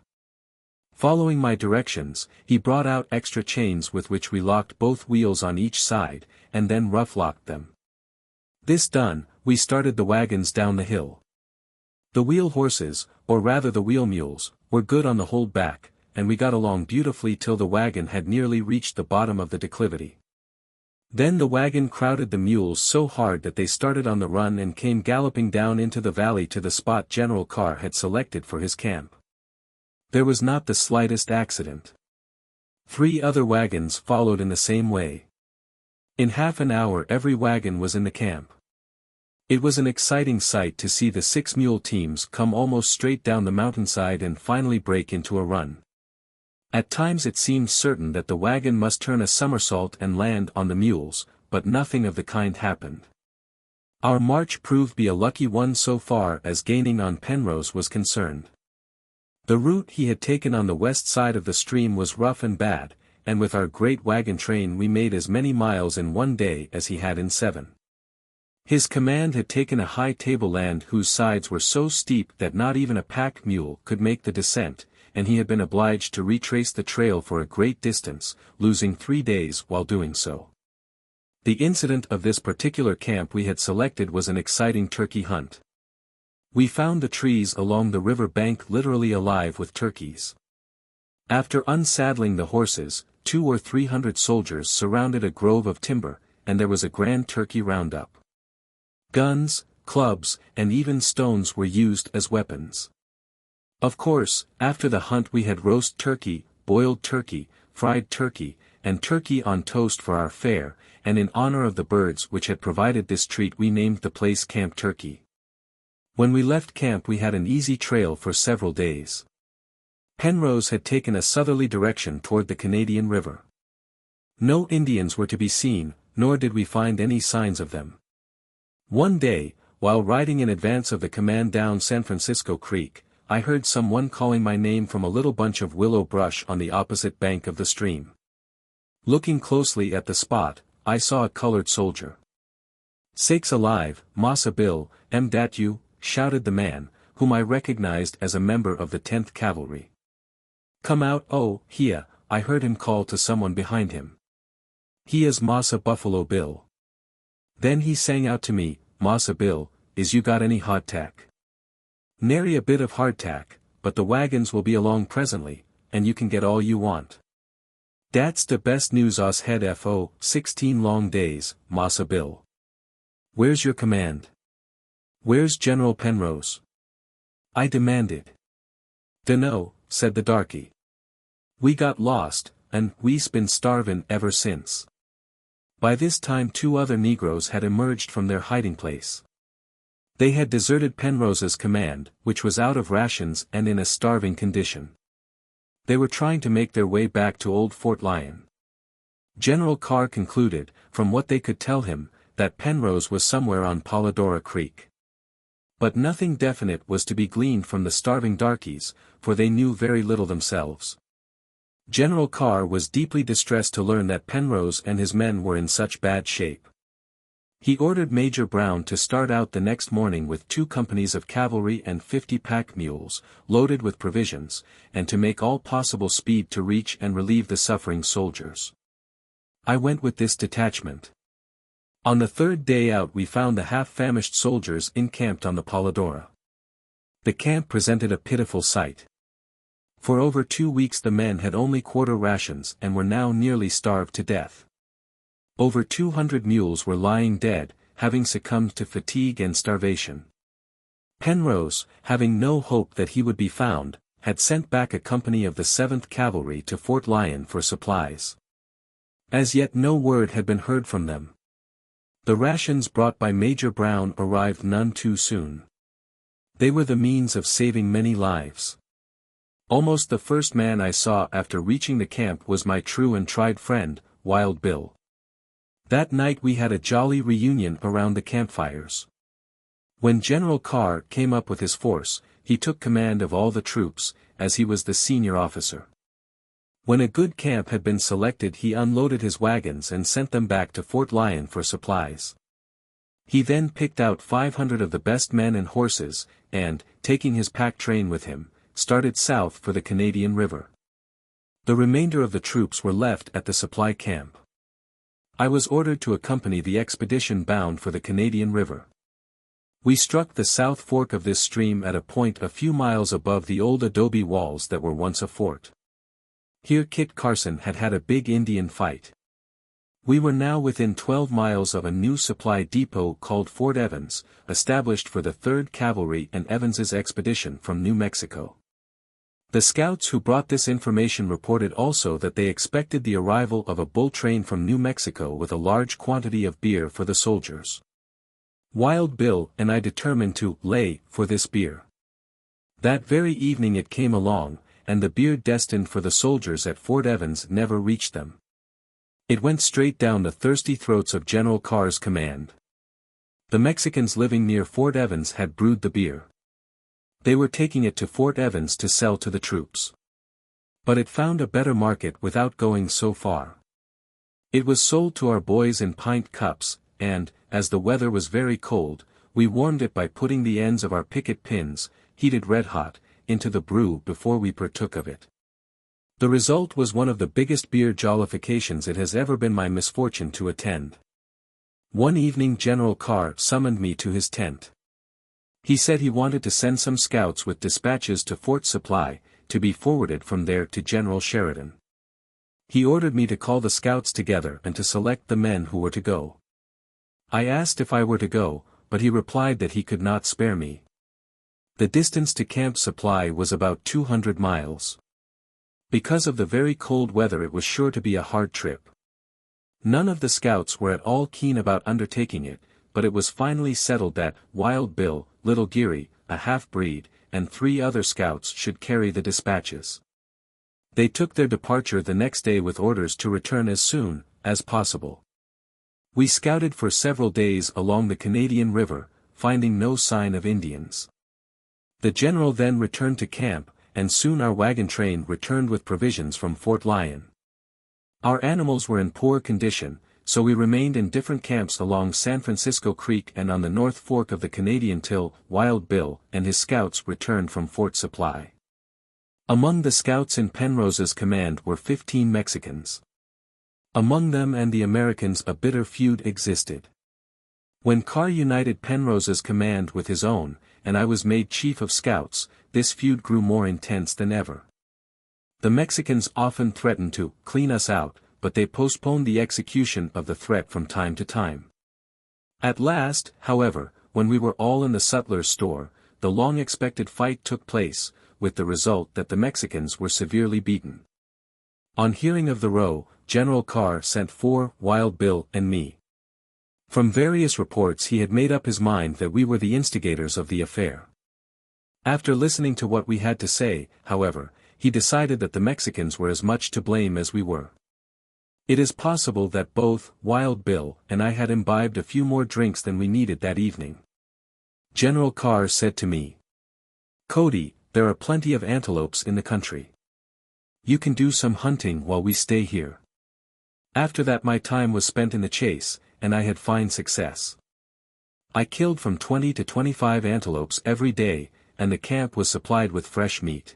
Following my directions, he brought out extra chains with which we locked both wheels on each side, and then rough-locked them. This done, we started the wagons down the hill. The wheel horses, or rather the wheel mules, were good on the hold back, and we got along beautifully till the wagon had nearly reached the bottom of the declivity. Then the wagon crowded the mules so hard that they started on the run and came galloping down into the valley to the spot General Carr had selected for his camp. There was not the slightest accident. 3 other wagons followed in the same way. In half an hour every wagon was in the camp. It was an exciting sight to see the 6 mule teams come almost straight down the mountainside and finally break into a run. At times it seemed certain that the wagon must turn a somersault and land on the mules, but nothing of the kind happened. Our march proved to be a lucky one so far as gaining on Penrose was concerned. The route he had taken on the west side of the stream was rough and bad, and with our great wagon train we made as many miles in one day as he had in 7. His command had taken a high tableland whose sides were so steep that not even a pack mule could make the descent, and he had been obliged to retrace the trail for a great distance, losing 3 days while doing so. The incident of this particular camp we had selected was an exciting turkey hunt. We found the trees along the river bank literally alive with turkeys. After unsaddling the horses, 200 or 300 soldiers surrounded a grove of timber, and there was a grand turkey roundup. Guns, clubs, and even stones were used as weapons. Of course, after the hunt we had roast turkey, boiled turkey, fried turkey, and turkey on toast for our fare, and in honor of the birds which had provided this treat we named the place Camp Turkey. When we left camp we had an easy trail for several days. Penrose had taken a southerly direction toward the Canadian River. No Indians were to be seen, nor did we find any signs of them. One day, while riding in advance of the command down San Francisco Creek, I heard someone calling my name from a little bunch of willow brush on the opposite bank of the stream. Looking closely at the spot, I saw a colored soldier. "Sakes alive, Massa Bill, am dat you?" shouted the man, whom I recognized as a member of the 10th Cavalry. "Come out, oh, here," I heard him call to someone behind him. "He is Massa Buffalo Bill." Then he sang out to me, "Massa Bill, is you got any hardtack?" "Nary a bit of hardtack, but the wagons will be along presently, and you can get all you want." "Dat's the best news us had for 16 long days, Massa Bill." "Where's your command? Where's General Penrose?" I demanded. "Dunno," said the darky. "We got lost, and we's been starvin' ever since." By this time 2 other Negroes had emerged from their hiding place. They had deserted Penrose's command, which was out of rations and in a starving condition. They were trying to make their way back to Old Fort Lyon. General Carr concluded, from what they could tell him, that Penrose was somewhere on Polladora Creek. But nothing definite was to be gleaned from the starving darkies, for they knew very little themselves. General Carr was deeply distressed to learn that Penrose and his men were in such bad shape. He ordered Major Brown to start out the next morning with 2 companies of cavalry and 50 pack mules, loaded with provisions, and to make all possible speed to reach and relieve the suffering soldiers. I went with this detachment. On the 3rd day out we found the half-famished soldiers encamped on the Polladora. The camp presented a pitiful sight. For over 2 weeks the men had only quarter rations and were now nearly starved to death. Over 200 mules were lying dead, having succumbed to fatigue and starvation. Penrose, having no hope that he would be found, had sent back a company of the 7th Cavalry to Fort Lyon for supplies. As yet no word had been heard from them. The rations brought by Major Brown arrived none too soon. They were the means of saving many lives. Almost the first man I saw after reaching the camp was my true and tried friend, Wild Bill. That night we had a jolly reunion around the campfires. When General Carr came up with his force, he took command of all the troops, as he was the senior officer. When a good camp had been selected, he unloaded his wagons and sent them back to Fort Lyon for supplies. He then picked out 500 of the best men and horses, and, taking his pack train with him, started south for the Canadian River. The remainder of the troops were left at the supply camp. I was ordered to accompany the expedition bound for the Canadian River. We struck the south fork of this stream at a point a few miles above the old adobe walls that were once a fort. Here Kit Carson had had a big Indian fight. We were now within 12 miles of a new supply depot called Fort Evans, established for the 3rd Cavalry and Evans's expedition from New Mexico. The scouts who brought this information reported also that they expected the arrival of a bull train from New Mexico with a large quantity of beer for the soldiers. Wild Bill and I determined to lay for this beer. That very evening it came along, and the beer destined for the soldiers at Fort Evans never reached them. It went straight down the thirsty throats of General Carr's command. The Mexicans living near Fort Evans had brewed the beer. They were taking it to Fort Evans to sell to the troops. But it found a better market without going so far. It was sold to our boys in pint cups, and, as the weather was very cold, we warmed it by putting the ends of our picket pins, heated red-hot, into the brew before we partook of it. The result was one of the biggest beer jollifications it has ever been my misfortune to attend. One evening General Carr summoned me to his tent. He said he wanted to send some scouts with dispatches to Fort Supply, to be forwarded from there to General Sheridan. He ordered me to call the scouts together and to select the men who were to go. I asked if I were to go, but he replied that he could not spare me. The distance to Camp Supply was about 200 miles. Because of the very cold weather it was sure to be a hard trip. None of the scouts were at all keen about undertaking it, but it was finally settled that Wild Bill, Little Geary, a half-breed, and 3 other scouts should carry the dispatches. They took their departure the next day with orders to return as soon as possible. We scouted for several days along the Canadian River, finding no sign of Indians. The general then returned to camp, and soon our wagon train returned with provisions from Fort Lyon. Our animals were in poor condition, so we remained in different camps along San Francisco Creek and on the North Fork of the Canadian till Wild Bill and his scouts returned from Fort Supply. Among the scouts in Penrose's command were 15 Mexicans. Among them and the Americans a bitter feud existed. When Carr united Penrose's command with his own, and I was made chief of scouts, this feud grew more intense than ever. The Mexicans often threatened to clean us out, but they postponed the execution of the threat from time to time. At last, however, when we were all in the sutler's store, the long-expected fight took place, with the result that the Mexicans were severely beaten. On hearing of the row, General Carr sent for Wild Bill and me. From various reports he had made up his mind that we were the instigators of the affair. After listening to what we had to say, however, he decided that the Mexicans were as much to blame as we were. It is possible that both Wild Bill and I had imbibed a few more drinks than we needed that evening. General Carr said to me, "Cody, there are plenty of antelopes in the country. You can do some hunting while we stay here." After that my time was spent in the chase, and I had fine success. I killed from 20 to 25 antelopes every day, and the camp was supplied with fresh meat.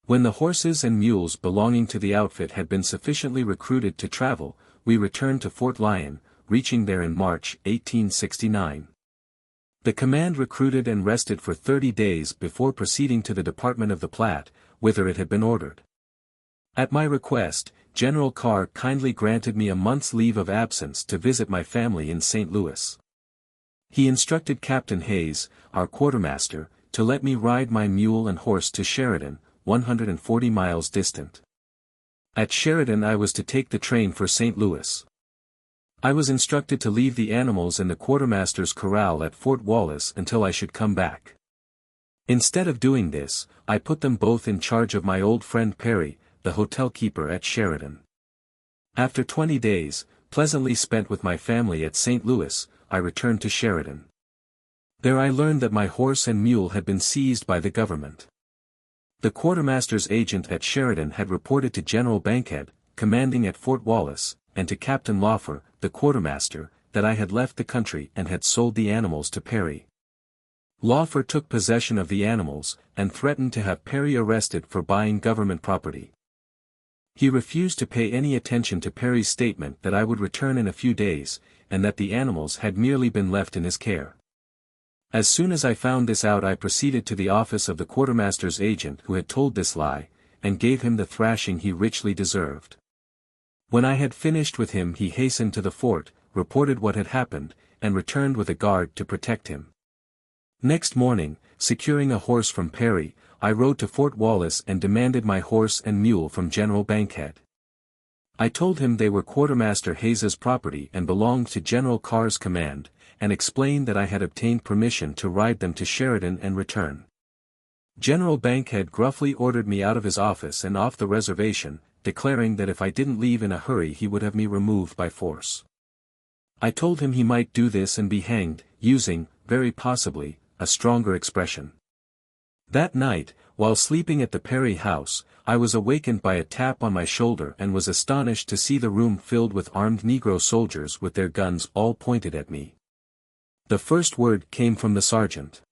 When the horses and mules belonging to the outfit had been sufficiently recruited to travel, we returned to Fort Lyon, reaching there in March 1869. The command recruited and rested for 30 days before proceeding to the Department of the Platte, whither it had been ordered. At my request, General Carr kindly granted me a month's leave of absence to visit my family in St. Louis. He instructed Captain Hayes, our quartermaster, to let me ride my mule and horse to Sheridan, 140 miles distant. At Sheridan I was to take the train for St. Louis. I was instructed to leave the animals in the quartermaster's corral at Fort Wallace until I should come back. Instead of doing this, I put them both in charge of my old friend Perry, the hotel keeper at Sheridan. After 20 days, pleasantly spent with my family at St. Louis, I returned to Sheridan. There I learned that my horse and mule had been seized by the government. The quartermaster's agent at Sheridan had reported to General Bankhead, commanding at Fort Wallace, and to Captain Lawfer, the quartermaster, that I had left the country and had sold the animals to Perry. Lawfer took possession of the animals, and threatened to have Perry arrested for buying government property. He refused to pay any attention to Perry's statement that I would return in a few days, and that the animals had merely been left in his care. As soon as I found this out, I proceeded to the office of the quartermaster's agent who had told this lie, and gave him the thrashing he richly deserved. When I had finished with him, he hastened to the fort, reported what had happened, and returned with a guard to protect him. Next morning, securing a horse from Perry, I rode to Fort Wallace and demanded my horse and mule from General Bankhead. I told him they were Quartermaster Hayes's property and belonged to General Carr's command, and explained that I had obtained permission to ride them to Sheridan and return. General Bankhead gruffly ordered me out of his office and off the reservation, declaring that if I didn't leave in a hurry he would have me removed by force. I told him he might do this and be hanged, using, very possibly, a stronger expression. That night, while sleeping at the Perry house, I was awakened by a tap on my shoulder and was astonished to see the room filled with armed Negro soldiers with their guns all pointed at me. The first word came from the sergeant.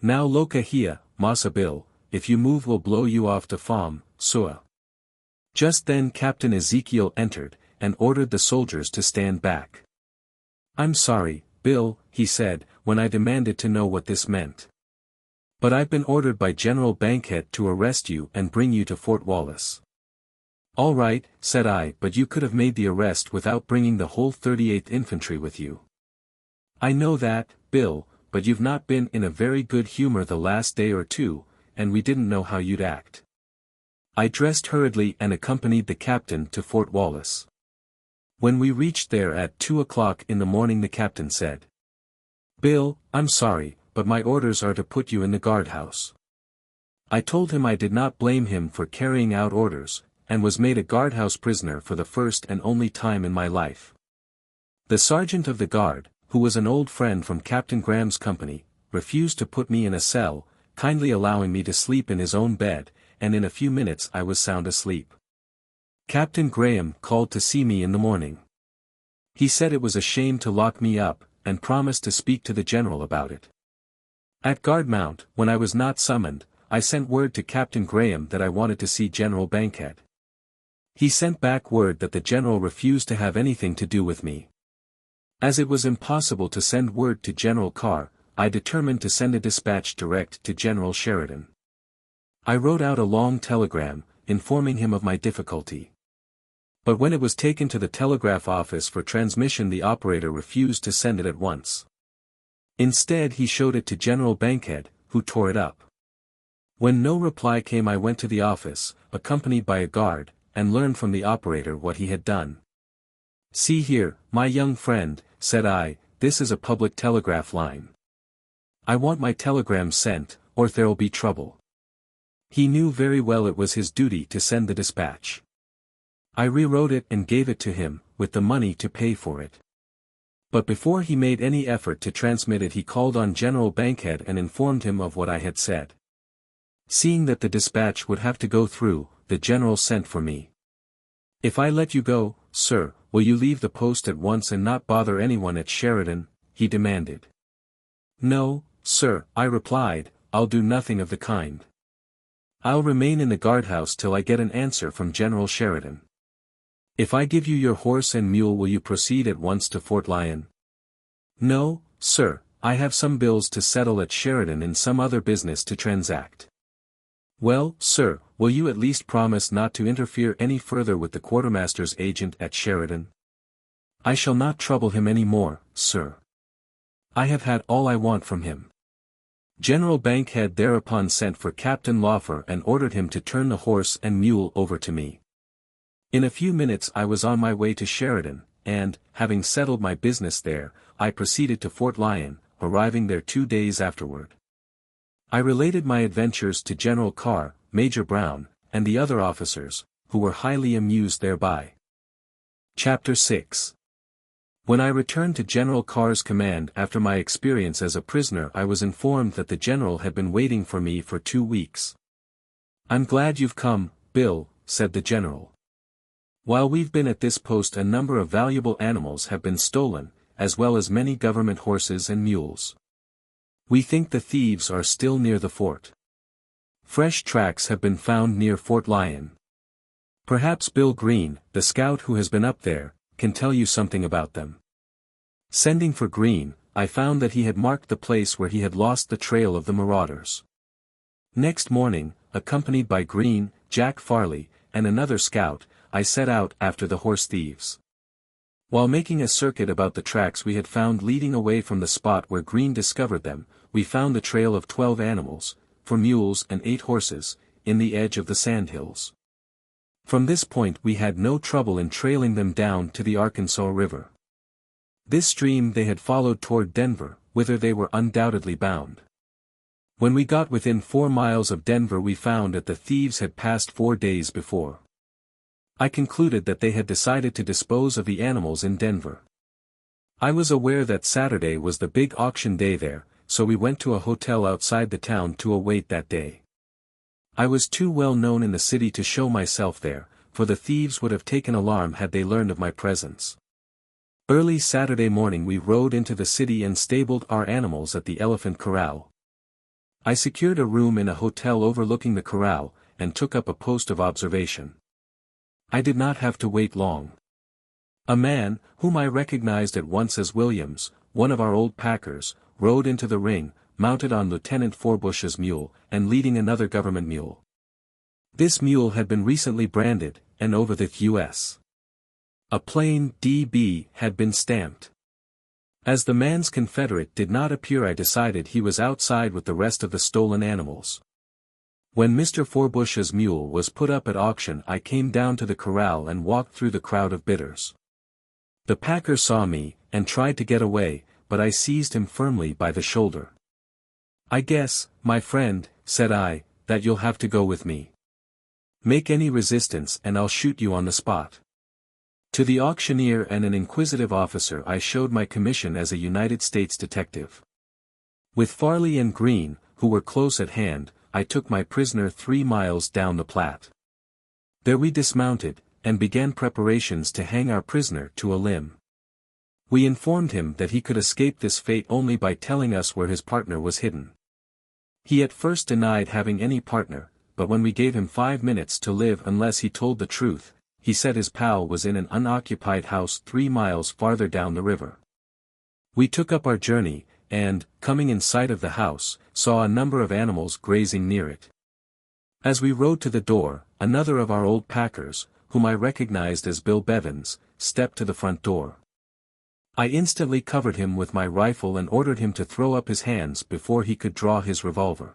"Now loca here, Massa Bill, if you move we'll blow you off the farm, sir." Just then Captain Ezekiel entered, and ordered the soldiers to stand back. "I'm sorry, Bill," he said, when I demanded to know what this meant. "But I've been ordered by General Bankhead to arrest you and bring you to Fort Wallace." "All right," said I, "but you could have made the arrest without bringing the whole 38th Infantry with you." "I know that, Bill, but you've not been in a very good humor the last day or two, and we didn't know how you'd act." I dressed hurriedly and accompanied the captain to Fort Wallace. When we reached there at 2 o'clock in the morning, the captain said, "Bill, I'm sorry, but my orders are to put you in the guardhouse." I told him I did not blame him for carrying out orders, and was made a guardhouse prisoner for the first and only time in my life. The sergeant of the guard, who was an old friend from Captain Graham's company, refused to put me in a cell, kindly allowing me to sleep in his own bed, and in a few minutes I was sound asleep. Captain Graham called to see me in the morning. He said it was a shame to lock me up, and promised to speak to the general about it. At guard mount, when I was not summoned, I sent word to Captain Graham that I wanted to see General Bankhead. He sent back word that the general refused to have anything to do with me. As it was impossible to send word to General Carr, I determined to send a dispatch direct to General Sheridan. I wrote out a long telegram, informing him of my difficulty. But when it was taken to the telegraph office for transmission, the operator refused to send it at once. Instead, he showed it to General Bankhead, who tore it up. When no reply came, I went to the office, accompanied by a guard, and learned from the operator what he had done. "See here, my young friend," said I, "this is a public telegraph line. I want my telegram sent, or there'll be trouble." He knew very well it was his duty to send the dispatch. I rewrote it and gave it to him, with the money to pay for it. But before he made any effort to transmit it, he called on General Bankhead and informed him of what I had said. Seeing that the dispatch would have to go through, the general sent for me. "If I let you go, sir, will you leave the post at once and not bother anyone at Sheridan?" he demanded. "No, sir," I replied, "I'll do nothing of the kind. I'll remain in the guardhouse till I get an answer from General Sheridan." "If I give you your horse and mule, will you proceed at once to Fort Lyon?" "No, sir, I have some bills to settle at Sheridan and some other business to transact." "Well, sir, will you at least promise not to interfere any further with the quartermaster's agent at Sheridan?" "I shall not trouble him any more, sir. I have had all I want from him." General Bankhead thereupon sent for Captain Lawfer and ordered him to turn the horse and mule over to me. In a few minutes I was on my way to Sheridan, and, having settled my business there, I proceeded to Fort Lyon, arriving there 2 days afterward. I related my adventures to General Carr, Major Brown, and the other officers, who were highly amused thereby. Chapter 6. When I returned to General Carr's command after my experience as a prisoner, I was informed that the general had been waiting for me for 2 weeks. "I'm glad you've come, Bill," said the general. "While we've been at this post a number of valuable animals have been stolen, as well as many government horses and mules. We think the thieves are still near the fort. Fresh tracks have been found near Fort Lyon. Perhaps Bill Green, the scout who has been up there, can tell you something about them." Sending for Green, I found that he had marked the place where he had lost the trail of the marauders. Next morning, accompanied by Green, Jack Farley, and another scout, I set out after the horse thieves. While making a circuit about the tracks we had found leading away from the spot where Green discovered them, we found the trail of 12 animals, 4 mules and 8 horses, in the edge of the sandhills. From this point we had no trouble in trailing them down to the Arkansas River. This stream they had followed toward Denver, whither they were undoubtedly bound. When we got within 4 miles of Denver we found that the thieves had passed 4 days before. I concluded that they had decided to dispose of the animals in Denver. I was aware that Saturday was the big auction day there, so we went to a hotel outside the town to await that day. I was too well known in the city to show myself there, for the thieves would have taken alarm had they learned of my presence. Early Saturday morning we rode into the city and stabled our animals at the Elephant Corral. I secured a room in a hotel overlooking the corral, and took up a post of observation. I did not have to wait long. A man, whom I recognized at once as Williams, one of our old packers, rode into the ring, mounted on Lieutenant Forbush's mule, and leading another government mule. This mule had been recently branded, and over the U.S. A plain D.B. had been stamped. As the man's confederate did not appear I decided he was outside with the rest of the stolen animals. When Mr. Forbush's mule was put up at auction I came down to the corral and walked through the crowd of bidders. The packer saw me, and tried to get away, but I seized him firmly by the shoulder. "I guess, my friend," said I, "that you'll have to go with me. Make any resistance and I'll shoot you on the spot." To the auctioneer and an inquisitive officer I showed my commission as a United States detective. With Farley and Green, who were close at hand, I took my prisoner 3 miles down the Platte. There we dismounted, and began preparations to hang our prisoner to a limb. We informed him that he could escape this fate only by telling us where his partner was hidden. He at first denied having any partner, but when we gave him 5 minutes to live unless he told the truth, he said his pal was in an unoccupied house 3 miles farther down the river. We took up our journey, and, coming in sight of the house, saw a number of animals grazing near it. As we rode to the door, another of our old packers, whom I recognized as Bill Bevins, stepped to the front door. I instantly covered him with my rifle and ordered him to throw up his hands before he could draw his revolver.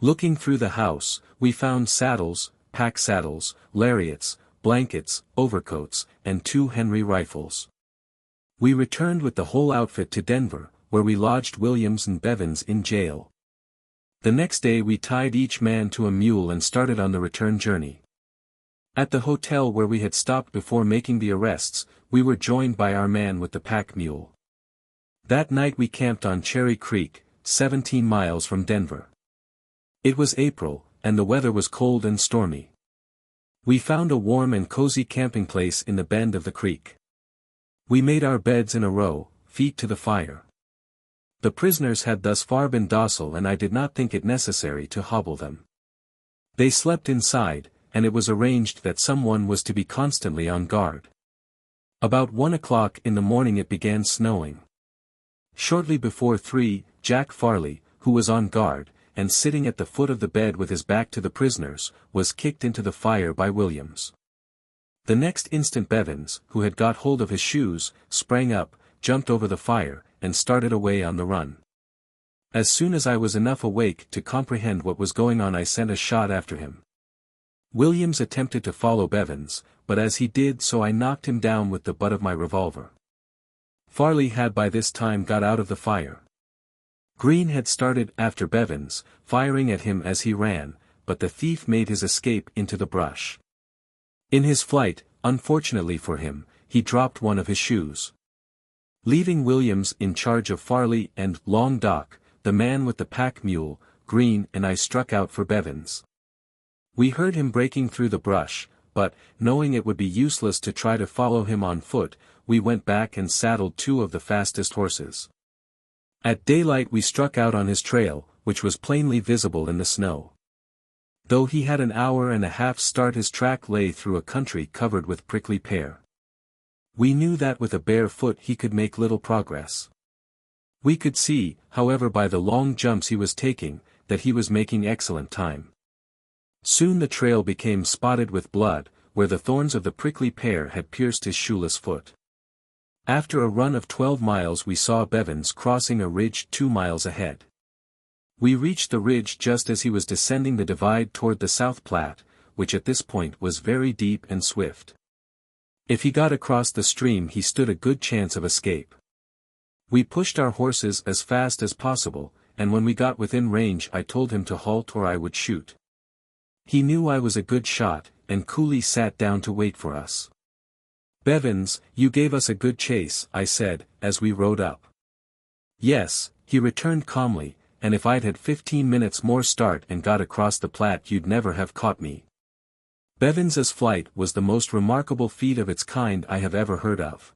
Looking through the house, we found saddles, pack saddles, lariats, blankets, overcoats, and 2 Henry rifles. We returned with the whole outfit to Denver, where we lodged Williams and Bevins in jail. The next day we tied each man to a mule and started on the return journey. At the hotel where we had stopped before making the arrests, we were joined by our man with the pack mule. That night we camped on Cherry Creek, 17 miles from Denver. It was April, and the weather was cold and stormy. We found a warm and cozy camping place in the bend of the creek. We made our beds in a row, feet to the fire. The prisoners had thus far been docile and I did not think it necessary to hobble them. They slept inside, and it was arranged that someone was to be constantly on guard. About 1 o'clock in the morning it began snowing. Shortly before 3, Jack Farley, who was on guard, and sitting at the foot of the bed with his back to the prisoners, was kicked into the fire by Williams. The next instant Bevins, who had got hold of his shoes, sprang up, jumped over the fire, and started away on the run. As soon as I was enough awake to comprehend what was going on I sent a shot after him. Williams attempted to follow Bevins, but as he did so I knocked him down with the butt of my revolver. Farley had by this time got out of the fire. Green had started after Bevins, firing at him as he ran, but the thief made his escape into the brush. In his flight, unfortunately for him, he dropped one of his shoes. Leaving Williams in charge of Farley and Long Doc, the man with the pack mule, Green and I struck out for Bevins. We heard him breaking through the brush, but, knowing it would be useless to try to follow him on foot, we went back and saddled two of the fastest horses. At daylight we struck out on his trail, which was plainly visible in the snow. Though he had an hour and a half start, his track lay through a country covered with prickly pear. We knew that with a bare foot he could make little progress. We could see, however, by the long jumps he was taking, that he was making excellent time. Soon the trail became spotted with blood, where the thorns of the prickly pear had pierced his shoeless foot. After a run of 12 miles we saw Bevins crossing a ridge 2 miles ahead. We reached the ridge just as he was descending the divide toward the South Platte, which at this point was very deep and swift. If he got across the stream he stood a good chance of escape. We pushed our horses as fast as possible, and when we got within range I told him to halt or I would shoot. He knew I was a good shot, and coolly sat down to wait for us. "Bevins, you gave us a good chase," I said, as we rode up. "Yes," he returned calmly, "and if I'd had 15 minutes more start and got across the Platte you'd never have caught me." Bevins's flight was the most remarkable feat of its kind I have ever heard of.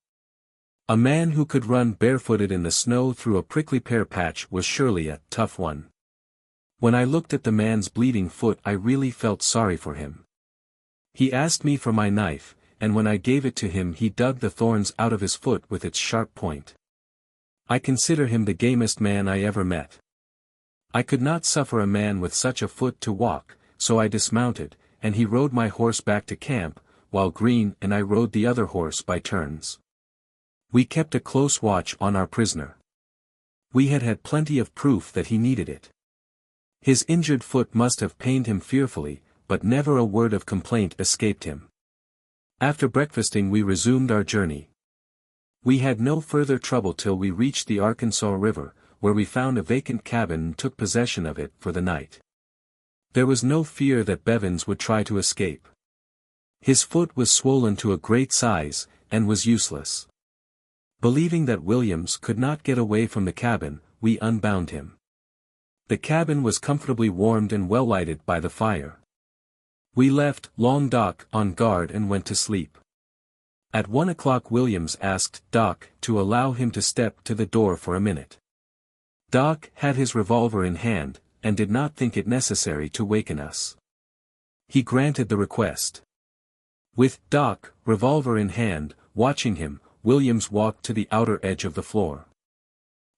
A man who could run barefooted in the snow through a prickly pear patch was surely a tough one. When I looked at the man's bleeding foot I really felt sorry for him. He asked me for my knife, and when I gave it to him he dug the thorns out of his foot with its sharp point. I consider him the gamest man I ever met. I could not suffer a man with such a foot to walk, so I dismounted, and he rode my horse back to camp, while Green and I rode the other horse by turns. We kept a close watch on our prisoner. We had had plenty of proof that he needed it. His injured foot must have pained him fearfully, but never a word of complaint escaped him. After breakfasting we resumed our journey. We had no further trouble till we reached the Arkansas River, where we found a vacant cabin and took possession of it for the night. There was no fear that Bevins would try to escape. His foot was swollen to a great size, and was useless. Believing that Williams could not get away from the cabin, we unbound him. The cabin was comfortably warmed and well lighted by the fire. We left Long Doc on guard and went to sleep. At 1 o'clock Williams asked Doc to allow him to step to the door for a minute. Doc had his revolver in hand, and did not think it necessary to waken us. He granted the request. With Doc, revolver in hand, watching him, Williams walked to the outer edge of the floor.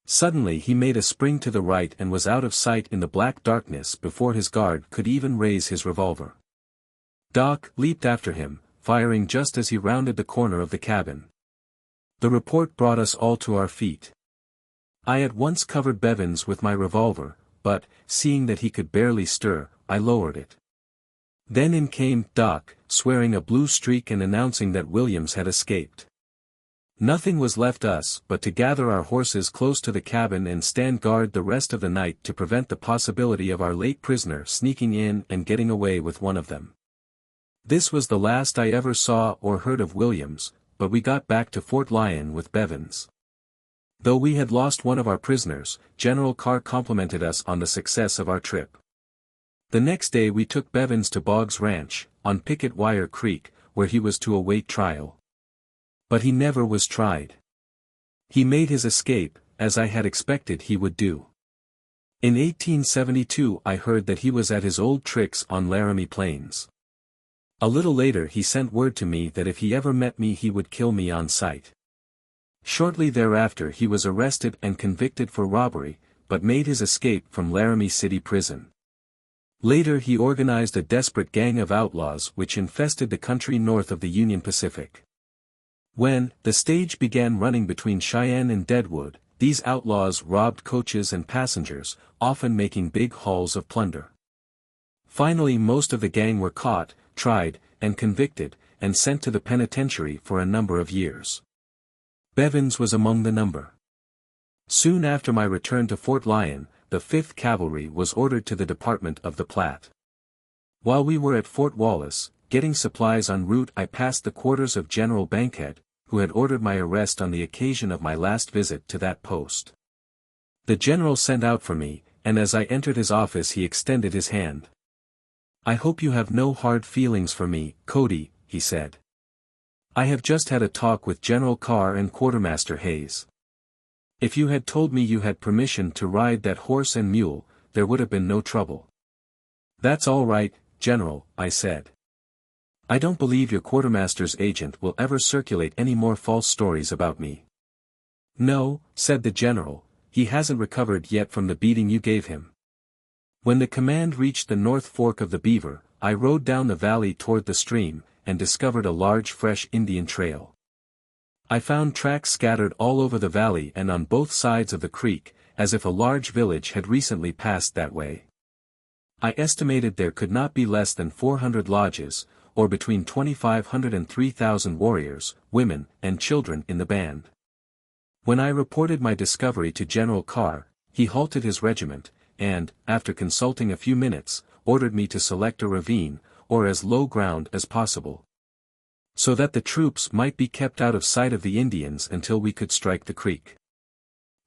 Suddenly he made a spring to the right and was out of sight in the black darkness before his guard could even raise his revolver. Doc leaped after him, firing just as he rounded the corner of the cabin. The report brought us all to our feet. I at once covered Bevins with my revolver, but, seeing that he could barely stir, I lowered it. Then in came Doc, swearing a blue streak and announcing that Williams had escaped. Nothing was left us but to gather our horses close to the cabin and stand guard the rest of the night to prevent the possibility of our late prisoner sneaking in and getting away with one of them. This was the last I ever saw or heard of Williams, but we got back to Fort Lyon with Bevins. Though we had lost one of our prisoners, General Carr complimented us on the success of our trip. The next day we took Bevins to Boggs Ranch, on Picket Wire Creek, where he was to await trial. But he never was tried. He made his escape, as I had expected he would do. In 1872 I heard that he was at his old tricks on Laramie Plains. A little later he sent word to me that if he ever met me he would kill me on sight. Shortly thereafter he was arrested and convicted for robbery, but made his escape from Laramie City Prison. Later he organized a desperate gang of outlaws which infested the country north of the Union Pacific. When the stage began running between Cheyenne and Deadwood, these outlaws robbed coaches and passengers, often making big hauls of plunder. Finally most of the gang were caught, tried, and convicted, and sent to the penitentiary for a number of years. Bevins was among the number. Soon after my return to Fort Lyon, the 5th Cavalry was ordered to the Department of the Platte. While we were at Fort Wallace, getting supplies en route I passed the quarters of General Bankhead, who had ordered my arrest on the occasion of my last visit to that post. The general sent out for me, and as I entered his office he extended his hand. "I hope you have no hard feelings for me, Cody," he said. "I have just had a talk with General Carr and Quartermaster Hayes. If you had told me you had permission to ride that horse and mule, there would have been no trouble." "That's all right, General," I said. "I don't believe your quartermaster's agent will ever circulate any more false stories about me." "No," said the general, "he hasn't recovered yet from the beating you gave him." When the command reached the North Fork of the Beaver, I rode down the valley toward the stream, and discovered a large fresh Indian trail. I found tracks scattered all over the valley and on both sides of the creek, as if a large village had recently passed that way. I estimated there could not be less than 400 lodges, or between 2,500 and 3,000 warriors, women, and children in the band. When I reported my discovery to General Carr, he halted his regiment, and, after consulting a few minutes, ordered me to select a ravine, or as low ground as possible, so that the troops might be kept out of sight of the Indians until we could strike the creek.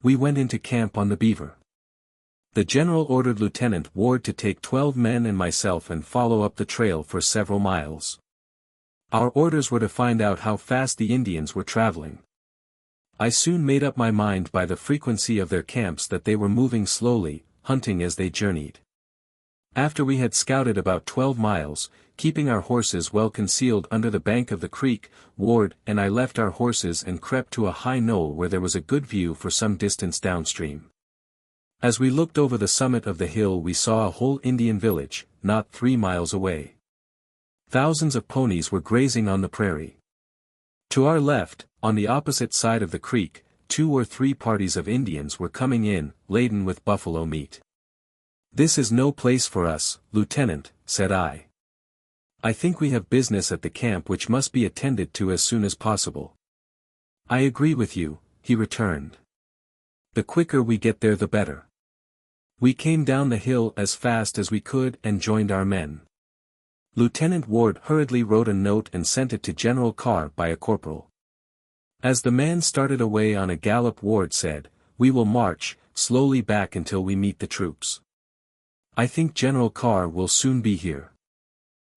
We went into camp on the Beaver. The general ordered Lieutenant Ward to take 12 men and myself and follow up the trail for several miles. Our orders were to find out how fast the Indians were traveling. I soon made up my mind by the frequency of their camps that they were moving slowly, hunting as they journeyed. After we had scouted about 12 miles, keeping our horses well concealed under the bank of the creek, Ward and I left our horses and crept to a high knoll where there was a good view for some distance downstream. As we looked over the summit of the hill we saw a whole Indian village, not 3 miles away. Thousands of ponies were grazing on the prairie. To our left, on the opposite side of the creek, 2 or 3 parties of Indians were coming in, laden with buffalo meat. "This is no place for us, Lieutenant," said I. "I think we have business at the camp which must be attended to as soon as possible." "I agree with you," he returned. "The quicker we get there the better." We came down the hill as fast as we could and joined our men. Lieutenant Ward hurriedly wrote a note and sent it to General Carr by a corporal. As the man started away on a gallop, Ward said, "We will march slowly back until we meet the troops. I think General Carr will soon be here."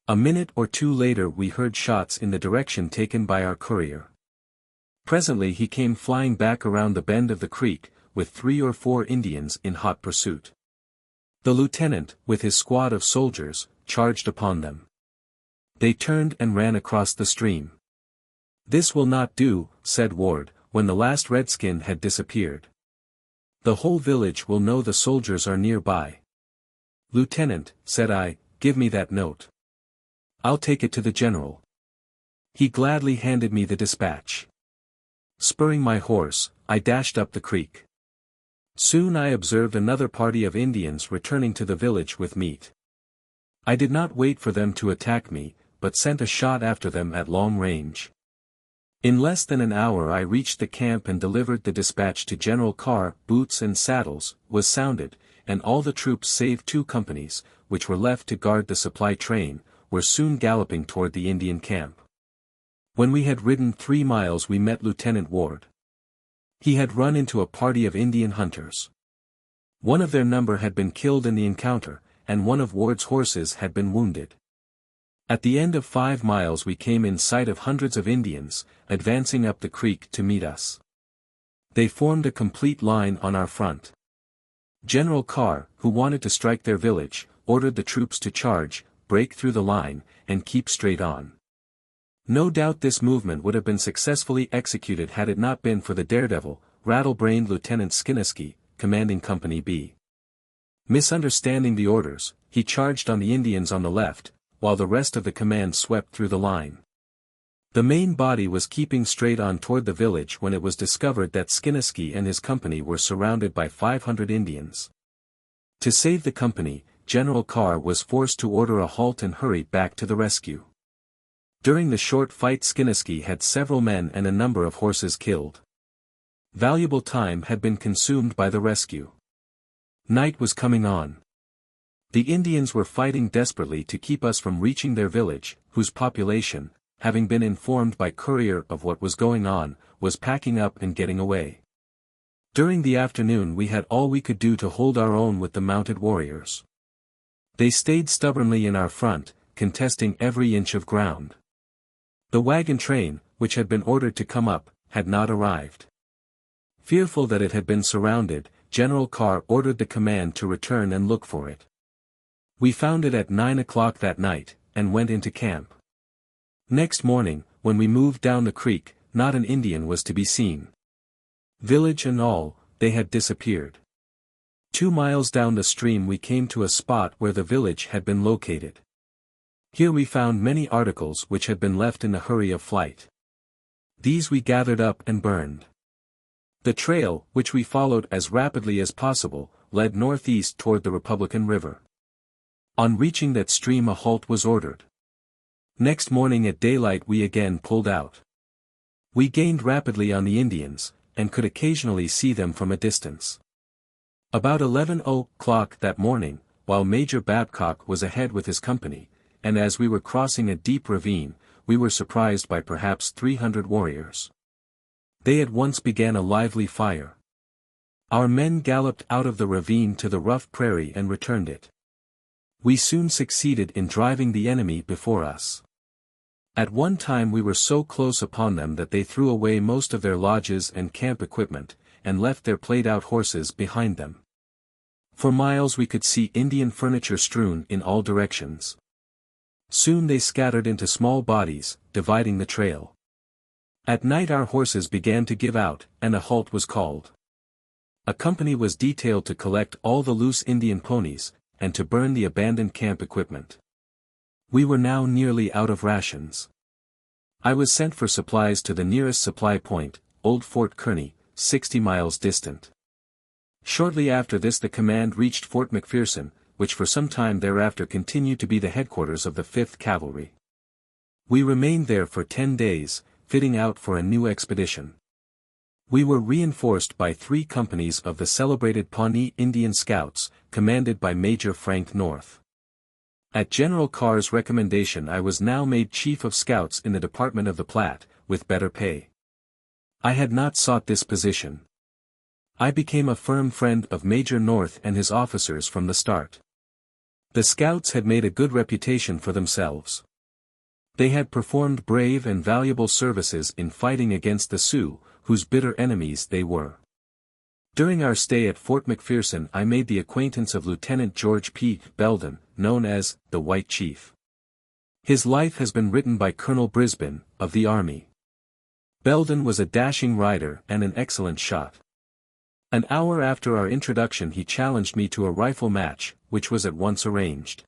A minute or two later we heard shots in the direction taken by our courier. Presently he came flying back around the bend of the creek, with 3 or 4 Indians in hot pursuit. The lieutenant, with his squad of soldiers, charged upon them. They turned and ran across the stream. "This will not do," said Ward, when the last redskin had disappeared. "The whole village will know the soldiers are nearby." "Lieutenant," said I, "give me that note. I'll take it to the general." He gladly handed me the dispatch. Spurring my horse, I dashed up the creek. Soon I observed another party of Indians returning to the village with meat. I did not wait for them to attack me, but sent a shot after them at long range. In less than an hour I reached the camp and delivered the dispatch to General Carr. "Boots and saddles," was sounded, and all the troops save 2 companies, which were left to guard the supply train, were soon galloping toward the Indian camp. When we had ridden 3 miles we met Lieutenant Ward. He had run into a party of Indian hunters. One of their number had been killed in the encounter, and one of Ward's horses had been wounded. At the end of 5 miles we came in sight of hundreds of Indians, advancing up the creek to meet us. They formed a complete line on our front. General Carr, who wanted to strike their village, ordered the troops to charge, break through the line, and keep straight on. No doubt this movement would have been successfully executed had it not been for the daredevil, rattle-brained Lieutenant Skinisky, commanding Company B. Misunderstanding the orders, he charged on the Indians on the left, while the rest of the command swept through the line. The main body was keeping straight on toward the village when it was discovered that Skinisky and his company were surrounded by 500 Indians. To save the company, General Carr was forced to order a halt and hurry back to the rescue. During the short fight Skinisky had several men and a number of horses killed. Valuable time had been consumed by the rescue. Night was coming on. The Indians were fighting desperately to keep us from reaching their village, whose population, having been informed by courier of what was going on, was packing up and getting away. During the afternoon we had all we could do to hold our own with the mounted warriors. They stayed stubbornly in our front, contesting every inch of ground. The wagon train, which had been ordered to come up, had not arrived. Fearful that it had been surrounded, General Carr ordered the command to return and look for it. We found it at 9 o'clock that night, and went into camp. Next morning, when we moved down the creek, not an Indian was to be seen. Village and all, they had disappeared. 2 miles down the stream we came to a spot where the village had been located. Here we found many articles which had been left in the hurry of flight. These we gathered up and burned. The trail, which we followed as rapidly as possible, led northeast toward the Republican River. On reaching that stream a halt was ordered. Next morning at daylight we again pulled out. We gained rapidly on the Indians, and could occasionally see them from a distance. About 11 o'clock that morning, while Major Babcock was ahead with his company, and as we were crossing a deep ravine, we were surprised by perhaps 300 warriors. They at once began a lively fire. Our men galloped out of the ravine to the rough prairie and returned it. We soon succeeded in driving the enemy before us. At one time we were so close upon them that they threw away most of their lodges and camp equipment, and left their played-out horses behind them. For miles we could see Indian furniture strewn in all directions. Soon they scattered into small bodies, dividing the trail. At night our horses began to give out, and a halt was called. A company was detailed to collect all the loose Indian ponies, and to burn the abandoned camp equipment. We were now nearly out of rations. I was sent for supplies to the nearest supply point, Old Fort Kearny, 60 miles distant. Shortly after this the command reached Fort McPherson, which for some time thereafter continued to be the headquarters of the 5th Cavalry. We remained there for 10 days, fitting out for a new expedition. We were reinforced by 3 companies of the celebrated Pawnee Indian Scouts, commanded by Major Frank North. At General Carr's recommendation I was now made Chief of Scouts in the Department of the Platte, with better pay. I had not sought this position. I became a firm friend of Major North and his officers from the start. The Scouts had made a good reputation for themselves. They had performed brave and valuable services in fighting against the Sioux, whose bitter enemies they were. During our stay at Fort McPherson I made the acquaintance of Lieutenant George P. Belden, known as the White Chief. His life has been written by Colonel Brisbane, of the Army. Belden was a dashing rider and an excellent shot. An hour after our introduction he challenged me to a rifle match, which was at once arranged.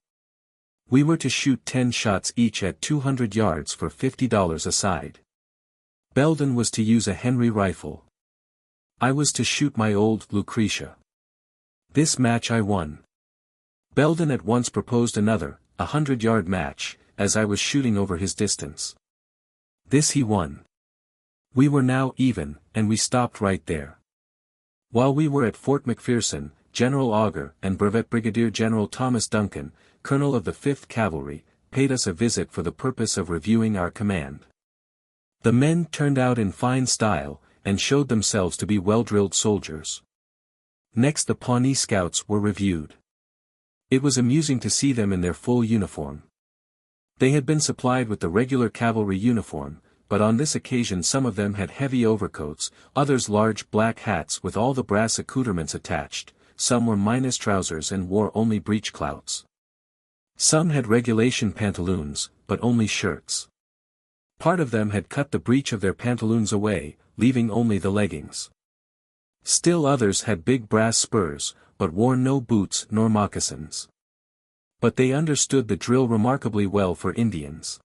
We were to shoot 10 shots each at 200 yards for $50 a side. Belden was to use a Henry rifle. I was to shoot my old Lucretia. This match I won. Belden at once proposed another, 100-yard match, as I was shooting over his distance. This he won. We were now even, and we stopped right there. While we were at Fort McPherson, General Augur and Brevet Brigadier General Thomas Duncan, Colonel of the 5th Cavalry, paid us a visit for the purpose of reviewing our command. The men turned out in fine style, and showed themselves to be well-drilled soldiers. Next the Pawnee Scouts were reviewed. It was amusing to see them in their full uniform. They had been supplied with the regular cavalry uniform, but on this occasion some of them had heavy overcoats, others large black hats with all the brass accoutrements attached, some were minus trousers and wore only breechclouts. Some had regulation pantaloons, but only shirts. Part of them had cut the breech of their pantaloons away, leaving only the leggings. Still others had big brass spurs, but wore no boots nor moccasins. But they understood the drill remarkably well for Indians.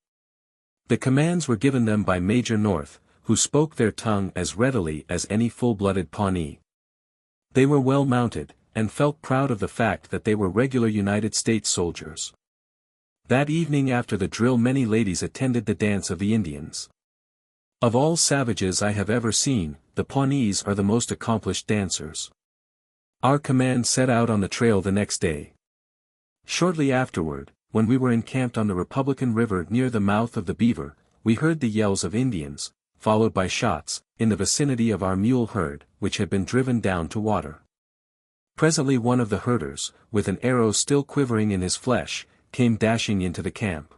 The commands were given them by Major North, who spoke their tongue as readily as any full-blooded Pawnee. They were well mounted, and felt proud of the fact that they were regular United States soldiers. That evening after the drill many ladies attended the dance of the Indians. Of all savages I have ever seen, the Pawnees are the most accomplished dancers. Our command set out on the trail the next day. Shortly afterward, when we were encamped on the Republican River near the mouth of the Beaver, we heard the yells of Indians, followed by shots, in the vicinity of our mule herd, which had been driven down to water. Presently one of the herders, with an arrow still quivering in his flesh, came dashing into the camp.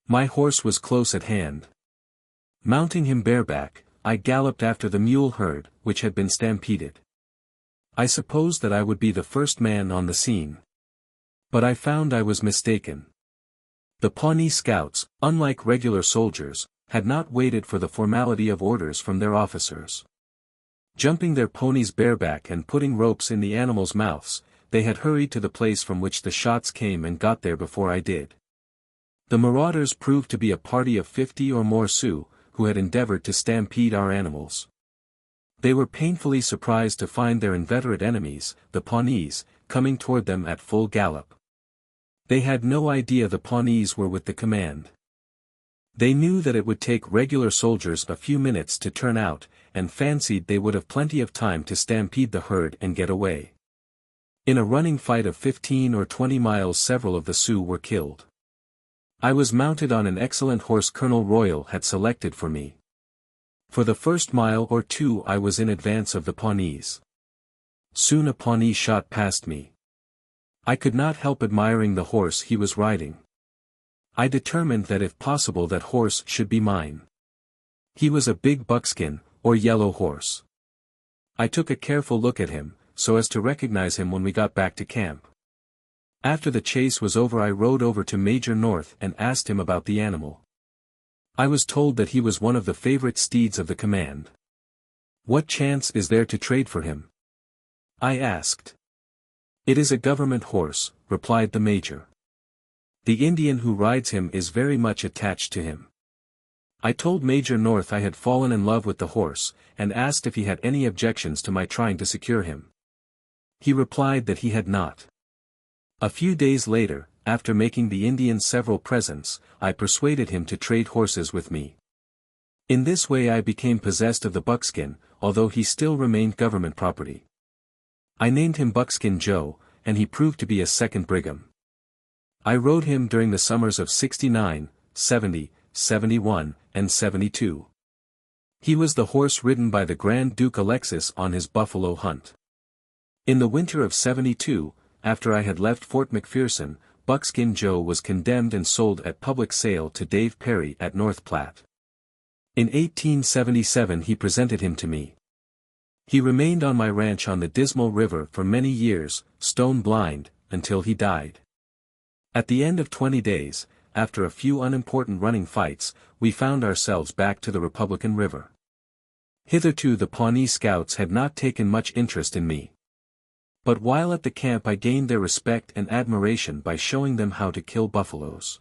My horse was close at hand. Mounting him bareback, I galloped after the mule herd, which had been stampeded. I supposed that I would be the first man on the scene. But I found I was mistaken. The Pawnee scouts, unlike regular soldiers, had not waited for the formality of orders from their officers. Jumping their ponies bareback and putting ropes in the animals' mouths, they had hurried to the place from which the shots came and got there before I did. The marauders proved to be a party of 50 or more Sioux, who had endeavored to stampede our animals. They were painfully surprised to find their inveterate enemies, the Pawnees, coming toward them at full gallop. They had no idea the Pawnees were with the command. They knew that it would take regular soldiers a few minutes to turn out, and fancied they would have plenty of time to stampede the herd and get away. In a running fight of 15 or 20 miles several of the Sioux were killed. I was mounted on an excellent horse Colonel Royal had selected for me. For the first mile or two I was in advance of the Pawnees. Soon a Pawnee shot past me. I could not help admiring the horse he was riding. I determined that if possible that horse should be mine. He was a big buckskin, or yellow horse. I took a careful look at him, so as to recognize him when we got back to camp. After the chase was over I rode over to Major North and asked him about the animal. I was told that he was one of the favorite steeds of the command. What chance is there to trade for him? I asked. It is a government horse, replied the major. The Indian who rides him is very much attached to him. I told Major North I had fallen in love with the horse, and asked if he had any objections to my trying to secure him. He replied that he had not. A few days later, after making the Indian several presents, I persuaded him to trade horses with me. In this way I became possessed of the buckskin, although he still remained government property. I named him Buckskin Joe, and he proved to be a second Brigham. I rode him during the summers of 69, 70, 71, and 72. He was the horse ridden by the Grand Duke Alexis on his buffalo hunt. In the winter of 72, after I had left Fort McPherson, Buckskin Joe was condemned and sold at public sale to Dave Perry at North Platte. In 1877 he presented him to me. He remained on my ranch on the Dismal River for many years, stone blind, until he died. At the end of 20 days, after a few unimportant running fights, we found ourselves back to the Republican River. Hitherto the Pawnee scouts had not taken much interest in me. But while at the camp I gained their respect and admiration by showing them how to kill buffaloes.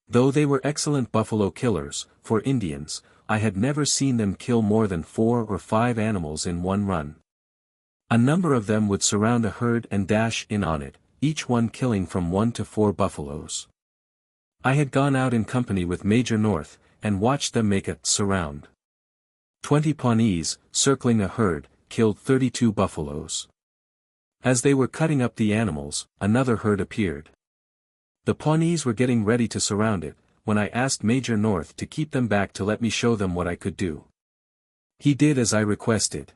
Though they were excellent buffalo killers, for Indians, I had never seen them kill more than 4 or 5 animals in one run. A number of them would surround a herd and dash in on it, each one killing from 1 to 4 buffaloes. I had gone out in company with Major North, and watched them make a surround. 20 Pawnees, circling a herd, killed 32 buffaloes. As they were cutting up the animals, another herd appeared. The Pawnees were getting ready to surround it, when I asked Major North to keep them back to let me show them what I could do. He did as I requested.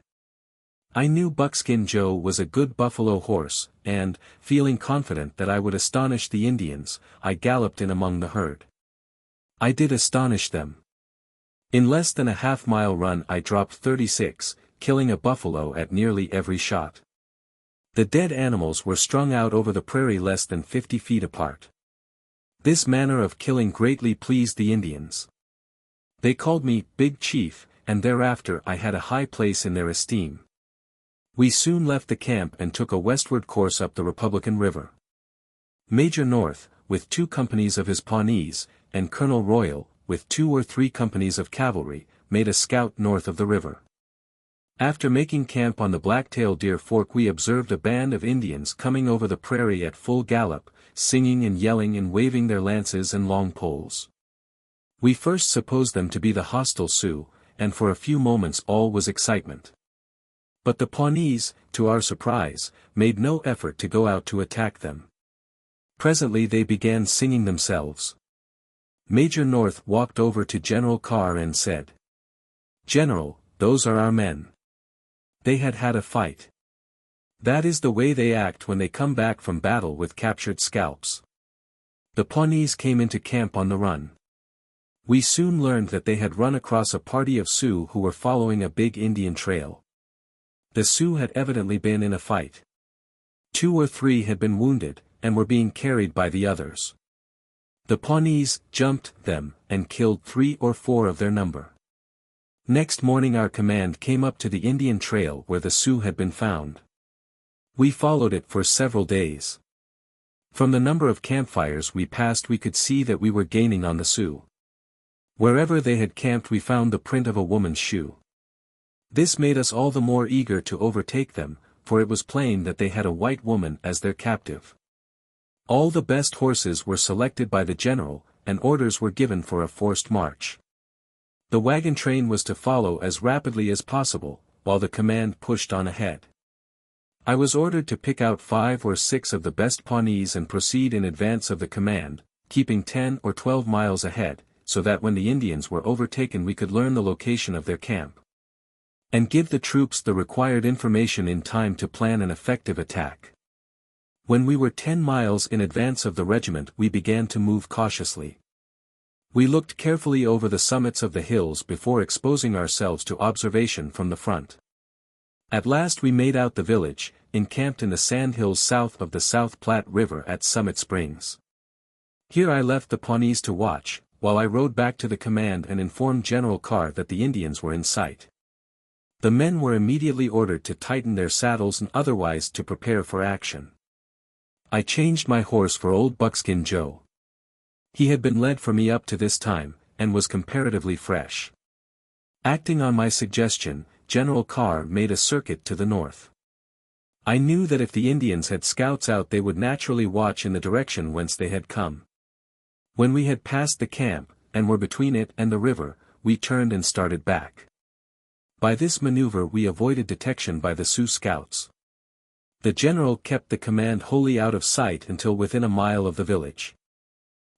I knew Buckskin Joe was a good buffalo horse, and, feeling confident that I would astonish the Indians, I galloped in among the herd. I did astonish them. In less than a half-mile run I dropped 36, killing a buffalo at nearly every shot. The dead animals were strung out over the prairie less than 50 feet apart. This manner of killing greatly pleased the Indians. They called me Big Chief, and thereafter I had a high place in their esteem. We soon left the camp and took a westward course up the Republican River. Major North, with 2 companies of his Pawnees, and Colonel Royal, with 2 or 3 companies of cavalry, made a scout north of the river. After making camp on the Blacktail Deer Fork we observed a band of Indians coming over the prairie at full gallop, singing and yelling and waving their lances and long poles. We first supposed them to be the hostile Sioux, and for a few moments all was excitement. But the Pawnees, to our surprise, made no effort to go out to attack them. Presently they began singing themselves. Major North walked over to General Carr and said, "General, those are our men." They had had a fight. That is the way they act when they come back from battle with captured scalps. The Pawnees came into camp on the run. We soon learned that they had run across a party of Sioux who were following a big Indian trail. The Sioux had evidently been in a fight. 2 or 3 had been wounded, and were being carried by the others. The Pawnees jumped them, and killed 3 or 4 of their number. Next morning our command came up to the Indian trail where the Sioux had been found. We followed it for several days. From the number of campfires we passed we could see that we were gaining on the Sioux. Wherever they had camped we found the print of a woman's shoe. This made us all the more eager to overtake them, for it was plain that they had a white woman as their captive. All the best horses were selected by the general, and orders were given for a forced march. The wagon train was to follow as rapidly as possible, while the command pushed on ahead. I was ordered to pick out 5 or 6 of the best Pawnees and proceed in advance of the command, keeping 10 or 12 miles ahead, so that when the Indians were overtaken we could learn the location of their camp. And give the troops the required information in time to plan an effective attack. When we were 10 miles in advance of the regiment we began to move cautiously. We looked carefully over the summits of the hills before exposing ourselves to observation from the front. At last we made out the village, encamped in the sand hills south of the South Platte River at Summit Springs. Here I left the Pawnees to watch, while I rode back to the command and informed General Carr that the Indians were in sight. The men were immediately ordered to tighten their saddles and otherwise to prepare for action. I changed my horse for Old Buckskin Joe. He had been led for me up to this time, and was comparatively fresh. Acting on my suggestion, General Carr made a circuit to the north. I knew that if the Indians had scouts out they would naturally watch in the direction whence they had come. When we had passed the camp, and were between it and the river, we turned and started back. By this maneuver we avoided detection by the Sioux scouts. The general kept the command wholly out of sight until within a mile of the village.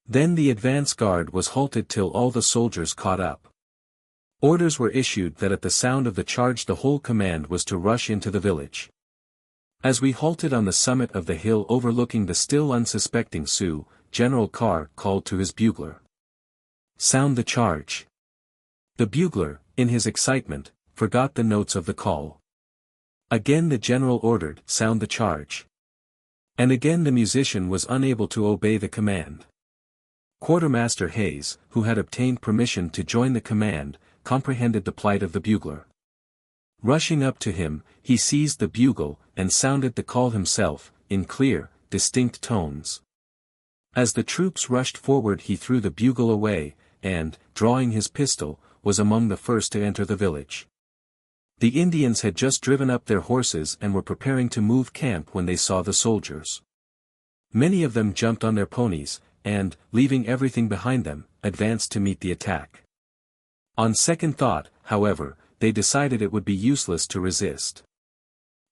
Then the advance guard was halted till all the soldiers caught up. Orders were issued that at the sound of the charge the whole command was to rush into the village. As we halted on the summit of the hill overlooking the still unsuspecting Sioux, General Carr called to his bugler. "Sound the charge." The bugler, in his excitement, forgot the notes of the call. Again the general ordered, "Sound the charge." And again the musician was unable to obey the command. Quartermaster Hayes, who had obtained permission to join the command, comprehended the plight of the bugler. Rushing up to him, he seized the bugle, and sounded the call himself, in clear, distinct tones. As the troops rushed forward he threw the bugle away, and, drawing his pistol, was among the first to enter the village. The Indians had just driven up their horses and were preparing to move camp when they saw the soldiers. Many of them jumped on their ponies, and, leaving everything behind them, advanced to meet the attack. On second thought, however, they decided it would be useless to resist.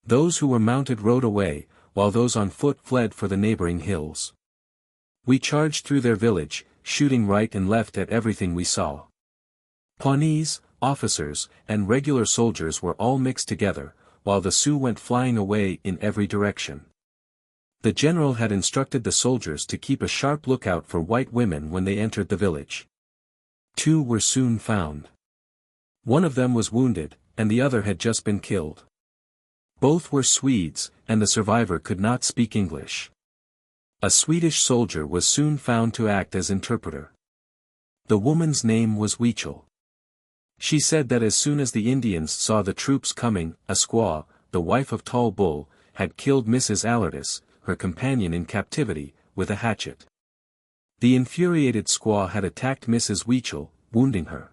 Those who were mounted rode away, while those on foot fled for the neighboring hills. We charged through their village, shooting right and left at everything we saw. Pawnees, officers, and regular soldiers were all mixed together, while the Sioux went flying away in every direction. The general had instructed the soldiers to keep a sharp lookout for white women when they entered the village. 2 were soon found. One of them was wounded, and the other had just been killed. Both were Swedes, and the survivor could not speak English. A Swedish soldier was soon found to act as interpreter. The woman's name was Weechel. She said that as soon as the Indians saw the troops coming, a squaw, the wife of Tall Bull, had killed Mrs. Alertis, her companion in captivity, with a hatchet. The infuriated squaw had attacked Mrs. Weechel, wounding her.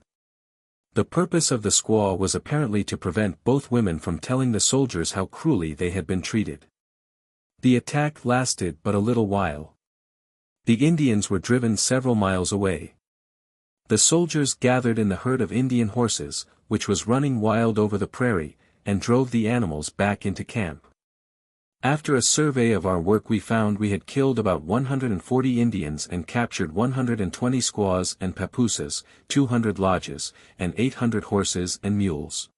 The purpose of the squaw was apparently to prevent both women from telling the soldiers how cruelly they had been treated. The attack lasted but a little while. The Indians were driven several miles away. The soldiers gathered in the herd of Indian horses, which was running wild over the prairie, and drove the animals back into camp. After a survey of our work we found we had killed about 140 Indians and captured 120 squaws and papooses, 200 lodges, and 800 horses and mules.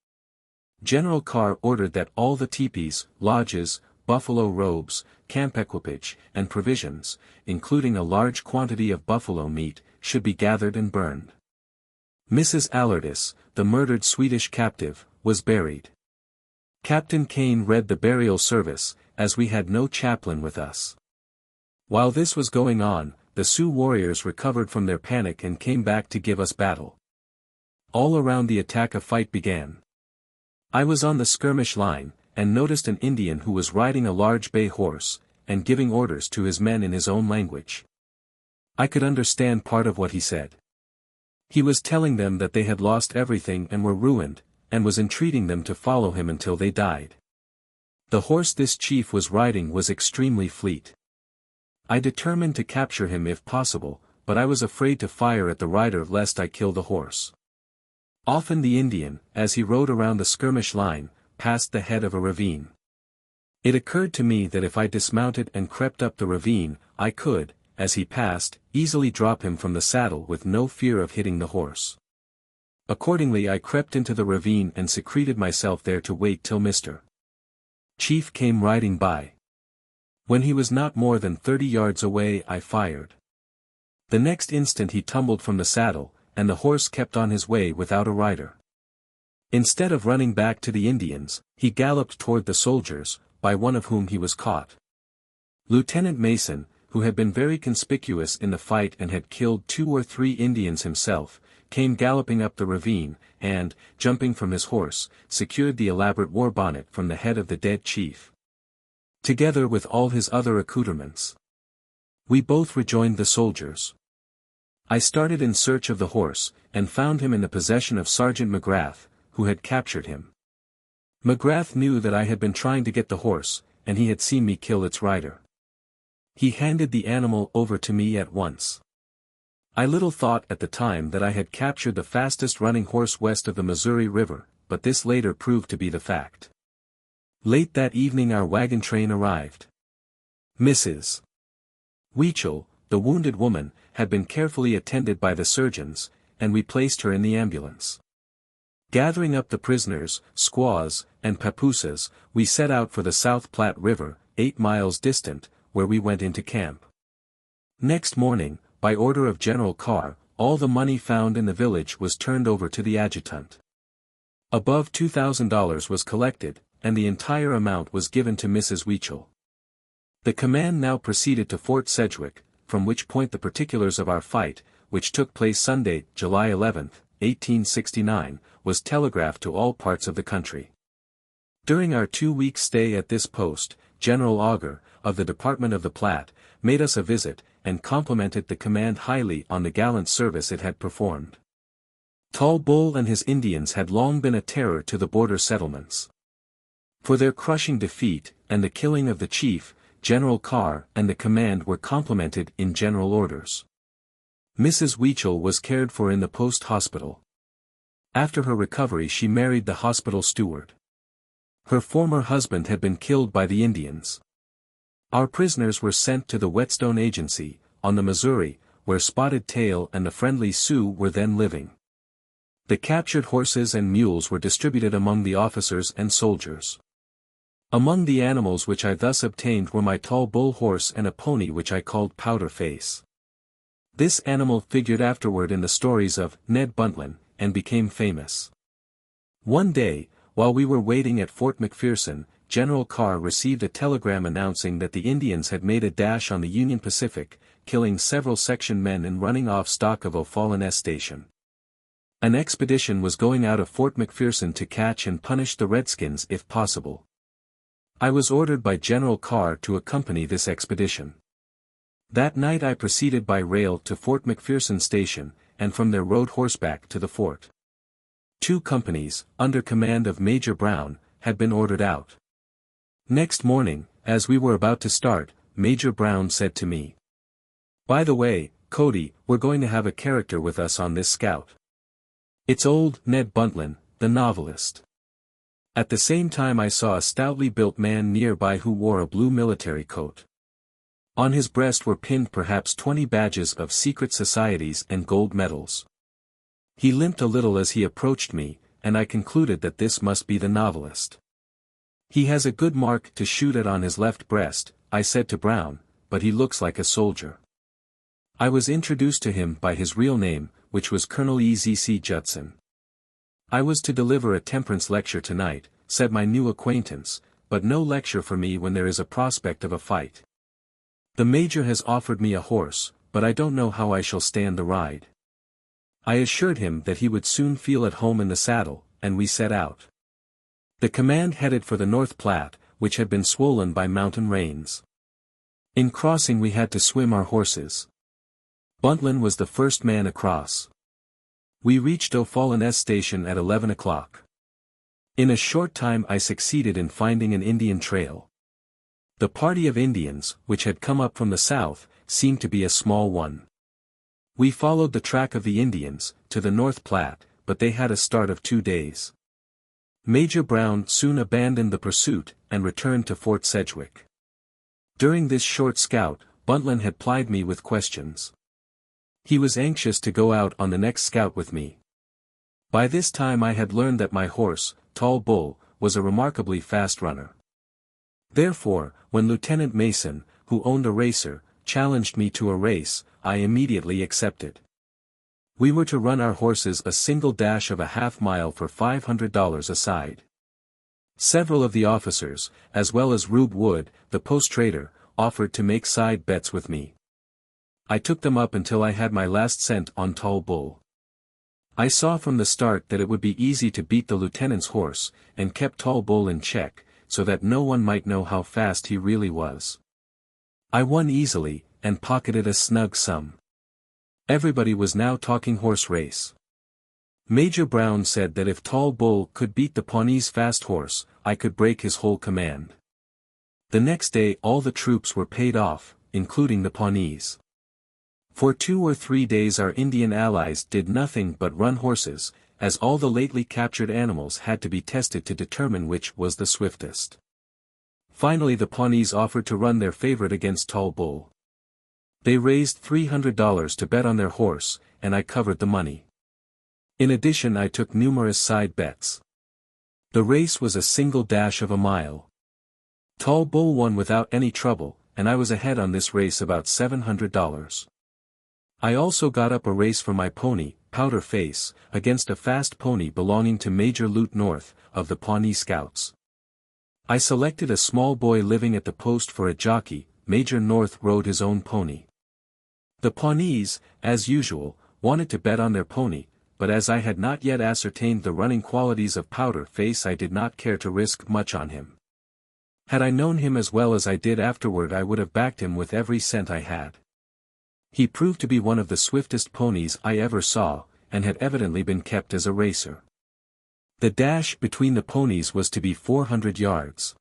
General Carr ordered that all the teepees, lodges, buffalo robes, camp equipage, and provisions, including a large quantity of buffalo meat, should be gathered and burned. Mrs. Allardyce, the murdered Swedish captive, was buried. Captain Kane read the burial service, as we had no chaplain with us. While this was going on, the Sioux warriors recovered from their panic and came back to give us battle. All around the attack a fight began. I was on the skirmish line, and noticed an Indian who was riding a large bay horse, and giving orders to his men in his own language. I could understand part of what he said. He was telling them that they had lost everything and were ruined, and was entreating them to follow him until they died. The horse this chief was riding was extremely fleet. I determined to capture him if possible, but I was afraid to fire at the rider lest I kill the horse. Often the Indian, as he rode around the skirmish line, passed the head of a ravine. It occurred to me that if I dismounted and crept up the ravine, I could, as he passed, easily drop him from the saddle with no fear of hitting the horse. Accordingly I crept into the ravine and secreted myself there to wait till Mr. Chief came riding by. When he was not more than 30 yards away I fired. The next instant he tumbled from the saddle, and the horse kept on his way without a rider. Instead of running back to the Indians, he galloped toward the soldiers, by one of whom he was caught. Lieutenant Mason, who had been very conspicuous in the fight and had killed 2 or 3 Indians himself, came galloping up the ravine, and, jumping from his horse, secured the elaborate war bonnet from the head of the dead chief, together with all his other accoutrements. We both rejoined the soldiers. I started in search of the horse, and found him in the possession of Sergeant McGrath, who had captured him. McGrath knew that I had been trying to get the horse, and he had seen me kill its rider. He handed the animal over to me at once. I little thought at the time that I had captured the fastest running horse west of the Missouri River, but this later proved to be the fact. Late that evening our wagon train arrived. Mrs. Weichel, the wounded woman, had been carefully attended by the surgeons, and we placed her in the ambulance. Gathering up the prisoners, squaws, and papooses, we set out for the South Platte River, 8 miles distant, where we went into camp. Next morning, by order of General Carr, all the money found in the village was turned over to the adjutant. Above $2,000 was collected, and the entire amount was given to Mrs. Weichel. The command now proceeded to Fort Sedgwick, from which point the particulars of our fight, which took place Sunday, July 11, 1869, was telegraphed to all parts of the country. During our 2-week stay at this post, General Augur, of the Department of the Platte, made us a visit, and complimented the command highly on the gallant service it had performed. Tall Bull and his Indians had long been a terror to the border settlements. For their crushing defeat, and the killing of the chief, General Carr and the command were complimented in general orders. Mrs. Weichel was cared for in the post hospital. After her recovery she married the hospital steward. Her former husband had been killed by the Indians. Our prisoners were sent to the Whetstone Agency, on the Missouri, where Spotted Tail and the friendly Sioux were then living. The captured horses and mules were distributed among the officers and soldiers. Among the animals which I thus obtained were my Tall Bull horse and a pony which I called Powder Face. This animal figured afterward in the stories of Ned Buntline, and became famous. One day, while we were waiting at Fort McPherson, General Carr received a telegram announcing that the Indians had made a dash on the Union Pacific, killing several section men and running off stock of O'Fallon Station. An expedition was going out of Fort McPherson to catch and punish the Redskins if possible. I was ordered by General Carr to accompany this expedition. That night I proceeded by rail to Fort McPherson Station, and from there rode horseback to the fort. 2 companies, under command of Major Brown, had been ordered out. Next morning, as we were about to start, Major Brown said to me, "By the way, Cody, we're going to have a character with us on this scout. It's old Ned Buntline, the novelist." At the same time I saw a stoutly built man nearby who wore a blue military coat. On his breast were pinned perhaps 20 badges of secret societies and gold medals. He limped a little as he approached me, and I concluded that this must be the novelist. "He has a good mark to shoot at on his left breast," I said to Brown, "but he looks like a soldier." I was introduced to him by his real name, which was Colonel E.Z.C. Judson. "I was to deliver a temperance lecture tonight," said my new acquaintance, "but no lecture for me when there is a prospect of a fight. The Major has offered me a horse, but I don't know how I shall stand the ride." I assured him that he would soon feel at home in the saddle, and we set out. The command headed for the North Platte, which had been swollen by mountain rains. In crossing we had to swim our horses. Buntline was the first man across. We reached O'Fallon's station at 11 o'clock. In a short time I succeeded in finding an Indian trail. The party of Indians, which had come up from the south, seemed to be a small one. We followed the track of the Indians, to the North Platte, but they had a start of 2 days. Major Brown soon abandoned the pursuit, and returned to Fort Sedgwick. During this short scout, Buntline had plied me with questions. He was anxious to go out on the next scout with me. By this time I had learned that my horse, Tall Bull, was a remarkably fast runner. Therefore, when Lieutenant Mason, who owned a racer, challenged me to a race, I immediately accepted. We were to run our horses a single dash of a half-mile for $500 a side. Several of the officers, as well as Rube Wood, the post-trader, offered to make side bets with me. I took them up until I had my last cent on Tall Bull. I saw from the start that it would be easy to beat the lieutenant's horse, and kept Tall Bull in check, so that no one might know how fast he really was. I won easily, and pocketed a snug sum. Everybody was now talking horse race. Major Brown said that if Tall Bull could beat the Pawnee's fast horse, I could break his whole command. The next day all the troops were paid off, including the Pawnees. For 2 or 3 days our Indian allies did nothing but run horses, as all the lately captured animals had to be tested to determine which was the swiftest. Finally the Pawnees offered to run their favorite against Tall Bull. They raised $300 to bet on their horse, and I covered the money. In addition I took numerous side bets. The race was a single dash of a mile. Tall Bull won without any trouble, and I was ahead on this race about $700. I also got up a race for my pony, Powder Face, against a fast pony belonging to Major Lute North, of the Pawnee Scouts. I selected a small boy living at the post for a jockey. Major North rode his own pony. The Pawnees, as usual, wanted to bet on their pony, but as I had not yet ascertained the running qualities of Powder Face I did not care to risk much on him. Had I known him as well as I did afterward I would have backed him with every cent I had. He proved to be one of the swiftest ponies I ever saw, and had evidently been kept as a racer. The dash between the ponies was to be 400 yards.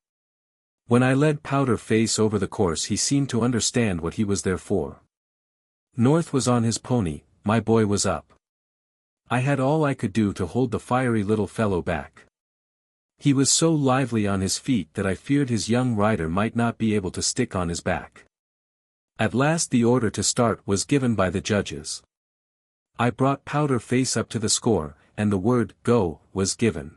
When I led Powder Face over the course he seemed to understand what he was there for. North was on his pony, my boy was up. I had all I could do to hold the fiery little fellow back. He was so lively on his feet that I feared his young rider might not be able to stick on his back. At last the order to start was given by the judges. I brought Powder Face up to the score, and the word, "Go," was given.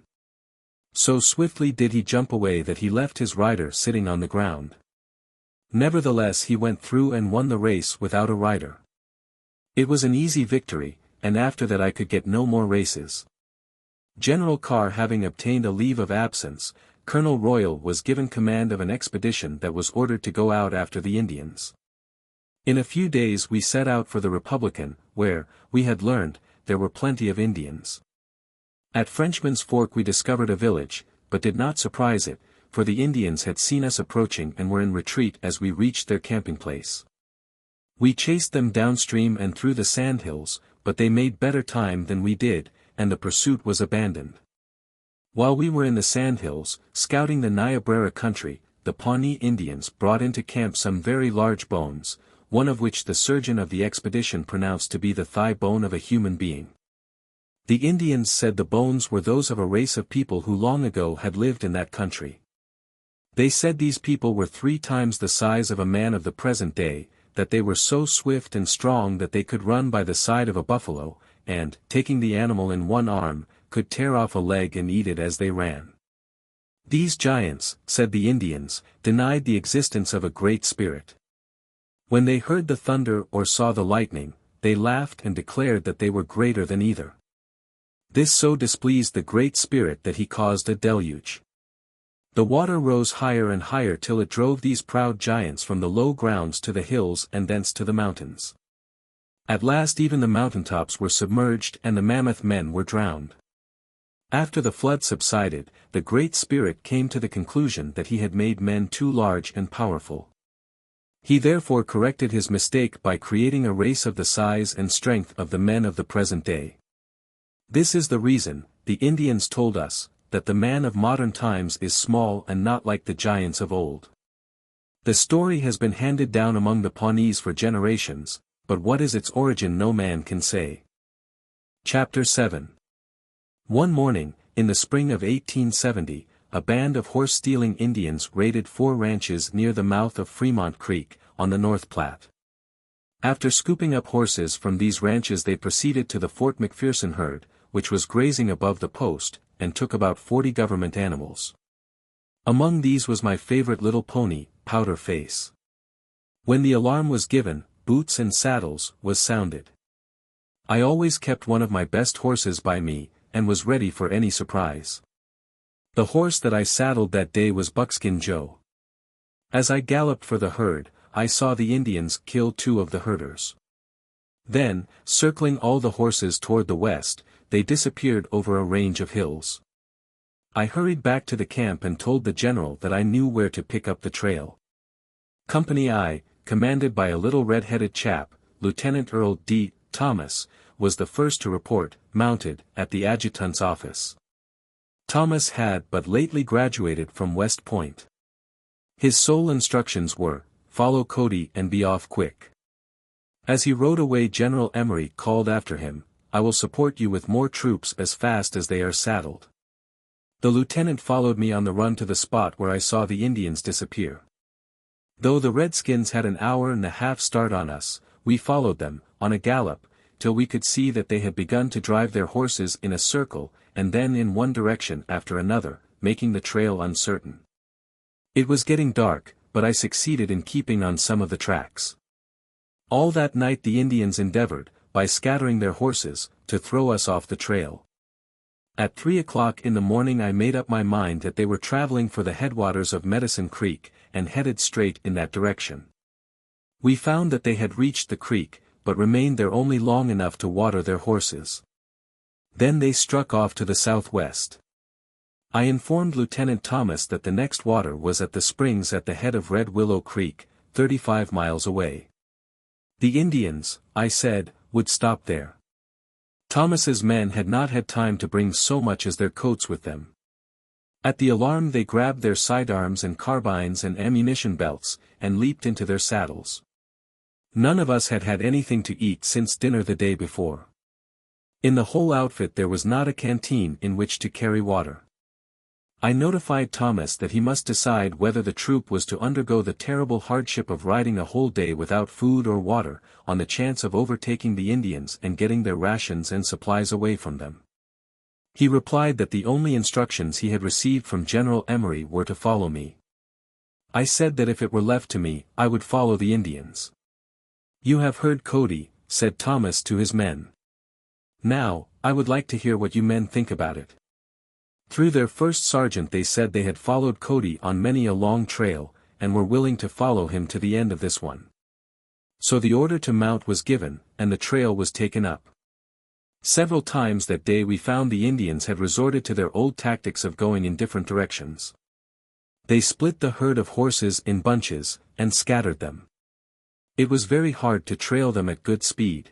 So swiftly did he jump away that he left his rider sitting on the ground. Nevertheless he went through and won the race without a rider. It was an easy victory, and after that I could get no more races. General Carr having obtained a leave of absence, Colonel Royal was given command of an expedition that was ordered to go out after the Indians. In a few days we set out for the Republican, where, we had learned, there were plenty of Indians. At Frenchman's Fork we discovered a village, but did not surprise it, for the Indians had seen us approaching and were in retreat as we reached their camping place. We chased them downstream and through the sandhills, but they made better time than we did, and the pursuit was abandoned. While we were in the sandhills, scouting the Niobrara country, the Pawnee Indians brought into camp some very large bones, one of which the surgeon of the expedition pronounced to be the thigh bone of a human being. The Indians said the bones were those of a race of people who long ago had lived in that country. They said these people were 3 times the size of a man of the present day, that they were so swift and strong that they could run by the side of a buffalo, and, taking the animal in one arm, could tear off a leg and eat it as they ran. These giants, said the Indians, denied the existence of a great spirit. When they heard the thunder or saw the lightning, they laughed and declared that they were greater than either. This so displeased the Great Spirit that he caused a deluge. The water rose higher and higher till it drove these proud giants from the low grounds to the hills and thence to the mountains. At last even the mountaintops were submerged and the mammoth men were drowned. After the flood subsided, the Great Spirit came to the conclusion that he had made men too large and powerful. He therefore corrected his mistake by creating a race of the size and strength of the men of the present day. This is the reason, the Indians told us, that the man of modern times is small and not like the giants of old. The story has been handed down among the Pawnees for generations, but what is its origin no man can say. Chapter 7. One morning, in the spring of 1870, a band of horse-stealing Indians raided 4 ranches near the mouth of Fremont Creek, on the North Platte. After scooping up horses from these ranches they proceeded to the Fort McPherson herd, which was grazing above the post, and took about 40 government animals. Among these was my favorite little pony, Powder Face. When the alarm was given, boots and saddles was sounded. I always kept one of my best horses by me, and was ready for any surprise. The horse that I saddled that day was Buckskin Joe. As I galloped for the herd, I saw the Indians kill 2 of the herders. Then, circling all the horses toward the west, they disappeared over a range of hills. I hurried back to the camp and told the general that I knew where to pick up the trail. Company I, commanded by a little red-headed chap, Lieutenant Earl D. Thomas, was the first to report, mounted, at the adjutant's office. Thomas had but lately graduated from West Point. His sole instructions were, follow Cody and be off quick. As he rode away General Emory called after him, I will support you with more troops as fast as they are saddled. The lieutenant followed me on the run to the spot where I saw the Indians disappear. Though the Redskins had an hour and a half start on us, we followed them, on a gallop, till we could see that they had begun to drive their horses in a circle, and then in one direction after another, making the trail uncertain. It was getting dark, but I succeeded in keeping on some of the tracks. All that night the Indians endeavored, by scattering their horses, to throw us off the trail. At 3 o'clock in the morning I made up my mind that they were traveling for the headwaters of Medicine Creek, and headed straight in that direction. We found that they had reached the creek, but remained there only long enough to water their horses. Then they struck off to the southwest. I informed Lieutenant Thomas that the next water was at the springs at the head of Red Willow Creek, 35 miles away. The Indians, I said, would stop there. Thomas's men had not had time to bring so much as their coats with them. At the alarm they grabbed their sidearms and carbines and ammunition belts, and leaped into their saddles. None of us had had anything to eat since dinner the day before. In the whole outfit there was not a canteen in which to carry water. I notified Thomas that he must decide whether the troop was to undergo the terrible hardship of riding a whole day without food or water, on the chance of overtaking the Indians and getting their rations and supplies away from them. He replied that the only instructions he had received from General Emory were to follow me. I said that if it were left to me, I would follow the Indians. You have heard Cody, said Thomas to his men. Now, I would like to hear what you men think about it. Through their first sergeant they said they had followed Cody on many a long trail, and were willing to follow him to the end of this one. So the order to mount was given, and the trail was taken up. Several times that day we found the Indians had resorted to their old tactics of going in different directions. They split the herd of horses in bunches, and scattered them. It was very hard to trail them at good speed.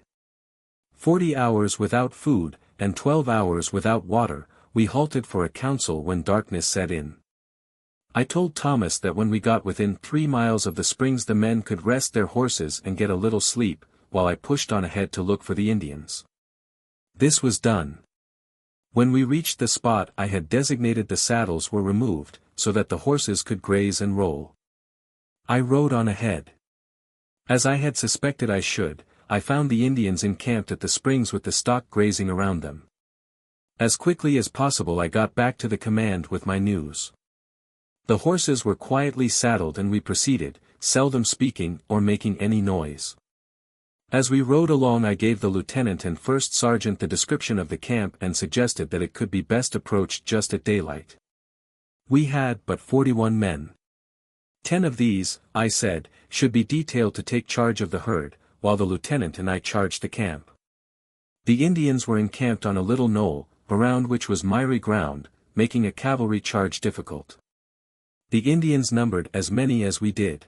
40 hours without food, and 12 hours without water, we halted for a council when darkness set in. I told Thomas that when we got within 3 miles of the springs the men could rest their horses and get a little sleep, while I pushed on ahead to look for the Indians. This was done. When we reached the spot I had designated the saddles were removed, so that the horses could graze and roll. I rode on ahead. As I had suspected I should, I found the Indians encamped at the springs with the stock grazing around them. As quickly as possible I got back to the command with my news. The horses were quietly saddled and we proceeded, seldom speaking or making any noise. As we rode along I gave the lieutenant and first sergeant the description of the camp and suggested that it could be best approached just at daylight. We had but 41 men. 10 of these, I said, should be detailed to take charge of the herd, while the lieutenant and I charged the camp. The Indians were encamped on a little knoll, around which was miry ground, making a cavalry charge difficult. The Indians numbered as many as we did.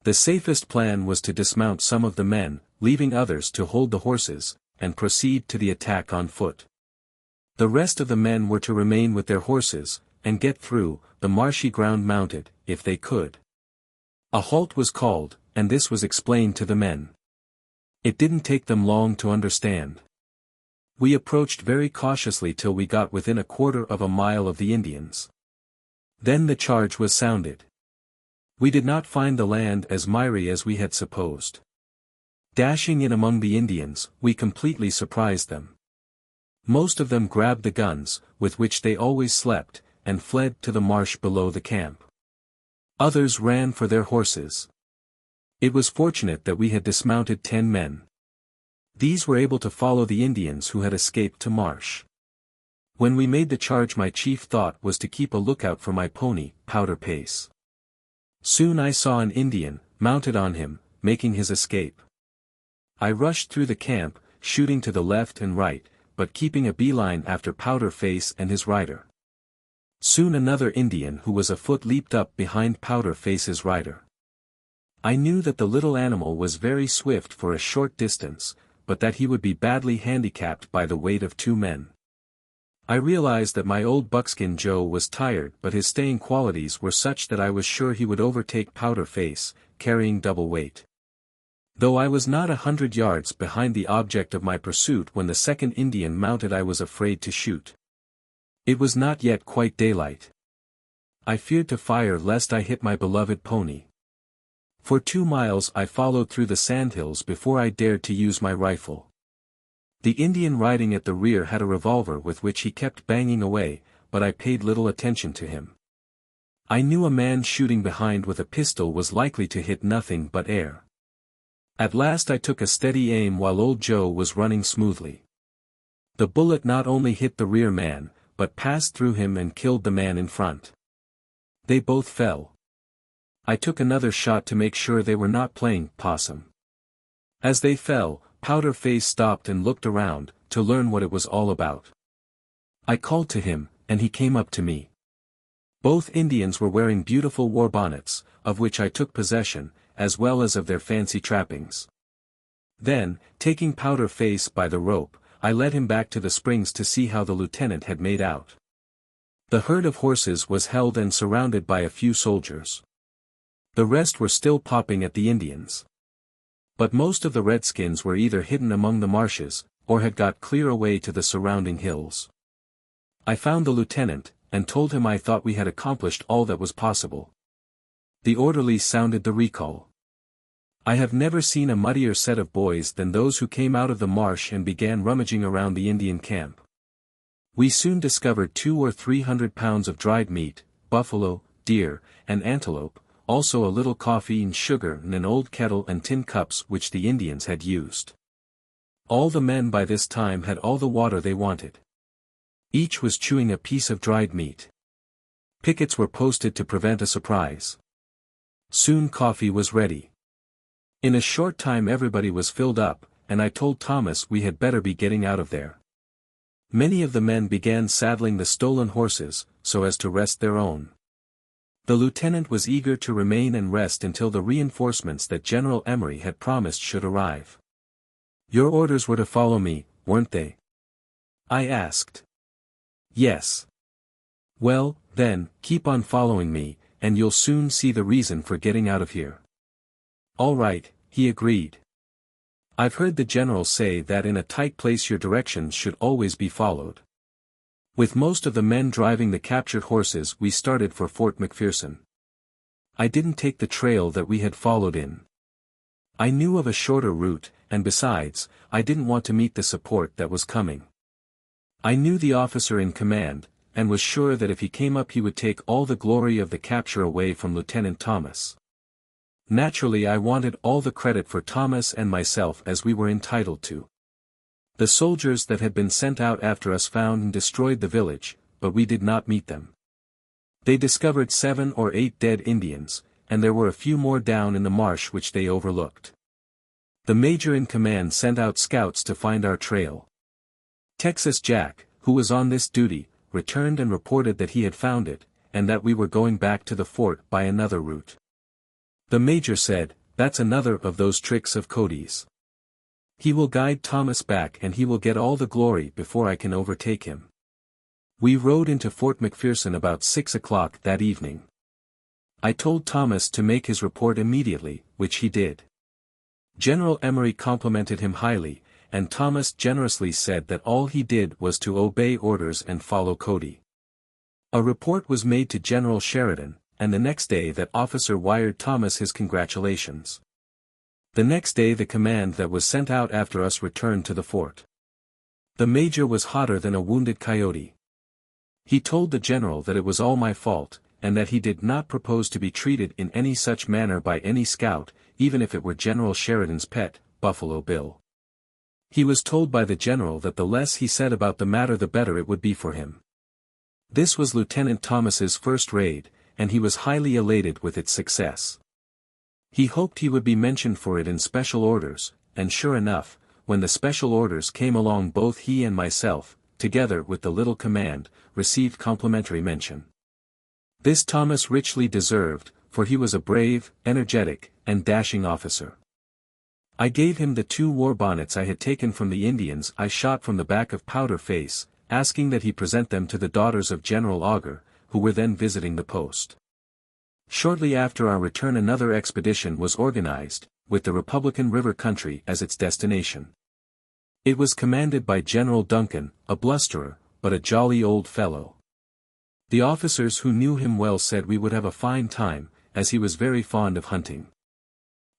The safest plan was to dismount some of the men, leaving others to hold the horses, and proceed to the attack on foot. The rest of the men were to remain with their horses, and get through the marshy ground mounted, if they could. A halt was called, and this was explained to the men. It didn't take them long to understand. We approached very cautiously till we got within a quarter of a mile of the Indians. Then the charge was sounded. We did not find the land as miry as we had supposed. Dashing in among the Indians, we completely surprised them. Most of them grabbed the guns, with which they always slept, and fled to the marsh below the camp. Others ran for their horses. It was fortunate that we had dismounted 10 men. These were able to follow the Indians who had escaped to marsh. When we made the charge my chief thought was to keep a lookout for my pony, Powder Pace. Soon I saw an Indian, mounted on him, making his escape. I rushed through the camp, shooting to the left and right, but keeping a beeline after Powder Face and his rider. Soon another Indian who was afoot leaped up behind Powder Face's rider. I knew that the little animal was very swift for a short distance, but that he would be badly handicapped by the weight of 2 men. I realized that my old buckskin Joe was tired but his staying qualities were such that I was sure he would overtake Powder Face, carrying double weight. Though I was not 100 yards behind the object of my pursuit when the second Indian mounted I was afraid to shoot. It was not yet quite daylight. I feared to fire lest I hit my beloved pony. For 2 miles I followed through the sandhills before I dared to use my rifle. The Indian riding at the rear had a revolver with which he kept banging away, but I paid little attention to him. I knew a man shooting behind with a pistol was likely to hit nothing but air. At last I took a steady aim while old Joe was running smoothly. The bullet not only hit the rear man, but passed through him and killed the man in front. They both fell. I took another shot to make sure they were not playing possum. As they fell, Powder Face stopped and looked around, to learn what it was all about. I called to him, and he came up to me. Both Indians were wearing beautiful war bonnets, of which I took possession, as well as of their fancy trappings. Then, taking Powder Face by the rope, I led him back to the springs to see how the lieutenant had made out. The herd of horses was held and surrounded by a few soldiers. The rest were still popping at the Indians. But most of the redskins were either hidden among the marshes, or had got clear away to the surrounding hills. I found the lieutenant, and told him I thought we had accomplished all that was possible. The orderly sounded the recall. I have never seen a muddier set of boys than those who came out of the marsh and began rummaging around the Indian camp. We soon discovered 200 or 300 pounds of dried meat, buffalo, deer, and antelope, also a little coffee and sugar and an old kettle and tin cups which the Indians had used. All the men by this time had all the water they wanted. Each was chewing a piece of dried meat. Pickets were posted to prevent a surprise. Soon coffee was ready. In a short time everybody was filled up, and I told Thomas we had better be getting out of there. Many of the men began saddling the stolen horses, so as to rest their own. The lieutenant was eager to remain and rest until the reinforcements that General Emory had promised should arrive. "Your orders were to follow me, weren't they?" I asked. "Yes." "Well, then, keep on following me, and you'll soon see the reason for getting out of here." "All right," he agreed. "I've heard the general say that in a tight place your directions should always be followed." With most of the men driving the captured horses we started for Fort McPherson. I didn't take the trail that we had followed in. I knew of a shorter route, and besides, I didn't want to meet the support that was coming. I knew the officer in command, and was sure that if he came up he would take all the glory of the capture away from Lieutenant Thomas. Naturally I wanted all the credit for Thomas and myself as we were entitled to. The soldiers that had been sent out after us found and destroyed the village, but we did not meet them. They discovered 7 or 8 dead Indians, and there were a few more down in the marsh which they overlooked. The major in command sent out scouts to find our trail. Texas Jack, who was on this duty, returned and reported that he had found it, and that we were going back to the fort by another route. The major said, "That's another of those tricks of Cody's. He will guide Thomas back and he will get all the glory before I can overtake him." We rode into Fort McPherson about 6 o'clock that evening. I told Thomas to make his report immediately, which he did. General Emory complimented him highly, and Thomas generously said that all he did was to obey orders and follow Cody. A report was made to General Sheridan, and the next day that officer wired Thomas his congratulations. The next day the command that was sent out after us returned to the fort. The major was hotter than a wounded coyote. He told the general that it was all my fault, and that he did not propose to be treated in any such manner by any scout, even if it were General Sheridan's pet, Buffalo Bill. He was told by the general that the less he said about the matter the better it would be for him. This was Lieutenant Thomas's first raid, and he was highly elated with its success. He hoped he would be mentioned for it in special orders, and sure enough, when the special orders came along both he and myself, together with the little command, received complimentary mention. This Thomas richly deserved, for he was a brave, energetic, and dashing officer. I gave him the 2 war bonnets I had taken from the Indians I shot from the back of Powder Face, asking that he present them to the daughters of General Augur, who were then visiting the post. Shortly after our return another expedition was organized, with the Republican River country as its destination. It was commanded by General Duncan, a blusterer, but a jolly old fellow. The officers who knew him well said we would have a fine time, as he was very fond of hunting.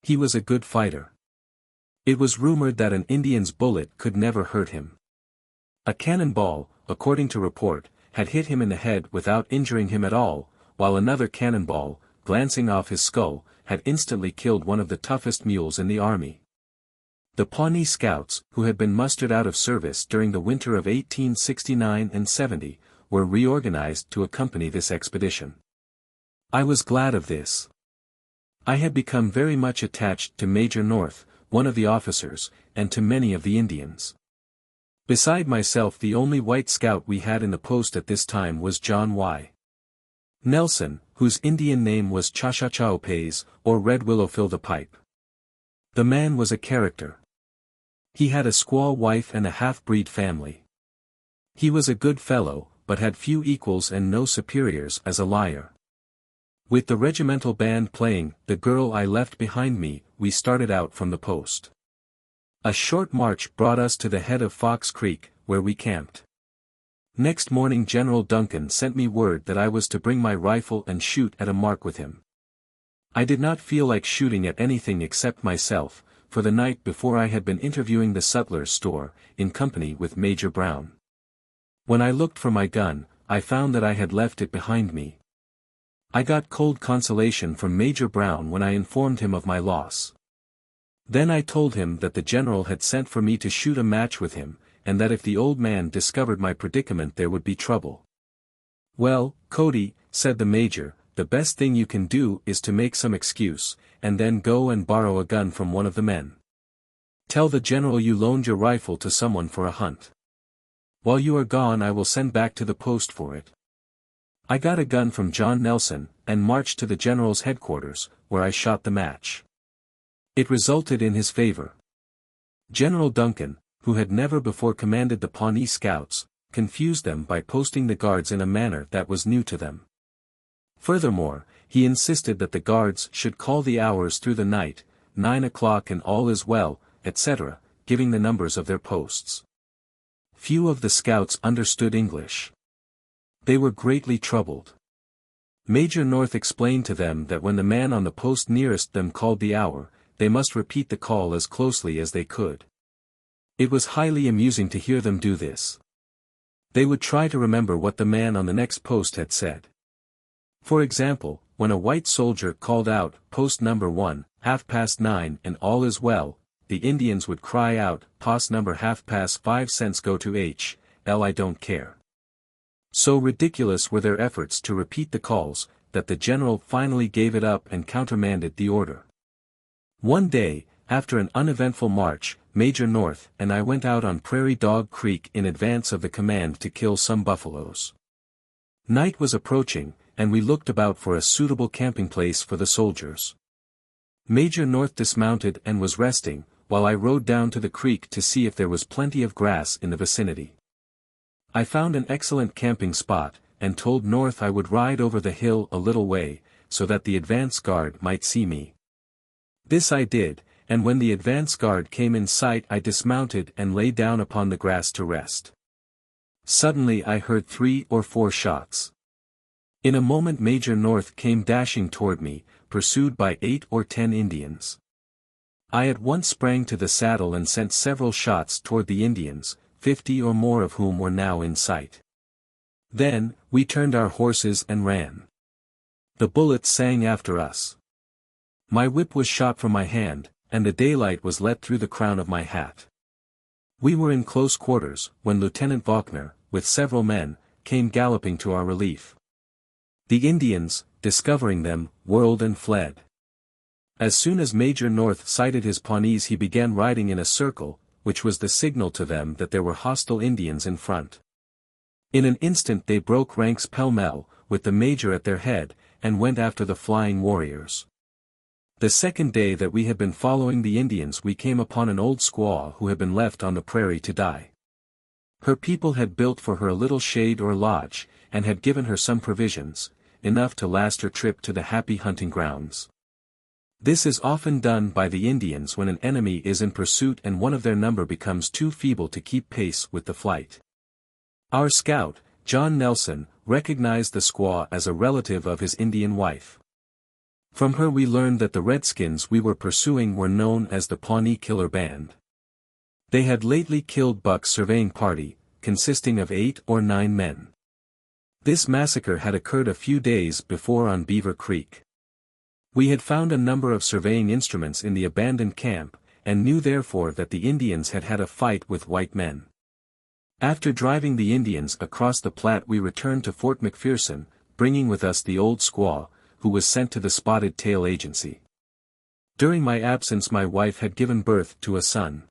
He was a good fighter. It was rumored that an Indian's bullet could never hurt him. A cannonball, according to report, had hit him in the head without injuring him at all, while another cannonball, glancing off his skull, had instantly killed one of the toughest mules in the army. The Pawnee Scouts, who had been mustered out of service during the winter of 1869 and 70, were reorganized to accompany this expedition. I was glad of this. I had become very much attached to Major North, one of the officers, and to many of the Indians. Beside myself the only white scout we had in the post at this time was John Y. Nelson, whose Indian name was Cha-Cha-Cha-Opes, or Red Willow Fill the Pipe. The man was a character. He had a squaw wife and a half-breed family. He was a good fellow, but had few equals and no superiors as a liar. With the regimental band playing "The Girl I Left Behind Me," we started out from the post. A short march brought us to the head of Fox Creek, where we camped. Next morning General Duncan sent me word that I was to bring my rifle and shoot at a mark with him. I did not feel like shooting at anything except myself, for the night before I had been interviewing the sutler's store, in company with Major Brown. When I looked for my gun, I found that I had left it behind me. I got cold consolation from Major Brown when I informed him of my loss. Then I told him that the general had sent for me to shoot a match with him, and that if the old man discovered my predicament there would be trouble. "Well, Cody," said the major, "the best thing you can do is to make some excuse, and then go and borrow a gun from one of the men. Tell the general you loaned your rifle to someone for a hunt. While you are gone I will send back to the post for it." I got a gun from John Nelson, and marched to the general's headquarters, where I shot the match. It resulted in his favor. General Duncan, who had never before commanded the Pawnee Scouts, confused them by posting the guards in a manner that was new to them. Furthermore, he insisted that the guards should call the hours through the night, 9 o'clock and all is well, etc., giving the numbers of their posts. Few of the scouts understood English. They were greatly troubled. Major North explained to them that when the man on the post nearest them called the hour, they must repeat the call as closely as they could. It was highly amusing to hear them do this. They would try to remember what the man on the next post had said. For example, when a white soldier called out, "Post number 1, 9:30 and all is well," the Indians would cry out, "Post number 5 cents go to H.L. I don't care." So ridiculous were their efforts to repeat the calls, that the general finally gave it up and countermanded the order. One day, after an uneventful march, Major North and I went out on Prairie Dog Creek in advance of the command to kill some buffaloes. Night was approaching, and we looked about for a suitable camping place for the soldiers. Major North dismounted and was resting, while I rode down to the creek to see if there was plenty of grass in the vicinity. I found an excellent camping spot, and told North I would ride over the hill a little way, so that the advance guard might see me. This I did, and when the advance guard came in sight I dismounted and lay down upon the grass to rest. Suddenly I heard 3 or 4 shots. In a moment Major North came dashing toward me, pursued by 8 or 10 Indians. I at once sprang to the saddle and sent several shots toward the Indians, 50 or more of whom were now in sight. Then, we turned our horses and ran. The bullets sang after us. My whip was shot from my hand, and the daylight was let through the crown of my hat. We were in close quarters, when Lieutenant Faulkner, with several men, came galloping to our relief. The Indians, discovering them, whirled and fled. As soon as Major North sighted his Pawnees he began riding in a circle, which was the signal to them that there were hostile Indians in front. In an instant they broke ranks pell-mell, with the Major at their head, and went after the flying warriors. The second day that we had been following the Indians we came upon an old squaw who had been left on the prairie to die. Her people had built for her a little shade or lodge, and had given her some provisions, enough to last her trip to the happy hunting grounds. This is often done by the Indians when an enemy is in pursuit and one of their number becomes too feeble to keep pace with the flight. Our scout, John Nelson, recognized the squaw as a relative of his Indian wife. From her we learned that the Redskins we were pursuing were known as the Pawnee Killer Band. They had lately killed Buck's surveying party, consisting of 8 or 9 men. This massacre had occurred a few days before on Beaver Creek. We had found a number of surveying instruments in the abandoned camp, and knew therefore that the Indians had had a fight with white men. After driving the Indians across the Platte we returned to Fort McPherson, bringing with us the old squaw, who was sent to the Spotted Tail Agency. During my absence my wife had given birth to a son.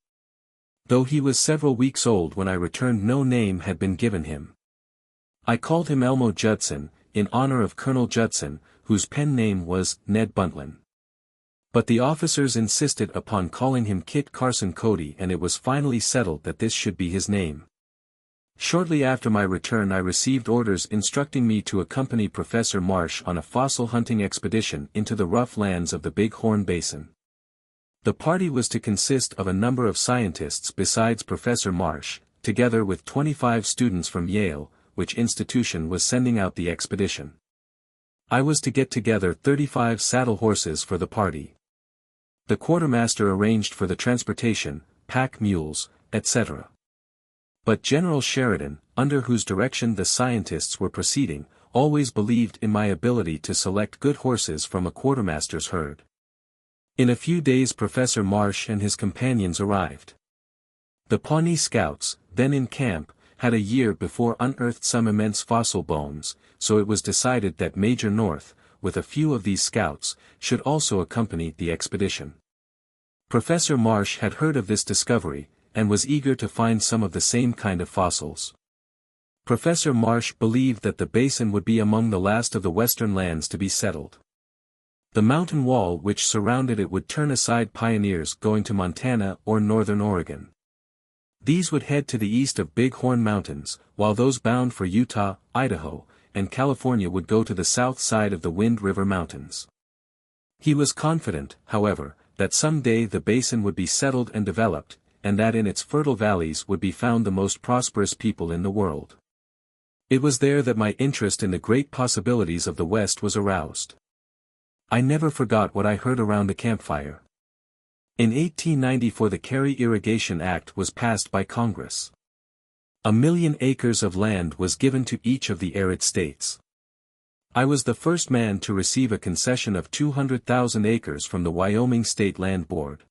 Though he was several weeks old when I returned no name had been given him. I called him Elmo Judson, in honor of Colonel Judson, whose pen name was Ned Buntlin. But the officers insisted upon calling him Kit Carson Cody and it was finally settled that this should be his name. Shortly after my return I received orders instructing me to accompany Professor Marsh on a fossil hunting expedition into the rough lands of the Big Horn Basin. The party was to consist of a number of scientists besides Professor Marsh, together with 25 students from Yale, which institution was sending out the expedition. I was to get together 35 saddle horses for the party. The quartermaster arranged for the transportation, pack mules, etc. But General Sheridan, under whose direction the scientists were proceeding, always believed in my ability to select good horses from a quartermaster's herd. In a few days Professor Marsh and his companions arrived. The Pawnee Scouts, then in camp, had a year before unearthed some immense fossil bones, so it was decided that Major North, with a few of these scouts, should also accompany the expedition. Professor Marsh had heard of this discovery, and was eager to find some of the same kind of fossils. Professor Marsh believed that the basin would be among the last of the western lands to be settled. The mountain wall which surrounded it would turn aside pioneers going to Montana or northern Oregon. These would head to the east of Big Horn Mountains, while those bound for Utah, Idaho, and California would go to the south side of the Wind River Mountains. He was confident, however, that someday the basin would be settled and developed, and that in its fertile valleys would be found the most prosperous people in the world. It was there that my interest in the great possibilities of the West was aroused. I never forgot what I heard around the campfire. In 1894 the Carey Irrigation Act was passed by Congress. 1,000,000 acres of land was given to each of the arid states. I was the first man to receive a concession of 200,000 acres from the Wyoming State Land Board.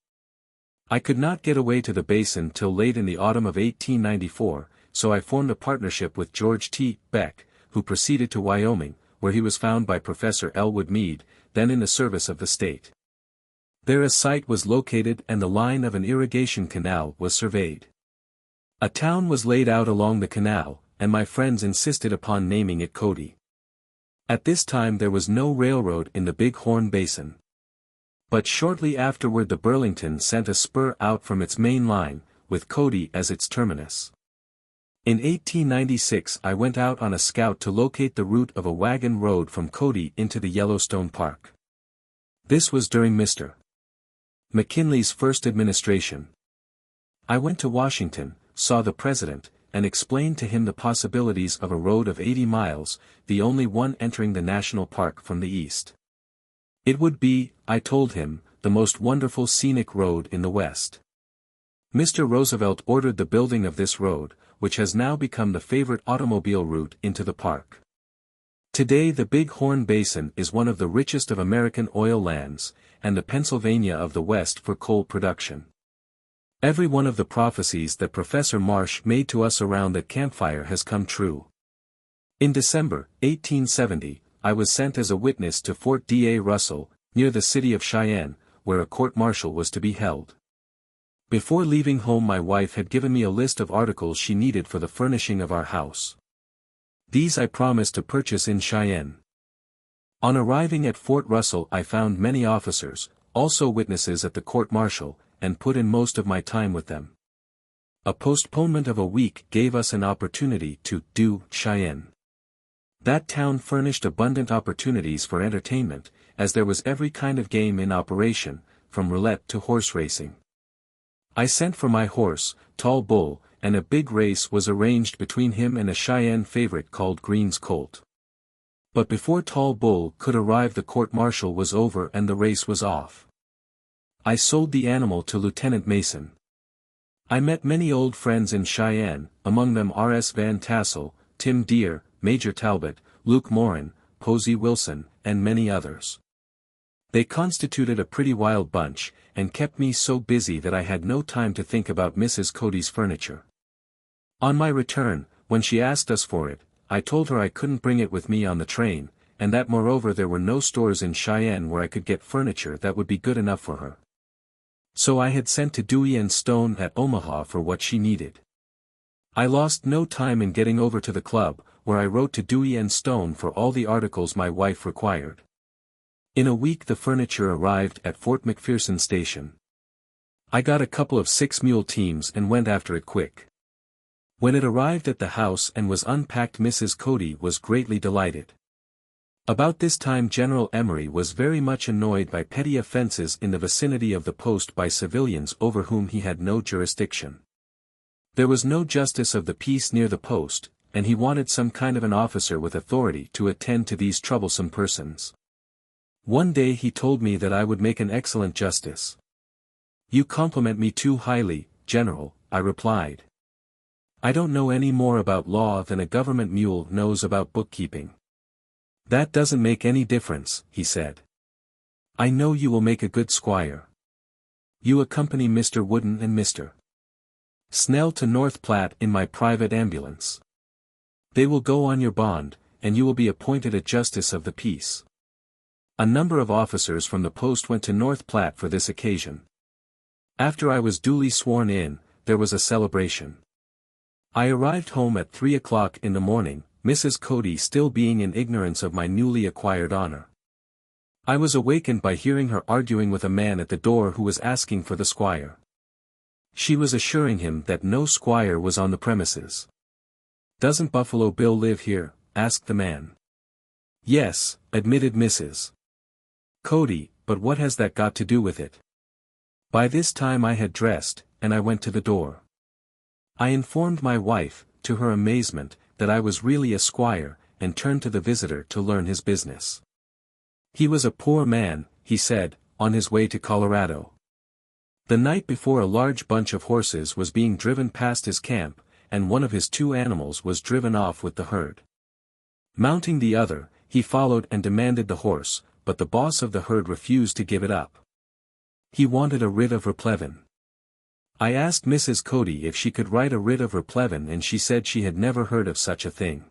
I could not get away to the basin till late in the autumn of 1894, so I formed a partnership with George T. Beck, who proceeded to Wyoming, where he was found by Professor Elwood Mead, then in the service of the state. There a site was located and the line of an irrigation canal was surveyed. A town was laid out along the canal, and my friends insisted upon naming it Cody. At this time there was no railroad in the Big Horn Basin. But shortly afterward the Burlington sent a spur out from its main line, with Cody as its terminus. In 1896 I went out on a scout to locate the route of a wagon road from Cody into the Yellowstone Park. This was during Mr. McKinley's first administration. I went to Washington, saw the president, and explained to him the possibilities of a road of 80 miles, the only one entering the national park from the east. It would be, I told him, the most wonderful scenic road in the West. Mr. Roosevelt ordered the building of this road, which has now become the favorite automobile route into the park. Today the Big Horn Basin is one of the richest of American oil lands, and the Pennsylvania of the West for coal production. Every one of the prophecies that Professor Marsh made to us around that campfire has come true. In December, 1870, I was sent as a witness to Fort D.A. Russell, near the city of Cheyenne, where a court-martial was to be held. Before leaving home my wife had given me a list of articles she needed for the furnishing of our house. These I promised to purchase in Cheyenne. On arriving at Fort Russell I found many officers, also witnesses at the court-martial, and put in most of my time with them. A postponement of a week gave us an opportunity to do Cheyenne. That town furnished abundant opportunities for entertainment, as there was every kind of game in operation, from roulette to horse racing. I sent for my horse, Tall Bull, and a big race was arranged between him and a Cheyenne favorite called Green's Colt. But before Tall Bull could arrive the court-martial was over and the race was off. I sold the animal to Lieutenant Mason. I met many old friends in Cheyenne, among them R.S. Van Tassel, Tim Deere, Major Talbot, Luke Morin, Posey Wilson, and many others. They constituted a pretty wild bunch, and kept me so busy that I had no time to think about Mrs. Cody's furniture. On my return, when she asked us for it, I told her I couldn't bring it with me on the train, and that moreover there were no stores in Cheyenne where I could get furniture that would be good enough for her. So I had sent to Dewey and Stone at Omaha for what she needed. I lost no time in getting over to the club, where I wrote to Dewey and Stone for all the articles my wife required. In a week the furniture arrived at Fort McPherson Station. I got a couple of 6-mule teams and went after it quick. When it arrived at the house and was unpacked Mrs. Cody was greatly delighted. About this time General Emory was very much annoyed by petty offenses in the vicinity of the post by civilians over whom he had no jurisdiction. There was no justice of the peace near the post, and he wanted some kind of an officer with authority to attend to these troublesome persons. One day he told me that I would make an excellent justice. "You compliment me too highly, General," I replied. "I don't know any more about law than a government mule knows about bookkeeping." "That doesn't make any difference," he said. "I know you will make a good squire. You accompany Mr. Wooden and Mr. Snell to North Platte in my private ambulance. They will go on your bond, and you will be appointed a justice of the peace." A number of officers from the post went to North Platte for this occasion. After I was duly sworn in, there was a celebration. I arrived home at 3 o'clock in the morning, Mrs. Cody still being in ignorance of my newly acquired honor. I was awakened by hearing her arguing with a man at the door who was asking for the squire. She was assuring him that no squire was on the premises. "Doesn't Buffalo Bill live here?" asked the man. "Yes," admitted Mrs. Cody, "but what has that got to do with it?" By this time I had dressed, and I went to the door. I informed my wife, to her amazement, that I was really a squire, and turned to the visitor to learn his business. He was a poor man, he said, on his way to Colorado. The night before a large bunch of horses was being driven past his camp, and one of his 2 animals was driven off with the herd. Mounting the other, he followed and demanded the horse, but the boss of the herd refused to give it up. He wanted a writ of replevin. I asked Mrs. Cody if she could write a writ of replevin, and she said she had never heard of such a thing.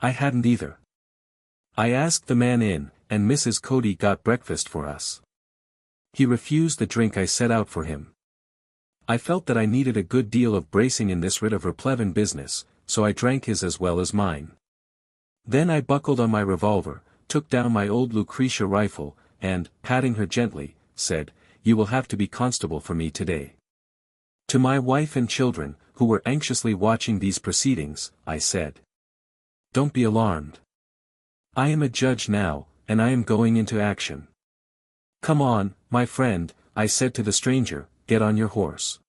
I hadn't either. I asked the man in, and Mrs. Cody got breakfast for us. He refused the drink I set out for him. I felt that I needed a good deal of bracing in this writ of replevin business, so I drank his as well as mine. Then I buckled on my revolver, took down my old Lucretia rifle, and, patting her gently, said, "You will have to be constable for me today." To my wife and children, who were anxiously watching these proceedings, I said, "Don't be alarmed. I am a judge now, and I am going into action. Come on, my friend," I said to the stranger, "get on your horse."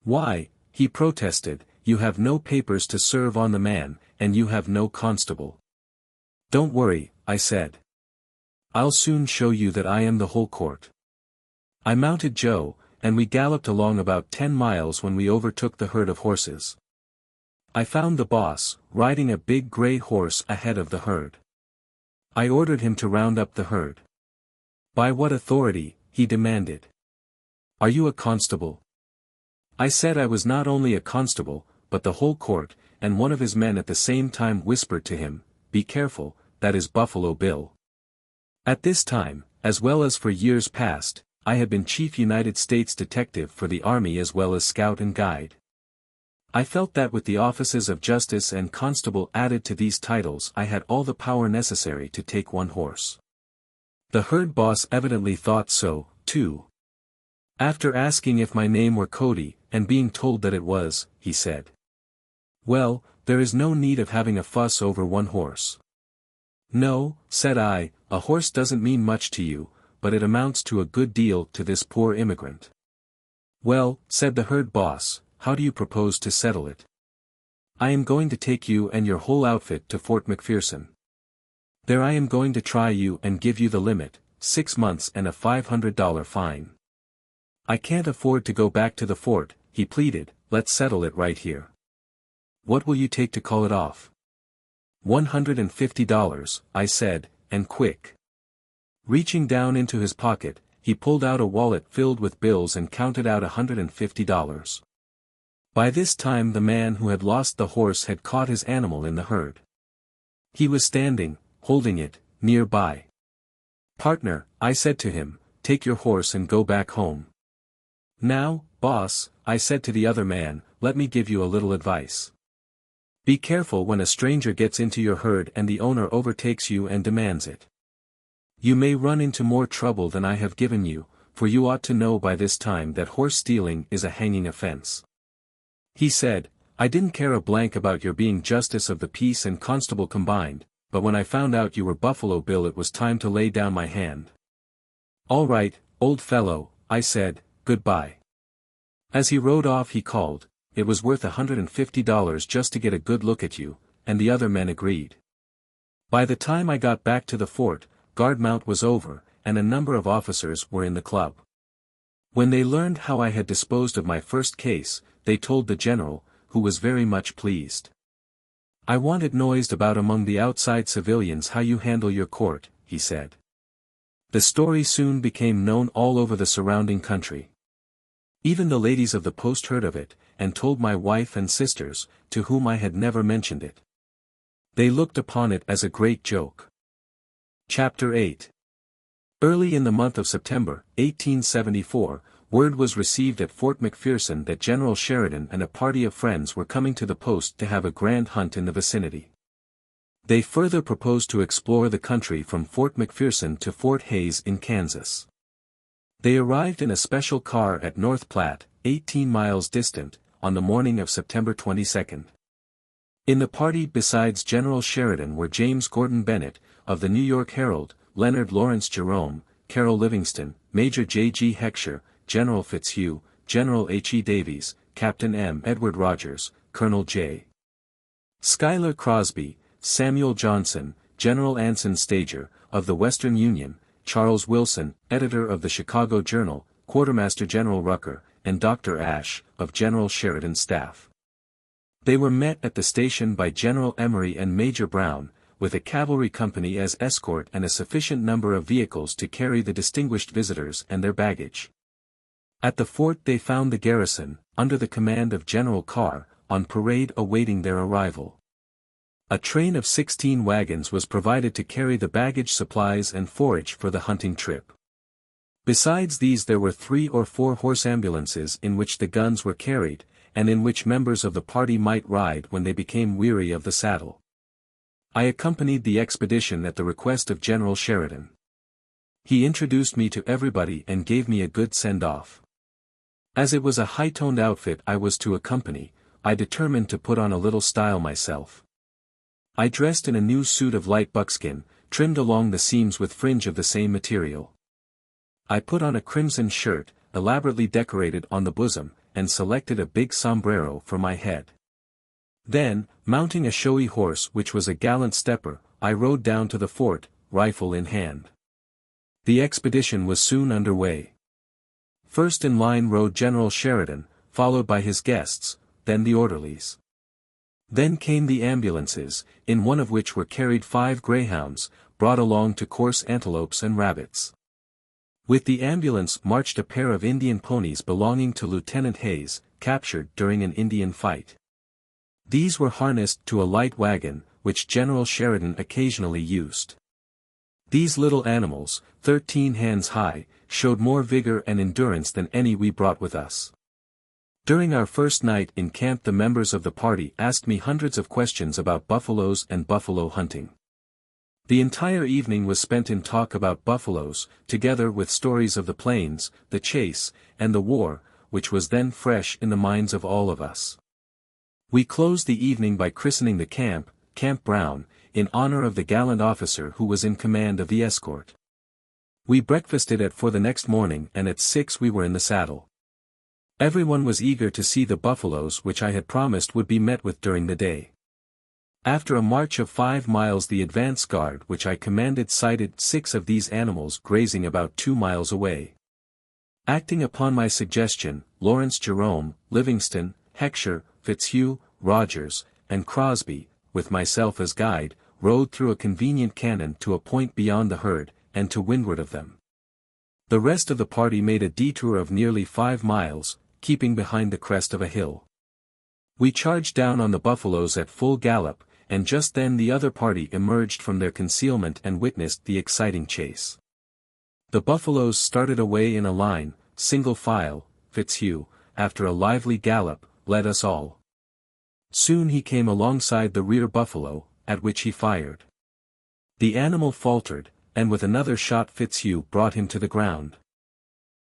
"Why," he protested, "you have no papers to serve on the man, and you have no constable." "Don't worry," I said. "I'll soon show you that I am the whole court." I mounted Joe, and we galloped along about 10 miles when we overtook the herd of horses. I found the boss, riding a big gray horse ahead of the herd. I ordered him to round up the herd. "By what authority?" he demanded. "Are you a constable?" I said I was not only a constable, but the whole court, and one of his men at the same time whispered to him, "Be careful, that is Buffalo Bill." At this time, as well as for years past, I had been Chief United States Detective for the Army as well as Scout and Guide. I felt that with the offices of Justice and Constable added to these titles I had all the power necessary to take one horse. The herd boss evidently thought so, too. After asking if my name were Cody, and being told that it was, he said, "Well, there is no need of having a fuss over one horse." "No," said I, "a horse doesn't mean much to you, but it amounts to a good deal to this poor immigrant." "Well," said the herd boss, "how do you propose to settle it?" "I am going to take you and your whole outfit to Fort McPherson. There I am going to try you and give you the limit, 6 months and a $500 fine." "I can't afford to go back to the fort," he pleaded, "let's settle it right here." "What will you take to call it off?" $150, I said, "and quick." Reaching down into his pocket, he pulled out a wallet filled with bills and counted out $150. By this time the man who had lost the horse had caught his animal in the herd. He was standing, holding it, nearby. "Partner," I said to him, "take your horse and go back home." "Now, boss," I said to the other man, "let me give you a little advice. Be careful when a stranger gets into your herd and the owner overtakes you and demands it. You may run into more trouble than I have given you, for you ought to know by this time that horse stealing is a hanging offense." He said, "I didn't care a blank about your being justice of the peace and constable combined, but when I found out you were Buffalo Bill it was time to lay down my hand." "All right, old fellow," I said, "goodbye." As he rode off he called, "It was worth $150 just to get a good look at you," and the other men agreed. By the time I got back to the fort, guard mount was over, and a number of officers were in the club. When they learned how I had disposed of my first case, they told the general, who was very much pleased. "I want it noised about among the outside civilians how you handle your court," he said. The story soon became known all over the surrounding country. Even the ladies of the post heard of it, and told my wife and sisters, to whom I had never mentioned it. They looked upon it as a great joke. Chapter 8. Early in the month of September, 1874, word was received at Fort McPherson that General Sheridan and a party of friends were coming to the post to have a grand hunt in the vicinity. They further proposed to explore the country from Fort McPherson to Fort Hays in Kansas. They arrived in a special car at North Platte, 18 miles distant, on the morning of September 22. In the party besides General Sheridan were James Gordon Bennett, of the New York Herald, Leonard Lawrence Jerome, Carroll Livingston, Major J. G. Heckscher, General Fitzhugh, General H. E. Davies, Captain M. Edward Rogers, Colonel J. Schuyler Crosby, Samuel Johnson, General Anson Stager, of the Western Union, Charles Wilson, editor of the Chicago Journal, Quartermaster General Rucker, and Dr. Ashe, of General Sheridan's staff. They were met at the station by General Emory and Major Brown, with a cavalry company as escort and a sufficient number of vehicles to carry the distinguished visitors and their baggage. At the fort they found the garrison, under the command of General Carr, on parade awaiting their arrival. A train of 16 wagons was provided to carry the baggage, supplies and forage for the hunting trip. Besides these there were 3 or 4 horse ambulances in which the guns were carried, and in which members of the party might ride when they became weary of the saddle. I accompanied the expedition at the request of General Sheridan. He introduced me to everybody and gave me a good send-off. As it was a high-toned outfit I was to accompany, I determined to put on a little style myself. I dressed in a new suit of light buckskin, trimmed along the seams with fringe of the same material. I put on a crimson shirt, elaborately decorated on the bosom, and selected a big sombrero for my head. Then, mounting a showy horse which was a gallant stepper, I rode down to the fort, rifle in hand. The expedition was soon under way. First in line rode General Sheridan, followed by his guests, then the orderlies. Then came the ambulances, in one of which were carried 5 greyhounds, brought along to course antelopes and rabbits. With the ambulance marched a pair of Indian ponies belonging to Lieutenant Hayes, captured during an Indian fight. These were harnessed to a light wagon, which General Sheridan occasionally used. These little animals, 13 hands high, showed more vigor and endurance than any we brought with us. During our first night in camp the members of the party asked me hundreds of questions about buffaloes and buffalo hunting. The entire evening was spent in talk about buffaloes, together with stories of the plains, the chase, and the war, which was then fresh in the minds of all of us. We closed the evening by christening the camp, Camp Brown, in honor of the gallant officer who was in command of the escort. We breakfasted at 4 the next morning and at 6 we were in the saddle. Everyone was eager to see the buffaloes which I had promised would be met with during the day. After a march of 5 miles the advance guard which I commanded sighted 6 of these animals grazing about 2 miles away. Acting upon my suggestion, Lawrence Jerome, Livingston, Hecksher, Fitzhugh, Rogers, and Crosby, with myself as guide, rode through a convenient canon to a point beyond the herd, and to windward of them. The rest of the party made a detour of nearly 5 miles, keeping behind the crest of a hill. We charged down on the buffaloes at full gallop, and just then the other party emerged from their concealment and witnessed the exciting chase. The buffaloes started away in a line, single file. Fitzhugh, after a lively gallop, led us all. Soon he came alongside the rear buffalo, at which he fired. The animal faltered, and with another shot Fitzhugh brought him to the ground.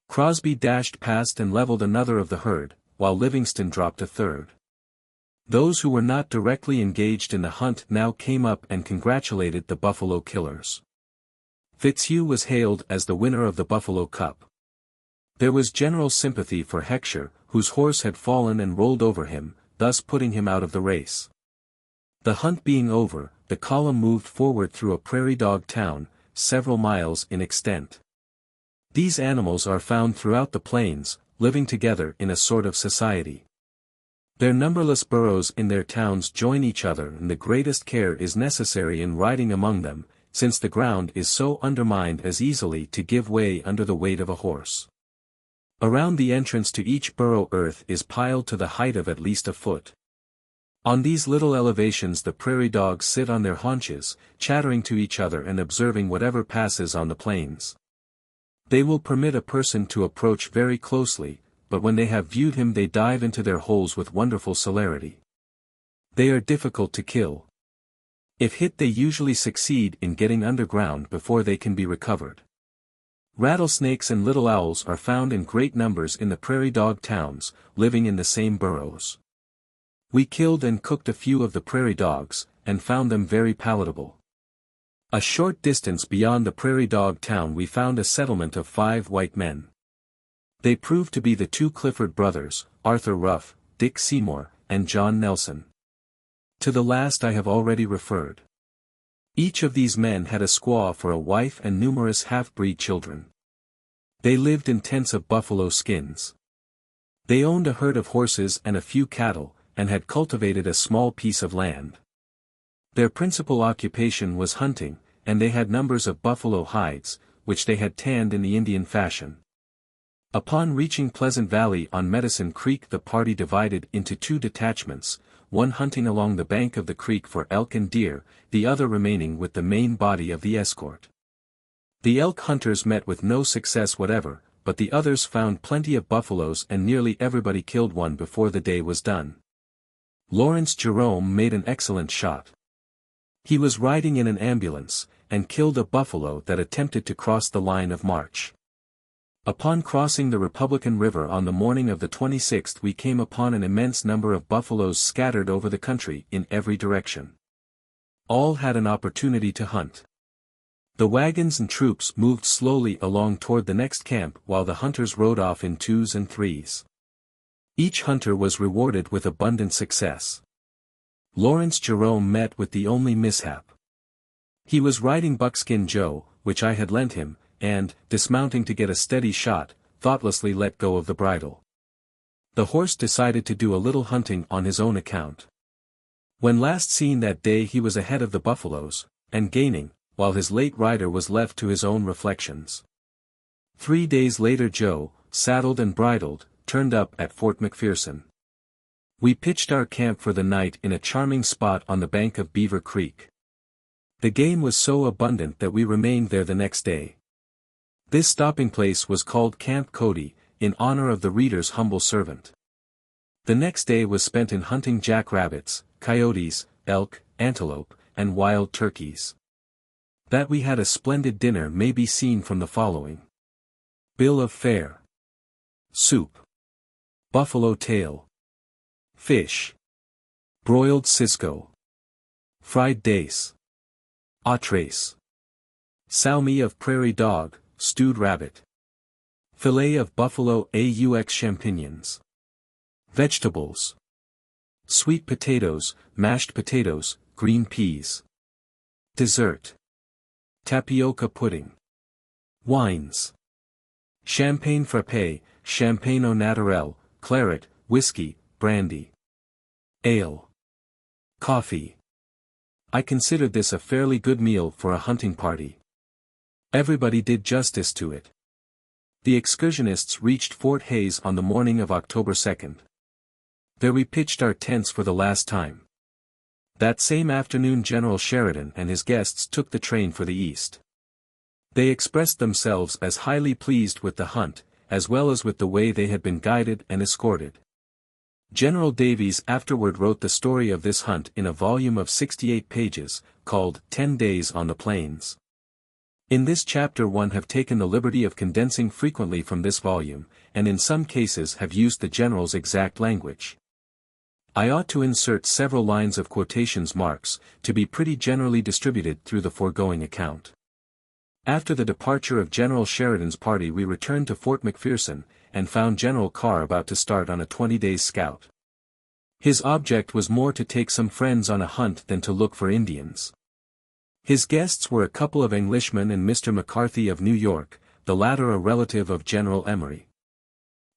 Crosby dashed past and leveled another of the herd, while Livingston dropped a third. Those who were not directly engaged in the hunt now came up and congratulated the buffalo killers. Fitzhugh was hailed as the winner of the Buffalo Cup. There was general sympathy for Hecksher, whose horse had fallen and rolled over him, thus putting him out of the race. The hunt being over, the column moved forward through a prairie dog town, several miles in extent. These animals are found throughout the plains, living together in a sort of society. Their numberless burrows in their towns join each other and the greatest care is necessary in riding among them, since the ground is so undermined as easily to give way under the weight of a horse. Around the entrance to each burrow earth is piled to the height of at least a foot. On these little elevations the prairie dogs sit on their haunches, chattering to each other and observing whatever passes on the plains. They will permit a person to approach very closely, but when they have viewed him they dive into their holes with wonderful celerity. They are difficult to kill. If hit they usually succeed in getting underground before they can be recovered. Rattlesnakes and little owls are found in great numbers in the prairie dog towns, living in the same burrows. We killed and cooked a few of the prairie dogs, and found them very palatable. A short distance beyond the prairie dog town we found a settlement of 5 white men. They proved to be the 2 Clifford brothers, Arthur Ruff, Dick Seymour, and John Nelson. To the last I have already referred. Each of these men had a squaw for a wife and numerous half-breed children. They lived in tents of buffalo skins. They owned a herd of horses and a few cattle, and had cultivated a small piece of land. Their principal occupation was hunting, and they had numbers of buffalo hides, which they had tanned in the Indian fashion. Upon reaching Pleasant Valley on Medicine Creek, the party divided into two detachments, one hunting along the bank of the creek for elk and deer, the other remaining with the main body of the escort. The elk hunters met with no success whatever, but the others found plenty of buffaloes, and nearly everybody killed one before the day was done. Lawrence Jerome made an excellent shot. He was riding in an ambulance, and killed a buffalo that attempted to cross the line of march. Upon crossing the Republican River on the morning of the 26th, we came upon an immense number of buffaloes scattered over the country in every direction. All had an opportunity to hunt. The wagons and troops moved slowly along toward the next camp while the hunters rode off in twos and threes. Each hunter was rewarded with abundant success. Lawrence Jerome met with the only mishap. He was riding Buckskin Joe, which I had lent him, and, dismounting to get a steady shot, thoughtlessly let go of the bridle. The horse decided to do a little hunting on his own account. When last seen that day he was ahead of the buffaloes, and gaining, while his late rider was left to his own reflections. 3 days later Joe, saddled and bridled, turned up at Fort McPherson. We pitched our camp for the night in a charming spot on the bank of Beaver Creek. The game was so abundant that we remained there the next day. This stopping place was called Camp Cody, in honor of the reader's humble servant. The next day was spent in hunting jackrabbits, coyotes, elk, antelope, and wild turkeys. That we had a splendid dinner may be seen from the following. Bill of fare. Soup. Buffalo tail. Fish. Broiled Cisco. Fried dace. Entrees. Salmi of prairie dog, stewed rabbit. Filet of buffalo aux champignons. Vegetables. Sweet potatoes, mashed potatoes, green peas. Dessert. Tapioca pudding. Wines. Champagne frappé, champagne au naturel, claret, whiskey, brandy. Ale. Coffee. I considered this a fairly good meal for a hunting party. Everybody did justice to it. The excursionists reached Fort Hays on the morning of October 2nd. There we pitched our tents for the last time. That same afternoon General Sheridan and his guests took the train for the east. They expressed themselves as highly pleased with the hunt, as well as with the way they had been guided and escorted. General Davies afterward wrote the story of this hunt in a volume of 68 pages, called 10 Days on the Plains. In this chapter one have taken the liberty of condensing frequently from this volume, and in some cases have used the General's exact language. I ought to insert several lines of quotations marks, to be pretty generally distributed through the foregoing account. After the departure of General Sheridan's party we returned to Fort McPherson, and found General Carr about to start on a 20-days scout. His object was more to take some friends on a hunt than to look for Indians. His guests were a couple of Englishmen and Mr. McCarthy of New York, the latter a relative of General Emory.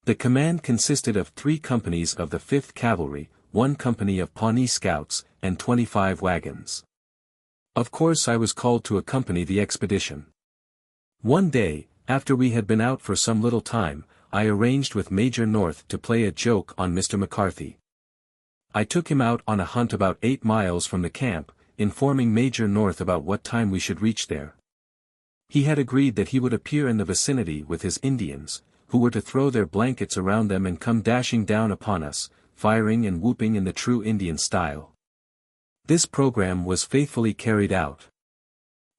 The command consisted of 3 companies of the 5th Cavalry, 1 company of Pawnee Scouts, and 25 wagons. Of course I was called to accompany the expedition. One day, after we had been out for some little time, I arranged with Major North to play a joke on Mr. McCarthy. I took him out on a hunt about 8 miles from the camp, informing Major North about what time we should reach there. He had agreed that he would appear in the vicinity with his Indians, who were to throw their blankets around them and come dashing down upon us, firing and whooping in the true Indian style. This program was faithfully carried out.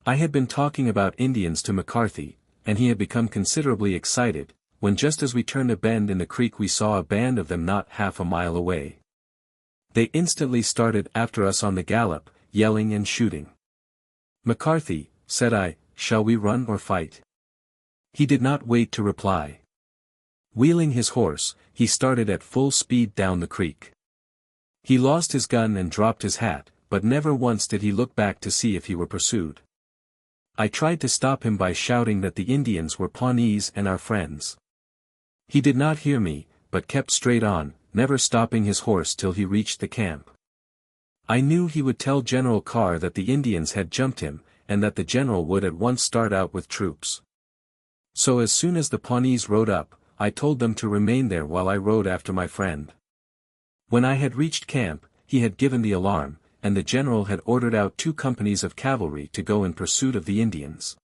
I had been talking about Indians to McCarthy, and he had become considerably excited, when just as we turned a bend in the creek we saw a band of them not half a mile away. They instantly started after us on the gallop, yelling and shooting. "McCarthy," said I, "shall we run or fight?" He did not wait to reply. Wheeling his horse, he started at full speed down the creek. He lost his gun and dropped his hat, but never once did he look back to see if he were pursued. I tried to stop him by shouting that the Indians were Pawnees and our friends. He did not hear me, but kept straight on, never stopping his horse till he reached the camp. I knew he would tell General Carr that the Indians had jumped him, and that the general would at once start out with troops. So as soon as the Pawnees rode up, I told them to remain there while I rode after my friend. When I had reached camp, he had given the alarm, and the general had ordered out 2 companies of cavalry to go in pursuit of the Indians.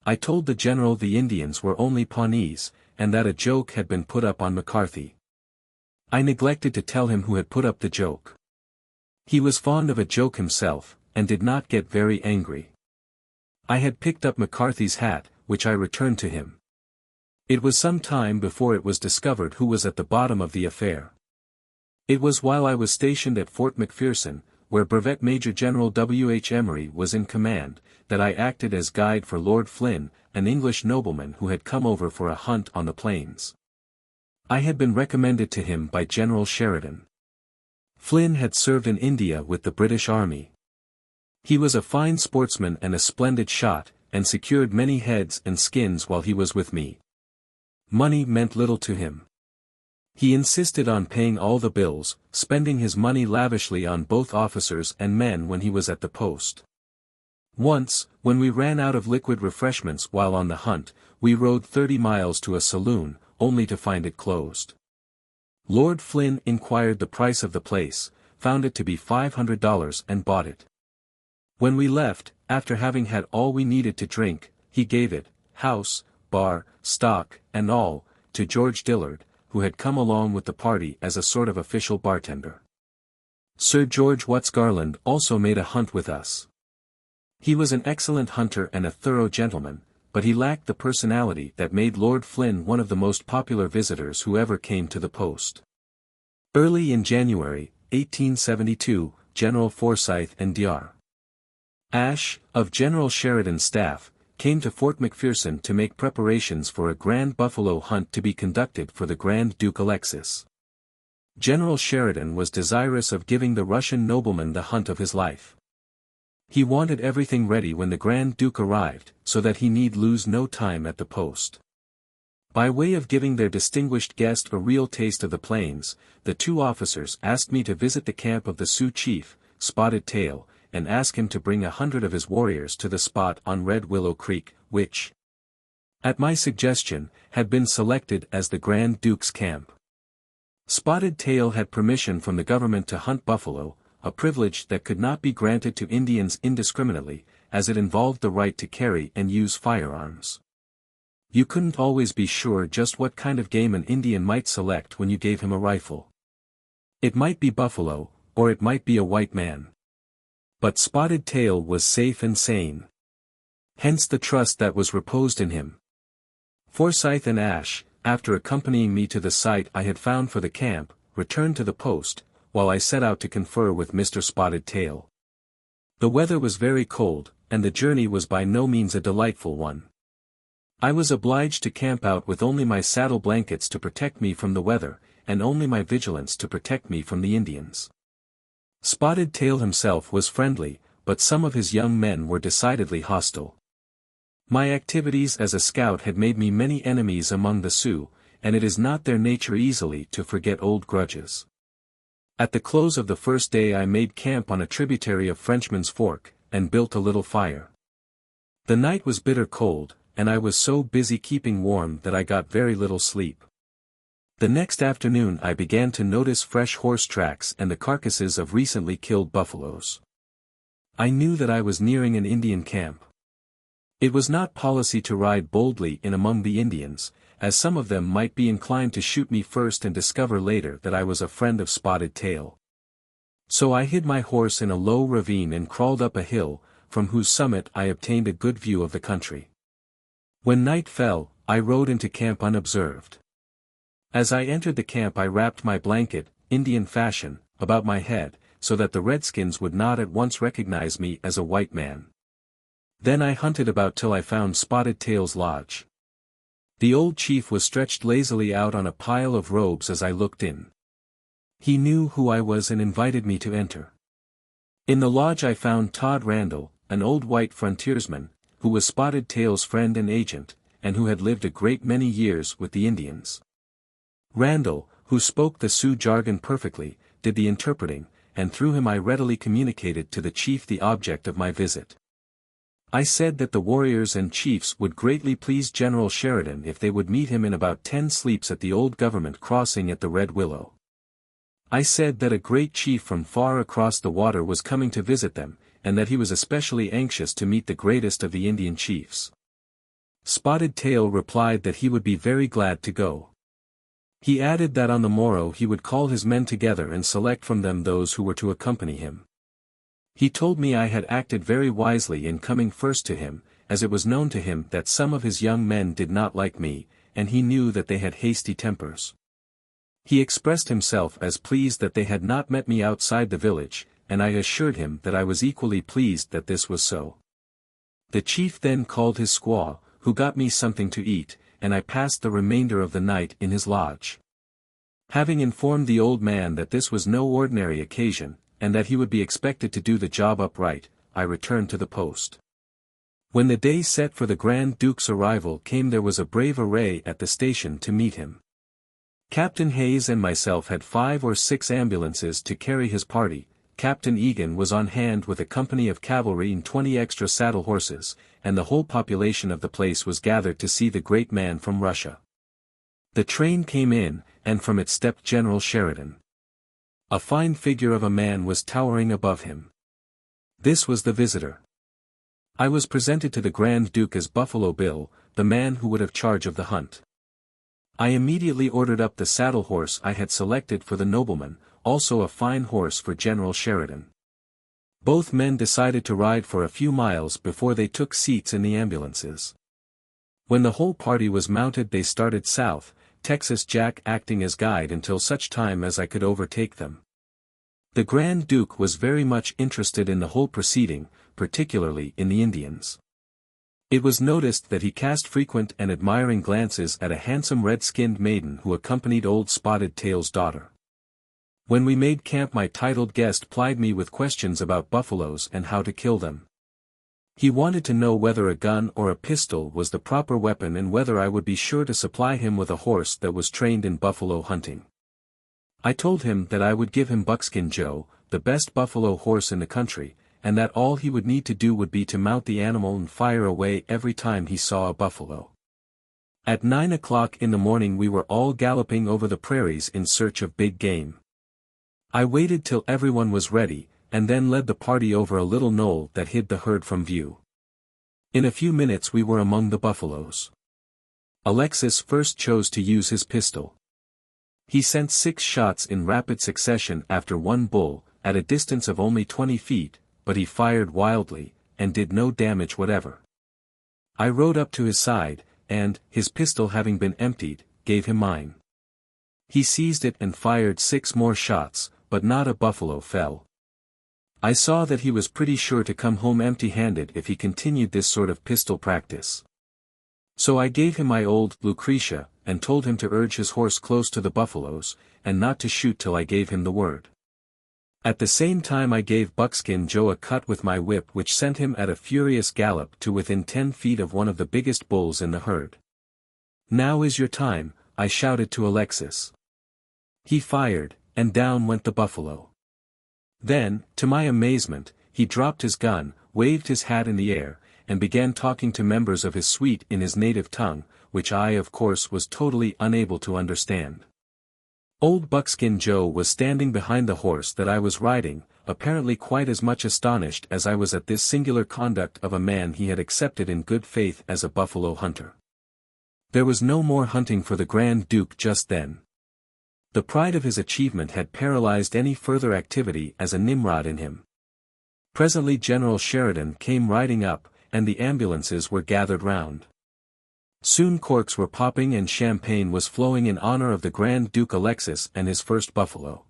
I told the general the Indians were only Pawnees, and that a joke had been put up on McCarthy. I neglected to tell him who had put up the joke. He was fond of a joke himself, and did not get very angry. I had picked up McCarthy's hat, which I returned to him. It was some time before it was discovered who was at the bottom of the affair. It was while I was stationed at Fort McPherson, where Brevet Major General W. H. Emory was in command, that I acted as guide for Lord Flynn, an English nobleman who had come over for a hunt on the plains. I had been recommended to him by General Sheridan. Flynn had served in India with the British Army. He was a fine sportsman and a splendid shot, and secured many heads and skins while he was with me. Money meant little to him. He insisted on paying all the bills, spending his money lavishly on both officers and men when he was at the post. Once, when we ran out of liquid refreshments while on the hunt, we rode 30 miles to a saloon, only to find it closed. Lord Flynn inquired the price of the place, found it to be $500 and bought it. When we left, after having had all we needed to drink, he gave it, house, bar, stock, and all, to George Dillard, who had come along with the party as a sort of official bartender. Sir George Watts Garland also made a hunt with us. He was an excellent hunter and a thorough gentleman, but he lacked the personality that made Lord Flynn one of the most popular visitors who ever came to the post. Early in January, 1872, General Forsyth and Dr. Ashe, of General Sheridan's staff, came to Fort McPherson to make preparations for a grand buffalo hunt to be conducted for the Grand Duke Alexis. General Sheridan was desirous of giving the Russian nobleman the hunt of his life. He wanted everything ready when the Grand Duke arrived, so that he need lose no time at the post. By way of giving their distinguished guest a real taste of the plains, the 2 officers asked me to visit the camp of the Sioux chief, Spotted Tail, and ask him to bring 100 of his warriors to the spot on Red Willow Creek, which, at my suggestion, had been selected as the Grand Duke's camp. Spotted Tail had permission from the government to hunt buffalo, a privilege that could not be granted to Indians indiscriminately, as it involved the right to carry and use firearms. You couldn't always be sure just what kind of game an Indian might select when you gave him a rifle. It might be buffalo, or it might be a white man. But Spotted Tail was safe and sane. Hence the trust that was reposed in him. Forsyth and Ashe, after accompanying me to the site I had found for the camp, returned to the post, while I set out to confer with Mr. Spotted Tail. The weather was very cold, and the journey was by no means a delightful one. I was obliged to camp out with only my saddle blankets to protect me from the weather, and only my vigilance to protect me from the Indians. Spotted Tail himself was friendly, but some of his young men were decidedly hostile. My activities as a scout had made me many enemies among the Sioux, and it is not their nature easily to forget old grudges. At the close of the first day I made camp on a tributary of Frenchman's Fork, and built a little fire. The night was bitter cold, and I was so busy keeping warm that I got very little sleep. The next afternoon I began to notice fresh horse tracks and the carcasses of recently killed buffaloes. I knew that I was nearing an Indian camp. It was not policy to ride boldly in among the Indians, as some of them might be inclined to shoot me first and discover later that I was a friend of Spotted Tail. So I hid my horse in a low ravine and crawled up a hill, from whose summit I obtained a good view of the country. When night fell, I rode into camp unobserved. As I entered the camp I wrapped my blanket, Indian fashion, about my head, so that the redskins would not at once recognize me as a white man. Then I hunted about till I found Spotted Tail's lodge. The old chief was stretched lazily out on a pile of robes as I looked in. He knew who I was and invited me to enter. In the lodge I found Todd Randall, an old white frontiersman, who was Spotted Tail's friend and agent, and who had lived a great many years with the Indians. Randall, who spoke the Sioux jargon perfectly, did the interpreting, and through him I readily communicated to the chief the object of my visit. I said that the warriors and chiefs would greatly please General Sheridan if they would meet him in about 10 sleeps at the old government crossing at the Red Willow. I said that a great chief from far across the water was coming to visit them, and that he was especially anxious to meet the greatest of the Indian chiefs. Spotted Tail replied that he would be very glad to go. He added that on the morrow he would call his men together and select from them those who were to accompany him. He told me I had acted very wisely in coming first to him, as it was known to him that some of his young men did not like me, and he knew that they had hasty tempers. He expressed himself as pleased that they had not met me outside the village, and I assured him that I was equally pleased that this was so. The chief then called his squaw, who got me something to eat, and I passed the remainder of the night in his lodge. Having informed the old man that this was no ordinary occasion, and that he would be expected to do the job upright, I returned to the post. When the day set for the Grand Duke's arrival came, there was a brave array at the station to meet him. Captain Hayes and myself had 5 or 6 ambulances to carry his party. Captain Egan was on hand with a company of cavalry and 20 extra saddle horses, and the whole population of the place was gathered to see the great man from Russia. The train came in, and from it stepped General Sheridan. A fine figure of a man was towering above him. This was the visitor. I was presented to the Grand Duke as Buffalo Bill, the man who would have charge of the hunt. I immediately ordered up the saddle horse I had selected for the nobleman, also a fine horse for General Sheridan. Both men decided to ride for a few miles before they took seats in the ambulances. When the whole party was mounted, they started south, Texas Jack acting as guide until such time as I could overtake them. The Grand Duke was very much interested in the whole proceeding, particularly in the Indians. It was noticed that he cast frequent and admiring glances at a handsome red-skinned maiden who accompanied old Spotted Tail's daughter. When we made camp, my titled guest plied me with questions about buffaloes and how to kill them. He wanted to know whether a gun or a pistol was the proper weapon and whether I would be sure to supply him with a horse that was trained in buffalo hunting. I told him that I would give him Buckskin Joe, the best buffalo horse in the country, and that all he would need to do would be to mount the animal and fire away every time he saw a buffalo. At 9 o'clock in the morning we were all galloping over the prairies in search of big game. I waited till everyone was ready, and then led the party over a little knoll that hid the herd from view. In a few minutes we were among the buffaloes. Alexis first chose to use his pistol. He sent 6 shots in rapid succession after one bull, at a distance of only 20 feet, but he fired wildly, and did no damage whatever. I rode up to his side, and, his pistol having been emptied, gave him mine. He seized it and fired 6 more shots, but not a buffalo fell. I saw that he was pretty sure to come home empty-handed if he continued this sort of pistol practice. So I gave him my old Lucretia, and told him to urge his horse close to the buffaloes, and not to shoot till I gave him the word. At the same time I gave Buckskin Joe a cut with my whip which sent him at a furious gallop to within 10 feet of one of the biggest bulls in the herd. "Now is your time," I shouted to Alexis. He fired, and down went the buffalo. Then, to my amazement, he dropped his gun, waved his hat in the air, and began talking to members of his suite in his native tongue, which I of course was totally unable to understand. Old Buckskin Joe was standing behind the horse that I was riding, apparently quite as much astonished as I was at this singular conduct of a man he had accepted in good faith as a buffalo hunter. There was no more hunting for the Grand Duke just then. The pride of his achievement had paralyzed any further activity as a Nimrod in him. Presently General Sheridan came riding up, and the ambulances were gathered round. Soon corks were popping and champagne was flowing in honor of the Grand Duke Alexis and his first buffalo.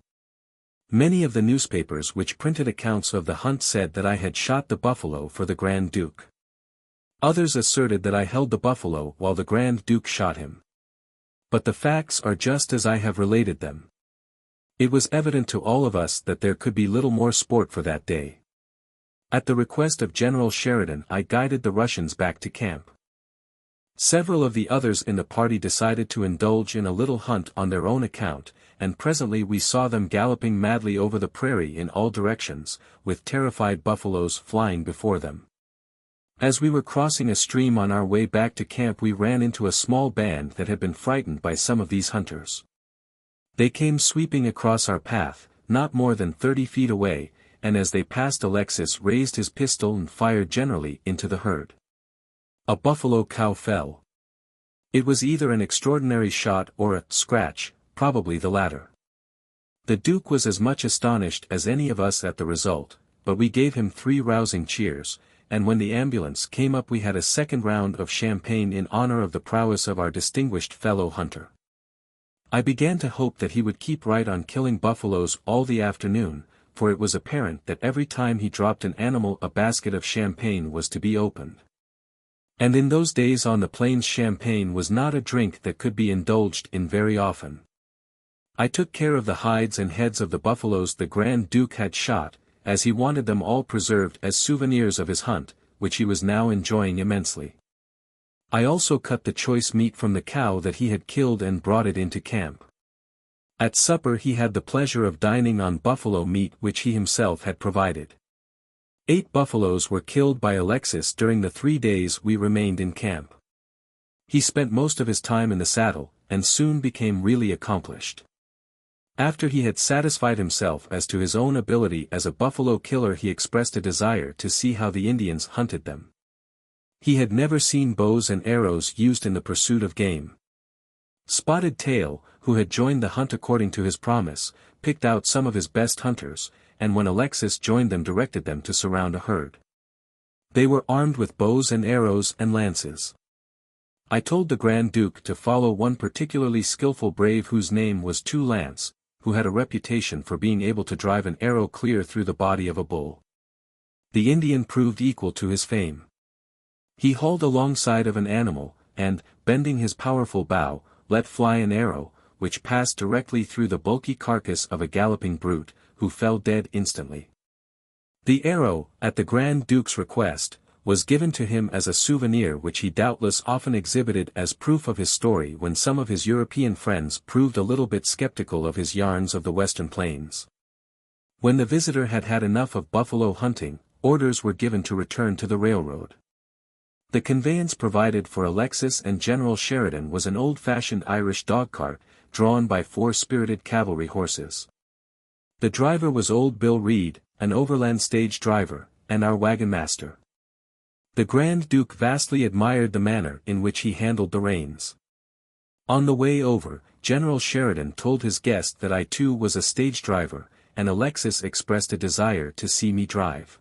Many of the newspapers which printed accounts of the hunt said that I had shot the buffalo for the Grand Duke. Others asserted that I held the buffalo while the Grand Duke shot him. But the facts are just as I have related them. It was evident to all of us that there could be little more sport for that day. At the request of General Sheridan I guided the Russians back to camp. Several of the others in the party decided to indulge in a little hunt on their own account, and presently we saw them galloping madly over the prairie in all directions, with terrified buffaloes flying before them. As we were crossing a stream on our way back to camp, we ran into a small band that had been frightened by some of these hunters. They came sweeping across our path, not more than 30 feet away, and as they passed, Alexis raised his pistol and fired generally into the herd. A buffalo cow fell. It was either an extraordinary shot or a scratch, probably the latter. The Duke was as much astonished as any of us at the result, but we gave him 3 rousing cheers, and when the ambulance came up we had a second round of champagne in honor of the prowess of our distinguished fellow hunter. I began to hope that he would keep right on killing buffaloes all the afternoon, for it was apparent that every time he dropped an animal a basket of champagne was to be opened. And in those days on the plains, champagne was not a drink that could be indulged in very often. I took care of the hides and heads of the buffaloes the Grand Duke had shot, as he wanted them all preserved as souvenirs of his hunt, which he was now enjoying immensely. I also cut the choice meat from the cow that he had killed and brought it into camp. At supper he had the pleasure of dining on buffalo meat which he himself had provided. 8 buffaloes were killed by Alexis during the 3 days we remained in camp. He spent most of his time in the saddle, and soon became really accomplished. After he had satisfied himself as to his own ability as a buffalo killer, he expressed a desire to see how the Indians hunted them. He had never seen bows and arrows used in the pursuit of game. Spotted Tail, who had joined the hunt according to his promise, picked out some of his best hunters, and when Alexis joined them directed them to surround a herd. They were armed with bows and arrows and lances. I told the Grand Duke to follow one particularly skillful brave whose name was Two Lance, who had a reputation for being able to drive an arrow clear through the body of a bull. The Indian proved equal to his fame. He hauled alongside of an animal, and, bending his powerful bow, let fly an arrow, which passed directly through the bulky carcass of a galloping brute, who fell dead instantly. The arrow, at the Grand Duke's request, was given to him as a souvenir which he doubtless often exhibited as proof of his story when some of his European friends proved a little bit skeptical of his yarns of the western plains. When the visitor had had enough of buffalo hunting, orders were given to return to the railroad. The conveyance provided for Alexis and General Sheridan was an old-fashioned Irish dog-cart, drawn by 4 spirited cavalry horses. The driver was old Bill Reed, an overland stage driver, and our wagon master. The Grand Duke vastly admired the manner in which he handled the reins. On the way over, General Sheridan told his guest that I too was a stage driver, and Alexis expressed a desire to see me drive.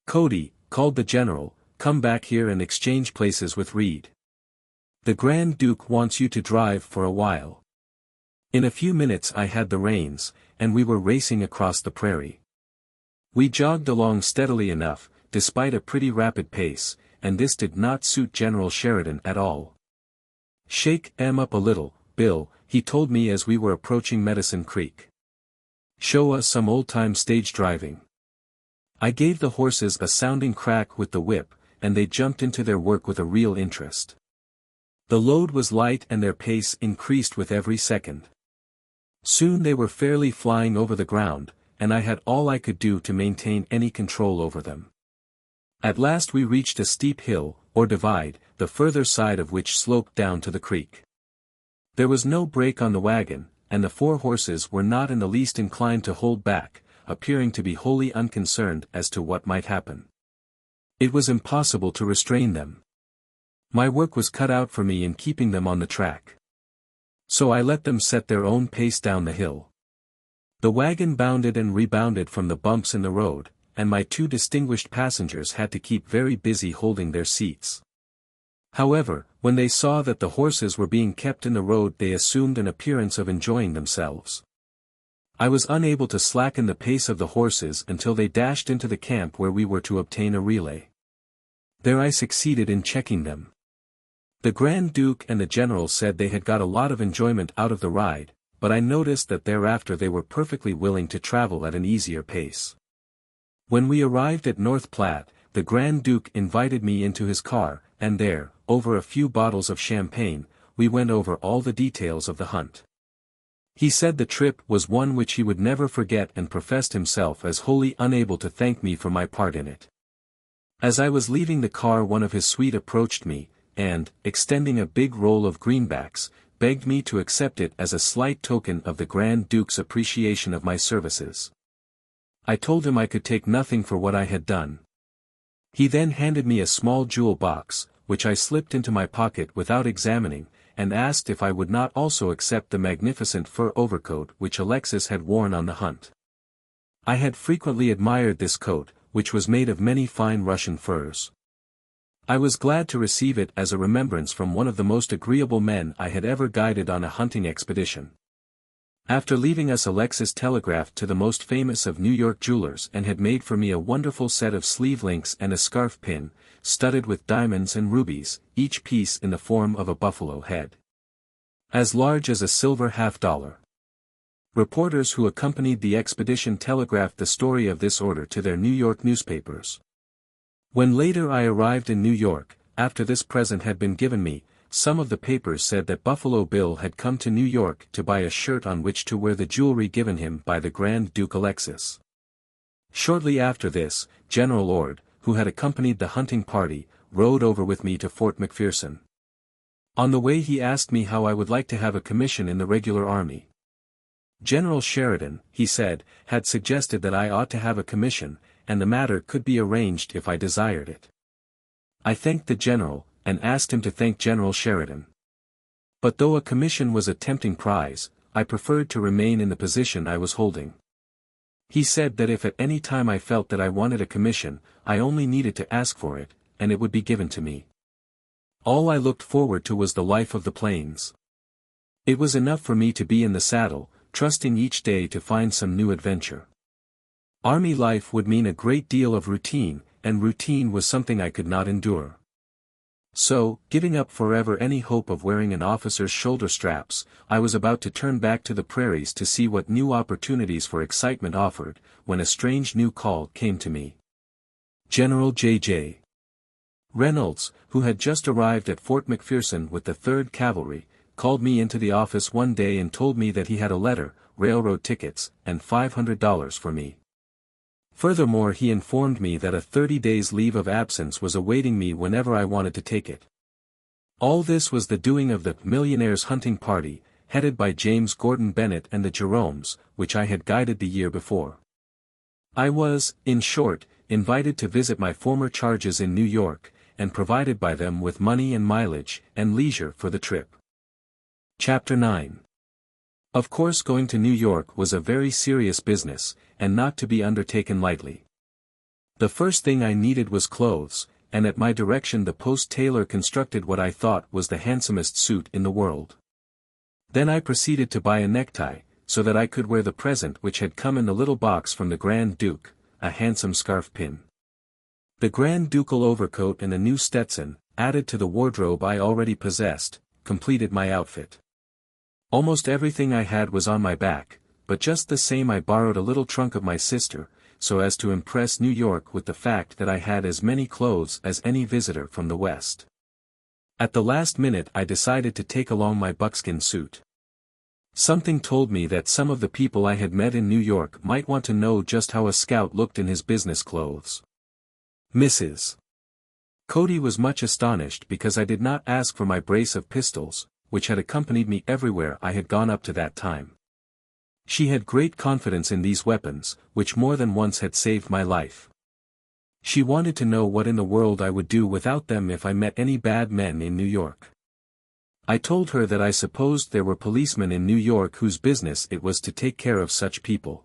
"Cody," called the general, "come back here and exchange places with Reed. The Grand Duke wants you to drive for a while." In a few minutes I had the reins, and we were racing across the prairie. We jogged along steadily enough, despite a pretty rapid pace, and this did not suit General Sheridan at all. "Shake 'em up a little, Bill," he told me as we were approaching Medicine Creek. "Show us some old-time stage driving." I gave the horses a sounding crack with the whip, and they jumped into their work with a real interest. The load was light and their pace increased with every second. Soon they were fairly flying over the ground, and I had all I could do to maintain any control over them. At last we reached a steep hill, or divide, the further side of which sloped down to the creek. There was no brake on the wagon, and the 4 horses were not in the least inclined to hold back, appearing to be wholly unconcerned as to what might happen. It was impossible to restrain them. My work was cut out for me in keeping them on the track. So I let them set their own pace down the hill. The wagon bounded and rebounded from the bumps in the road, and my 2 distinguished passengers had to keep very busy holding their seats. However, when they saw that the horses were being kept in the road, they assumed an appearance of enjoying themselves. I was unable to slacken the pace of the horses until they dashed into the camp where we were to obtain a relay. There I succeeded in checking them. The Grand Duke and the General said they had got a lot of enjoyment out of the ride, but I noticed that thereafter they were perfectly willing to travel at an easier pace. When we arrived at North Platte, the Grand Duke invited me into his car, and there, over a few bottles of champagne, we went over all the details of the hunt. He said the trip was one which he would never forget and professed himself as wholly unable to thank me for my part in it. As I was leaving the car, one of his suite approached me, and, extending a big roll of greenbacks, begged me to accept it as a slight token of the Grand Duke's appreciation of my services. I told him I could take nothing for what I had done. He then handed me a small jewel box, which I slipped into my pocket without examining, and asked if I would not also accept the magnificent fur overcoat which Alexis had worn on the hunt. I had frequently admired this coat, which was made of many fine Russian furs. I was glad to receive it as a remembrance from one of the most agreeable men I had ever guided on a hunting expedition. After leaving us, Alexis telegraphed to the most famous of New York jewelers and had made for me a wonderful set of sleeve links and a scarf pin, studded with diamonds and rubies, each piece in the form of a buffalo head, as large as a silver $50. Reporters who accompanied the expedition telegraphed the story of this order to their New York newspapers. When later I arrived in New York, after this present had been given me, some of the papers said that Buffalo Bill had come to New York to buy a shirt on which to wear the jewelry given him by the Grand Duke Alexis. Shortly after this, General Ord, who had accompanied the hunting party, rode over with me to Fort McPherson. On the way he asked me how I would like to have a commission in the regular army. General Sheridan, he said, had suggested that I ought to have a commission, and the matter could be arranged if I desired it. I thanked the general, and asked him to thank General Sheridan. But though a commission was a tempting prize, I preferred to remain in the position I was holding. He said that if at any time I felt that I wanted a commission, I only needed to ask for it, and it would be given to me. All I looked forward to was the life of the plains. It was enough for me to be in the saddle, trusting each day to find some new adventure. Army life would mean a great deal of routine, and routine was something I could not endure. So, giving up forever any hope of wearing an officer's shoulder straps, I was about to turn back to the prairies to see what new opportunities for excitement offered, when a strange new call came to me. General J.J. Reynolds, who had just arrived at Fort McPherson with the 3rd Cavalry, called me into the office one day and told me that he had a letter, railroad tickets, and $500 for me. Furthermore, he informed me that a 30 days leave of absence was awaiting me whenever I wanted to take it. All this was the doing of the Millionaires' Hunting Party, headed by James Gordon Bennett and the Jeromes, which I had guided the year before. I was, in short, invited to visit my former charges in New York, and provided by them with money and mileage, and leisure for the trip. Chapter 9. Of course, going to New York was a very serious business, and not to be undertaken lightly. The first thing I needed was clothes, and at my direction the post tailor constructed what I thought was the handsomest suit in the world. Then I proceeded to buy a necktie, so that I could wear the present which had come in the little box from the Grand Duke, a handsome scarf pin. The Grand Ducal overcoat and a new Stetson, added to the wardrobe I already possessed, completed my outfit. Almost everything I had was on my back, but just the same I borrowed a little trunk of my sister, so as to impress New York with the fact that I had as many clothes as any visitor from the West. At the last minute I decided to take along my buckskin suit. Something told me that some of the people I had met in New York might want to know just how a scout looked in his business clothes. Mrs. Cody was much astonished because I did not ask for my brace of pistols, which had accompanied me everywhere I had gone up to that time. She had great confidence in these weapons, which more than once had saved my life. She wanted to know what in the world I would do without them if I met any bad men in New York. I told her that I supposed there were policemen in New York whose business it was to take care of such people.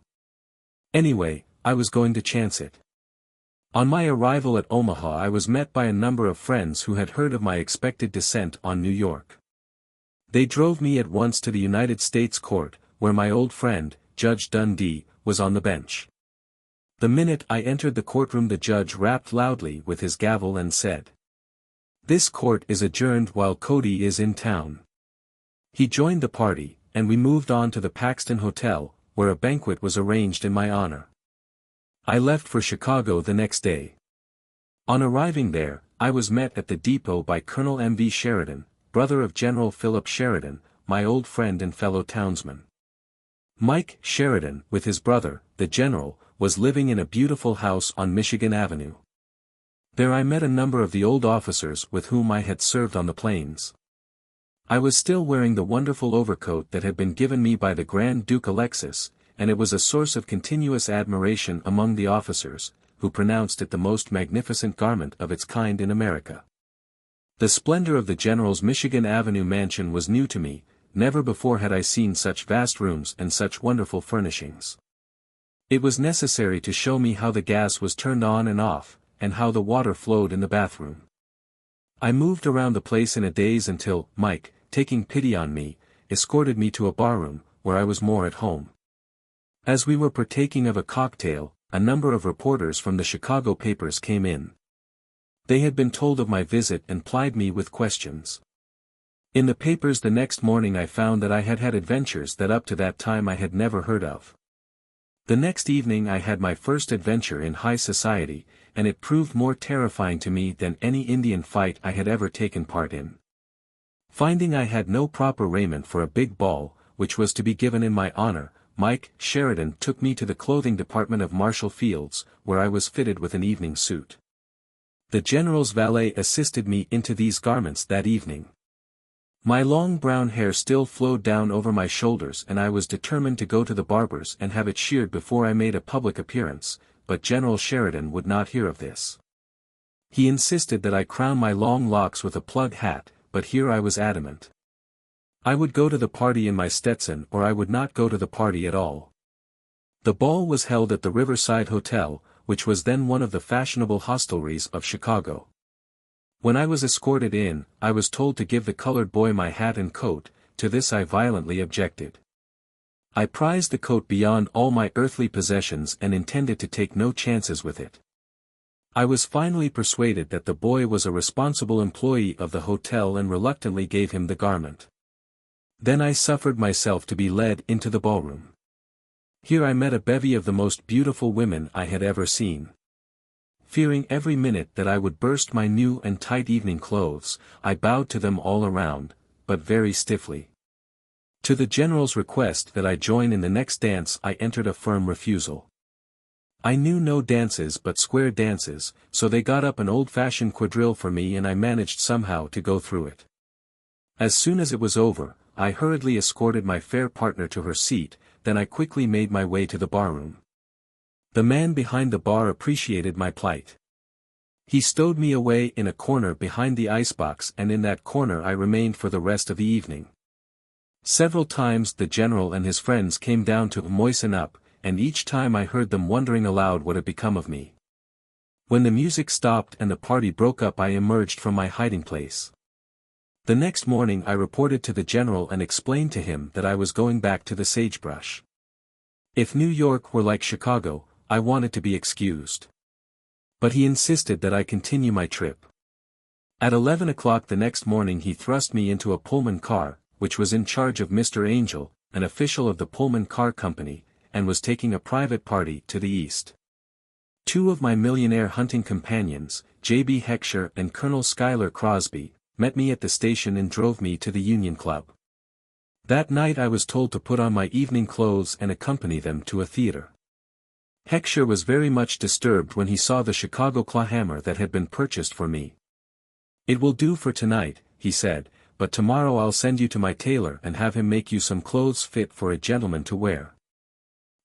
Anyway, I was going to chance it. On my arrival at Omaha I was met by a number of friends who had heard of my expected descent on New York. They drove me at once to the United States Court, where my old friend, Judge Dundee, was on the bench. The minute I entered the courtroom the judge rapped loudly with his gavel and said, "This court is adjourned while Cody is in town." He joined the party, and we moved on to the Paxton Hotel, where a banquet was arranged in my honor. I left for Chicago the next day. On arriving there, I was met at the depot by Colonel M.V. Sheridan, brother of General Philip Sheridan, my old friend and fellow townsman. Mike Sheridan, with his brother, the general, was living in a beautiful house on Michigan Avenue. There I met a number of the old officers with whom I had served on the plains. I was still wearing the wonderful overcoat that had been given me by the Grand Duke Alexis, and it was a source of continuous admiration among the officers, who pronounced it the most magnificent garment of its kind in America. The splendor of the general's Michigan Avenue mansion was new to me. Never before had I seen such vast rooms and such wonderful furnishings. It was necessary to show me how the gas was turned on and off, and how the water flowed in the bathroom. I moved around the place in a daze until Mike, taking pity on me, escorted me to a barroom, where I was more at home. As we were partaking of a cocktail, a number of reporters from the Chicago papers came in. They had been told of my visit and plied me with questions. In the papers the next morning I found that I had had adventures that up to that time I had never heard of. The next evening I had my first adventure in high society, and it proved more terrifying to me than any Indian fight I had ever taken part in. Finding I had no proper raiment for a big ball, which was to be given in my honor, Mike Sheridan took me to the clothing department of Marshall Field's, where I was fitted with an evening suit. The general's valet assisted me into these garments that evening. My long brown hair still flowed down over my shoulders and I was determined to go to the barber's and have it sheared before I made a public appearance, but General Sheridan would not hear of this. He insisted that I crown my long locks with a plug hat, but here I was adamant. I would go to the party in my Stetson or I would not go to the party at all. The ball was held at the Riverside Hotel, which was then one of the fashionable hostelries of Chicago. When I was escorted in, I was told to give the colored boy my hat and coat. To this I violently objected. I prized the coat beyond all my earthly possessions and intended to take no chances with it. I was finally persuaded that the boy was a responsible employee of the hotel and reluctantly gave him the garment. Then I suffered myself to be led into the ballroom. Here I met a bevy of the most beautiful women I had ever seen. Fearing every minute that I would burst my new and tight evening clothes, I bowed to them all around, but very stiffly. To the general's request that I join in the next dance I entered a firm refusal. I knew no dances but square dances, so they got up an old-fashioned quadrille for me and I managed somehow to go through it. As soon as it was over, I hurriedly escorted my fair partner to her seat, then I quickly made my way to the barroom. The man behind the bar appreciated my plight. He stowed me away in a corner behind the icebox and in that corner I remained for the rest of the evening. Several times the general and his friends came down to moisten up, and each time I heard them wondering aloud what had become of me. When the music stopped and the party broke up I emerged from my hiding place. The next morning I reported to the general and explained to him that I was going back to the sagebrush. If New York were like Chicago, I wanted to be excused. But he insisted that I continue my trip. At 11 o'clock the next morning he thrust me into a Pullman car, which was in charge of Mr. Angel, an official of the Pullman Car Company, and was taking a private party to the east. Two of my millionaire hunting companions, J.B. Heckscher and Colonel Schuyler Crosby, met me at the station and drove me to the Union Club. That night I was told to put on my evening clothes and accompany them to a theater. Heckscher was very much disturbed when he saw the Chicago clawhammer that had been purchased for me. "It will do for tonight," he said, "but tomorrow I'll send you to my tailor and have him make you some clothes fit for a gentleman to wear."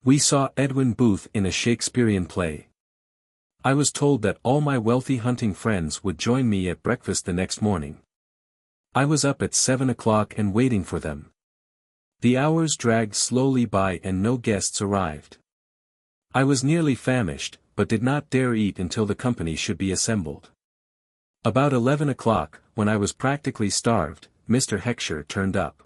We saw Edwin Booth in a Shakespearean play. I was told that all my wealthy hunting friends would join me at breakfast the next morning. I was up at 7 o'clock and waiting for them. The hours dragged slowly by and no guests arrived. I was nearly famished, but did not dare eat until the company should be assembled. About 11 o'clock, when I was practically starved, Mr. Heckscher turned up.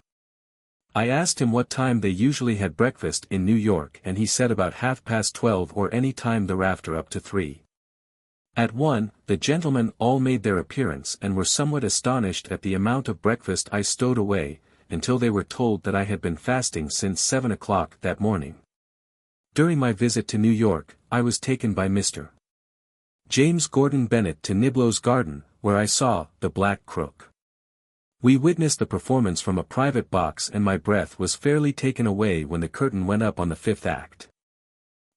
I asked him what time they usually had breakfast in New York and he said about 12:30 or any time thereafter up to 3. At 1, the gentlemen all made their appearance and were somewhat astonished at the amount of breakfast I stowed away, until they were told that I had been fasting since 7 o'clock that morning. During my visit to New York, I was taken by Mr. James Gordon Bennett to Niblo's Garden, where I saw The Black Crook. We witnessed the performance from a private box and my breath was fairly taken away when the curtain went up on the fifth act.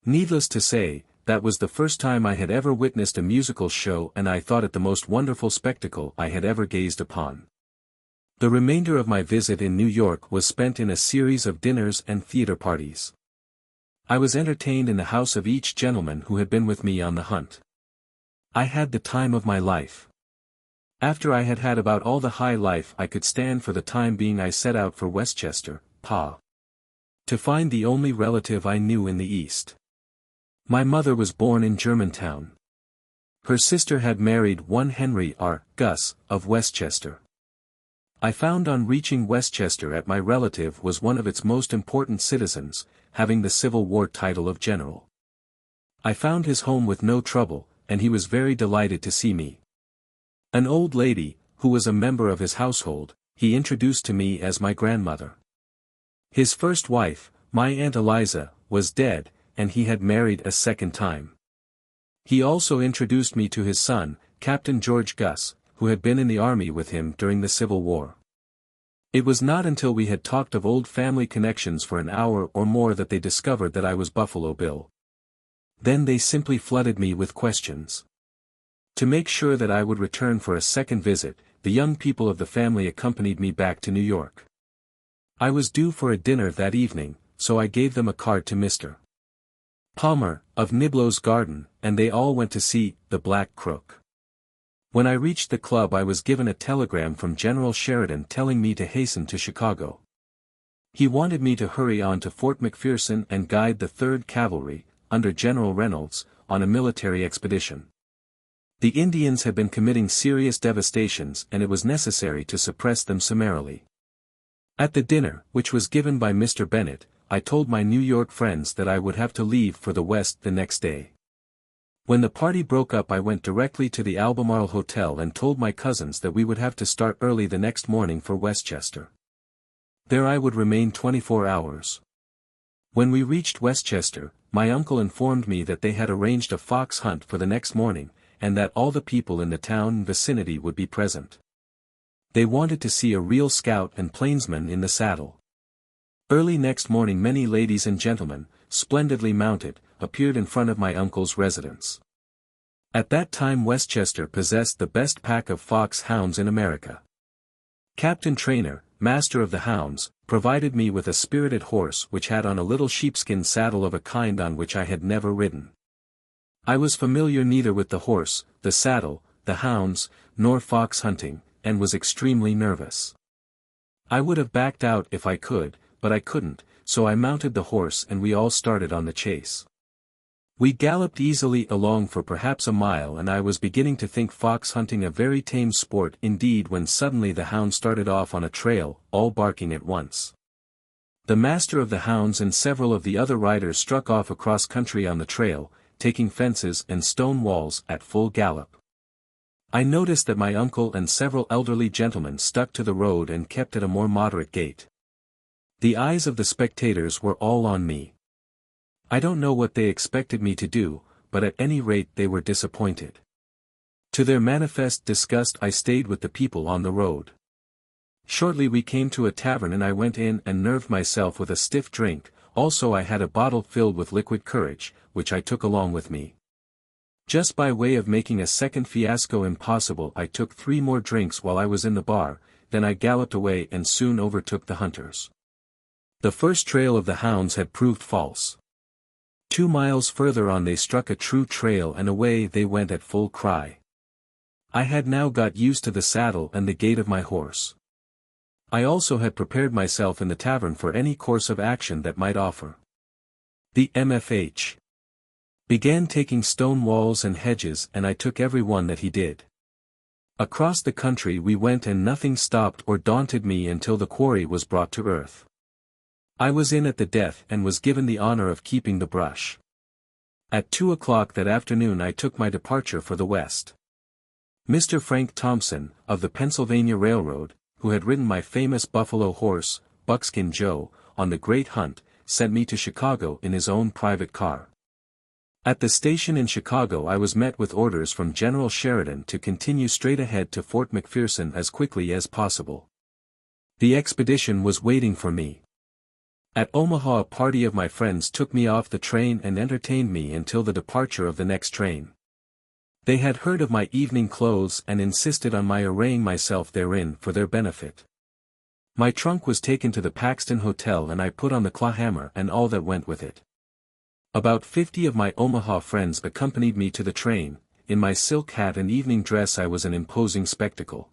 Needless to say, that was the first time I had ever witnessed a musical show and I thought it the most wonderful spectacle I had ever gazed upon. The remainder of my visit in New York was spent in a series of dinners and theater parties. I was entertained in the house of each gentleman who had been with me on the hunt. I had the time of my life. After I had had about all the high life I could stand for the time being, I set out for Westchester, Pa. To find the only relative I knew in the East. My mother was born in Germantown. Her sister had married one Henry R. Gus, of Westchester. I found on reaching Westchester that my relative was one of its most important citizens, having the Civil War title of general. I found his home with no trouble, and he was very delighted to see me. An old lady, who was a member of his household, he introduced to me as my grandmother. His first wife, my Aunt Eliza, was dead, and he had married a second time. He also introduced me to his son, Captain George Gus, who had been in the army with him during the Civil War. It was not until we had talked of old family connections for an hour or more that they discovered that I was Buffalo Bill. Then they simply flooded me with questions. To make sure that I would return for a second visit, the young people of the family accompanied me back to New York. I was due for a dinner that evening, so I gave them a card to Mr. Palmer, of Niblo's Garden, and they all went to see The Black Crook. When I reached the club I was given a telegram from General Sheridan telling me to hasten to Chicago. He wanted me to hurry on to Fort McPherson and guide the 3rd Cavalry, under General Reynolds, on a military expedition. The Indians had been committing serious devastations and it was necessary to suppress them summarily. At the dinner, which was given by Mr. Bennett, I told my New York friends that I would have to leave for the West the next day. When the party broke up I went directly to the Albemarle Hotel and told my cousins that we would have to start early the next morning for Westchester. There I would remain 24 hours. When we reached Westchester, my uncle informed me that they had arranged a fox hunt for the next morning, and that all the people in the town and vicinity would be present. They wanted to see a real scout and plainsman in the saddle. Early next morning many ladies and gentlemen, splendidly mounted, appeared in front of my uncle's residence. At that time Westchester possessed the best pack of fox hounds in America. Captain Trainer, master of the hounds, provided me with a spirited horse which had on a little sheepskin saddle of a kind on which I had never ridden. I was familiar neither with the horse, the saddle, the hounds, nor fox hunting, and was extremely nervous. I would have backed out if I could, but I couldn't, so I mounted the horse and we all started on the chase. We galloped easily along for perhaps a mile and I was beginning to think fox hunting a very tame sport indeed when suddenly the hound started off on a trail, all barking at once. The master of the hounds and several of the other riders struck off across country on the trail, taking fences and stone walls at full gallop. I noticed that my uncle and several elderly gentlemen stuck to the road and kept at a more moderate gait. The eyes of the spectators were all on me. I don't know what they expected me to do, but at any rate they were disappointed. To their manifest disgust I stayed with the people on the road. Shortly we came to a tavern and I went in and nerved myself with a stiff drink, also I had a bottle filled with liquid courage, which I took along with me. Just by way of making a second fiasco impossible I took 3 more drinks while I was in the bar, then I galloped away and soon overtook the hunters. The first trail of the hounds had proved false. 2 miles further on they struck a true trail and away they went at full cry. I had now got used to the saddle and the gait of my horse. I also had prepared myself in the tavern for any course of action that might offer. The MFH began taking stone walls and hedges and I took every one that he did. Across the country we went and nothing stopped or daunted me until the quarry was brought to earth. I was in at the death and was given the honor of keeping the brush. At 2 o'clock that afternoon I took my departure for the West. Mr. Frank Thompson, of the Pennsylvania Railroad, who had ridden my famous buffalo horse, Buckskin Joe, on the great hunt, sent me to Chicago in his own private car. At the station in Chicago I was met with orders from General Sheridan to continue straight ahead to Fort McPherson as quickly as possible. The expedition was waiting for me. At Omaha, a party of my friends took me off the train and entertained me until the departure of the next train. They had heard of my evening clothes and insisted on my arraying myself therein for their benefit. My trunk was taken to the Paxton Hotel and I put on the clawhammer and all that went with it. About 50 of my Omaha friends accompanied me to the train. In my silk hat and evening dress I was an imposing spectacle.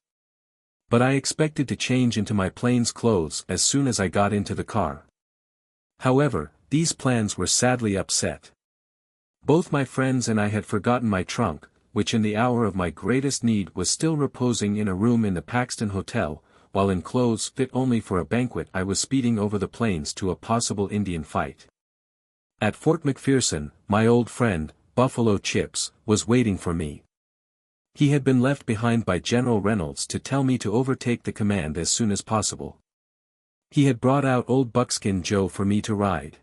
But I expected to change into my plains clothes as soon as I got into the car. However, these plans were sadly upset. Both my friends and I had forgotten my trunk, which in the hour of my greatest need was still reposing in a room in the Paxton Hotel, while in clothes fit only for a banquet I was speeding over the plains to a possible Indian fight. At Fort McPherson, my old friend, Buffalo Chips, was waiting for me. He had been left behind by General Reynolds to tell me to overtake the command as soon as possible. He had brought out Old Buckskin Joe for me to ride.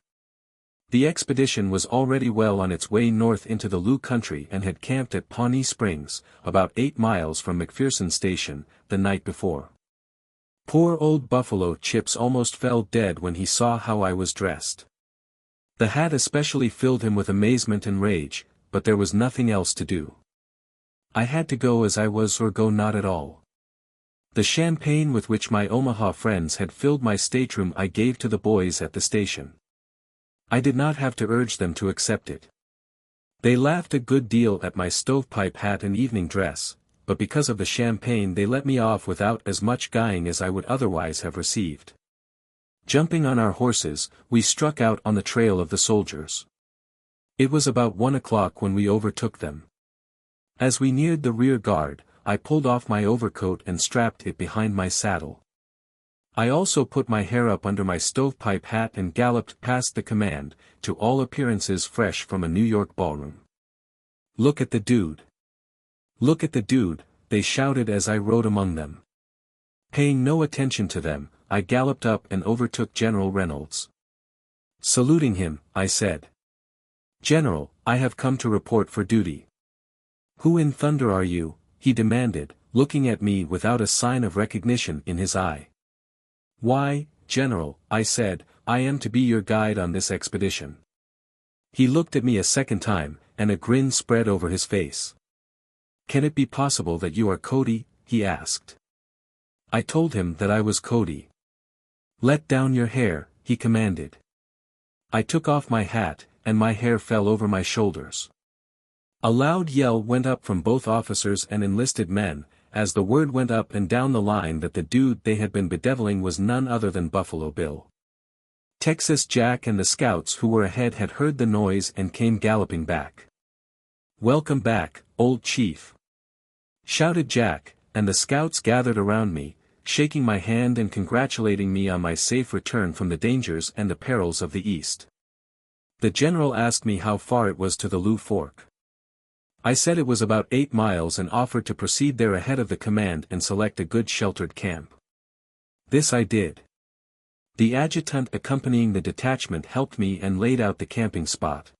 The expedition was already well on its way north into the Loup country and had camped at Pawnee Springs, about 8 miles from McPherson Station, the night before. Poor old Buffalo Chips almost fell dead when he saw how I was dressed. The hat especially filled him with amazement and rage, but there was nothing else to do. I had to go as I was or go not at all. The champagne with which my Omaha friends had filled my stateroom I gave to the boys at the station. I did not have to urge them to accept it. They laughed a good deal at my stovepipe hat and evening dress, but because of the champagne they let me off without as much guying as I would otherwise have received. Jumping on our horses, we struck out on the trail of the soldiers. It was about 1 o'clock when we overtook them. As we neared the rear guard, I pulled off my overcoat and strapped it behind my saddle. I also put my hair up under my stovepipe hat and galloped past the command, to all appearances fresh from a New York ballroom. "Look at the dude! Look at the dude!" they shouted as I rode among them. Paying no attention to them, I galloped up and overtook General Reynolds. Saluting him, I said, "General, I have come to report for duty." "Who in thunder are you?" he demanded, looking at me without a sign of recognition in his eye. "Why, General," I said, "I am to be your guide on this expedition." He looked at me a second time, and a grin spread over his face. "Can it be possible that you are Cody?" he asked. I told him that I was Cody. "Let down your hair," he commanded. I took off my hat, and my hair fell over my shoulders. A loud yell went up from both officers and enlisted men, as the word went up and down the line that the dude they had been bedeviling was none other than Buffalo Bill. Texas Jack and the scouts who were ahead had heard the noise and came galloping back. "Welcome back, old chief!" shouted Jack, and the scouts gathered around me, shaking my hand and congratulating me on my safe return from the dangers and the perils of the East. The general asked me how far it was to the Loup Fork. I said it was about 8 miles and offered to proceed there ahead of the command and select a good sheltered camp. This I did. The adjutant accompanying the detachment helped me and laid out the camping spot.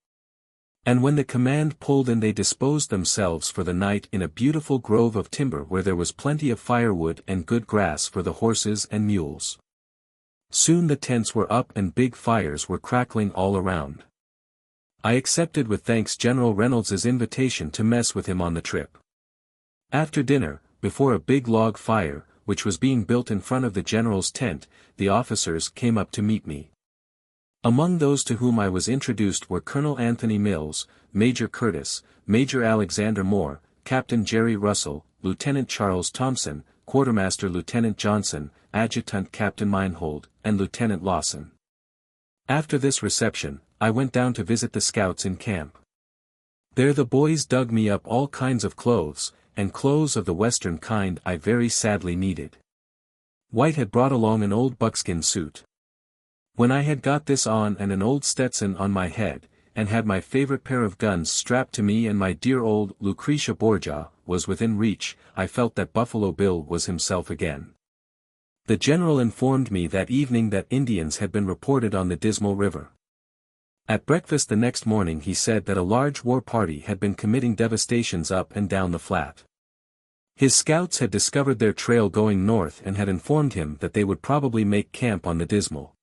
And when the command pulled in they disposed themselves for the night in a beautiful grove of timber where there was plenty of firewood and good grass for the horses and mules. Soon the tents were up and big fires were crackling all around. I accepted with thanks General Reynolds's invitation to mess with him on the trip. After dinner, before a big log fire, which was being built in front of the general's tent, the officers came up to meet me. Among those to whom I was introduced were Colonel Anthony Mills, Major Curtis, Major Alexander Moore, Captain Jerry Russell, Lieutenant Charles Thompson, Quartermaster Lieutenant Johnson, Adjutant Captain Meinhold, and Lieutenant Lawson. After this reception, I went down to visit the scouts in camp. There the boys dug me up all kinds of clothes, and clothes of the western kind I very sadly needed. White had brought along an old buckskin suit. When I had got this on and an old Stetson on my head, and had my favorite pair of guns strapped to me and my dear old Lucretia Borgia was within reach, I felt that Buffalo Bill was himself again. The general informed me that evening that Indians had been reported on the Dismal River. At breakfast the next morning he said that a large war party had been committing devastations up and down the flat. His scouts had discovered their trail going north and had informed him that they would probably make camp on the Dismal.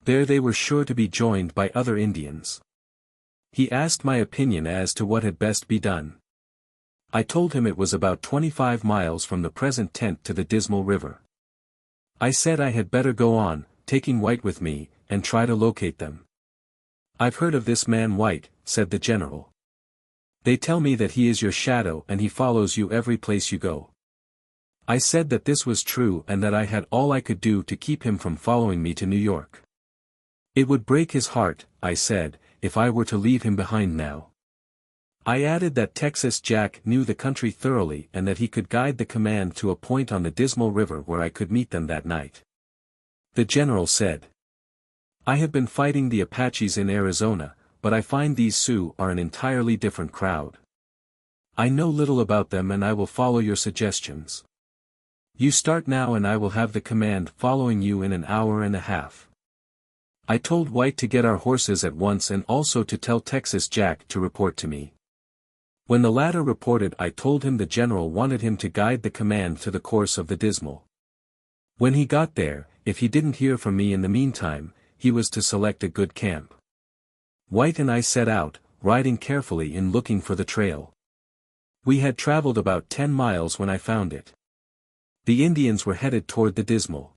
There they were sure to be joined by other Indians. He asked my opinion as to what had best be done. I told him it was about 25 miles from the present tent to the Dismal River. I said I had better go on, taking White with me, and try to locate them. "I've heard of this man White," said the general. "They tell me that he is your shadow and he follows you every place you go." I said that this was true and that I had all I could do to keep him from following me to New York. "It would break his heart," I said, "if I were to leave him behind now." I added that Texas Jack knew the country thoroughly and that he could guide the command to a point on the Dismal River where I could meet them that night. The general said, "I have been fighting the Apaches in Arizona, but I find these Sioux are an entirely different crowd. I know little about them and I will follow your suggestions. You start now and I will have the command following you in an hour and a half." I told White to get our horses at once and also to tell Texas Jack to report to me. When the latter reported, I told him the general wanted him to guide the command to the course of the Dismal. When he got there, if he didn't hear from me in the meantime, he was to select a good camp. White and I set out, riding carefully in looking for the trail. We had traveled about 10 miles when I found it. The Indians were headed toward the Dismal.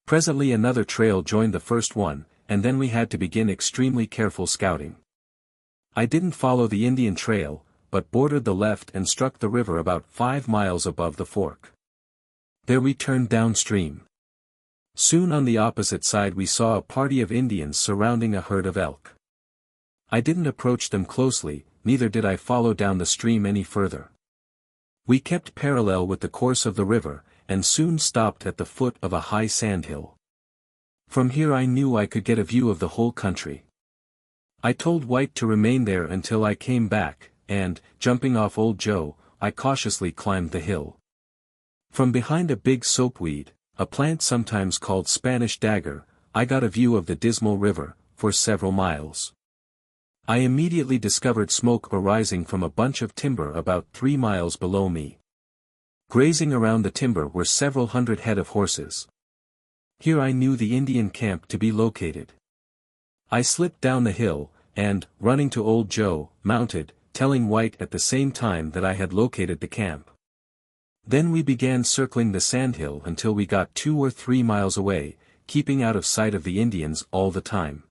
Presently another trail joined the first one, and then we had to begin extremely careful scouting. I didn't follow the Indian trail, but bordered the left and struck the river about 5 miles above the fork. There we turned downstream. Soon on the opposite side we saw a party of Indians surrounding a herd of elk. I didn't approach them closely, neither did I follow down the stream any further. We kept parallel with the course of the river, and soon stopped at the foot of a high sandhill. From here I knew I could get a view of the whole country. I told White to remain there until I came back, and, jumping off Old Joe, I cautiously climbed the hill. From behind a big soapweed, a plant sometimes called Spanish dagger, I got a view of the Dismal River, for several miles. I immediately discovered smoke arising from a bunch of timber about 3 miles below me. Grazing around the timber were several hundred head of horses. Here I knew the Indian camp to be located. I slipped down the hill, and, running to Old Joe, mounted, telling White at the same time that I had located the camp. Then we began circling the sandhill until we got 2 or 3 miles away, keeping out of sight of the Indians all the time.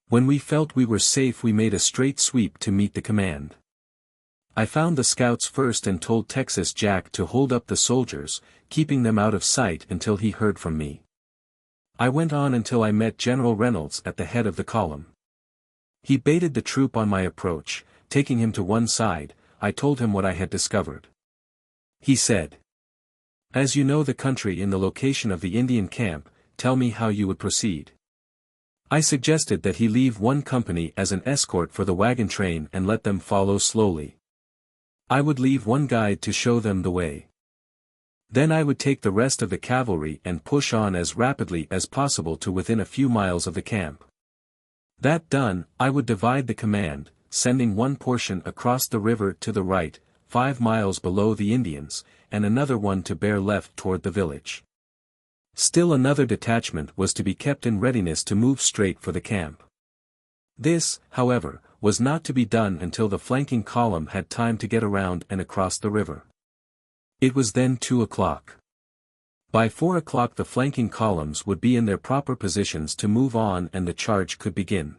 When we felt we were safe we made a straight sweep to meet the command. I found the scouts first and told Texas Jack to hold up the soldiers, keeping them out of sight until he heard from me. I went on until I met General Reynolds at the head of the column. He baited the troop on my approach. Taking him to one side, I told him what I had discovered. He said, "As you know the country in the location of the Indian camp, tell me how you would proceed." I suggested that he leave one company as an escort for the wagon train and let them follow slowly. I would leave one guide to show them the way. Then I would take the rest of the cavalry and push on as rapidly as possible to within a few miles of the camp. That done, I would divide the command, sending one portion across the river to the right, 5 miles below the Indians, and another one to bear left toward the village. Still another detachment was to be kept in readiness to move straight for the camp. This, however, was not to be done until the flanking column had time to get around and across the river. It was then 2 o'clock. By 4 o'clock the flanking columns would be in their proper positions to move on and the charge could begin.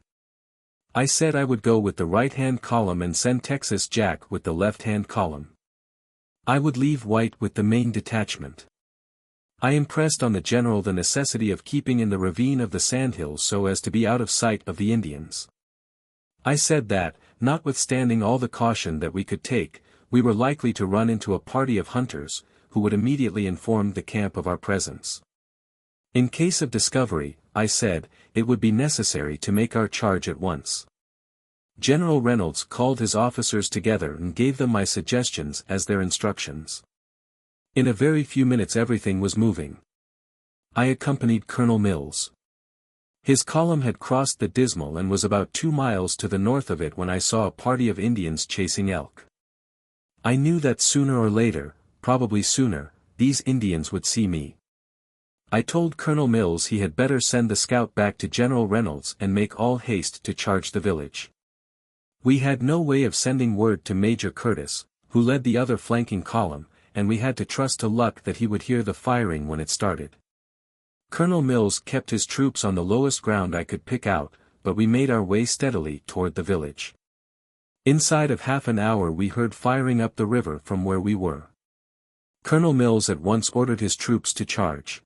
I said I would go with the right-hand column and send Texas Jack with the left-hand column. I would leave White with the main detachment. I impressed on the general the necessity of keeping in the ravine of the sandhills so as to be out of sight of the Indians. I said that, notwithstanding all the caution that we could take, we were likely to run into a party of hunters, who would immediately inform the camp of our presence. In case of discovery, I said, it would be necessary to make our charge at once. General Reynolds called his officers together and gave them my suggestions as their instructions. In a very few minutes everything was moving. I accompanied Colonel Mills. His column had crossed the Dismal and was about 2 miles to the north of it when I saw a party of Indians chasing elk. I knew that sooner or later, probably sooner, these Indians would see me. I told Colonel Mills he had better send the scout back to General Reynolds and make all haste to charge the village. We had no way of sending word to Major Curtis, who led the other flanking column, and we had to trust to luck that he would hear the firing when it started. Colonel Mills kept his troops on the lowest ground I could pick out, but we made our way steadily toward the village. Inside of half an hour we heard firing up the river from where we were. Colonel Mills at once ordered his troops to charge.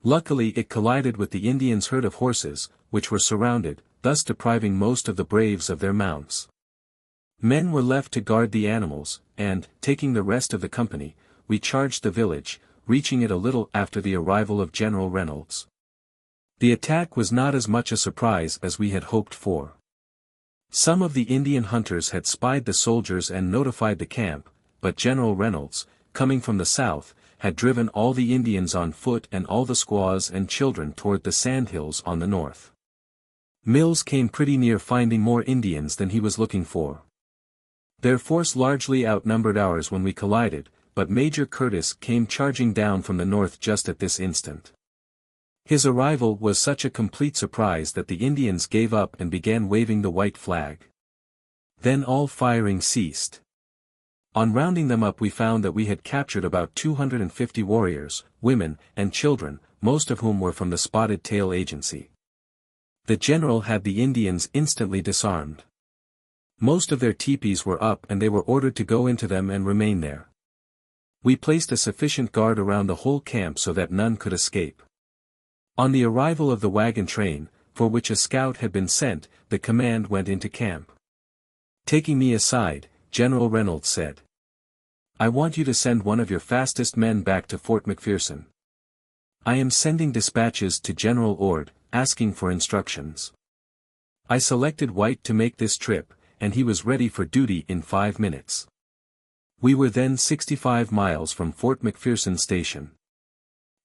Luckily it collided with the Indians' herd of horses, which were surrounded, thus depriving most of the braves of their mounts. Men were left to guard the animals, and, taking the rest of the company, we charged the village, reaching it a little after the arrival of General Reynolds. The attack was not as much a surprise as we had hoped for. Some of the Indian hunters had spied the soldiers and notified the camp, but General Reynolds, coming from the south, had driven all the Indians on foot and all the squaws and children toward the sandhills on the north. Mills came pretty near finding more Indians than he was looking for. Their force largely outnumbered ours when we collided, but Major Curtis came charging down from the north just at this instant. His arrival was such a complete surprise that the Indians gave up and began waving the white flag. Then all firing ceased. On rounding them up we found that we had captured about 250 warriors, women, and children, most of whom were from the Spotted Tail Agency. The general had the Indians instantly disarmed. Most of their teepees were up and they were ordered to go into them and remain there. We placed a sufficient guard around the whole camp so that none could escape. On the arrival of the wagon train, for which a scout had been sent, the command went into camp. Taking me aside, General Reynolds said, "I want you to send one of your fastest men back to Fort McPherson. I am sending dispatches to General Ord, asking for instructions." I selected White to make this trip, and he was ready for duty in 5 minutes. We were then 65 miles from Fort McPherson Station.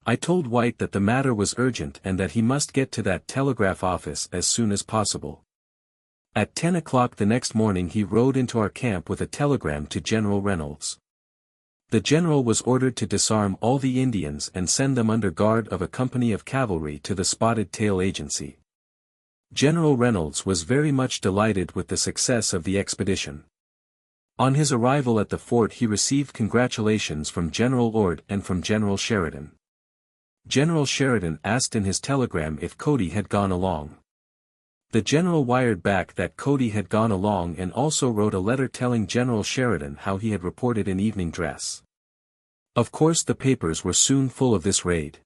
I told White that the matter was urgent and that he must get to that telegraph office as soon as possible. At 10 o'clock the next morning he rode into our camp with a telegram to General Reynolds. The general was ordered to disarm all the Indians and send them under guard of a company of cavalry to the Spotted Tail Agency. General Reynolds was very much delighted with the success of the expedition. On his arrival at the fort he received congratulations from General Ord and from General Sheridan. General Sheridan asked in his telegram if Cody had gone along. The general wired back that Cody had gone along and also wrote a letter telling General Sheridan how he had reported in evening dress. Of course the papers were soon full of this raid.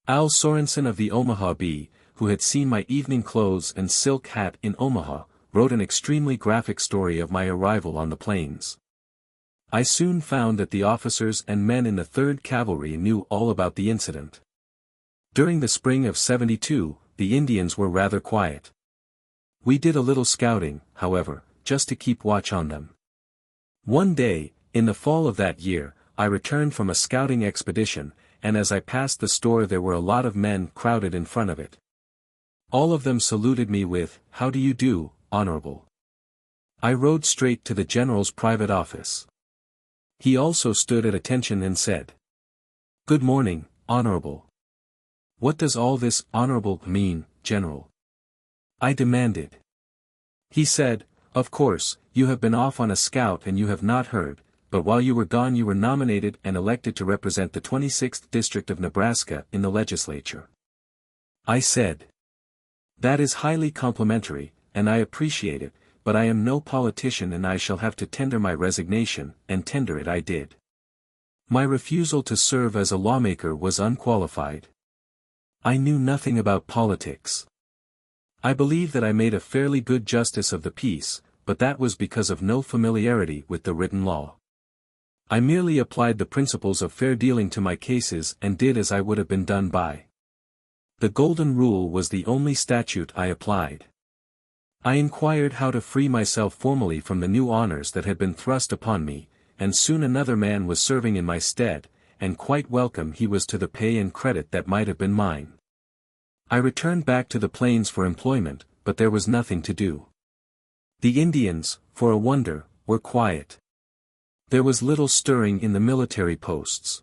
Al Sorensen of the Omaha Bee, who had seen my evening clothes and silk hat in Omaha, wrote an extremely graphic story of my arrival on the plains. I soon found that the officers and men in the 3rd Cavalry knew all about the incident. During the spring of '72, the Indians were rather quiet. We did a little scouting, however, just to keep watch on them. One day, in the fall of that year, I returned from a scouting expedition, and as I passed the store there were a lot of men crowded in front of it. All of them saluted me with, "How do you do, Honorable?" I rode straight to the general's private office. He also stood at attention and said, "Good morning, Honorable." "What does all this, Honorable, mean, General?" I demanded. He said, "Of course, you have been off on a scout and you have not heard, but while you were gone you were nominated and elected to represent the 26th District of Nebraska in the legislature." I said, "That is highly complimentary, and I appreciate it, but I am no politician and I shall have to tender my resignation," and tender it I did. My refusal to serve as a lawmaker was unqualified. I knew nothing about politics. I believe that I made a fairly good justice of the peace, but that was because of no familiarity with the written law. I merely applied the principles of fair dealing to my cases and did as I would have been done by. The Golden Rule was the only statute I applied. I inquired how to free myself formally from the new honors that had been thrust upon me, and soon another man was serving in my stead, and quite welcome he was to the pay and credit that might have been mine. I returned back to the plains for employment, but there was nothing to do. The Indians, for a wonder, were quiet. There was little stirring in the military posts.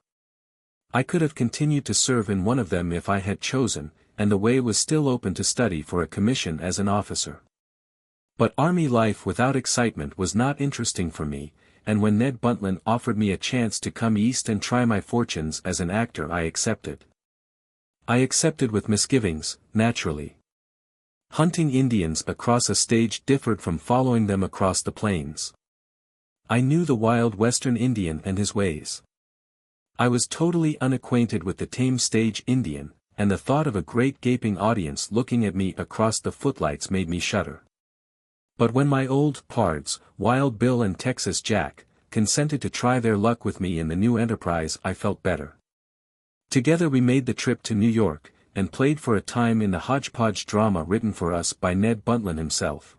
I could have continued to serve in one of them if I had chosen, and the way was still open to study for a commission as an officer. But army life without excitement was not interesting for me, and when Ned Buntline offered me a chance to come east and try my fortunes as an actor, I accepted. I accepted with misgivings, naturally. Hunting Indians across a stage differed from following them across the plains. I knew the wild western Indian and his ways. I was totally unacquainted with the tame stage Indian, and the thought of a great gaping audience looking at me across the footlights made me shudder. But when my old pards, Wild Bill and Texas Jack, consented to try their luck with me in the new enterprise, I felt better. Together we made the trip to New York, and played for a time in the hodgepodge drama written for us by Ned Buntline himself.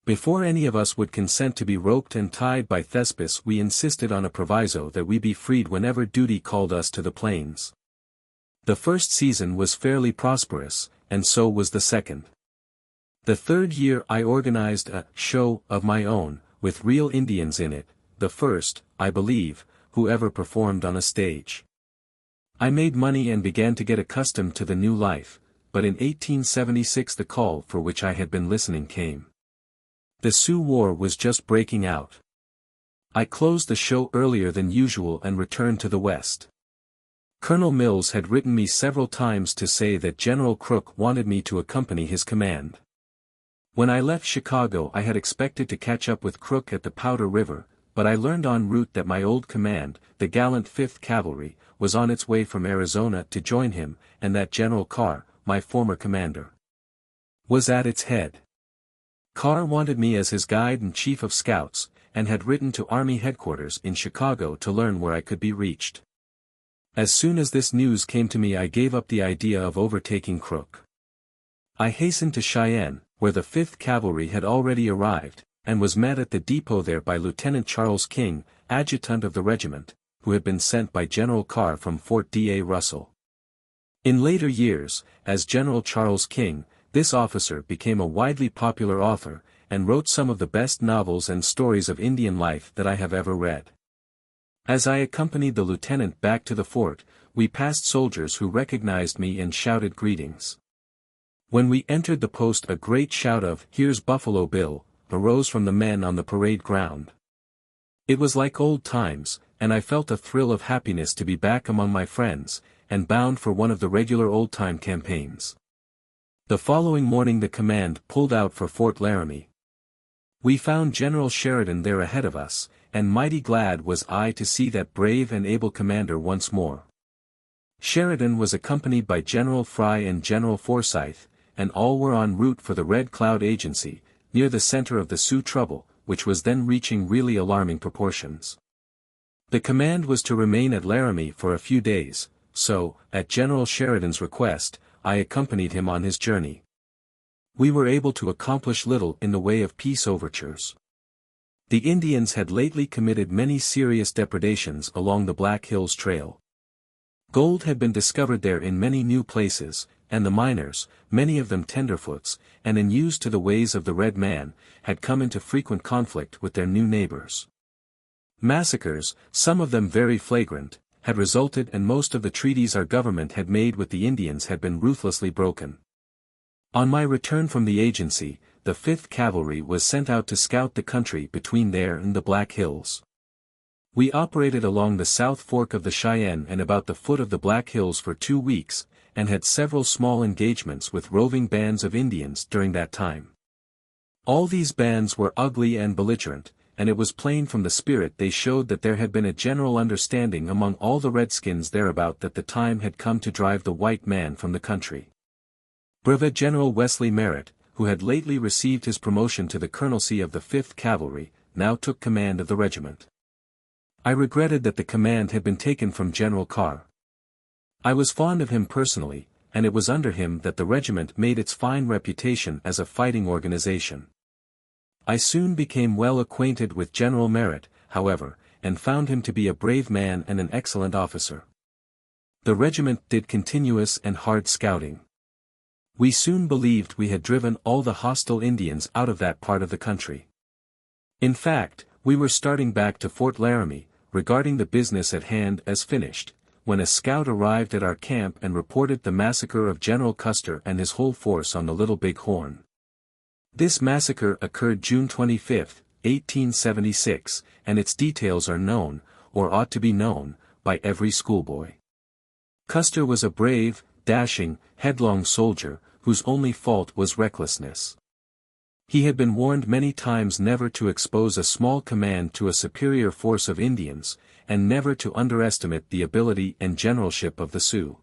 Before any of us would consent to be roped and tied by Thespis, we insisted on a proviso that we be freed whenever duty called us to the plains. The first season was fairly prosperous, and so was the second. The third year I organized a show of my own, with real Indians in it, the first, I believe, who ever performed on a stage. I made money and began to get accustomed to the new life, but in 1876 the call for which I had been listening came. The Sioux War was just breaking out. I closed the show earlier than usual and returned to the West. Colonel Mills had written me several times to say that General Crook wanted me to accompany his command. When I left Chicago I had expected to catch up with Crook at the Powder River, but I learned en route that my old command, the gallant 5th Cavalry, was on its way from Arizona to join him, and that General Carr, my former commander, was at its head. Carr wanted me as his guide and chief of scouts, and had written to Army headquarters in Chicago to learn where I could be reached. As soon as this news came to me I gave up the idea of overtaking Crook. I hastened to Cheyenne, where the 5th Cavalry had already arrived, and was met at the depot there by Lieutenant Charles King, adjutant of the regiment, who had been sent by General Carr from Fort D.A. Russell. In later years, as General Charles King, this officer became a widely popular author, and wrote some of the best novels and stories of Indian life that I have ever read. As I accompanied the lieutenant back to the fort, we passed soldiers who recognized me and shouted greetings. When we entered the post a great shout of "Here's Buffalo Bill" arose from the men on the parade ground. It was like old times, and I felt a thrill of happiness to be back among my friends, and bound for one of the regular old-time campaigns. The following morning the command pulled out for Fort Laramie. We found General Sheridan there ahead of us, and mighty glad was I to see that brave and able commander once more. Sheridan was accompanied by General Fry and General Forsyth, and all were en route for the Red Cloud Agency, near the center of the Sioux trouble, which was then reaching really alarming proportions. The command was to remain at Laramie for a few days, so, at General Sheridan's request, I accompanied him on his journey. We were able to accomplish little in the way of peace overtures. The Indians had lately committed many serious depredations along the Black Hills Trail. Gold had been discovered there in many new places, and the miners, many of them tenderfoots, and unused to the ways of the red man, had come into frequent conflict with their new neighbors. Massacres, some of them very flagrant, had resulted, and most of the treaties our government had made with the Indians had been ruthlessly broken. On my return from the agency, the 5th Cavalry was sent out to scout the country between there and the Black Hills. We operated along the South Fork of the Cheyenne and about the foot of the Black Hills for 2 weeks, and had several small engagements with roving bands of Indians during that time. All these bands were ugly and belligerent, and it was plain from the spirit they showed that there had been a general understanding among all the redskins thereabout that the time had come to drive the white man from the country. Brevet General Wesley Merritt, who had lately received his promotion to the colonelcy of the 5th Cavalry, now took command of the regiment. I regretted that the command had been taken from General Carr. I was fond of him personally, and it was under him that the regiment made its fine reputation as a fighting organization. I soon became well acquainted with General Merritt, however, and found him to be a brave man and an excellent officer. The regiment did continuous and hard scouting. We soon believed we had driven all the hostile Indians out of that part of the country. In fact, We were starting back to Fort Laramie, regarding the business at hand as finished, when a scout arrived at our camp and reported the massacre of General Custer and his whole force on the Little Bighorn. This massacre occurred June 25, 1876, and its details are known, or ought to be known, by every schoolboy. Custer was a brave, dashing, headlong soldier, whose only fault was recklessness. He had been warned many times never to expose a small command to a superior force of Indians, and never to underestimate the ability and generalship of the Sioux.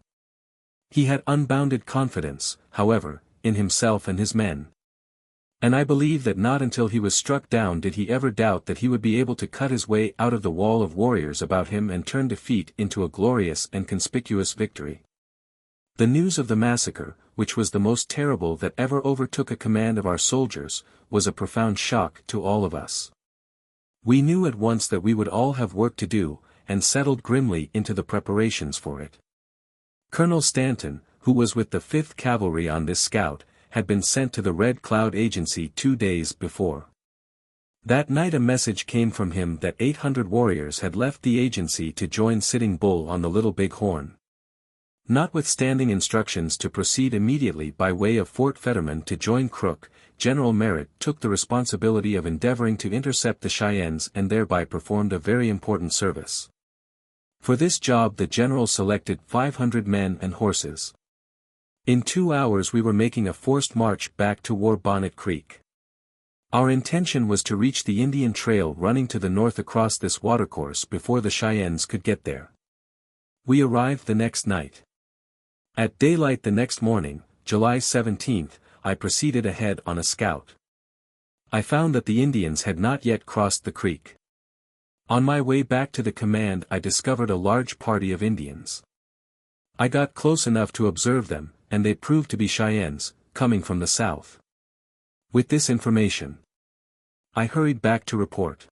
He had unbounded confidence, however, in himself and his men. And I believe that not until he was struck down did he ever doubt that he would be able to cut his way out of the wall of warriors about him and turn defeat into a glorious and conspicuous victory. The news of the massacre, which was the most terrible that ever overtook a command of our soldiers, was a profound shock to all of us. We knew at once that we would all have work to do, and settled grimly into the preparations for it. Colonel Stanton, who was with the 5th Cavalry on this scout, had been sent to the Red Cloud Agency 2 days before. That night a message came from him that 800 warriors had left the agency to join Sitting Bull on the Little Bighorn. Notwithstanding instructions to proceed immediately by way of Fort Fetterman to join Crook, General Merritt took the responsibility of endeavoring to intercept the Cheyennes and thereby performed a very important service. For this job the general selected 500 men and horses. In 2 hours we were making a forced march back to War Bonnet Creek. Our intention was to reach the Indian Trail running to the north across this watercourse before the Cheyennes could get there. We arrived the next night. At daylight the next morning, July 17, I proceeded ahead on a scout. I found that the Indians had not yet crossed the creek. On my way back to the command I discovered a large party of Indians. I got close enough to observe them, and they proved to be Cheyennes, coming from the south. With this information, I hurried back to report.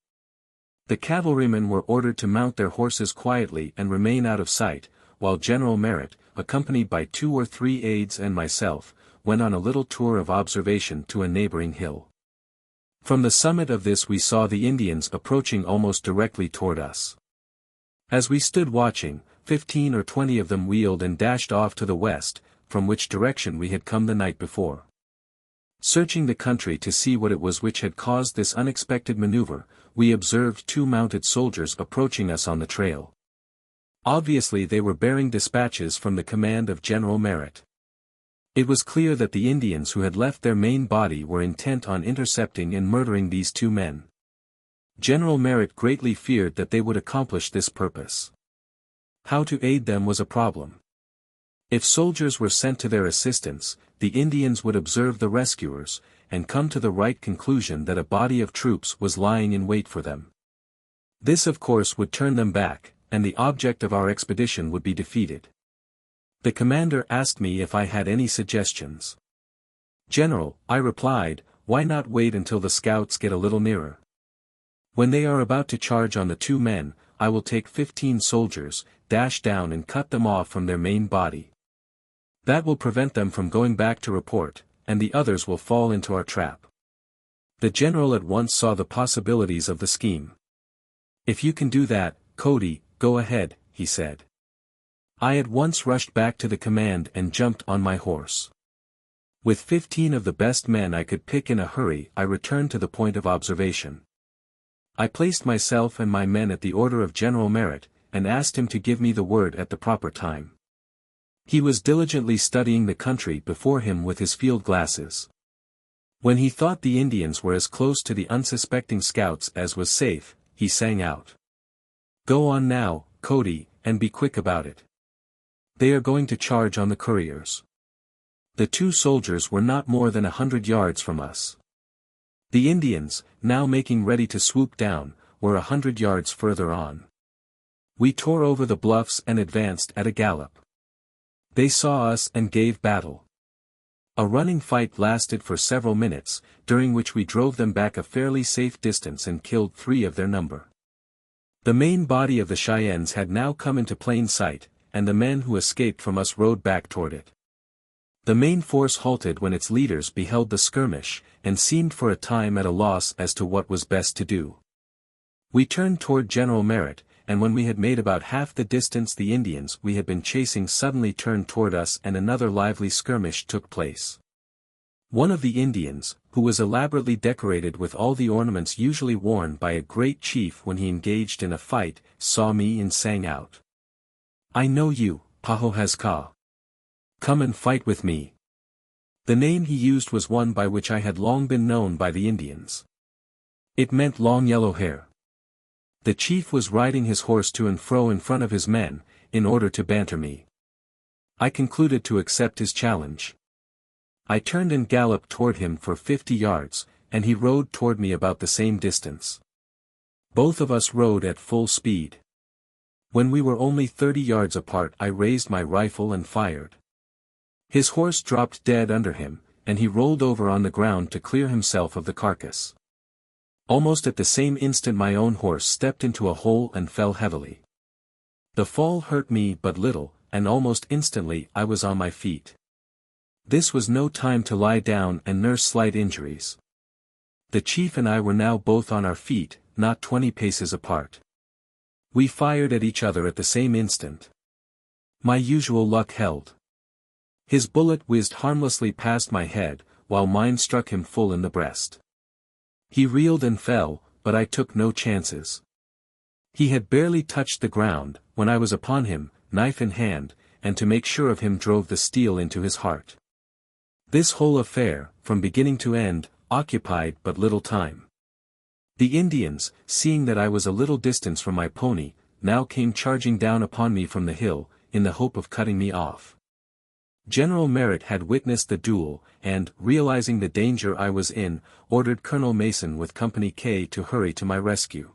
The cavalrymen were ordered to mount their horses quietly and remain out of sight, while General Merritt, accompanied by 2 or 3 aides and myself, went on a little tour of observation to a neighboring hill. From the summit of this we saw the Indians approaching almost directly toward us. As we stood watching, 15 or 20 of them wheeled and dashed off to the west, from which direction we had come the night before. Searching the country to see what it was which had caused this unexpected maneuver, we observed 2 mounted soldiers approaching us on the trail. Obviously they were bearing dispatches from the command of General Merritt. It was clear that the Indians who had left their main body were intent on intercepting and murdering these 2 men. General Merritt greatly feared that they would accomplish this purpose. How to aid them was a problem. If soldiers were sent to their assistance, the Indians would observe the rescuers, and come to the right conclusion that a body of troops was lying in wait for them. This of course would turn them back, and the object of our expedition would be defeated. The commander asked me if I had any suggestions. "General," I replied, "why not wait until the scouts get a little nearer? When they are about to charge on the 2 men, I will take 15 soldiers, dash down and cut them off from their main body. That will prevent them from going back to report, and the others will fall into our trap." The general at once saw the possibilities of the scheme. "If you can do that, Cody, go ahead," he said. I at once rushed back to the command and jumped on my horse. With 15 of the best men I could pick in a hurry I returned to the point of observation. I placed myself and my men at the order of General Merritt, and asked him to give me the word at the proper time. He was diligently studying the country before him with his field glasses. When he thought the Indians were as close to the unsuspecting scouts as was safe, he sang out, "Go on now, Cody, and be quick about it. They are going to charge on the couriers." The 2 soldiers were not more than 100 yards from us. The Indians, now making ready to swoop down, were 100 yards further on. We tore over the bluffs and advanced at a gallop. They saw us and gave battle. A running fight lasted for several minutes, during which we drove them back a fairly safe distance and killed 3 of their number. The main body of the Cheyennes had now come into plain sight, and the men who escaped from us rode back toward it. The main force halted when its leaders beheld the skirmish, and seemed for a time at a loss as to what was best to do. We turned toward General Merritt, and when we had made about half the distance the Indians we had been chasing suddenly turned toward us and another lively skirmish took place. One of the Indians, who was elaborately decorated with all the ornaments usually worn by a great chief when he engaged in a fight, saw me and sang out, "I know you, Pahohaska. Come and fight with me." The name he used was one by which I had long been known by the Indians. It meant long yellow hair. The chief was riding his horse to and fro in front of his men, in order to banter me. I concluded to accept his challenge. I turned and galloped toward him for 50 yards, and he rode toward me about the same distance. Both of us rode at full speed. When we were only 30 yards apart I raised my rifle and fired. His horse dropped dead under him, and he rolled over on the ground to clear himself of the carcass. Almost at the same instant my own horse stepped into a hole and fell heavily. The fall hurt me but little, and almost instantly I was on my feet. This was no time to lie down and nurse slight injuries. The chief and I were now both on our feet, not 20 paces apart. We fired at each other at the same instant. My usual luck held. His bullet whizzed harmlessly past my head, while mine struck him full in the breast. He reeled and fell, but I took no chances. He had barely touched the ground, when I was upon him, knife in hand, and to make sure of him drove the steel into his heart. This whole affair, from beginning to end, occupied but little time. The Indians, seeing that I was a little distance from my pony, now came charging down upon me from the hill, in the hope of cutting me off. General Merritt had witnessed the duel, and, realizing the danger I was in, ordered Colonel Mason with Company K to hurry to my rescue.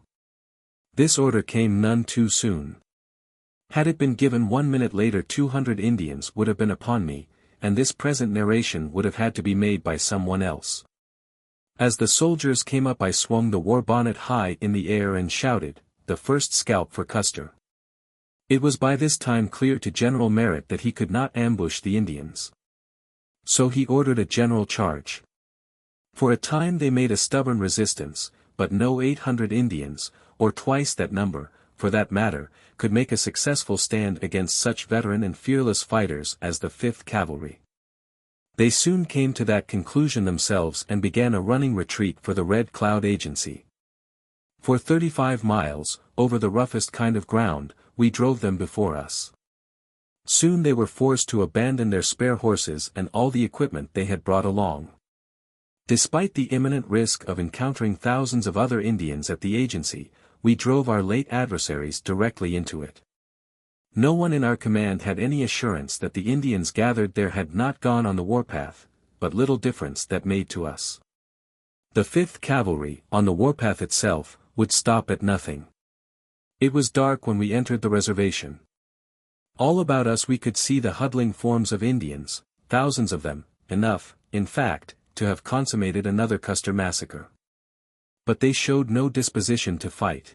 This order came none too soon. Had it been given 1 minute later 200 Indians would have been upon me, and this present narration would have had to be made by someone else. As the soldiers came up I swung the war bonnet high in the air and shouted, "The first scalp for Custer." It was by this time clear to General Merritt that he could not ambush the Indians. So he ordered a general charge. For a time they made a stubborn resistance, but no 800 Indians, or twice that number, for that matter, could make a successful stand against such veteran and fearless fighters as the 5th Cavalry. They soon came to that conclusion themselves and began a running retreat for the Red Cloud Agency. For 35 miles, over the roughest kind of ground, we drove them before us. Soon they were forced to abandon their spare horses and all the equipment they had brought along. Despite the imminent risk of encountering thousands of other Indians at the agency, we drove our late adversaries directly into it. No one in our command had any assurance that the Indians gathered there had not gone on the warpath, but little difference that made to us. The 5th Cavalry, on the warpath itself, would stop at nothing. It was dark when we entered the reservation. All about us we could see the huddling forms of Indians, thousands of them, enough, in fact, to have consummated another Custer massacre. But they showed no disposition to fight.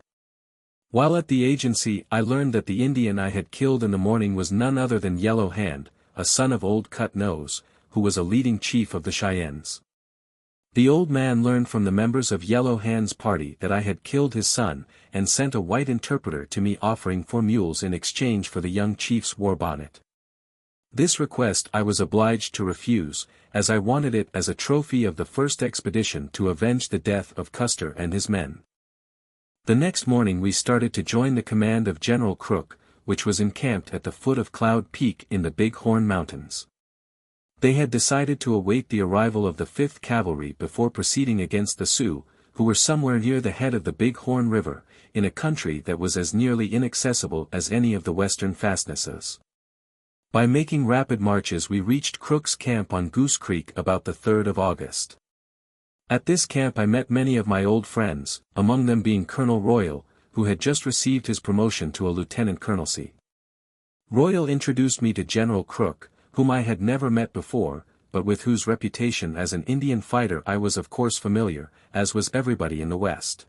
While at the agency I learned that the Indian I had killed in the morning was none other than Yellow Hand, a son of Old Cut Nose, who was a leading chief of the Cheyennes. The old man learned from the members of Yellow Hand's party that I had killed his son, and sent a white interpreter to me offering 4 mules in exchange for the young chief's war bonnet. This request I was obliged to refuse, as I wanted it as a trophy of the first expedition to avenge the death of Custer and his men. The next morning we started to join the command of General Crook, which was encamped at the foot of Cloud Peak in the Big Horn Mountains. They had decided to await the arrival of the 5th Cavalry before proceeding against the Sioux, who were somewhere near the head of the Big Horn River, in a country that was as nearly inaccessible as any of the western fastnesses. By making rapid marches we reached Crook's camp on Goose Creek about the 3rd of August. At this camp I met many of my old friends, among them being Colonel Royal, who had just received his promotion to a lieutenant colonelcy. Royal introduced me to General Crook, whom I had never met before, but with whose reputation as an Indian fighter I was of course familiar, as was everybody in the West.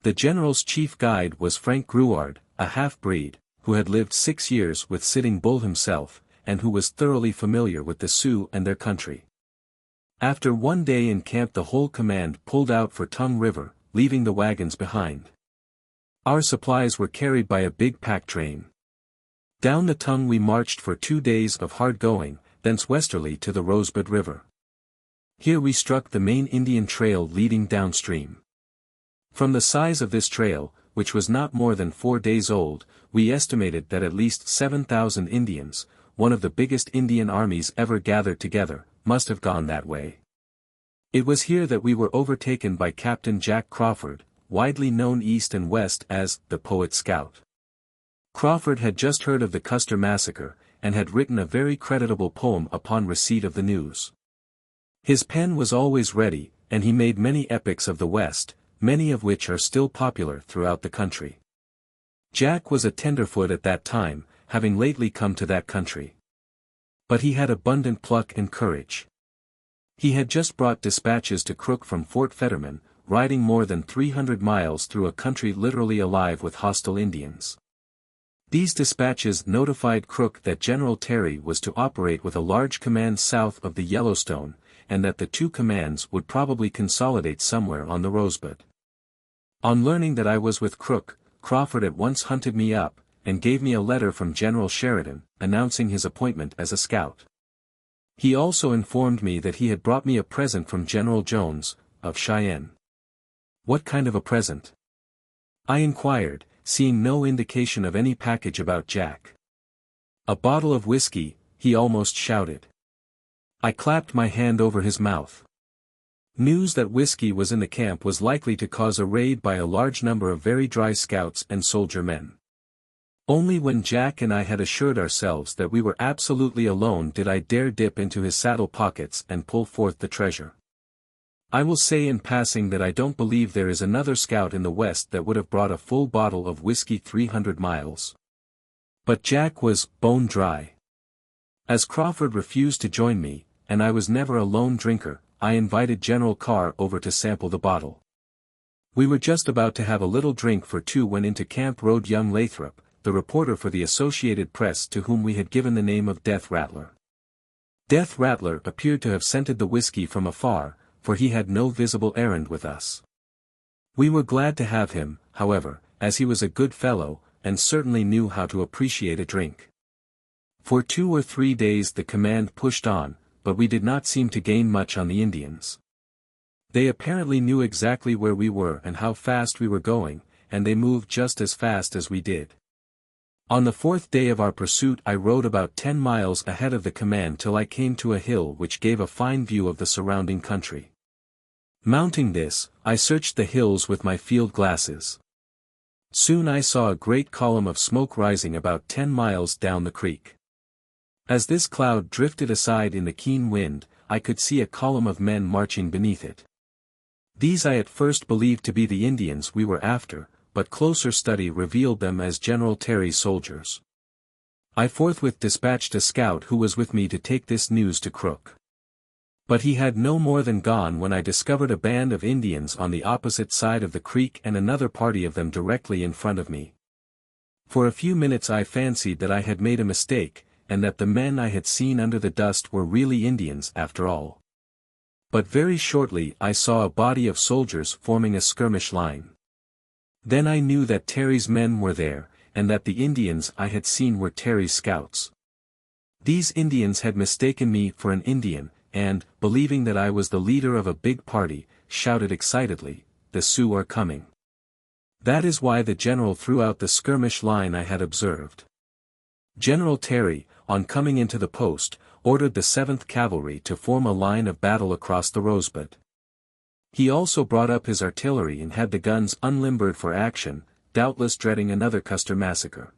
The general's chief guide was Frank Gruard, a half-breed, who had lived 6 years with Sitting Bull himself, and who was thoroughly familiar with the Sioux and their country. After 1 day in camp the whole command pulled out for Tongue River, leaving the wagons behind. Our supplies were carried by a big pack train. Down the tongue we marched for 2 days of hard going, thence westerly to the Rosebud River. Here we struck the main Indian trail leading downstream. From the size of this trail, which was not more than 4 days old, we estimated that at least 7,000 Indians, one of the biggest Indian armies ever gathered together, must have gone that way. It was here that we were overtaken by Captain Jack Crawford, widely known east and west as the Poet Scout. Crawford had just heard of the Custer massacre, and had written a very creditable poem upon receipt of the news. His pen was always ready, and he made many epics of the West, many of which are still popular throughout the country. Jack was a tenderfoot at that time, having lately come to that country. But he had abundant pluck and courage. He had just brought dispatches to Crook from Fort Fetterman, riding more than 300 miles through a country literally alive with hostile Indians. These dispatches notified Crook that General Terry was to operate with a large command south of the Yellowstone, and that the two commands would probably consolidate somewhere on the Rosebud. On learning that I was with Crook, Crawford at once hunted me up, and gave me a letter from General Sheridan, announcing his appointment as a scout. He also informed me that he had brought me a present from General Jones, of Cheyenne. What kind of a present? I inquired, seeing no indication of any package about Jack. A bottle of whiskey, he almost shouted. I clapped my hand over his mouth. News that whiskey was in the camp was likely to cause a raid by a large number of very dry scouts and soldier men. Only when Jack and I had assured ourselves that we were absolutely alone did I dare dip into his saddle pockets and pull forth the treasure. I will say in passing that I don't believe there is another scout in the West that would have brought a full bottle of whiskey 300 miles. But Jack was bone dry. As Crawford refused to join me, and I was never a lone drinker, I invited General Carr over to sample the bottle. We were just about to have a little drink for two when into camp rode young Lathrop, the reporter for the Associated Press to whom we had given the name of Death Rattler. Death Rattler appeared to have scented the whiskey from afar, for he had no visible errand with us. We were glad to have him, however, as he was a good fellow, and certainly knew how to appreciate a drink. For 2 or 3 days the command pushed on, but we did not seem to gain much on the Indians. They apparently knew exactly where we were and how fast we were going, and they moved just as fast as we did. On the 4th day of our pursuit I rode about 10 miles ahead of the command till I came to a hill which gave a fine view of the surrounding country. Mounting this, I searched the hills with my field glasses. Soon I saw a great column of smoke rising about 10 miles down the creek. As this cloud drifted aside in the keen wind, I could see a column of men marching beneath it. These I at first believed to be the Indians we were after, but closer study revealed them as General Terry's soldiers. I forthwith dispatched a scout who was with me to take this news to Crook. But he had no more than gone when I discovered a band of Indians on the opposite side of the creek and another party of them directly in front of me. For a few minutes I fancied that I had made a mistake, and that the men I had seen under the dust were really Indians after all. But very shortly I saw a body of soldiers forming a skirmish line. Then I knew that Terry's men were there, and that the Indians I had seen were Terry's scouts. These Indians had mistaken me for an Indian, and, believing that I was the leader of a big party, shouted excitedly, "The Sioux are coming." That is why the general threw out the skirmish line I had observed. General Terry, on coming into the post, ordered the 7th Cavalry to form a line of battle across the Rosebud. He also brought up his artillery and had the guns unlimbered for action, doubtless dreading another Custer massacre.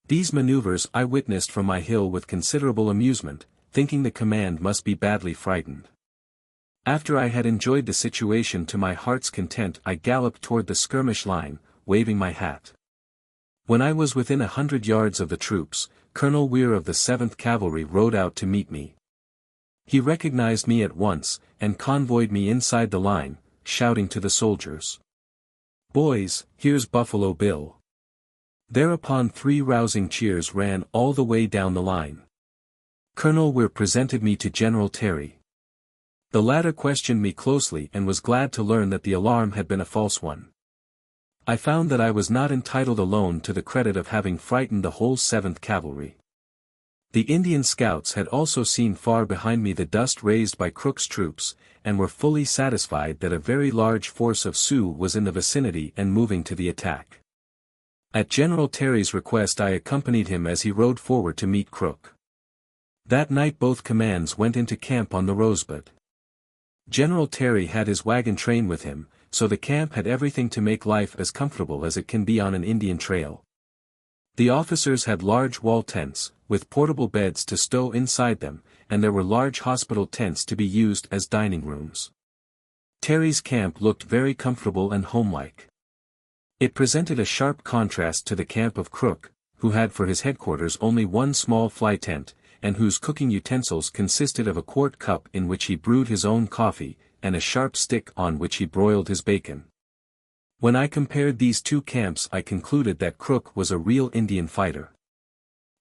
These maneuvers I witnessed from my hill with considerable amusement, thinking the command must be badly frightened. After I had enjoyed the situation to my heart's content I galloped toward the skirmish line, waving my hat. When I was within 100 yards of the troops, Colonel Weir of the 7th Cavalry rode out to meet me. He recognized me at once, and convoyed me inside the line, shouting to the soldiers, "Boys, here's Buffalo Bill." Thereupon 3 rousing cheers ran all the way down the line. Colonel Weir presented me to General Terry. The latter questioned me closely and was glad to learn that the alarm had been a false one. I found that I was not entitled alone to the credit of having frightened the whole 7th Cavalry. The Indian scouts had also seen far behind me the dust raised by Crook's troops, and were fully satisfied that a very large force of Sioux was in the vicinity and moving to the attack. At General Terry's request I accompanied him as he rode forward to meet Crook. That night both commands went into camp on the Rosebud. General Terry had his wagon train with him, so the camp had everything to make life as comfortable as it can be on an Indian trail. The officers had large wall tents, with portable beds to stow inside them, and there were large hospital tents to be used as dining rooms. Terry's camp looked very comfortable and homelike. It presented a sharp contrast to the camp of Crook, who had for his headquarters only one small fly tent, and whose cooking utensils consisted of a quart cup in which he brewed his own coffee, and a sharp stick on which he broiled his bacon. When I compared these two camps I concluded that Crook was a real Indian fighter.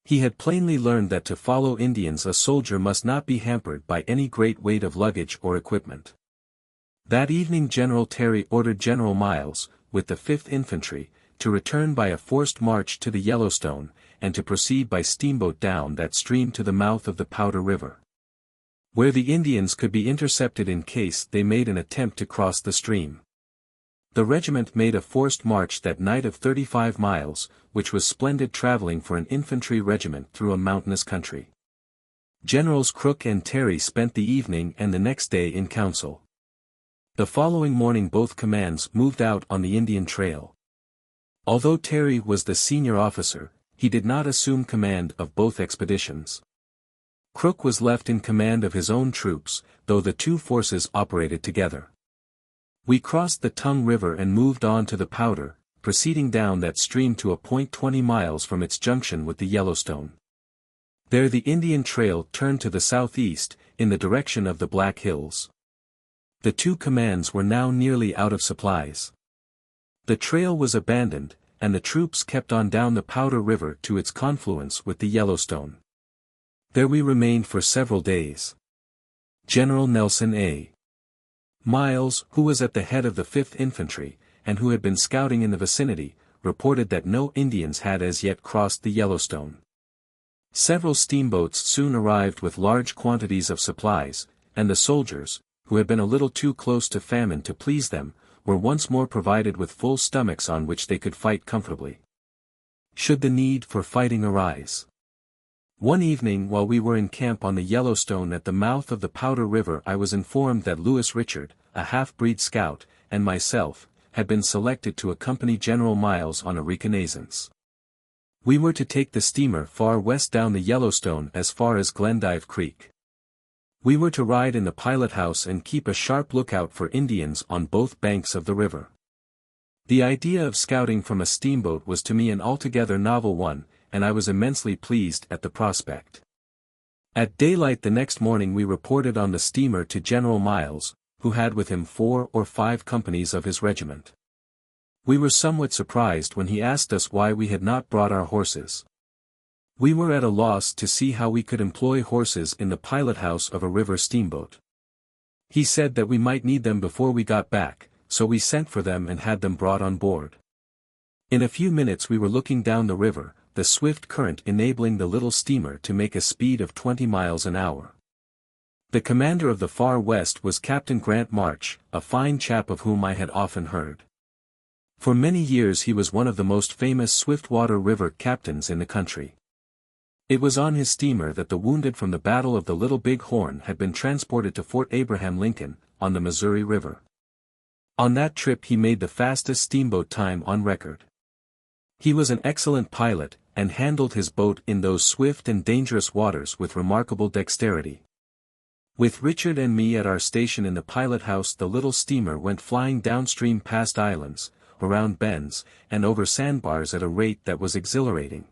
He had plainly learned that to follow Indians a soldier must not be hampered by any great weight of luggage or equipment. That evening General Terry ordered General Miles, with the 5th Infantry, to return by a forced march to the Yellowstone, and to proceed by steamboat down that stream to the mouth of the Powder River, where the Indians could be intercepted in case they made an attempt to cross the stream. The regiment made a forced march that night of 35 miles, which was splendid traveling for an infantry regiment through a mountainous country. Generals Crook and Terry spent the evening and the next day in council. The following morning both commands moved out on the Indian Trail. Although Terry was the senior officer, he did not assume command of both expeditions. Crook was left in command of his own troops, though the two forces operated together. We crossed the Tongue River and moved on to the Powder, proceeding down that stream to a point 20 miles from its junction with the Yellowstone. There the Indian Trail turned to the southeast, in the direction of the Black Hills. The two commands were now nearly out of supplies. The trail was abandoned, and the troops kept on down the Powder River to its confluence with the Yellowstone. There we remained for several days. General Nelson A. Miles, who was at the head of the 5th Infantry, and who had been scouting in the vicinity, reported that no Indians had as yet crossed the Yellowstone. Several steamboats soon arrived with large quantities of supplies, and the soldiers, who had been a little too close to famine to please them, were once more provided with full stomachs on which they could fight comfortably, should the need for fighting arise. One evening while we were in camp on the Yellowstone at the mouth of the Powder River I was informed that Louis Richard, a half-breed scout, and myself, had been selected to accompany General Miles on a reconnaissance. We were to take the steamer far west down the Yellowstone as far as Glendive Creek. We were to ride in the pilot house and keep a sharp lookout for Indians on both banks of the river. The idea of scouting from a steamboat was to me an altogether novel one, and I was immensely pleased at the prospect. At daylight the next morning we reported on the steamer to General Miles, who had with him 4 or 5 companies of his regiment. We were somewhat surprised when he asked us why we had not brought our horses. We were at a loss to see how we could employ horses in the pilot house of a river steamboat. He said that we might need them before we got back, so we sent for them and had them brought on board. In a few minutes we were looking down the river, the swift current enabling the little steamer to make a speed of 20 miles an hour. The commander of the Far West was Captain Grant March, a fine chap of whom I had often heard. For many years he was one of the most famous swift-water river captains in the country. It was on his steamer that the wounded from the Battle of the Little Bighorn had been transported to Fort Abraham Lincoln, on the Missouri River. On that trip he made the fastest steamboat time on record. He was an excellent pilot, and handled his boat in those swift and dangerous waters with remarkable dexterity. With Richard and me at our station in the pilot house the little steamer went flying downstream past islands, around bends, and over sandbars at a rate that was exhilarating,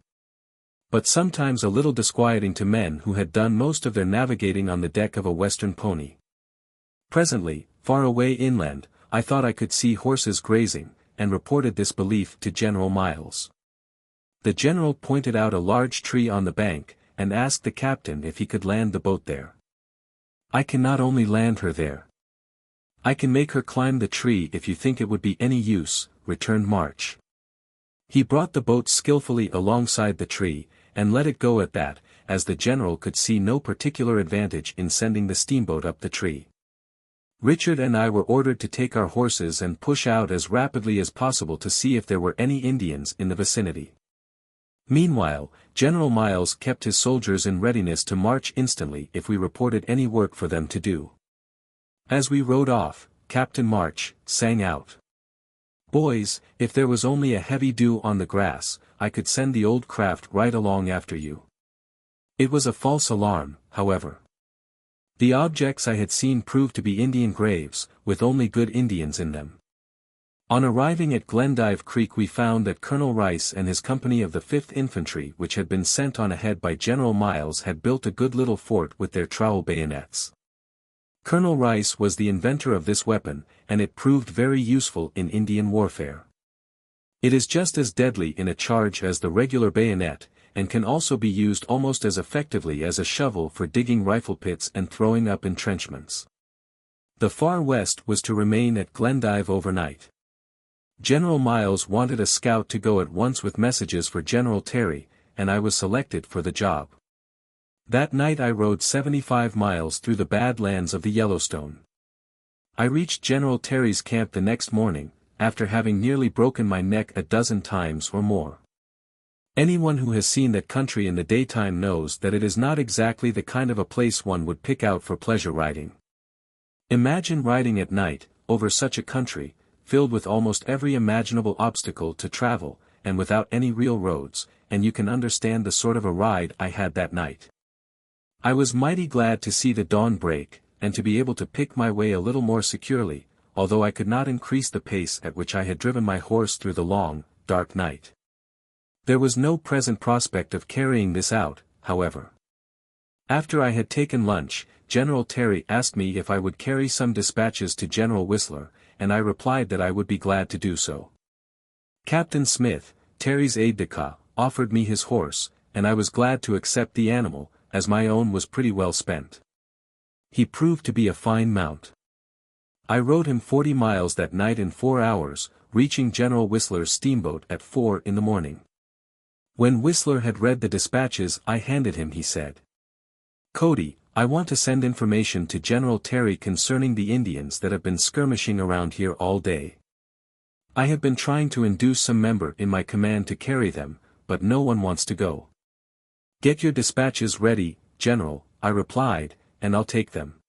but sometimes a little disquieting to men who had done most of their navigating on the deck of a western pony. Presently, far away inland, I thought I could see horses grazing, and reported this belief to General Miles. The general pointed out a large tree on the bank, and asked the captain if he could land the boat there. "I can not only land her there. I can make her climb the tree if you think it would be any use," returned March. He brought the boat skillfully alongside the tree, and let it go at that, as the general could see no particular advantage in sending the steamboat up the tree. Richard and I were ordered to take our horses and push out as rapidly as possible to see if there were any Indians in the vicinity. Meanwhile, General Miles kept his soldiers in readiness to march instantly if we reported any work for them to do. As we rode off, Captain March sang out, "Boys, if there was only a heavy dew on the grass, I could send the old craft right along after you." It was a false alarm, however. The objects I had seen proved to be Indian graves, with only good Indians in them. On arriving at Glendive Creek we found that Colonel Rice and his company of the 5th Infantry which had been sent on ahead by General Miles had built a good little fort with their trowel bayonets. Colonel Rice was the inventor of this weapon, and it proved very useful in Indian warfare. It is just as deadly in a charge as the regular bayonet, and can also be used almost as effectively as a shovel for digging rifle pits and throwing up entrenchments. The Far West was to remain at Glendive overnight. General Miles wanted a scout to go at once with messages for General Terry, and I was selected for the job. That night I rode 75 miles through the bad lands of the Yellowstone. I reached General Terry's camp the next morning, after having nearly broken my neck a dozen times or more. Anyone who has seen that country in the daytime knows that it is not exactly the kind of a place one would pick out for pleasure riding. Imagine riding at night, over such a country, filled with almost every imaginable obstacle to travel, and without any real roads, and you can understand the sort of a ride I had that night. I was mighty glad to see the dawn break, and to be able to pick my way a little more securely, although I could not increase the pace at which I had driven my horse through the long, dark night. There was no present prospect of carrying this out, however. After I had taken lunch, General Terry asked me if I would carry some dispatches to General Whistler, and I replied that I would be glad to do so. Captain Smith, Terry's aide-de-camp, offered me his horse, and I was glad to accept the animal, as my own was pretty well spent. He proved to be a fine mount. I rode him 40 miles that night in 4 hours, reaching General Whistler's steamboat at 4 in the morning. When Whistler had read the dispatches I handed him he said, "Cody, I want to send information to General Terry concerning the Indians that have been skirmishing around here all day. I have been trying to induce some member in my command to carry them, but no one wants to go." "Get your dispatches ready, General," I replied, "and I'll take them."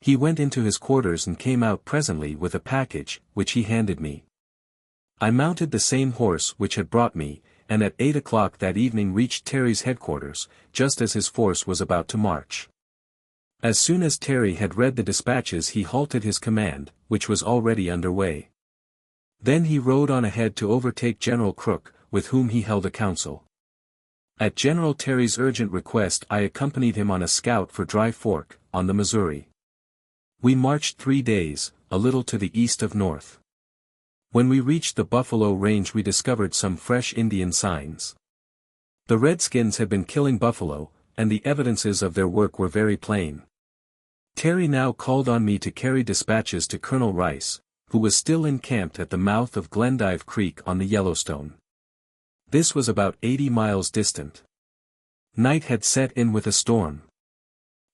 He went into his quarters and came out presently with a package, which he handed me. I mounted the same horse which had brought me, and at 8 o'clock that evening reached Terry's headquarters, just as his force was about to march. As soon as Terry had read the dispatches he halted his command, which was already under way. Then he rode on ahead to overtake General Crook, with whom he held a council. At General Terry's urgent request I accompanied him on a scout for Dry Fork, on the Missouri. We marched 3 days, a little to the east of north. When we reached the Buffalo Range we discovered some fresh Indian signs. The Redskins had been killing buffalo, and the evidences of their work were very plain. Terry now called on me to carry dispatches to Colonel Rice, who was still encamped at the mouth of Glendive Creek on the Yellowstone. This was about 80 miles distant. Night had set in with a storm.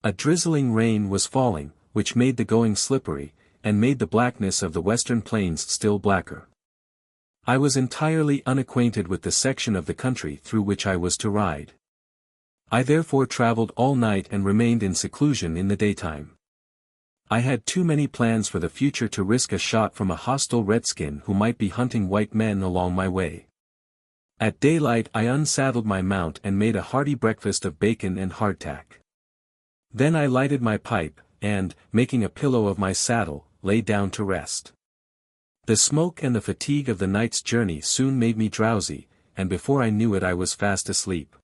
A drizzling rain was falling, which made the going slippery, and made the blackness of the western plains still blacker. I was entirely unacquainted with the section of the country through which I was to ride. I therefore traveled all night and remained in seclusion in the daytime. I had too many plans for the future to risk a shot from a hostile redskin who might be hunting white men along my way. At daylight I unsaddled my mount and made a hearty breakfast of bacon and hardtack. Then I lighted my pipe, and, making a pillow of my saddle, lay down to rest. The smoke and the fatigue of the night's journey soon made me drowsy, and before I knew it I was fast asleep.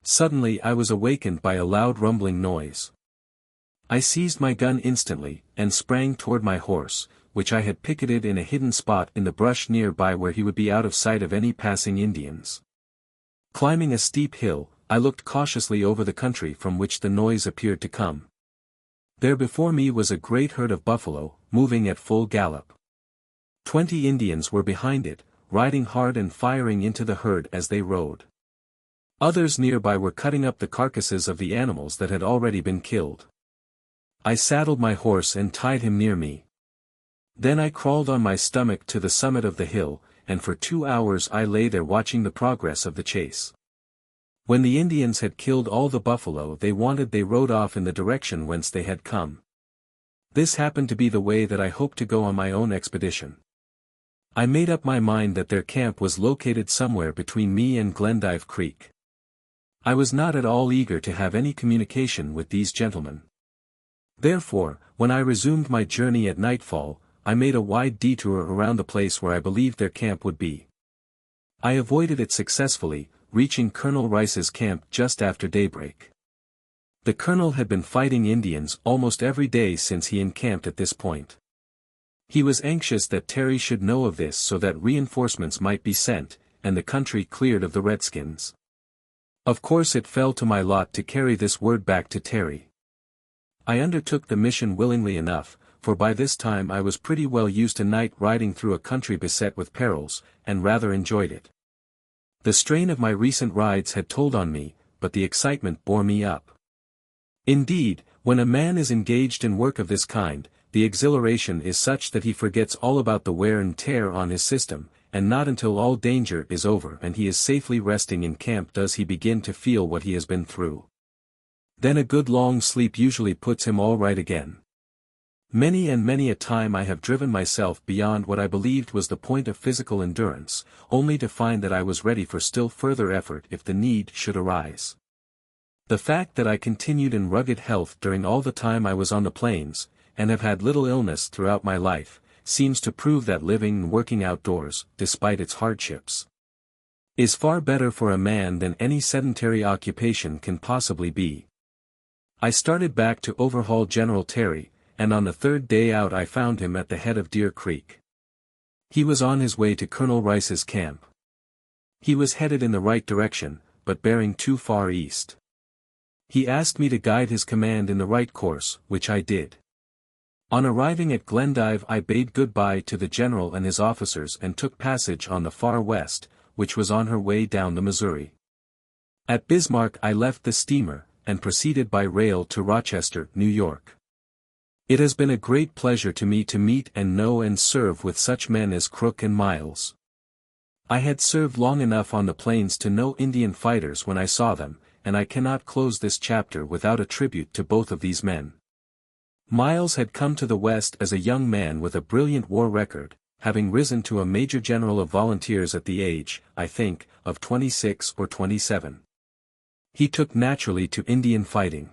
Suddenly I was awakened by a loud rumbling noise. I seized my gun instantly, and sprang toward my horse, which I had picketed in a hidden spot in the brush nearby where he would be out of sight of any passing Indians. Climbing a steep hill, I looked cautiously over the country from which the noise appeared to come. There before me was a great herd of buffalo, moving at full gallop. 20 Indians were behind it, riding hard and firing into the herd as they rode. Others nearby were cutting up the carcasses of the animals that had already been killed. I saddled my horse and tied him near me. Then I crawled on my stomach to the summit of the hill, and for 2 hours I lay there watching the progress of the chase. When the Indians had killed all the buffalo they rode off in the direction whence they had come. This happened to be the way that I hoped to go on my own expedition. I made up my mind that their camp was located somewhere between me and Glendive Creek. I was not at all eager to have any communication with these gentlemen. Therefore, when I resumed my journey at nightfall, I made a wide detour around the place where I believed their camp would be. I avoided it successfully, reaching Colonel Rice's camp just after daybreak. The colonel had been fighting Indians almost every day since he encamped at this point. He was anxious that Terry should know of this so that reinforcements might be sent, and the country cleared of the Redskins. Of course it fell to my lot to carry this word back to Terry. I undertook the mission willingly enough, for by this time I was pretty well used to night riding through a country beset with perils, and rather enjoyed it. The strain of my recent rides had told on me, but the excitement bore me up. Indeed, when a man is engaged in work of this kind, the exhilaration is such that he forgets all about the wear and tear on his system, and not until all danger is over and he is safely resting in camp does he begin to feel what he has been through. Then a good long sleep usually puts him all right again. Many and many a time I have driven myself beyond what I believed was the point of physical endurance, only to find that I was ready for still further effort if the need should arise. The fact that I continued in rugged health during all the time I was on the plains, and have had little illness throughout my life, seems to prove that living and working outdoors, despite its hardships, is far better for a man than any sedentary occupation can possibly be. I started back to overhaul General Terry, and on the third day out I found him at the head of Deer Creek. He was on his way to Colonel Rice's camp. He was headed in the right direction, but bearing too far east. He asked me to guide his command in the right course, which I did. On arriving at Glendive I bade goodbye to the general and his officers and took passage on the Far West, which was on her way down the Missouri. At Bismarck I left the steamer, and proceeded by rail to Rochester, New York. It has been a great pleasure to me to meet and know and serve with such men as Crook and Miles. I had served long enough on the plains to know Indian fighters when I saw them, and I cannot close this chapter without a tribute to both of these men. Miles had come to the West as a young man with a brilliant war record, having risen to a major general of volunteers at the age, I think, of 26 or 27. He took naturally to Indian fighting.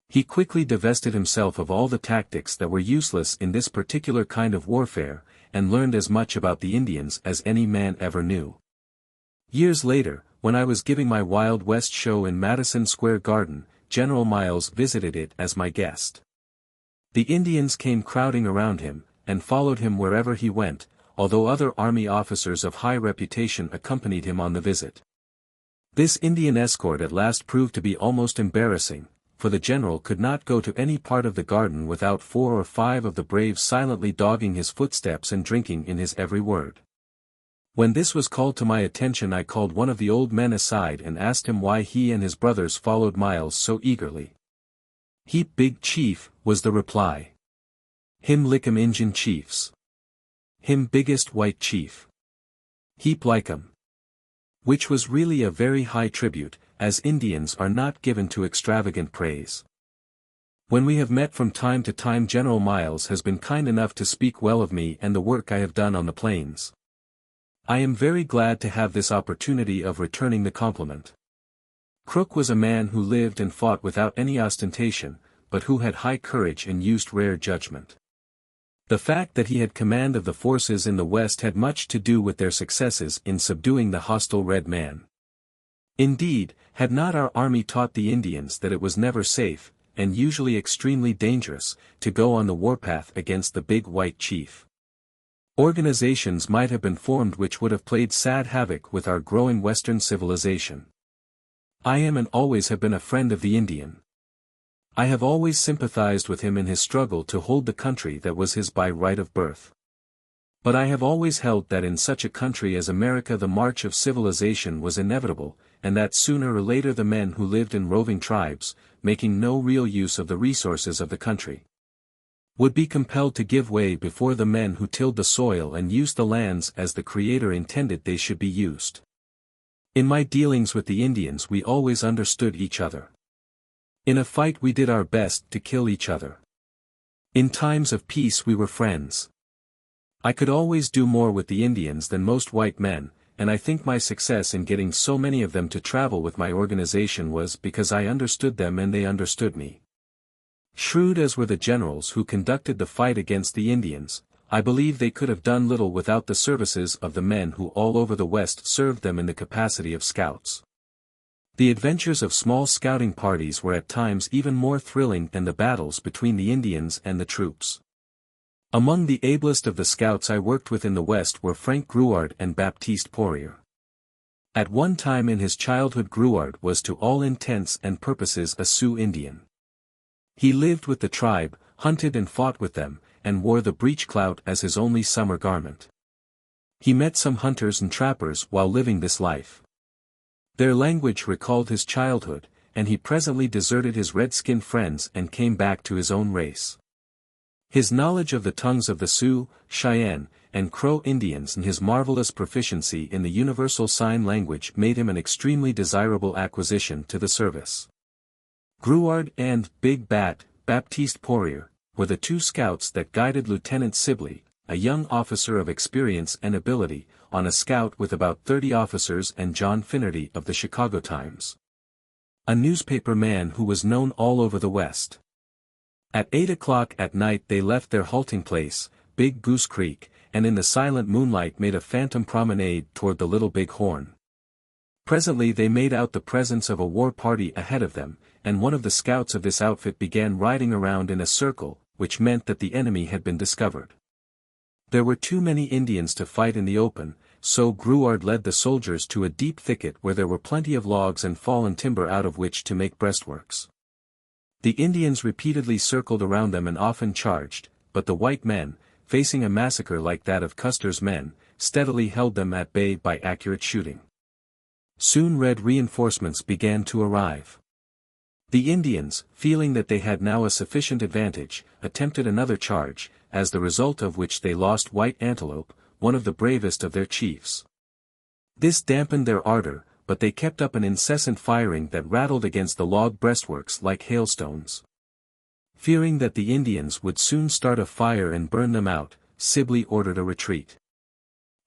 He quickly divested himself of all the tactics that were useless in this particular kind of warfare, and learned as much about the Indians as any man ever knew. Years later, when I was giving my Wild West show in Madison Square Garden, General Miles visited it as my guest. The Indians came crowding around him, and followed him wherever he went, although other army officers of high reputation accompanied him on the visit. This Indian escort at last proved to be almost embarrassing, for the general could not go to any part of the garden without 4 or 5 of the braves silently dogging his footsteps and drinking in his every word. When this was called to my attention I called one of the old men aside and asked him why he and his brothers followed Miles so eagerly. "Heap big chief," was the reply. "Him lick'em Injun chiefs. Him biggest white chief. Heap like 'em." Which was really a very high tribute, as Indians are not given to extravagant praise. When we have met from time to time General Miles has been kind enough to speak well of me and the work I have done on the plains. I am very glad to have this opportunity of returning the compliment. Crook was a man who lived and fought without any ostentation, but who had high courage and used rare judgment. The fact that he had command of the forces in the West had much to do with their successes in subduing the hostile red man. Indeed, had not our army taught the Indians that it was never safe, and usually extremely dangerous, to go on the warpath against the big white chief, organizations might have been formed which would have played sad havoc with our growing Western civilization. I am and always have been a friend of the Indian. I have always sympathized with him in his struggle to hold the country that was his by right of birth. But I have always held that in such a country as America the march of civilization was inevitable, and that sooner or later the men who lived in roving tribes, making no real use of the resources of the country, would be compelled to give way before the men who tilled the soil and used the lands as the Creator intended they should be used. In my dealings with the Indians we always understood each other. In a fight we did our best to kill each other. In times of peace we were friends. I could always do more with the Indians than most white men, and I think my success in getting so many of them to travel with my organization was because I understood them and they understood me. Shrewd as were the generals who conducted the fight against the Indians, I believe they could have done little without the services of the men who all over the West served them in the capacity of scouts. The adventures of small scouting parties were at times even more thrilling than the battles between the Indians and the troops. Among the ablest of the scouts I worked with in the West were Frank Gruard and Baptiste Poirier. At one time in his childhood Gruard was to all intents and purposes a Sioux Indian. He lived with the tribe, hunted and fought with them, and wore the breechclout as his only summer garment. He met some hunters and trappers while living this life. Their language recalled his childhood, and he presently deserted his red-skinned friends and came back to his own race. His knowledge of the tongues of the Sioux, Cheyenne, and Crow Indians and his marvelous proficiency in the universal sign language made him an extremely desirable acquisition to the service. Gruard and Big Bat, Baptiste Poirier, were the two scouts that guided Lieutenant Sibley, a young officer of experience and ability, on a scout with about 30 officers, and John Finnerty of the Chicago Times, a newspaper man who was known all over the West. At 8 o'clock at night they left their halting place, Big Goose Creek, and in the silent moonlight made a phantom promenade toward the Little Bighorn. Presently they made out the presence of a war party ahead of them, and one of the scouts of this outfit began riding around in a circle, which meant that the enemy had been discovered. There were too many Indians to fight in the open, so Gruard led the soldiers to a deep thicket where there were plenty of logs and fallen timber out of which to make breastworks. The Indians repeatedly circled around them and often charged, but the white men, facing a massacre like that of Custer's men, steadily held them at bay by accurate shooting. Soon Red reinforcements began to arrive. The Indians, feeling that they had now a sufficient advantage, attempted another charge, as the result of which they lost White Antelope, one of the bravest of their chiefs. This dampened their ardor, but they kept up an incessant firing that rattled against the log breastworks like hailstones. Fearing that the Indians would soon start a fire and burn them out, Sibley ordered a retreat.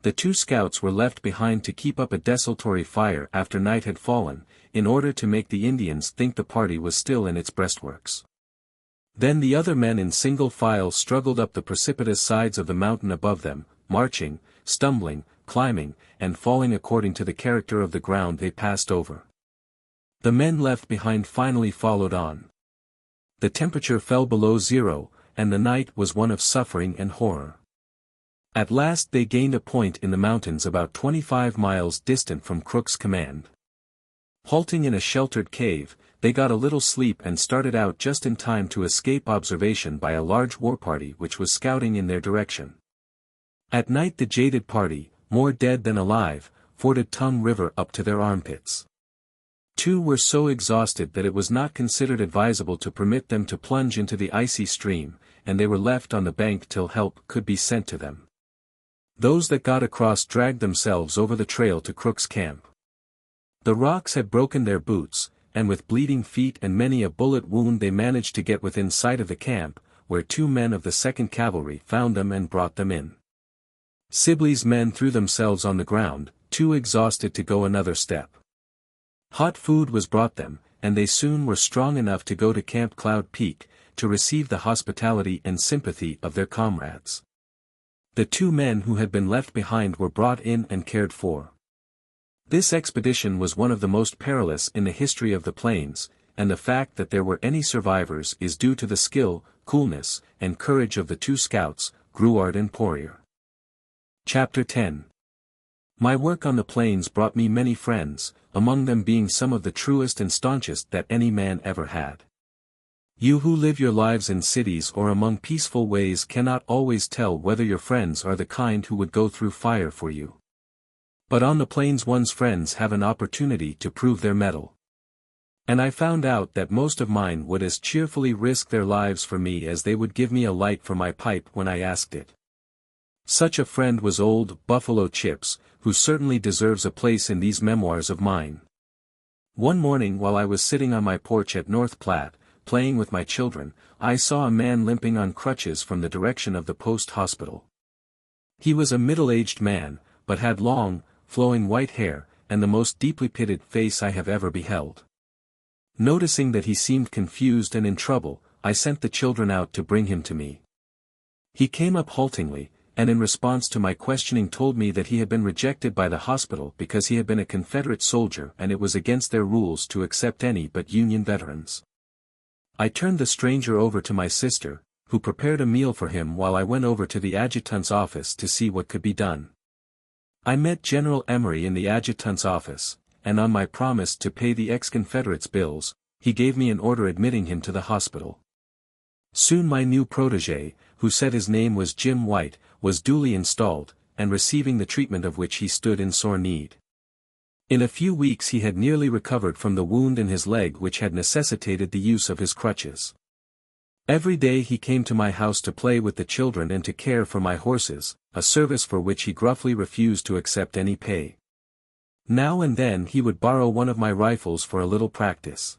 The two scouts were left behind to keep up a desultory fire after night had fallen, in order to make the Indians think the party was still in its breastworks. Then the other men in single file struggled up the precipitous sides of the mountain above them, marching, stumbling, climbing, and falling according to the character of the ground they passed over. The men left behind finally followed on. The temperature fell below zero, and the night was one of suffering and horror. At last they gained a point in the mountains about 25 miles distant from Crook's command. Halting in a sheltered cave, they got a little sleep and started out just in time to escape observation by a large war party which was scouting in their direction. At night the jaded party, more dead than alive, forded Tongue River up to their armpits. Two were so exhausted that it was not considered advisable to permit them to plunge into the icy stream, and they were left on the bank till help could be sent to them. Those that got across dragged themselves over the trail to Crook's camp. The rocks had broken their boots, and with bleeding feet and many a bullet wound they managed to get within sight of the camp, where two men of the 2nd Cavalry found them and brought them in. Sibley's men threw themselves on the ground, too exhausted to go another step. Hot food was brought them, and they soon were strong enough to go to Camp Cloud Peak, to receive the hospitality and sympathy of their comrades. The two men who had been left behind were brought in and cared for. This expedition was one of the most perilous in the history of the plains, and the fact that there were any survivors is due to the skill, coolness, and courage of the two scouts, Gruard and Poirier. Chapter 10. My work on the plains brought me many friends, among them being some of the truest and staunchest that any man ever had. You who live your lives in cities or among peaceful ways cannot always tell whether your friends are the kind who would go through fire for you. But on the plains one's friends have an opportunity to prove their mettle. And I found out that most of mine would as cheerfully risk their lives for me as they would give me a light for my pipe when I asked it. Such a friend was old Buffalo Chips, who certainly deserves a place in these memoirs of mine. One morning while I was sitting on my porch at North Platte, playing with my children, I saw a man limping on crutches from the direction of the post hospital. He was a middle-aged man, but had long, flowing white hair, and the most deeply pitted face I have ever beheld. Noticing that he seemed confused and in trouble, I sent the children out to bring him to me. He came up haltingly, and in response to my questioning told me that he had been rejected by the hospital because he had been a Confederate soldier and it was against their rules to accept any but Union veterans. I turned the stranger over to my sister, who prepared a meal for him while I went over to the adjutant's office to see what could be done. I met General Emory in the adjutant's office, and on my promise to pay the ex-Confederate's bills, he gave me an order admitting him to the hospital. Soon my new protégé, who said his name was Jim White, was duly installed, and receiving the treatment of which he stood in sore need. In a few weeks he had nearly recovered from the wound in his leg which had necessitated the use of his crutches. Every day he came to my house to play with the children and to care for my horses, a service for which he gruffly refused to accept any pay. Now and then he would borrow one of my rifles for a little practice.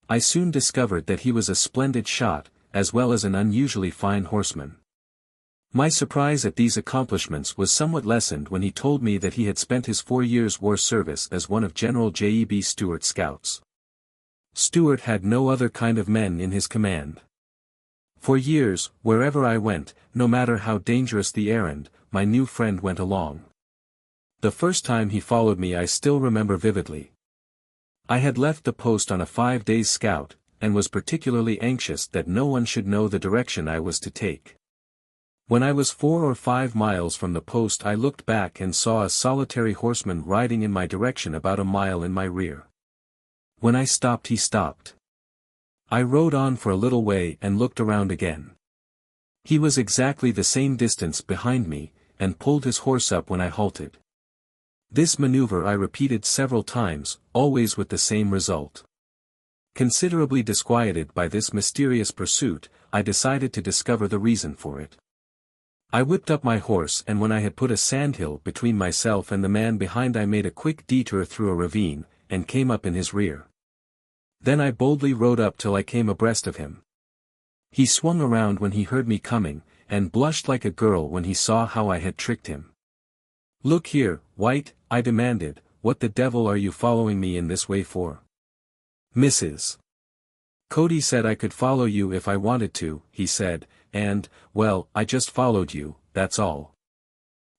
I soon discovered that he was a splendid shot, as well as an unusually fine horseman. My surprise at these accomplishments was somewhat lessened when he told me that he had spent his 4 years' war service as one of General J.E.B. Stuart's scouts. Stuart had no other kind of men in his command. For years, wherever I went, no matter how dangerous the errand, my new friend went along. The first time he followed me I still remember vividly. I had left the post on a 5-day scout, and was particularly anxious that no one should know the direction I was to take. When I was 4 or 5 miles from the post I looked back and saw a solitary horseman riding in my direction about a mile in my rear. When I stopped he stopped. I rode on for a little way and looked around again. He was exactly the same distance behind me, and pulled his horse up when I halted. This maneuver I repeated several times, always with the same result. Considerably disquieted by this mysterious pursuit, I decided to discover the reason for it. I whipped up my horse and when I had put a sandhill between myself and the man behind I made a quick detour through a ravine, and came up in his rear. Then I boldly rode up till I came abreast of him. He swung around when he heard me coming, and blushed like a girl when he saw how I had tricked him. "Look here, White," I demanded, "what the devil are you following me in this way for?" "Mrs. Cody said I could follow you if I wanted to," he said, "and, well, I just followed you, that's all."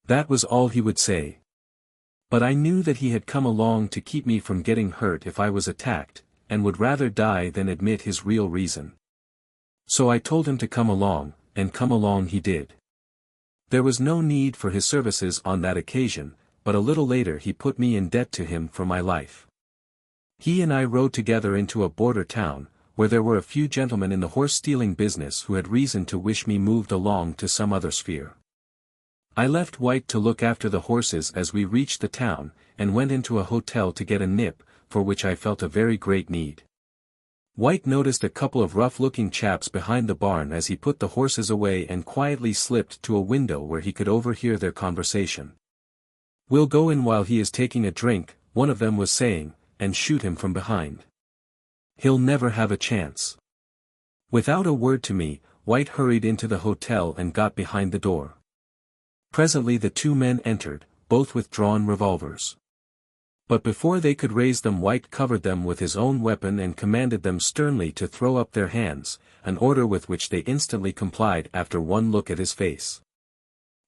That was all he would say. But I knew that he had come along to keep me from getting hurt if I was attacked, and would rather die than admit his real reason. So I told him to come along, and come along he did. There was no need for his services on that occasion, but a little later he put me in debt to him for my life. He and I rode together into a border town, where there were a few gentlemen in the horse-stealing business who had reason to wish me moved along to some other sphere. I left White to look after the horses as we reached the town, and went into a hotel to get a nip, for which I felt a very great need. White noticed a couple of rough-looking chaps behind the barn as he put the horses away and quietly slipped to a window where he could overhear their conversation. "We'll go in while he is taking a drink," one of them was saying, "and shoot him from behind. He'll never have a chance." Without a word to me, White hurried into the hotel and got behind the door. Presently the two men entered, both with drawn revolvers. But before they could raise them White covered them with his own weapon and commanded them sternly to throw up their hands, an order with which they instantly complied after one look at his face.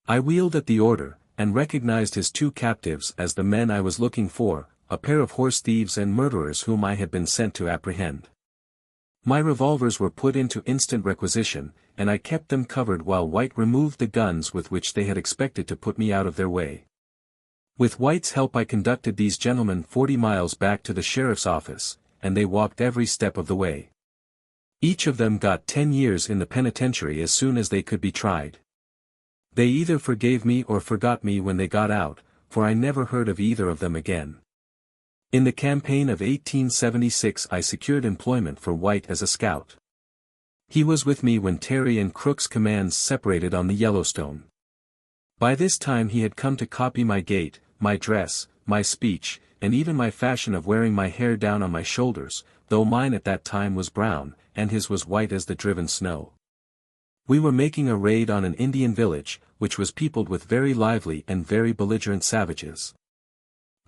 I wheeled at the order, and recognized his 2 captives as the men I was looking for, a pair of horse thieves and murderers whom I had been sent to apprehend. My revolvers were put into instant requisition, and I kept them covered while White removed the guns with which they had expected to put me out of their way. With White's help I conducted these gentlemen 40 miles back to the sheriff's office, and they walked every step of the way. Each of them got 10 years in the penitentiary as soon as they could be tried. They either forgave me or forgot me when they got out, for I never heard of either of them again. In the campaign of 1876 I secured employment for White as a scout. He was with me when Terry and Crook's commands separated on the Yellowstone. By this time he had come to copy my gait, my dress, my speech, and even my fashion of wearing my hair down on my shoulders, though mine at that time was brown, and his was white as the driven snow. We were making a raid on an Indian village, which was peopled with very lively and very belligerent savages.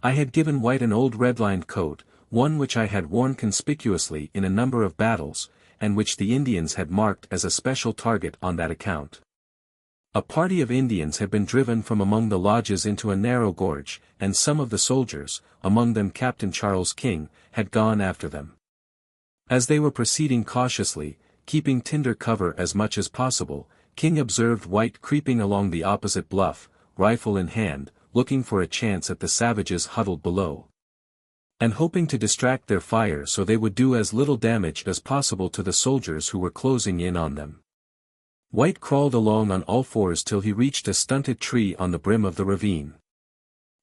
I had given White an old red-lined coat, one which I had worn conspicuously in a number of battles, and which the Indians had marked as a special target on that account. A party of Indians had been driven from among the lodges into a narrow gorge, and some of the soldiers, among them Captain Charles King, had gone after them. As they were proceeding cautiously, keeping tinder cover as much as possible, King observed White creeping along the opposite bluff, rifle in hand, looking for a chance at the savages huddled below, and hoping to distract their fire so they would do as little damage as possible to the soldiers who were closing in on them. White crawled along on all fours till he reached a stunted tree on the brim of the ravine.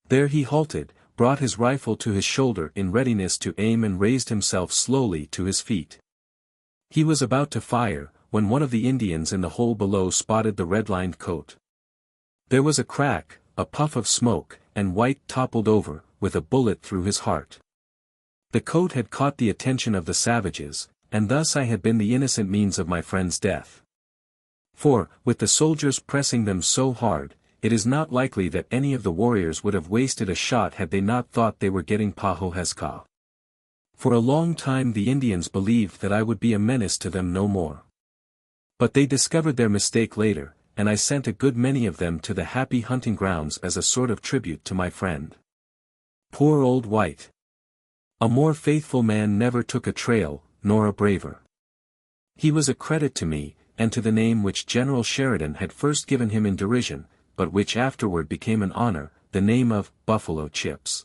There he halted, brought his rifle to his shoulder in readiness to aim, and raised himself slowly to his feet. He was about to fire, when one of the Indians in the hole below spotted the red-lined coat. There was a crack, a puff of smoke, and White toppled over, with a bullet through his heart. The coat had caught the attention of the savages, and thus I had been the innocent means of my friend's death. For, with the soldiers pressing them so hard, it is not likely that any of the warriors would have wasted a shot had they not thought they were getting Pahoheska. For a long time the Indians believed that I would be a menace to them no more. But they discovered their mistake later, and I sent a good many of them to the happy hunting grounds as a sort of tribute to my friend. Poor old White! A more faithful man never took a trail, nor a braver. He was a credit to me, and to the name which General Sheridan had first given him in derision, but which afterward became an honor, the name of Buffalo Chips.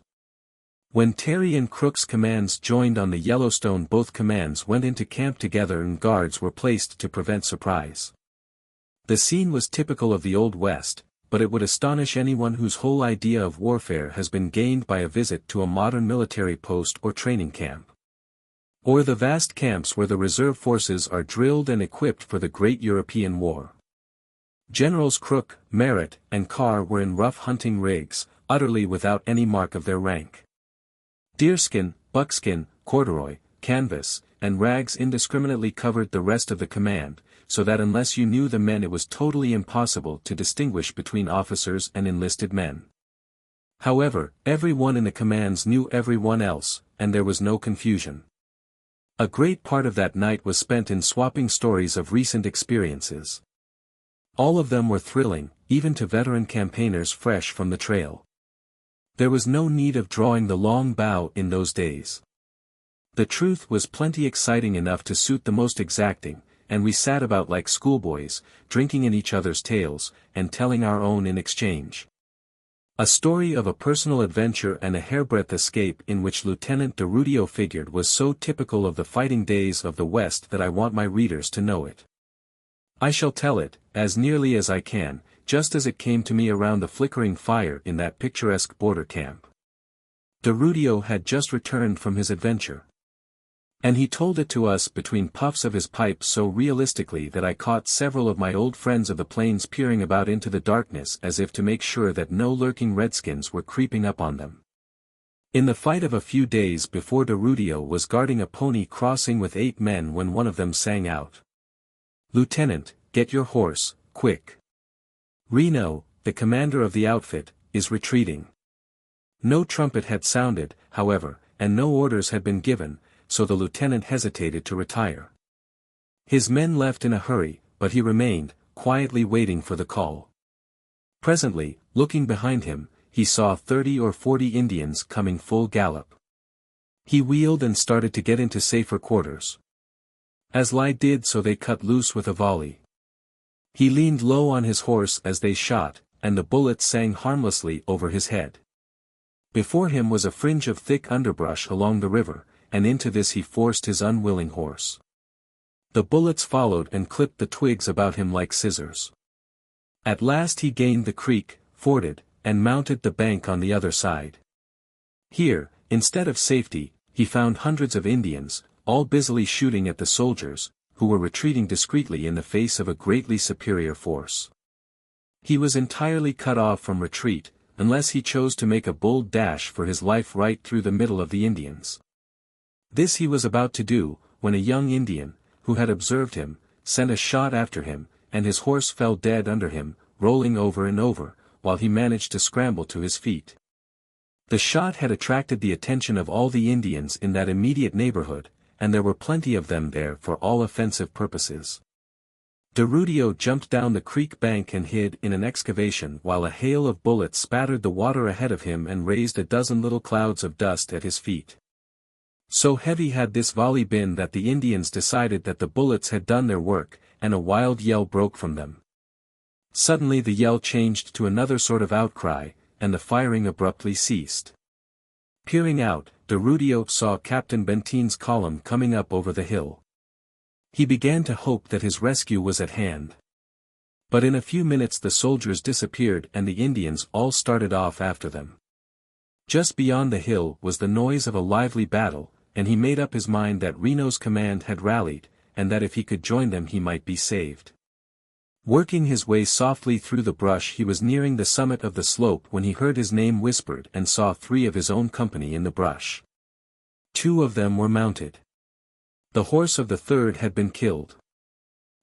When Terry and Crook's commands joined on the Yellowstone, both commands went into camp together and guards were placed to prevent surprise. The scene was typical of the Old West, but it would astonish anyone whose whole idea of warfare has been gained by a visit to a modern military post or training camp, or the vast camps where the reserve forces are drilled and equipped for the great European war. Generals Crook, Merritt, and Carr were in rough hunting rigs, utterly without any mark of their rank. Deerskin, buckskin, corduroy, canvas, and rags indiscriminately covered the rest of the command, so that unless you knew the men it was totally impossible to distinguish between officers and enlisted men. However, every one in the commands knew every one else, and there was no confusion. A great part of that night was spent in swapping stories of recent experiences. All of them were thrilling, even to veteran campaigners fresh from the trail. There was no need of drawing the long bow in those days. The truth was plenty exciting enough to suit the most exacting, and we sat about like schoolboys, drinking in each other's tales, and telling our own in exchange. A story of a personal adventure and a hairbreadth escape in which Lieutenant DeRudio figured was so typical of the fighting days of the West that I want my readers to know it. I shall tell it, as nearly as I can, just as it came to me around the flickering fire in that picturesque border camp. DeRudio had just returned from his adventure, and he told it to us between puffs of his pipe so realistically that I caught several of my old friends of the plains peering about into the darkness as if to make sure that no lurking redskins were creeping up on them. In the fight of a few days before, DeRudio was guarding a pony crossing with 8 men when one of them sang out, "Lieutenant, get your horse, quick. Reno, the commander of the outfit, is retreating." No trumpet had sounded, however, and no orders had been given, so the lieutenant hesitated to retire. His men left in a hurry, but he remained, quietly waiting for the call. Presently, looking behind him, he saw 30 or 40 Indians coming full gallop. He wheeled and started to get into safer quarters. As Lie did so, they cut loose with a volley. He leaned low on his horse as they shot, and the bullets sang harmlessly over his head. Before him was a fringe of thick underbrush along the river, and into this he forced his unwilling horse. The bullets followed and clipped the twigs about him like scissors. At last he gained the creek, forded, and mounted the bank on the other side. Here, instead of safety, he found hundreds of Indians, all busily shooting at the soldiers, who were retreating discreetly in the face of a greatly superior force. He was entirely cut off from retreat, unless he chose to make a bold dash for his life right through the middle of the Indians. This he was about to do, when a young Indian, who had observed him, sent a shot after him, and his horse fell dead under him, rolling over and over, while he managed to scramble to his feet. The shot had attracted the attention of all the Indians in that immediate neighborhood, and there were plenty of them there for all offensive purposes. Derudio jumped down the creek bank and hid in an excavation while a hail of bullets spattered the water ahead of him and raised a dozen little clouds of dust at his feet. So heavy had this volley been that the Indians decided that the bullets had done their work, and a wild yell broke from them. Suddenly the yell changed to another sort of outcry, and the firing abruptly ceased. Peering out, Derudio saw Captain Bentine's column coming up over the hill. He began to hope that his rescue was at hand. But in a few minutes the soldiers disappeared and the Indians all started off after them. Just beyond the hill was the noise of a lively battle, and he made up his mind that Reno's command had rallied, and that if he could join them he might be saved. Working his way softly through the brush he was nearing the summit of the slope when he heard his name whispered and saw 3 of his own company in the brush. 2 of them were mounted. The horse of the 3rd had been killed.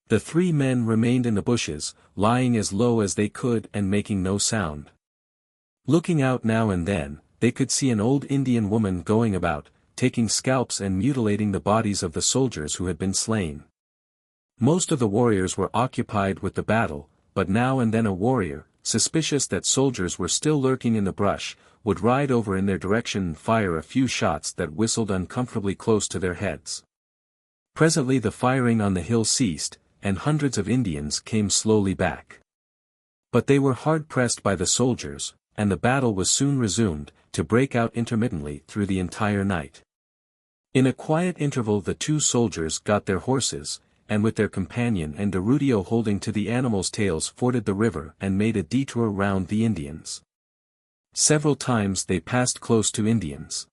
The 3 men remained in the bushes, lying as low as they could and making no sound. Looking out now and then, they could see an old Indian woman going about, taking scalps and mutilating the bodies of the soldiers who had been slain. Most of the warriors were occupied with the battle, but now and then a warrior, suspicious that soldiers were still lurking in the brush, would ride over in their direction and fire a few shots that whistled uncomfortably close to their heads. Presently the firing on the hill ceased, and hundreds of Indians came slowly back. But they were hard pressed by the soldiers, and the battle was soon resumed, to break out intermittently through the entire night. In a quiet interval the 2 soldiers got their horses, and with their companion and Derudio holding to the animals' tails forded the river and made a detour round the Indians. Several times they passed close to Indians.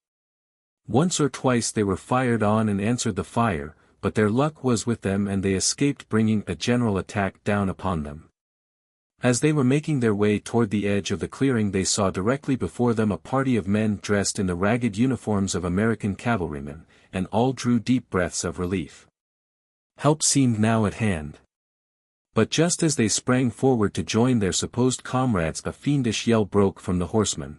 Once or twice they were fired on and answered the fire, but their luck was with them and they escaped bringing a general attack down upon them. As they were making their way toward the edge of the clearing they saw directly before them a party of men dressed in the ragged uniforms of American cavalrymen, and all drew deep breaths of relief. Help seemed now at hand. But just as they sprang forward to join their supposed comrades a fiendish yell broke from the horsemen.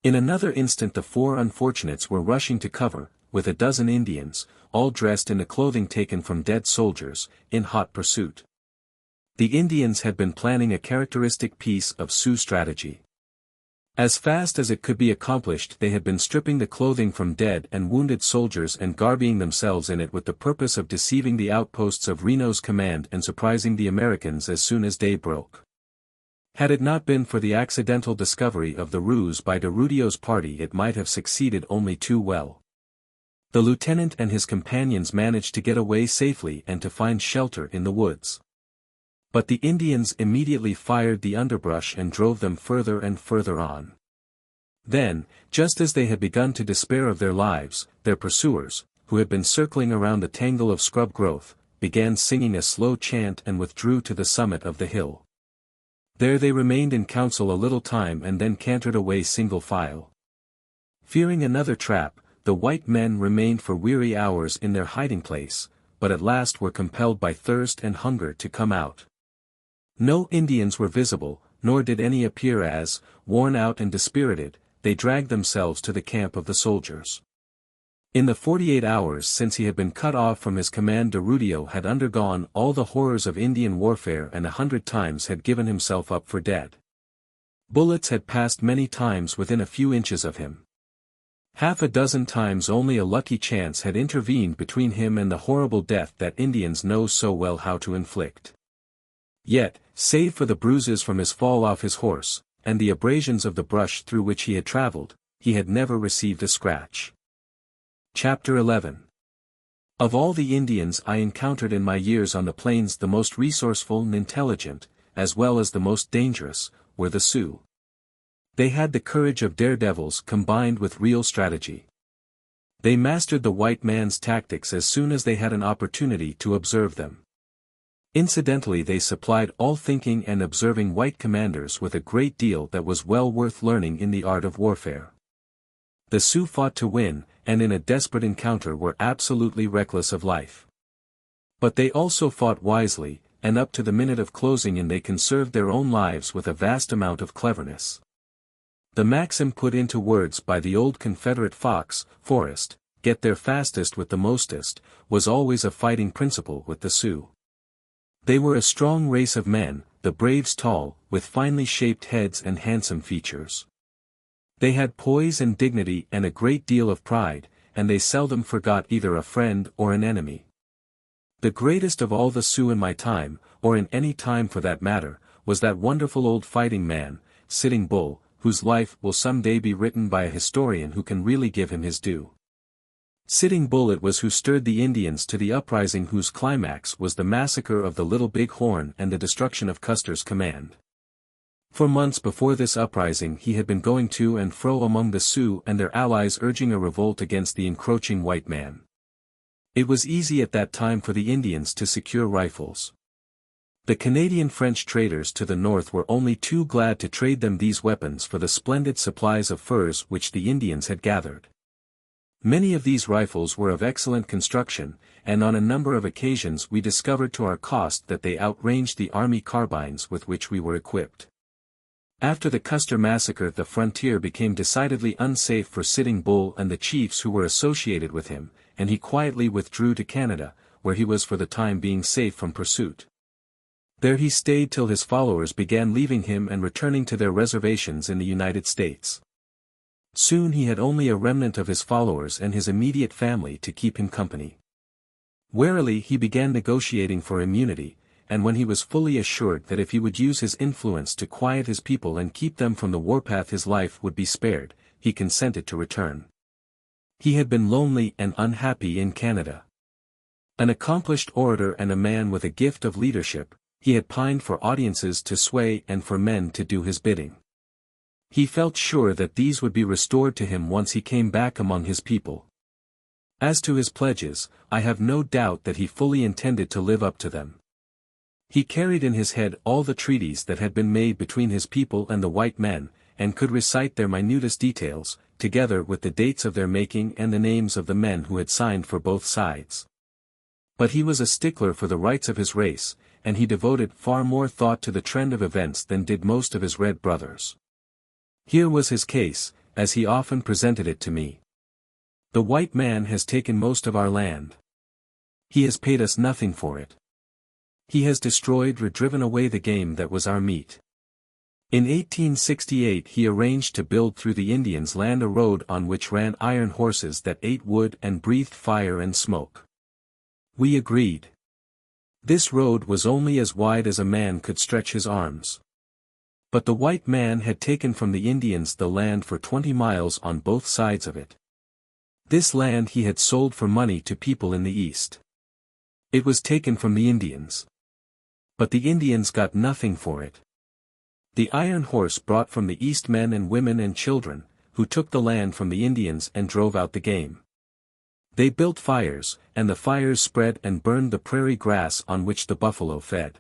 In another instant the 4 unfortunates were rushing to cover, with a dozen Indians, all dressed in the clothing taken from dead soldiers, in hot pursuit. The Indians had been planning a characteristic piece of Sioux strategy. As fast as it could be accomplished they had been stripping the clothing from dead and wounded soldiers and garbying themselves in it with the purpose of deceiving the outposts of Reno's command and surprising the Americans as soon as day broke. Had it not been for the accidental discovery of the ruse by Derudio's party it might have succeeded only too well. The lieutenant and his companions managed to get away safely and to find shelter in the woods. But the Indians immediately fired the underbrush and drove them further and further on. Then, just as they had begun to despair of their lives, their pursuers, who had been circling around the tangle of scrub growth, began singing a slow chant and withdrew to the summit of the hill. There they remained in council a little time and then cantered away single file. Fearing another trap, the white men remained for weary hours in their hiding place, but at last were compelled by thirst and hunger to come out. No Indians were visible, nor did any appear as, worn out and dispirited, they dragged themselves to the camp of the soldiers. In the 48 hours since he had been cut off from his command Derudio had undergone all the horrors of Indian warfare and 100 times had given himself up for dead. Bullets had passed many times within a few inches of him. Half a dozen times only a lucky chance had intervened between him and the horrible death that Indians know so well how to inflict. Yet, save for the bruises from his fall off his horse, and the abrasions of the brush through which he had traveled, he had never received a scratch. Chapter 11. Of all the Indians I encountered in my years on the plains, the most resourceful and intelligent, as well as the most dangerous, were the Sioux. They had the courage of daredevils combined with real strategy. They mastered the white man's tactics as soon as they had an opportunity to observe them. Incidentally, they supplied all thinking and observing white commanders with a great deal that was well worth learning in the art of warfare. The Sioux fought to win, and in a desperate encounter were absolutely reckless of life. But they also fought wisely, and up to the minute of closing in they conserved their own lives with a vast amount of cleverness. The maxim put into words by the old Confederate fox, Forrest, "Get there fastest with the mostest," was always a fighting principle with the Sioux. They were a strong race of men, the braves tall, with finely shaped heads and handsome features. They had poise and dignity and a great deal of pride, and they seldom forgot either a friend or an enemy. The greatest of all the Sioux in my time, or in any time for that matter, was that wonderful old fighting man, Sitting Bull, whose life will some day be written by a historian who can really give him his due. Sitting Bull it was who stirred the Indians to the uprising whose climax was the massacre of the Little Bighorn and the destruction of Custer's command. For months before this uprising he had been going to and fro among the Sioux and their allies urging a revolt against the encroaching white man. It was easy at that time for the Indians to secure rifles. The Canadian-French traders to the north were only too glad to trade them these weapons for the splendid supplies of furs which the Indians had gathered. Many of these rifles were of excellent construction, and on a number of occasions we discovered to our cost that they outranged the army carbines with which we were equipped. After the Custer massacre the frontier became decidedly unsafe for Sitting Bull and the chiefs who were associated with him, and he quietly withdrew to Canada, where he was for the time being safe from pursuit. There he stayed till his followers began leaving him and returning to their reservations in the United States. Soon he had only a remnant of his followers and his immediate family to keep him company. Warily he began negotiating for immunity, and when he was fully assured that if he would use his influence to quiet his people and keep them from the warpath his life would be spared, he consented to return. He had been lonely and unhappy in Canada. An accomplished orator and a man with a gift of leadership, he had pined for audiences to sway and for men to do his bidding. He felt sure that these would be restored to him once he came back among his people. As to his pledges, I have no doubt that he fully intended to live up to them. He carried in his head all the treaties that had been made between his people and the white men, and could recite their minutest details, together with the dates of their making and the names of the men who had signed for both sides. But he was a stickler for the rights of his race, and he devoted far more thought to the trend of events than did most of his red brothers. Here was his case, as he often presented it to me. The white man has taken most of our land. He has paid us nothing for it. He has destroyed or driven away the game that was our meat. In 1868 he arranged to build through the Indians' land a road on which ran iron horses that ate wood and breathed fire and smoke. We agreed. This road was only as wide as a man could stretch his arms. But the white man had taken from the Indians the land for 20 miles on both sides of it. This land he had sold for money to people in the East. It was taken from the Indians. But the Indians got nothing for it. The iron horse brought from the East men and women and children, who took the land from the Indians and drove out the game. They built fires, and the fires spread and burned the prairie grass on which the buffalo fed.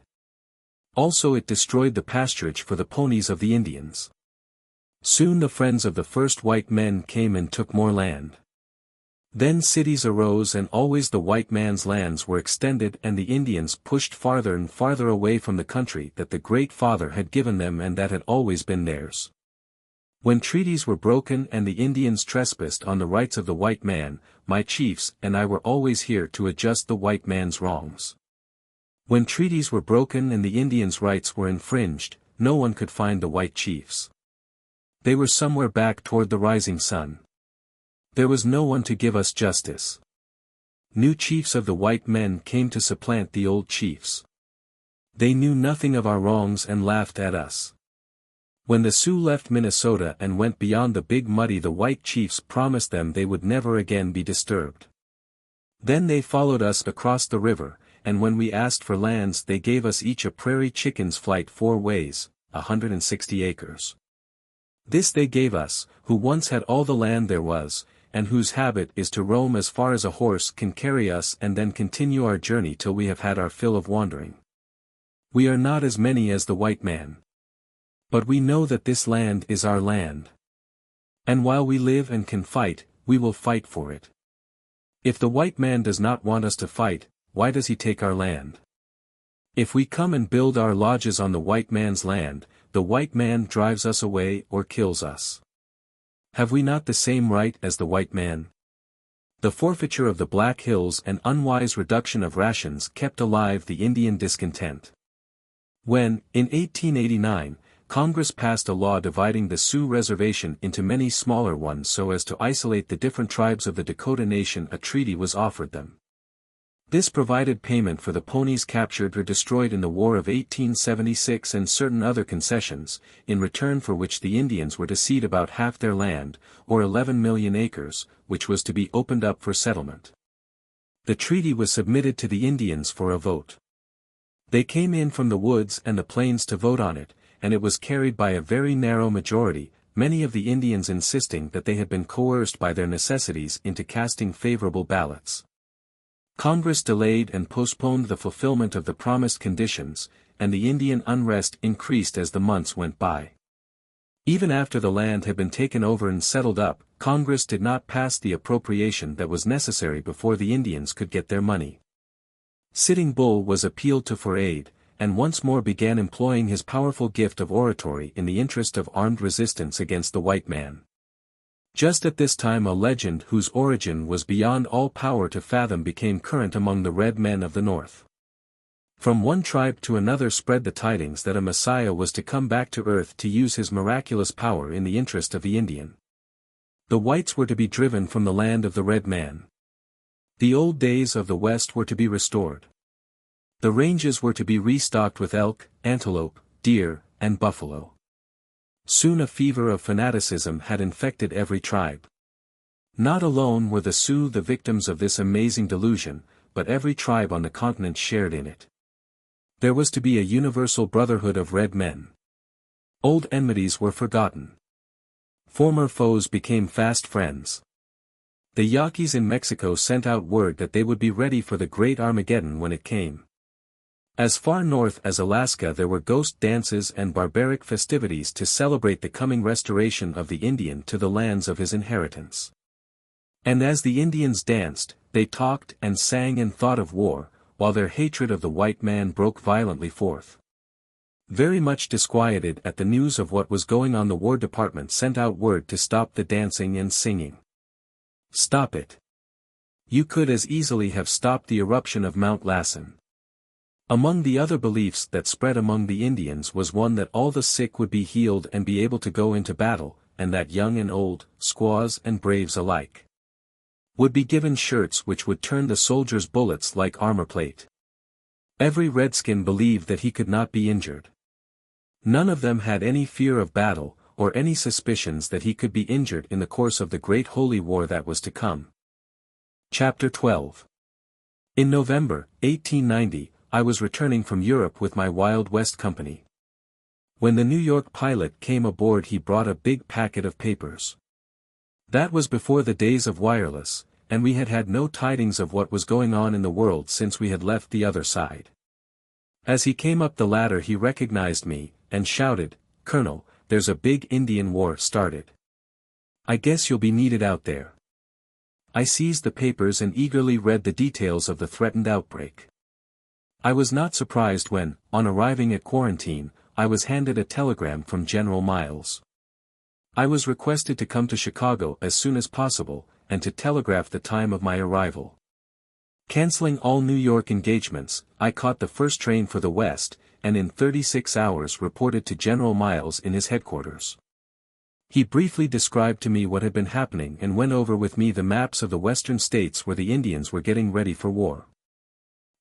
Also it destroyed the pasturage for the ponies of the Indians. Soon the friends of the first white men came and took more land. Then cities arose and always the white man's lands were extended and the Indians pushed farther and farther away from the country that the Great Father had given them and that had always been theirs. When treaties were broken and the Indians trespassed on the rights of the white man, my chiefs and I were always here to adjust the white man's wrongs. When treaties were broken and the Indians' rights were infringed, no one could find the white chiefs. They were somewhere back toward the rising sun. There was no one to give us justice. New chiefs of the white men came to supplant the old chiefs. They knew nothing of our wrongs and laughed at us. When the Sioux left Minnesota and went beyond the Big Muddy, the white chiefs promised them they would never again be disturbed. Then they followed us across the river, and when we asked for lands they gave us each a prairie chicken's flight 4 ways, 160 acres. This they gave us, who once had all the land there was, and whose habit is to roam as far as a horse can carry us and then continue our journey till we have had our fill of wandering. We are not as many as the white man. But we know that this land is our land. And while we live and can fight, we will fight for it. If the white man does not want us to fight, why does he take our land? If we come and build our lodges on the white man's land, the white man drives us away or kills us. Have we not the same right as the white man? The forfeiture of the Black Hills and unwise reduction of rations kept alive the Indian discontent. When, in 1889, Congress passed a law dividing the Sioux Reservation into many smaller ones so as to isolate the different tribes of the Dakota Nation, a treaty was offered them. This provided payment for the ponies captured or destroyed in the War of 1876 and certain other concessions, in return for which the Indians were to cede about half their land, or 11 million acres, which was to be opened up for settlement. The treaty was submitted to the Indians for a vote. They came in from the woods and the plains to vote on it, and it was carried by a very narrow majority, many of the Indians insisting that they had been coerced by their necessities into casting favorable ballots. Congress delayed and postponed the fulfillment of the promised conditions, and the Indian unrest increased as the months went by. Even after the land had been taken over and settled up, Congress did not pass the appropriation that was necessary before the Indians could get their money. Sitting Bull was appealed to for aid, and once more began employing his powerful gift of oratory in the interest of armed resistance against the white man. Just at this time a legend whose origin was beyond all power to fathom became current among the red men of the North. From one tribe to another spread the tidings that a Messiah was to come back to earth to use his miraculous power in the interest of the Indian. The whites were to be driven from the land of the red man. The old days of the West were to be restored. The ranges were to be restocked with elk, antelope, deer, and buffalo. Soon a fever of fanaticism had infected every tribe. Not alone were the Sioux the victims of this amazing delusion, but every tribe on the continent shared in it. There was to be a universal brotherhood of red men. Old enmities were forgotten. Former foes became fast friends. The Yaquis in Mexico sent out word that they would be ready for the great Armageddon when it came. As far north as Alaska there were ghost dances and barbaric festivities to celebrate the coming restoration of the Indian to the lands of his inheritance. And as the Indians danced, they talked and sang and thought of war, while their hatred of the white man broke violently forth. Very much disquieted at the news of what was going on, the War Department sent out word to stop the dancing and singing. Stop it. You could as easily have stopped the eruption of Mount Lassen. Among the other beliefs that spread among the Indians was one that all the sick would be healed and be able to go into battle, and that young and old, squaws and braves alike, would be given shirts which would turn the soldiers' bullets like armor plate. Every redskin believed that he could not be injured. None of them had any fear of battle, or any suspicions that he could be injured in the course of the great holy war that was to come. Chapter 12. In November, 1890, I was returning from Europe with my Wild West Company. When the New York pilot came aboard he brought a big packet of papers. That was before the days of wireless, and we had had no tidings of what was going on in the world since we had left the other side. As he came up the ladder he recognized me, and shouted, "Colonel, there's a big Indian war started. I guess you'll be needed out there." I seized the papers and eagerly read the details of the threatened outbreak. I was not surprised when, on arriving at quarantine, I was handed a telegram from General Miles. I was requested to come to Chicago as soon as possible, and to telegraph the time of my arrival. Canceling all New York engagements, I caught the first train for the West, and in 36 hours reported to General Miles in his headquarters. He briefly described to me what had been happening and went over with me the maps of the western states where the Indians were getting ready for war.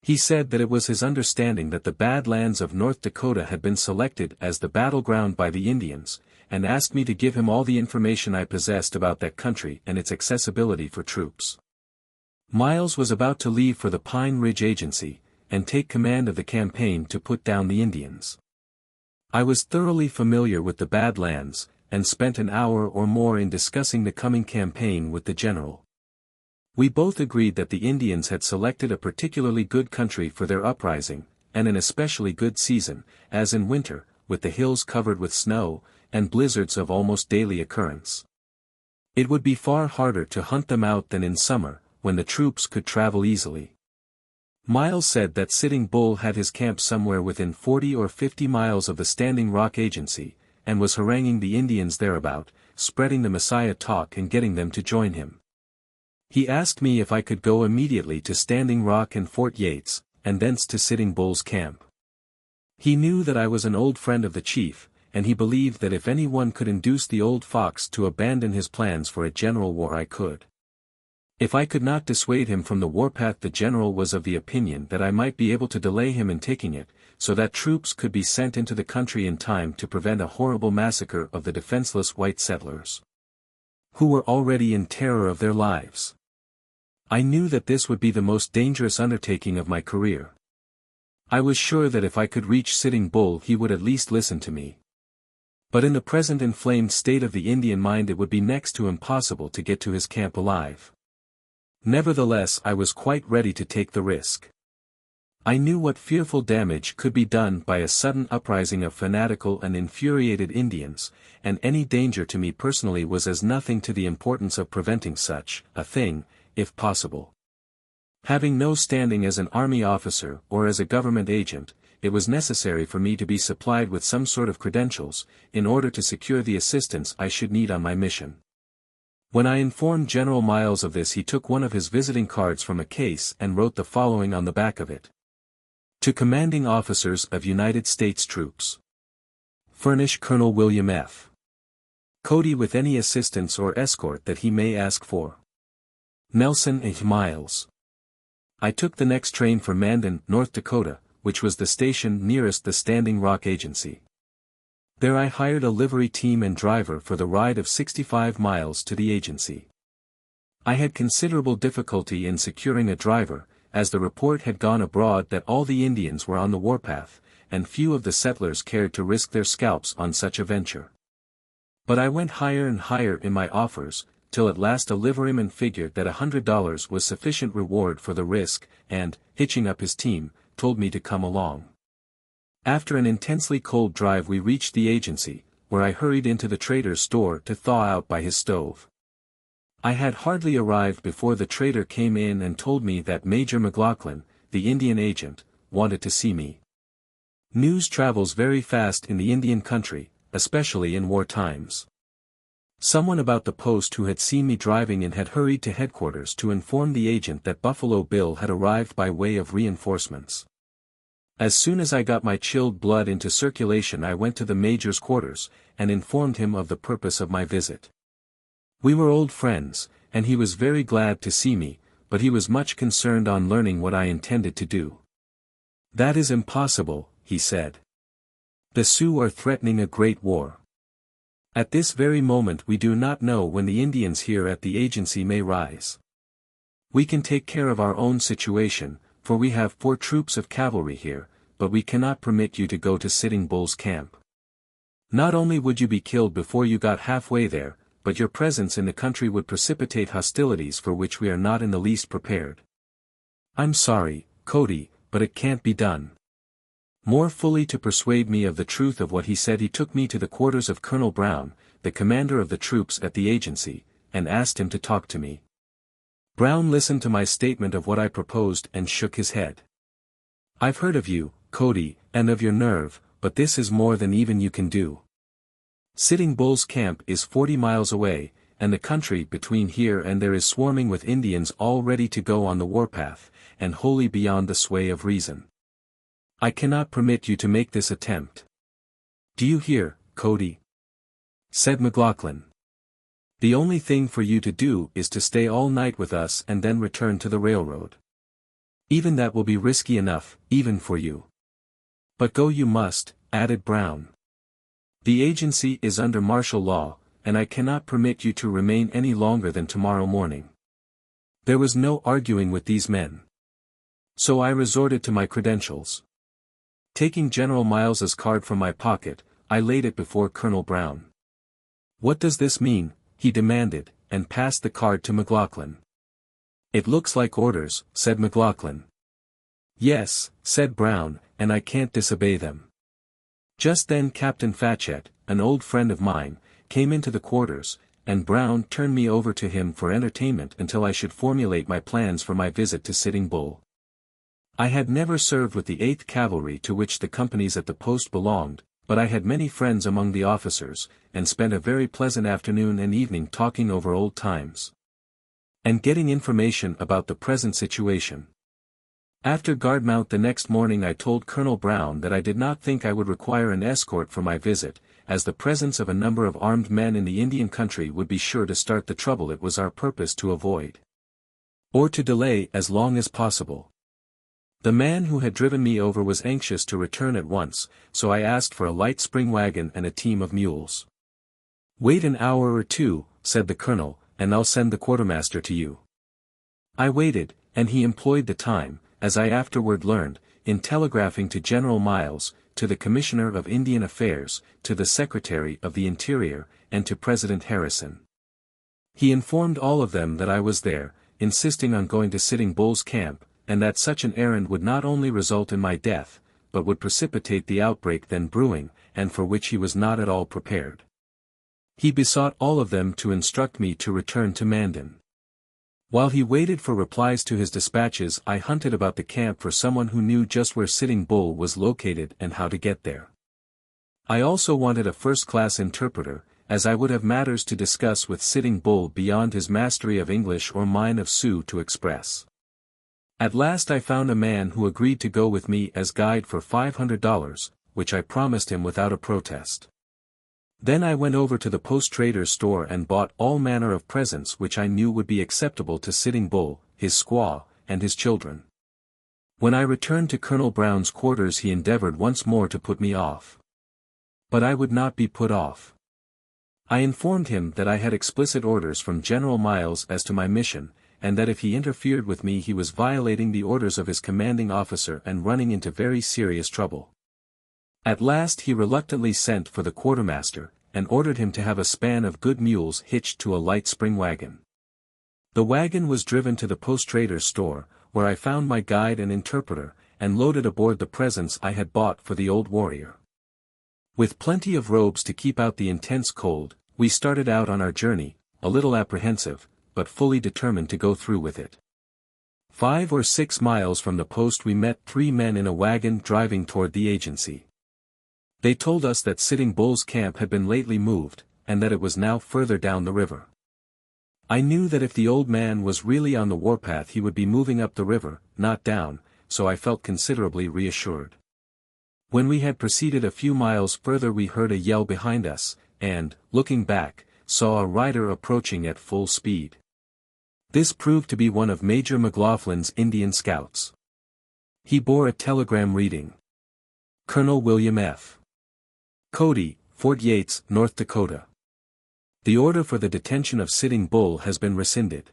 He said that it was his understanding that the Bad Lands of North Dakota had been selected as the battleground by the Indians, and asked me to give him all the information I possessed about that country and its accessibility for troops. Miles was about to leave for the Pine Ridge Agency, and take command of the campaign to put down the Indians. I was thoroughly familiar with the Badlands, and spent an hour or more in discussing the coming campaign with the general. We both agreed that the Indians had selected a particularly good country for their uprising, and an especially good season, as in winter, with the hills covered with snow, and blizzards of almost daily occurrence. It would be far harder to hunt them out than in summer, when the troops could travel easily. Miles said that Sitting Bull had his camp somewhere within 40 or 50 miles of the Standing Rock Agency, and was haranguing the Indians thereabout, spreading the Messiah talk and getting them to join him. He asked me if I could go immediately to Standing Rock and Fort Yates, and thence to Sitting Bull's camp. He knew that I was an old friend of the chief, and he believed that if anyone could induce the old fox to abandon his plans for a general war I could. If I could not dissuade him from the warpath, the general was of the opinion that I might be able to delay him in taking it, so that troops could be sent into the country in time to prevent a horrible massacre of the defenseless white settlers, who were already in terror of their lives. I knew that this would be the most dangerous undertaking of my career. I was sure that if I could reach Sitting Bull he would at least listen to me. But in the present inflamed state of the Indian mind it would be next to impossible to get to his camp alive. Nevertheless I was quite ready to take the risk. I knew what fearful damage could be done by a sudden uprising of fanatical and infuriated Indians, and any danger to me personally was as nothing to the importance of preventing such a thing, if possible. Having no standing as an army officer or as a government agent, it was necessary for me to be supplied with some sort of credentials, in order to secure the assistance I should need on my mission. When I informed General Miles of this he took one of his visiting cards from a case and wrote the following on the back of it. To Commanding Officers of United States Troops. Furnish Colonel William F. Cody with any assistance or escort that he may ask for. Nelson H. Miles. I took the next train for Mandan, North Dakota, which was the station nearest the Standing Rock Agency. There I hired a livery team and driver for the ride of 65 miles to the agency. I had considerable difficulty in securing a driver, as the report had gone abroad that all the Indians were on the warpath, and few of the settlers cared to risk their scalps on such a venture. But I went higher and higher in my offers, till at last a liveryman figured that $100 was sufficient reward for the risk, and, hitching up his team, told me to come along. After an intensely cold drive we reached the agency, where I hurried into the trader's store to thaw out by his stove. I had hardly arrived before the trader came in and told me that Major McLaughlin, the Indian agent, wanted to see me. News travels very fast in the Indian country, especially in war times. Someone about the post who had seen me driving in had hurried to headquarters to inform the agent that Buffalo Bill had arrived by way of reinforcements. As soon as I got my chilled blood into circulation I went to the major's quarters, and informed him of the purpose of my visit. We were old friends, and he was very glad to see me, but he was much concerned on learning what I intended to do. That is impossible, he said. The Sioux are threatening a great war. At this very moment we do not know when the Indians here at the agency may rise. We can take care of our own situation, for we have 4 troops of cavalry here, but we cannot permit you to go to Sitting Bull's camp. Not only would you be killed before you got halfway there, but your presence in the country would precipitate hostilities for which we are not in the least prepared. I'm sorry, Cody, but it can't be done. More fully to persuade me of the truth of what he said he took me to the quarters of Colonel Brown, the commander of the troops at the agency, and asked him to talk to me. Brown listened to my statement of what I proposed and shook his head. I've heard of you, Cody, and of your nerve, but this is more than even you can do. Sitting Bull's camp is 40 miles away, and the country between here and there is swarming with Indians all ready to go on the warpath, and wholly beyond the sway of reason. I cannot permit you to make this attempt. Do you hear, Cody? Said McLaughlin. The only thing for you to do is to stay all night with us and then return to the railroad. Even that will be risky enough, even for you. But go you must, added Brown. The agency is under martial law, and I cannot permit you to remain any longer than tomorrow morning. There was no arguing with these men. So I resorted to my credentials. Taking General Miles's card from my pocket, I laid it before Colonel Brown. "What does this mean?" he demanded, and passed the card to McLaughlin. "It looks like orders," said McLaughlin. "Yes," said Brown, "and I can't disobey them." Just then Captain Fatchett, an old friend of mine, came into the quarters, and Brown turned me over to him for entertainment until I should formulate my plans for my visit to Sitting Bull. I had never served with the 8th Cavalry, to which the companies at the post belonged, but I had many friends among the officers, and spent a very pleasant afternoon and evening talking over old times and getting information about the present situation. After guard mount the next morning I told Colonel Brown that I did not think I would require an escort for my visit, as the presence of a number of armed men in the Indian country would be sure to start the trouble it was our purpose to avoid, or to delay as long as possible. The man who had driven me over was anxious to return at once, so I asked for a light spring wagon and a team of mules. "Wait an hour or two," said the colonel, "and I'll send the quartermaster to you." I waited, and he employed the time, as I afterward learned, in telegraphing to General Miles, to the Commissioner of Indian Affairs, to the Secretary of the Interior, and to President Harrison. He informed all of them that I was there, insisting on going to Sitting Bull's camp, and that such an errand would not only result in my death, but would precipitate the outbreak then brewing, and for which he was not at all prepared. He besought all of them to instruct me to return to Mandan. While he waited for replies to his dispatches, I hunted about the camp for someone who knew just where Sitting Bull was located and how to get there. I also wanted a first-class interpreter, as I would have matters to discuss with Sitting Bull beyond his mastery of English or mine of Sioux to express. At last I found a man who agreed to go with me as guide for $500, which I promised him without a protest. Then I went over to the post-trader's store and bought all manner of presents which I knew would be acceptable to Sitting Bull, his squaw, and his children. When I returned to Colonel Brown's quarters he endeavored once more to put me off. But I would not be put off. I informed him that I had explicit orders from General Miles as to my mission, and that if he interfered with me he was violating the orders of his commanding officer and running into very serious trouble. At last he reluctantly sent for the quartermaster, and ordered him to have a span of good mules hitched to a light spring wagon. The wagon was driven to the post-trader's store, where I found my guide and interpreter, and loaded aboard the presents I had bought for the old warrior. With plenty of robes to keep out the intense cold, we started out on our journey, a little apprehensive, but fully determined to go through with it. 5 or 6 miles from the post we met 3 men in a wagon driving toward the agency. They told us that Sitting Bull's camp had been lately moved, and that it was now further down the river. I knew that if the old man was really on the warpath he would be moving up the river, not down, so I felt considerably reassured. When we had proceeded a few miles further we heard a yell behind us, and, looking back, saw a rider approaching at full speed. This proved to be one of Major McLaughlin's Indian scouts. He bore a telegram reading: Colonel William F. Cody, Fort Yates, North Dakota. The order for the detention of Sitting Bull has been rescinded.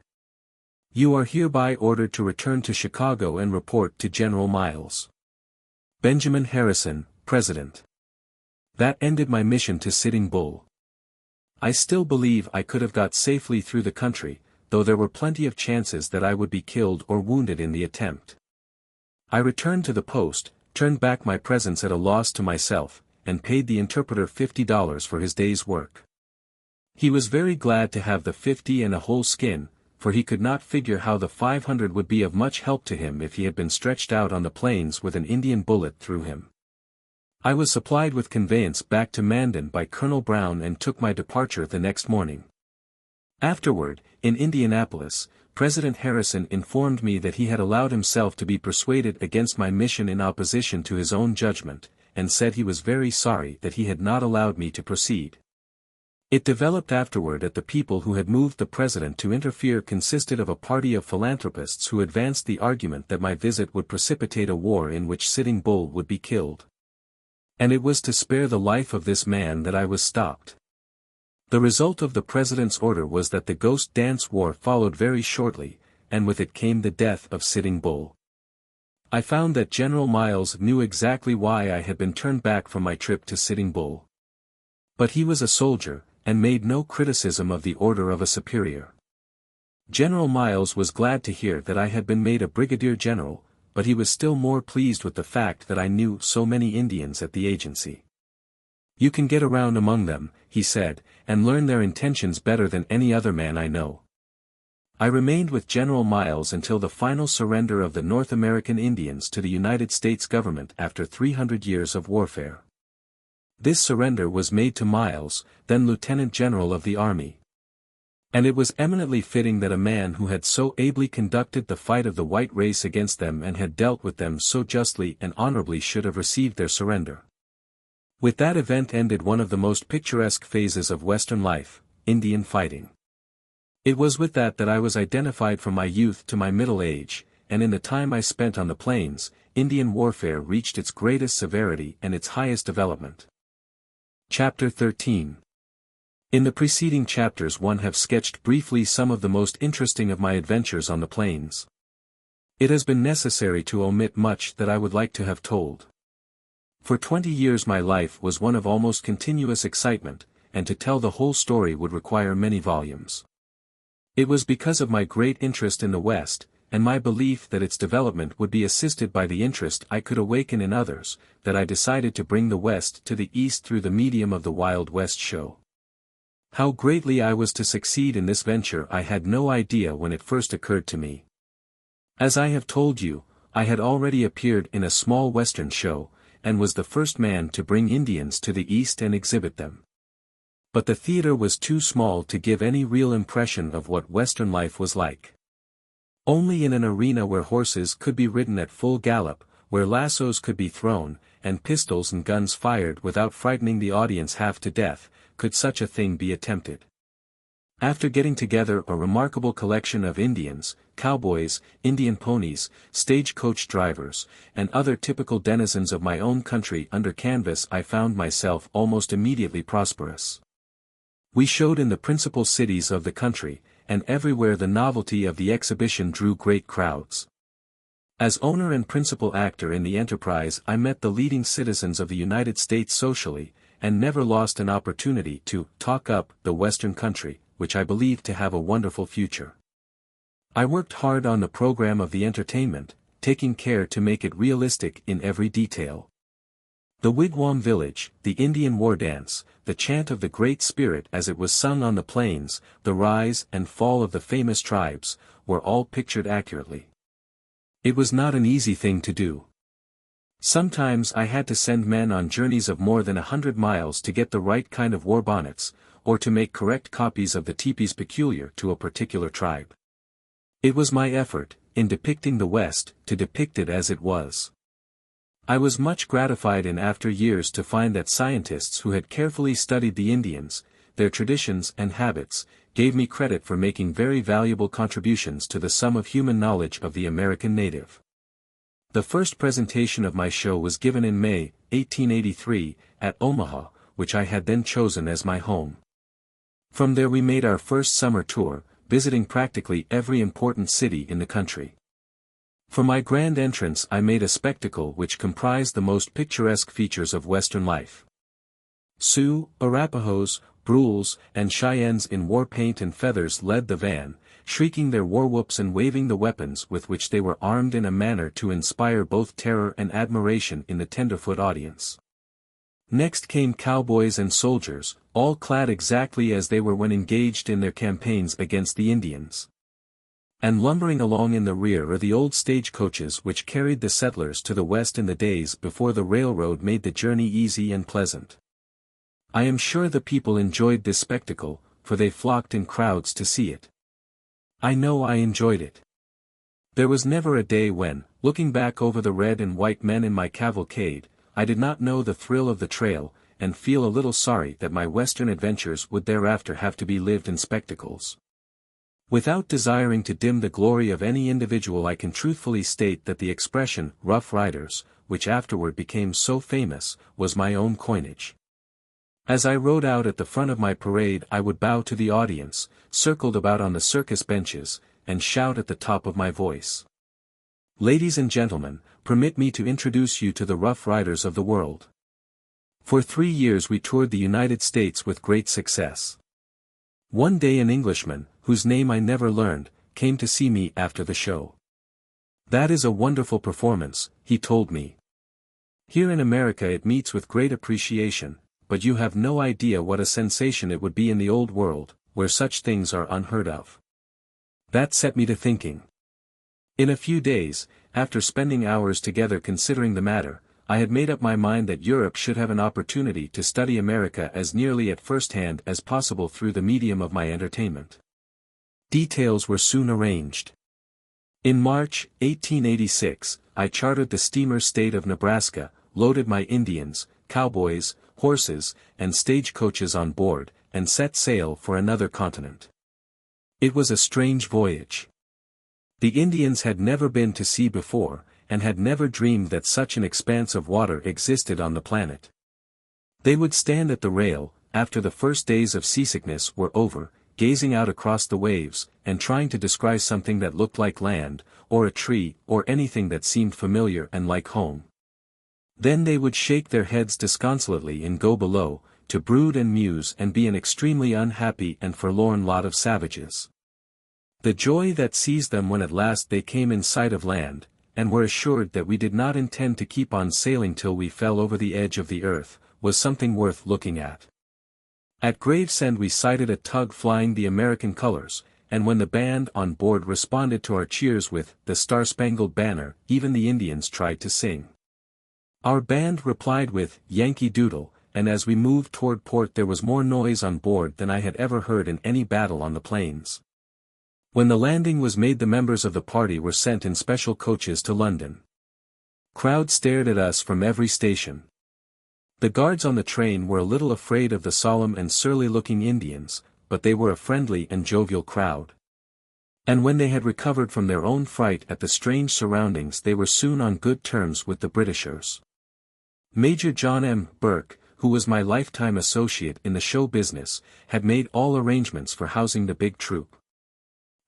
You are hereby ordered to return to Chicago and report to General Miles. Benjamin Harrison, President. That ended my mission to Sitting Bull. I still believe I could have got safely through the country, though there were plenty of chances that I would be killed or wounded in the attempt. I returned to the post, turned back my presents at a loss to myself, and paid the interpreter $50 for his day's work. He was very glad to have the 50 and a whole skin, for he could not figure how the 500 would be of much help to him if he had been stretched out on the plains with an Indian bullet through him. I was supplied with conveyance back to Mandan by Colonel Brown and took my departure the next morning. Afterward, in Indianapolis, President Harrison informed me that he had allowed himself to be persuaded against my mission in opposition to his own judgment, and said he was very sorry that he had not allowed me to proceed. It developed afterward that the people who had moved the president to interfere consisted of a party of philanthropists who advanced the argument that my visit would precipitate a war in which Sitting Bull would be killed. And it was to spare the life of this man that I was stopped. The result of the president's order was that the Ghost Dance War followed very shortly, and with it came the death of Sitting Bull. I found that General Miles knew exactly why I had been turned back from my trip to Sitting Bull. But he was a soldier, and made no criticism of the order of a superior. General Miles was glad to hear that I had been made a brigadier general, but he was still more pleased with the fact that I knew so many Indians at the agency. "You can get around among them," he said, "and learn their intentions better than any other man I know." I remained with General Miles until the final surrender of the North American Indians to the United States government after 300 years of warfare. This surrender was made to Miles, then Lieutenant General of the Army. And it was eminently fitting that a man who had so ably conducted the fight of the white race against them and had dealt with them so justly and honorably should have received their surrender. With that event ended one of the most picturesque phases of Western life, Indian fighting. It was with that I was identified from my youth to my middle age, and in the time I spent on the plains, Indian warfare reached its greatest severity and its highest development. Chapter 13. In the preceding chapters one have sketched briefly some of the most interesting of my adventures on the plains. It has been necessary to omit much that I would like to have told. For 20 years my life was one of almost continuous excitement, and to tell the whole story would require many volumes. It was because of my great interest in the West, and my belief that its development would be assisted by the interest I could awaken in others, that I decided to bring the West to the East through the medium of the Wild West show. How greatly I was to succeed in this venture I had no idea when it first occurred to me. As I have told you, I had already appeared in a small Western show, and was the first man to bring Indians to the East and exhibit them. But the theater was too small to give any real impression of what Western life was like. Only in an arena where horses could be ridden at full gallop, where lassos could be thrown, and pistols and guns fired without frightening the audience half to death, could such a thing be attempted. After getting together a remarkable collection of Indians, cowboys, Indian ponies, stagecoach drivers, and other typical denizens of my own country under canvas, I found myself almost immediately prosperous. We showed in the principal cities of the country, and everywhere the novelty of the exhibition drew great crowds. As owner and principal actor in the enterprise I met the leading citizens of the United States socially, and never lost an opportunity to talk up the Western country, which I believed to have a wonderful future. I worked hard on the program of the entertainment, taking care to make it realistic in every detail. The wigwam village, the Indian war dance, the chant of the Great Spirit as it was sung on the plains, the rise and fall of the famous tribes, were all pictured accurately. It was not an easy thing to do. Sometimes I had to send men on journeys of more than 100 miles to get the right kind of war bonnets, or to make correct copies of the teepees peculiar to a particular tribe. It was my effort, in depicting the West, to depict it as it was. I was much gratified in after years to find that scientists who had carefully studied the Indians, their traditions and habits, gave me credit for making very valuable contributions to the sum of human knowledge of the American native. The first presentation of my show was given in May, 1883, at Omaha, which I had then chosen as my home. From there we made our first summer tour, visiting practically every important city in the country. For my grand entrance I made a spectacle which comprised the most picturesque features of Western life. Sioux, Arapahoes, Brules, and Cheyennes in war paint and feathers led the van, shrieking their war whoops and waving the weapons with which they were armed in a manner to inspire both terror and admiration in the tenderfoot audience. Next came cowboys and soldiers, all clad exactly as they were when engaged in their campaigns against the Indians. And lumbering along in the rear are the old stagecoaches which carried the settlers to the West in the days before the railroad made the journey easy and pleasant. I am sure the people enjoyed this spectacle, for they flocked in crowds to see it. I know I enjoyed it. There was never a day when, looking back over the red and white men in my cavalcade, I did not know the thrill of the trail, and feel a little sorry that my Western adventures would thereafter have to be lived in spectacles. Without desiring to dim the glory of any individual I can truthfully state that the expression, Rough Riders, which afterward became so famous, was my own coinage. As I rode out at the front of my parade I would bow to the audience, circled about on the circus benches, and shout at the top of my voice. Ladies and gentlemen, permit me to introduce you to the Rough Riders of the world. For 3 years we toured the United States with great success. One day an Englishman, whose name I never learned, came to see me after the show. "That is a wonderful performance," he told me. "Here in America it meets with great appreciation, but you have no idea what a sensation it would be in the old world, where such things are unheard of." That set me to thinking. In a few days, after spending hours together considering the matter, I had made up my mind that Europe should have an opportunity to study America as nearly at first hand as possible through the medium of my entertainment. Details were soon arranged. In March, 1886, I chartered the steamer State of Nebraska, loaded my Indians, cowboys, horses, and stagecoaches on board, and set sail for another continent. It was a strange voyage. The Indians had never been to sea before, and had never dreamed that such an expanse of water existed on the planet. They would stand at the rail, after the first days of seasickness were over, gazing out across the waves, and trying to descry something that looked like land, or a tree, or anything that seemed familiar and like home. Then they would shake their heads disconsolately and go below, to brood and muse and be an extremely unhappy and forlorn lot of savages. The joy that seized them when at last they came in sight of land, and were assured that we did not intend to keep on sailing till we fell over the edge of the earth, was something worth looking at. At Gravesend we sighted a tug flying the American colors, and when the band on board responded to our cheers with "The Star-Spangled Banner," even the Indians tried to sing. Our band replied with "Yankee Doodle," and as we moved toward port there was more noise on board than I had ever heard in any battle on the plains. When the landing was made the members of the party were sent in special coaches to London. Crowds stared at us from every station. The guards on the train were a little afraid of the solemn and surly-looking Indians, but they were a friendly and jovial crowd. And when they had recovered from their own fright at the strange surroundings they were soon on good terms with the Britishers. Major John M. Burke, who was my lifetime associate in the show business, had made all arrangements for housing the big troupe.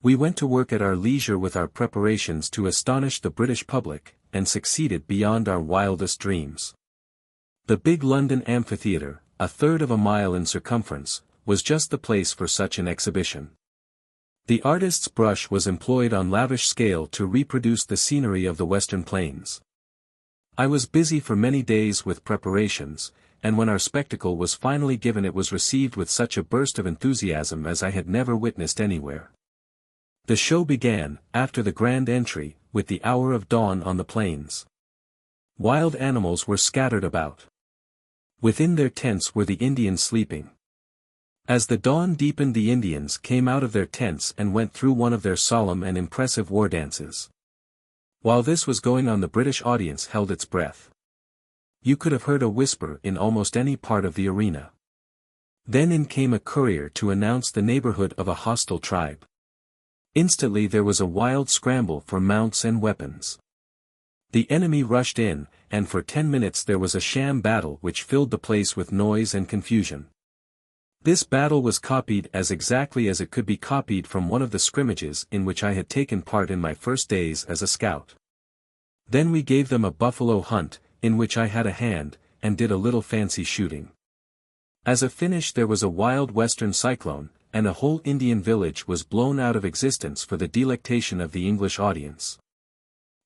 We went to work at our leisure with our preparations to astonish the British public, and succeeded beyond our wildest dreams. The big London amphitheatre, 1/3 of a mile in circumference, was just the place for such an exhibition. The artist's brush was employed on lavish scale to reproduce the scenery of the western plains. I was busy for many days with preparations, and when our spectacle was finally given it was received with such a burst of enthusiasm as I had never witnessed anywhere. The show began, after the grand entry, with the hour of dawn on the plains. Wild animals were scattered about. Within their tents were the Indians sleeping. As the dawn deepened the Indians came out of their tents and went through one of their solemn and impressive war dances. While this was going on the British audience held its breath. You could have heard a whisper in almost any part of the arena. Then in came a courier to announce the neighborhood of a hostile tribe. Instantly there was a wild scramble for mounts and weapons. The enemy rushed in, and for 10 minutes there was a sham battle which filled the place with noise and confusion. This battle was copied as exactly as it could be copied from one of the scrimmages in which I had taken part in my first days as a scout. Then we gave them a buffalo hunt, in which I had a hand, and did a little fancy shooting. As a finish there was a wild western cyclone, and a whole Indian village was blown out of existence for the delectation of the English audience.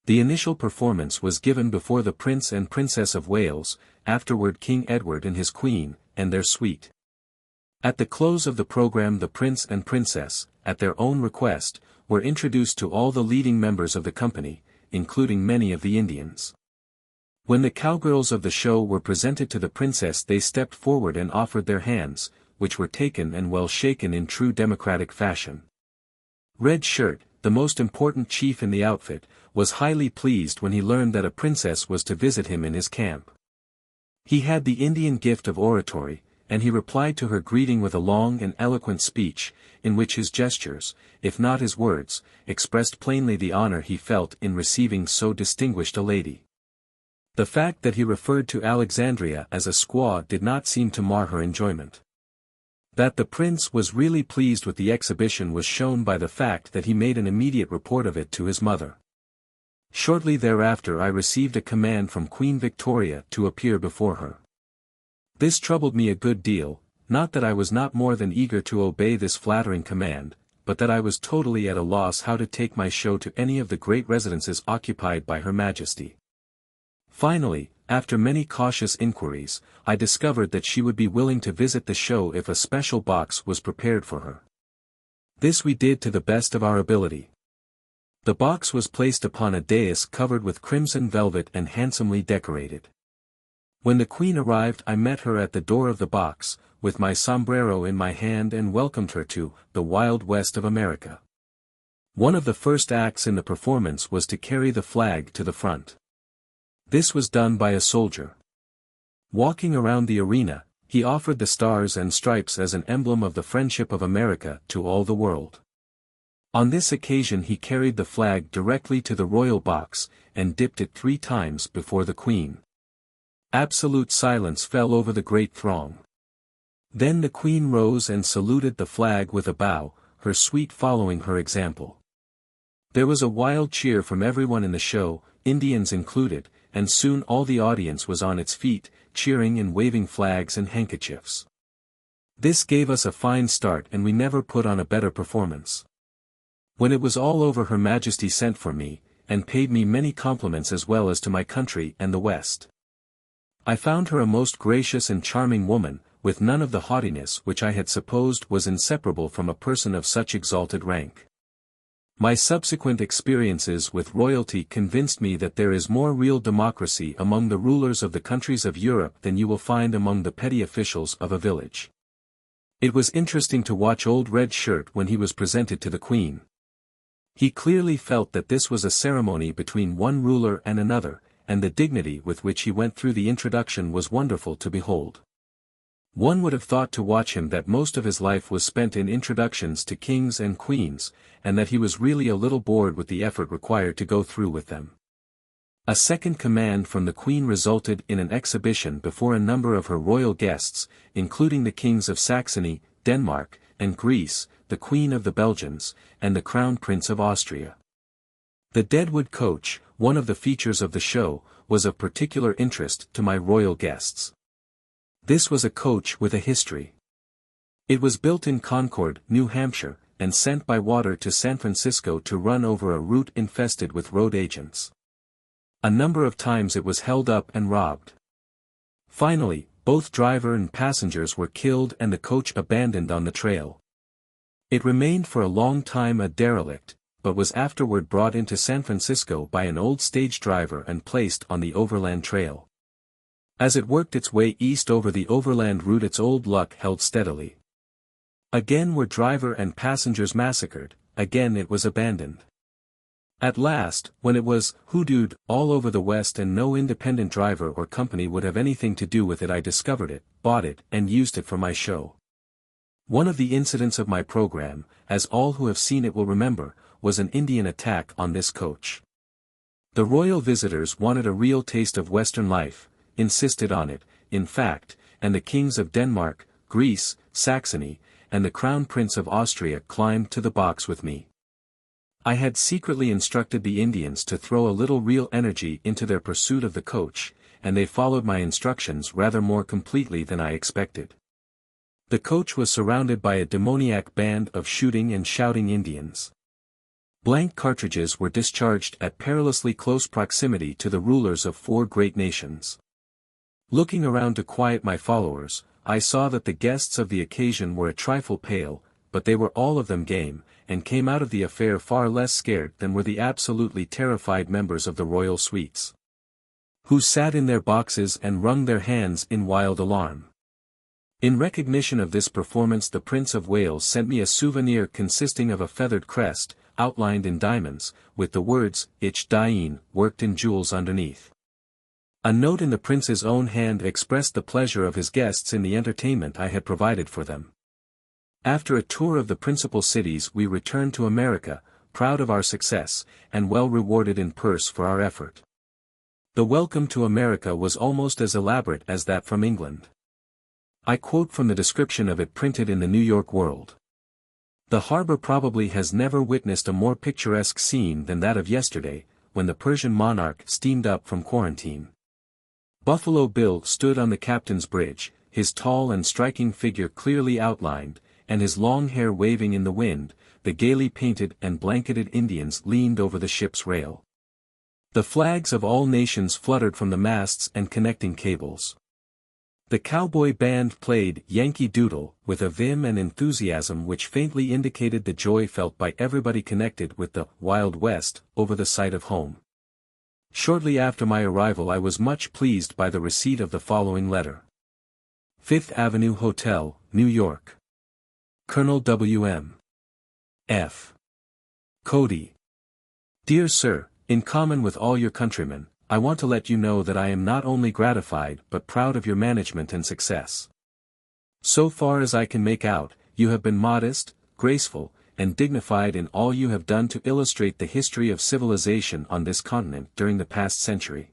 The initial performance was given before the Prince and Princess of Wales, afterward King Edward and his Queen, and their suite. At the close of the program the Prince and Princess, at their own request, were introduced to all the leading members of the company, including many of the Indians. When the cowgirls of the show were presented to the princess they stepped forward and offered their hands, which were taken and well shaken in true democratic fashion. Red Shirt, the most important chief in the outfit, was highly pleased when he learned that a princess was to visit him in his camp. He had the Indian gift of oratory, and he replied to her greeting with a long and eloquent speech, in which his gestures, if not his words, expressed plainly the honor he felt in receiving so distinguished a lady. The fact that he referred to Alexandria as a squaw did not seem to mar her enjoyment. That the prince was really pleased with the exhibition was shown by the fact that he made an immediate report of it to his mother. Shortly thereafter I received a command from Queen Victoria to appear before her. This troubled me a good deal, not that I was not more than eager to obey this flattering command, but that I was totally at a loss how to take my show to any of the great residences occupied by Her Majesty. Finally, after many cautious inquiries, I discovered that she would be willing to visit the show if a special box was prepared for her. This we did to the best of our ability. The box was placed upon a dais covered with crimson velvet and handsomely decorated. When the Queen arrived I met her at the door of the box, with my sombrero in my hand and welcomed her to the Wild West of America. One of the first acts in the performance was to carry the flag to the front. This was done by a soldier. Walking around the arena, he offered the stars and stripes as an emblem of the friendship of America to all the world. On this occasion he carried the flag directly to the royal box, and dipped it 3 times before the Queen. Absolute silence fell over the great throng. Then the Queen rose and saluted the flag with a bow, her suite following her example. There was a wild cheer from everyone in the show, Indians included, and soon all the audience was on its feet, cheering and waving flags and handkerchiefs. This gave us a fine start and we never put on a better performance. When it was all over Her Majesty sent for me, and paid me many compliments as well as to my country and the West. I found her a most gracious and charming woman, with none of the haughtiness which I had supposed was inseparable from a person of such exalted rank. My subsequent experiences with royalty convinced me that there is more real democracy among the rulers of the countries of Europe than you will find among the petty officials of a village. It was interesting to watch Old Red Shirt when he was presented to the Queen. He clearly felt that this was a ceremony between one ruler and another, and the dignity with which he went through the introduction was wonderful to behold. One would have thought to watch him that most of his life was spent in introductions to kings and queens, and that he was really a little bored with the effort required to go through with them. A second command from the Queen resulted in an exhibition before a number of her royal guests, including the kings of Saxony, Denmark, and Greece, the Queen of the Belgians, and the Crown Prince of Austria. The Deadwood coach, one of the features of the show, was of particular interest to my royal guests. This was a coach with a history. It was built in Concord, New Hampshire, and sent by water to San Francisco to run over a route infested with road agents. A number of times it was held up and robbed. Finally, both driver and passengers were killed and the coach abandoned on the trail. It remained for a long time a derelict, but was afterward brought into San Francisco by an old stage driver and placed on the overland trail. As it worked its way east over the overland route its old luck held steadily. Again were driver and passengers massacred, again it was abandoned. At last, when it was hoodooed all over the West and no independent driver or company would have anything to do with it, I discovered it, bought it, and used it for my show. One of the incidents of my program, as all who have seen it will remember, was an Indian attack on this coach. The royal visitors wanted a real taste of Western life, insisted on it, in fact, and the kings of Denmark, Greece, Saxony, and the Crown Prince of Austria climbed to the box with me. I had secretly instructed the Indians to throw a little real energy into their pursuit of the coach, and they followed my instructions rather more completely than I expected. The coach was surrounded by a demoniac band of shooting and shouting Indians. Blank cartridges were discharged at perilously close proximity to the rulers of 4 great nations. Looking around to quiet my followers, I saw that the guests of the occasion were a trifle pale, but they were all of them game, and came out of the affair far less scared than were the absolutely terrified members of the royal suites, who sat in their boxes and wrung their hands in wild alarm. In recognition of this performance the Prince of Wales sent me a souvenir consisting of a feathered crest, outlined in diamonds, with the words, XIII, worked in jewels underneath. A note in the prince's own hand expressed the pleasure of his guests in the entertainment I had provided for them. After a tour of the principal cities we returned to America, proud of our success, and well rewarded in purse for our effort. The welcome to America was almost as elaborate as that from England. I quote from the description of it printed in the New York World. The harbor probably has never witnessed a more picturesque scene than that of yesterday, when the Persian monarch steamed up from quarantine. Buffalo Bill stood on the captain's bridge, his tall and striking figure clearly outlined, and his long hair waving in the wind. The gaily painted and blanketed Indians leaned over the ship's rail. The flags of all nations fluttered from the masts and connecting cables. The cowboy band played Yankee Doodle with a vim and enthusiasm which faintly indicated the joy felt by everybody connected with the Wild West over the sight of home. Shortly after my arrival I was much pleased by the receipt of the following letter. Fifth Avenue Hotel, New York. Colonel W.M. F. Cody. Dear Sir, in common with all your countrymen, I want to let you know that I am not only gratified but proud of your management and success. So far as I can make out, you have been modest, graceful, and dignified in all you have done to illustrate the history of civilization on this continent during the past century.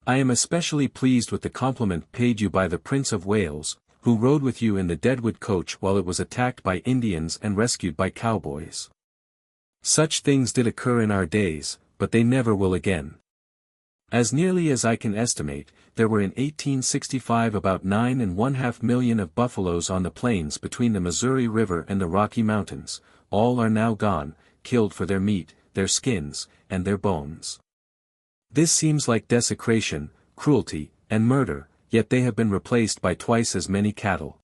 I am especially pleased with the compliment paid you by the Prince of Wales, who rode with you in the Deadwood coach while it was attacked by Indians and rescued by cowboys. Such things did occur in our days, but they never will again. As nearly as I can estimate, there were in 1865 about 9.5 million of buffaloes on the plains between the Missouri River and the Rocky Mountains. All are now gone, killed for their meat, their skins, and their bones. This seems like desecration, cruelty, and murder, yet they have been replaced by twice as many cattle.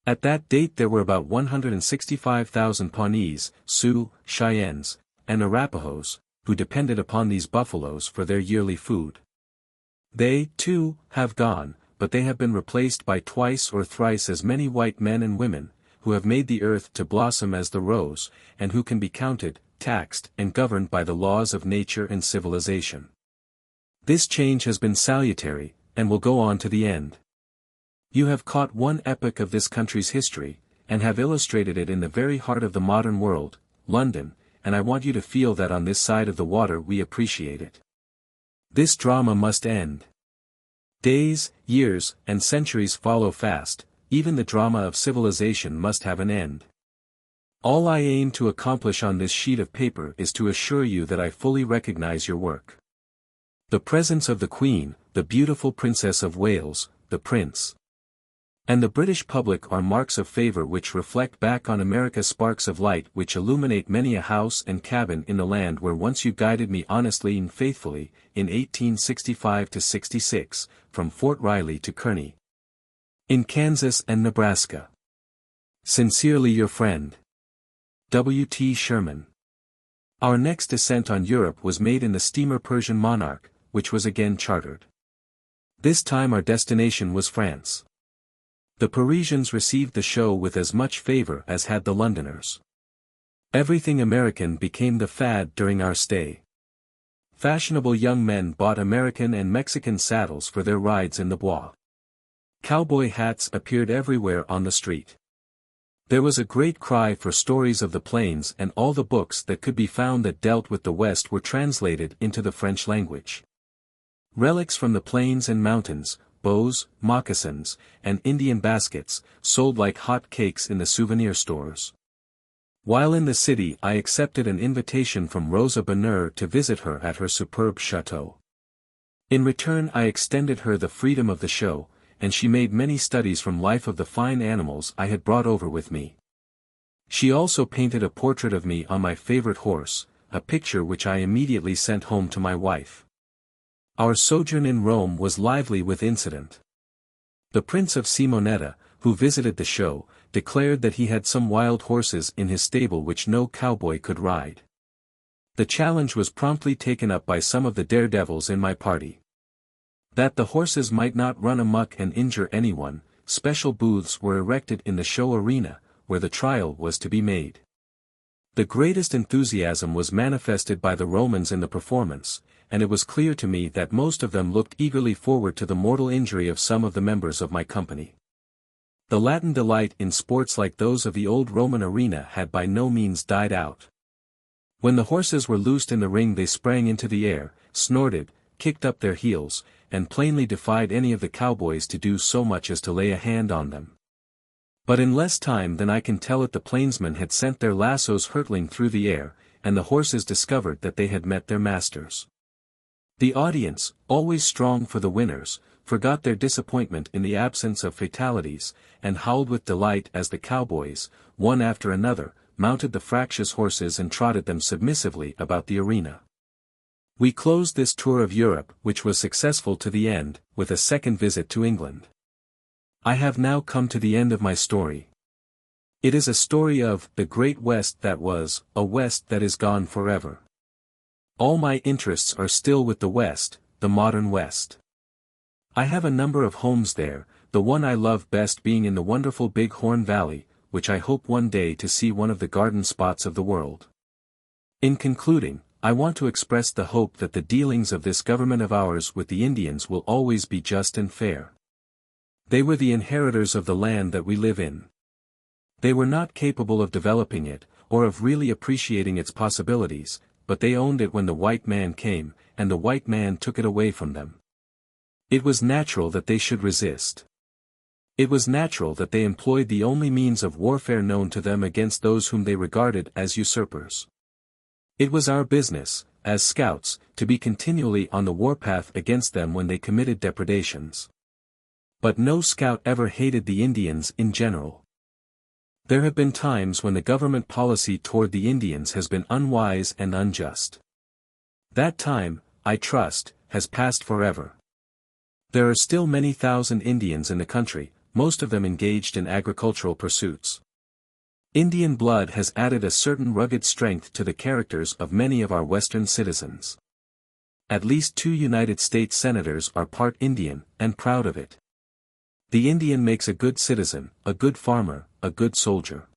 At that date there were about 165,000 Pawnees, Sioux, Cheyennes, and Arapahoes, who depended upon these buffaloes for their yearly food. They, too, have gone, but they have been replaced by twice or thrice as many white men and women, who have made the earth to blossom as the rose, and who can be counted, taxed, and governed by the laws of nature and civilization. This change has been salutary, and will go on to the end. You have caught one epoch of this country's history, and have illustrated it in the very heart of the modern world, London, and I want you to feel that on this side of the water we appreciate it. This drama must end. Days, years, and centuries follow fast, even the drama of civilization must have an end. All I aim to accomplish on this sheet of paper is to assure you that I fully recognize your work. The presence of the Queen, the beautiful Princess of Wales, the Prince, and the British public are marks of favor which reflect back on America, sparks of light which illuminate many a house and cabin in the land where once you guided me honestly and faithfully, in 1865 to 66, from Fort Riley to Kearney, in Kansas and Nebraska. Sincerely your friend, W. T. Sherman. Our next descent on Europe was made in the steamer Persian Monarch, which was again chartered. This time our destination was France. The Parisians received the show with as much favor as had the Londoners. Everything American became the fad during our stay. Fashionable young men bought American and Mexican saddles for their rides in the Bois. Cowboy hats appeared everywhere on the street. There was a great cry for stories of the plains, and all the books that could be found that dealt with the West were translated into the French language. Relics from the plains and mountains, bows, moccasins, and Indian baskets, sold like hot cakes in the souvenir stores. While in the city I accepted an invitation from Rosa Bonheur to visit her at her superb chateau. In return I extended her the freedom of the show, and she made many studies from life of the fine animals I had brought over with me. She also painted a portrait of me on my favorite horse, a picture which I immediately sent home to my wife. Our sojourn in Rome was lively with incident. The Prince of Simonetta, who visited the show, declared that he had some wild horses in his stable which no cowboy could ride. The challenge was promptly taken up by some of the daredevils in my party. That the horses might not run amok and injure anyone, special booths were erected in the show arena, where the trial was to be made. The greatest enthusiasm was manifested by the Romans in the performance, and it was clear to me that most of them looked eagerly forward to the mortal injury of some of the members of my company. The Latin delight in sports like those of the old Roman arena had by no means died out. When the horses were loosed in the ring they sprang into the air, snorted, kicked up their heels, and plainly defied any of the cowboys to do so much as to lay a hand on them. But in less time than I can tell it the plainsmen had sent their lassos hurtling through the air, and the horses discovered that they had met their masters. The audience, always strong for the winners, forgot their disappointment in the absence of fatalities, and howled with delight as the cowboys, one after another, mounted the fractious horses and trotted them submissively about the arena. We closed this tour of Europe, which was successful to the end, with a second visit to England. I have now come to the end of my story. It is a story of the great West that was, a West that is gone forever. All my interests are still with the West, the modern West. I have a number of homes there, the one I love best being in the wonderful Big Horn Valley, which I hope one day to see one of the garden spots of the world. In concluding, I want to express the hope that the dealings of this government of ours with the Indians will always be just and fair. They were the inheritors of the land that we live in. They were not capable of developing it, or of really appreciating its possibilities, but they owned it when the white man came, and the white man took it away from them. It was natural that they should resist. It was natural that they employed the only means of warfare known to them against those whom they regarded as usurpers. It was our business, as scouts, to be continually on the warpath against them when they committed depredations. But no scout ever hated the Indians in general. There have been times when the government policy toward the Indians has been unwise and unjust. That time, I trust, has passed forever. There are still many thousand Indians in the country, most of them engaged in agricultural pursuits. Indian blood has added a certain rugged strength to the characters of many of our Western citizens. At least 2 United States senators are part Indian, and proud of it. The Indian makes a good citizen, a good farmer, a good soldier.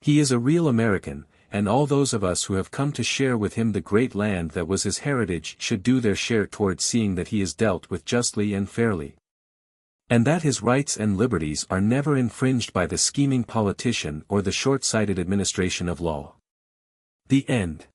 He is a real American, and all those of us who have come to share with him the great land that was his heritage should do their share toward seeing that he is dealt with justly and fairly. And that his rights and liberties are never infringed by the scheming politician or the short-sighted administration of law. The end.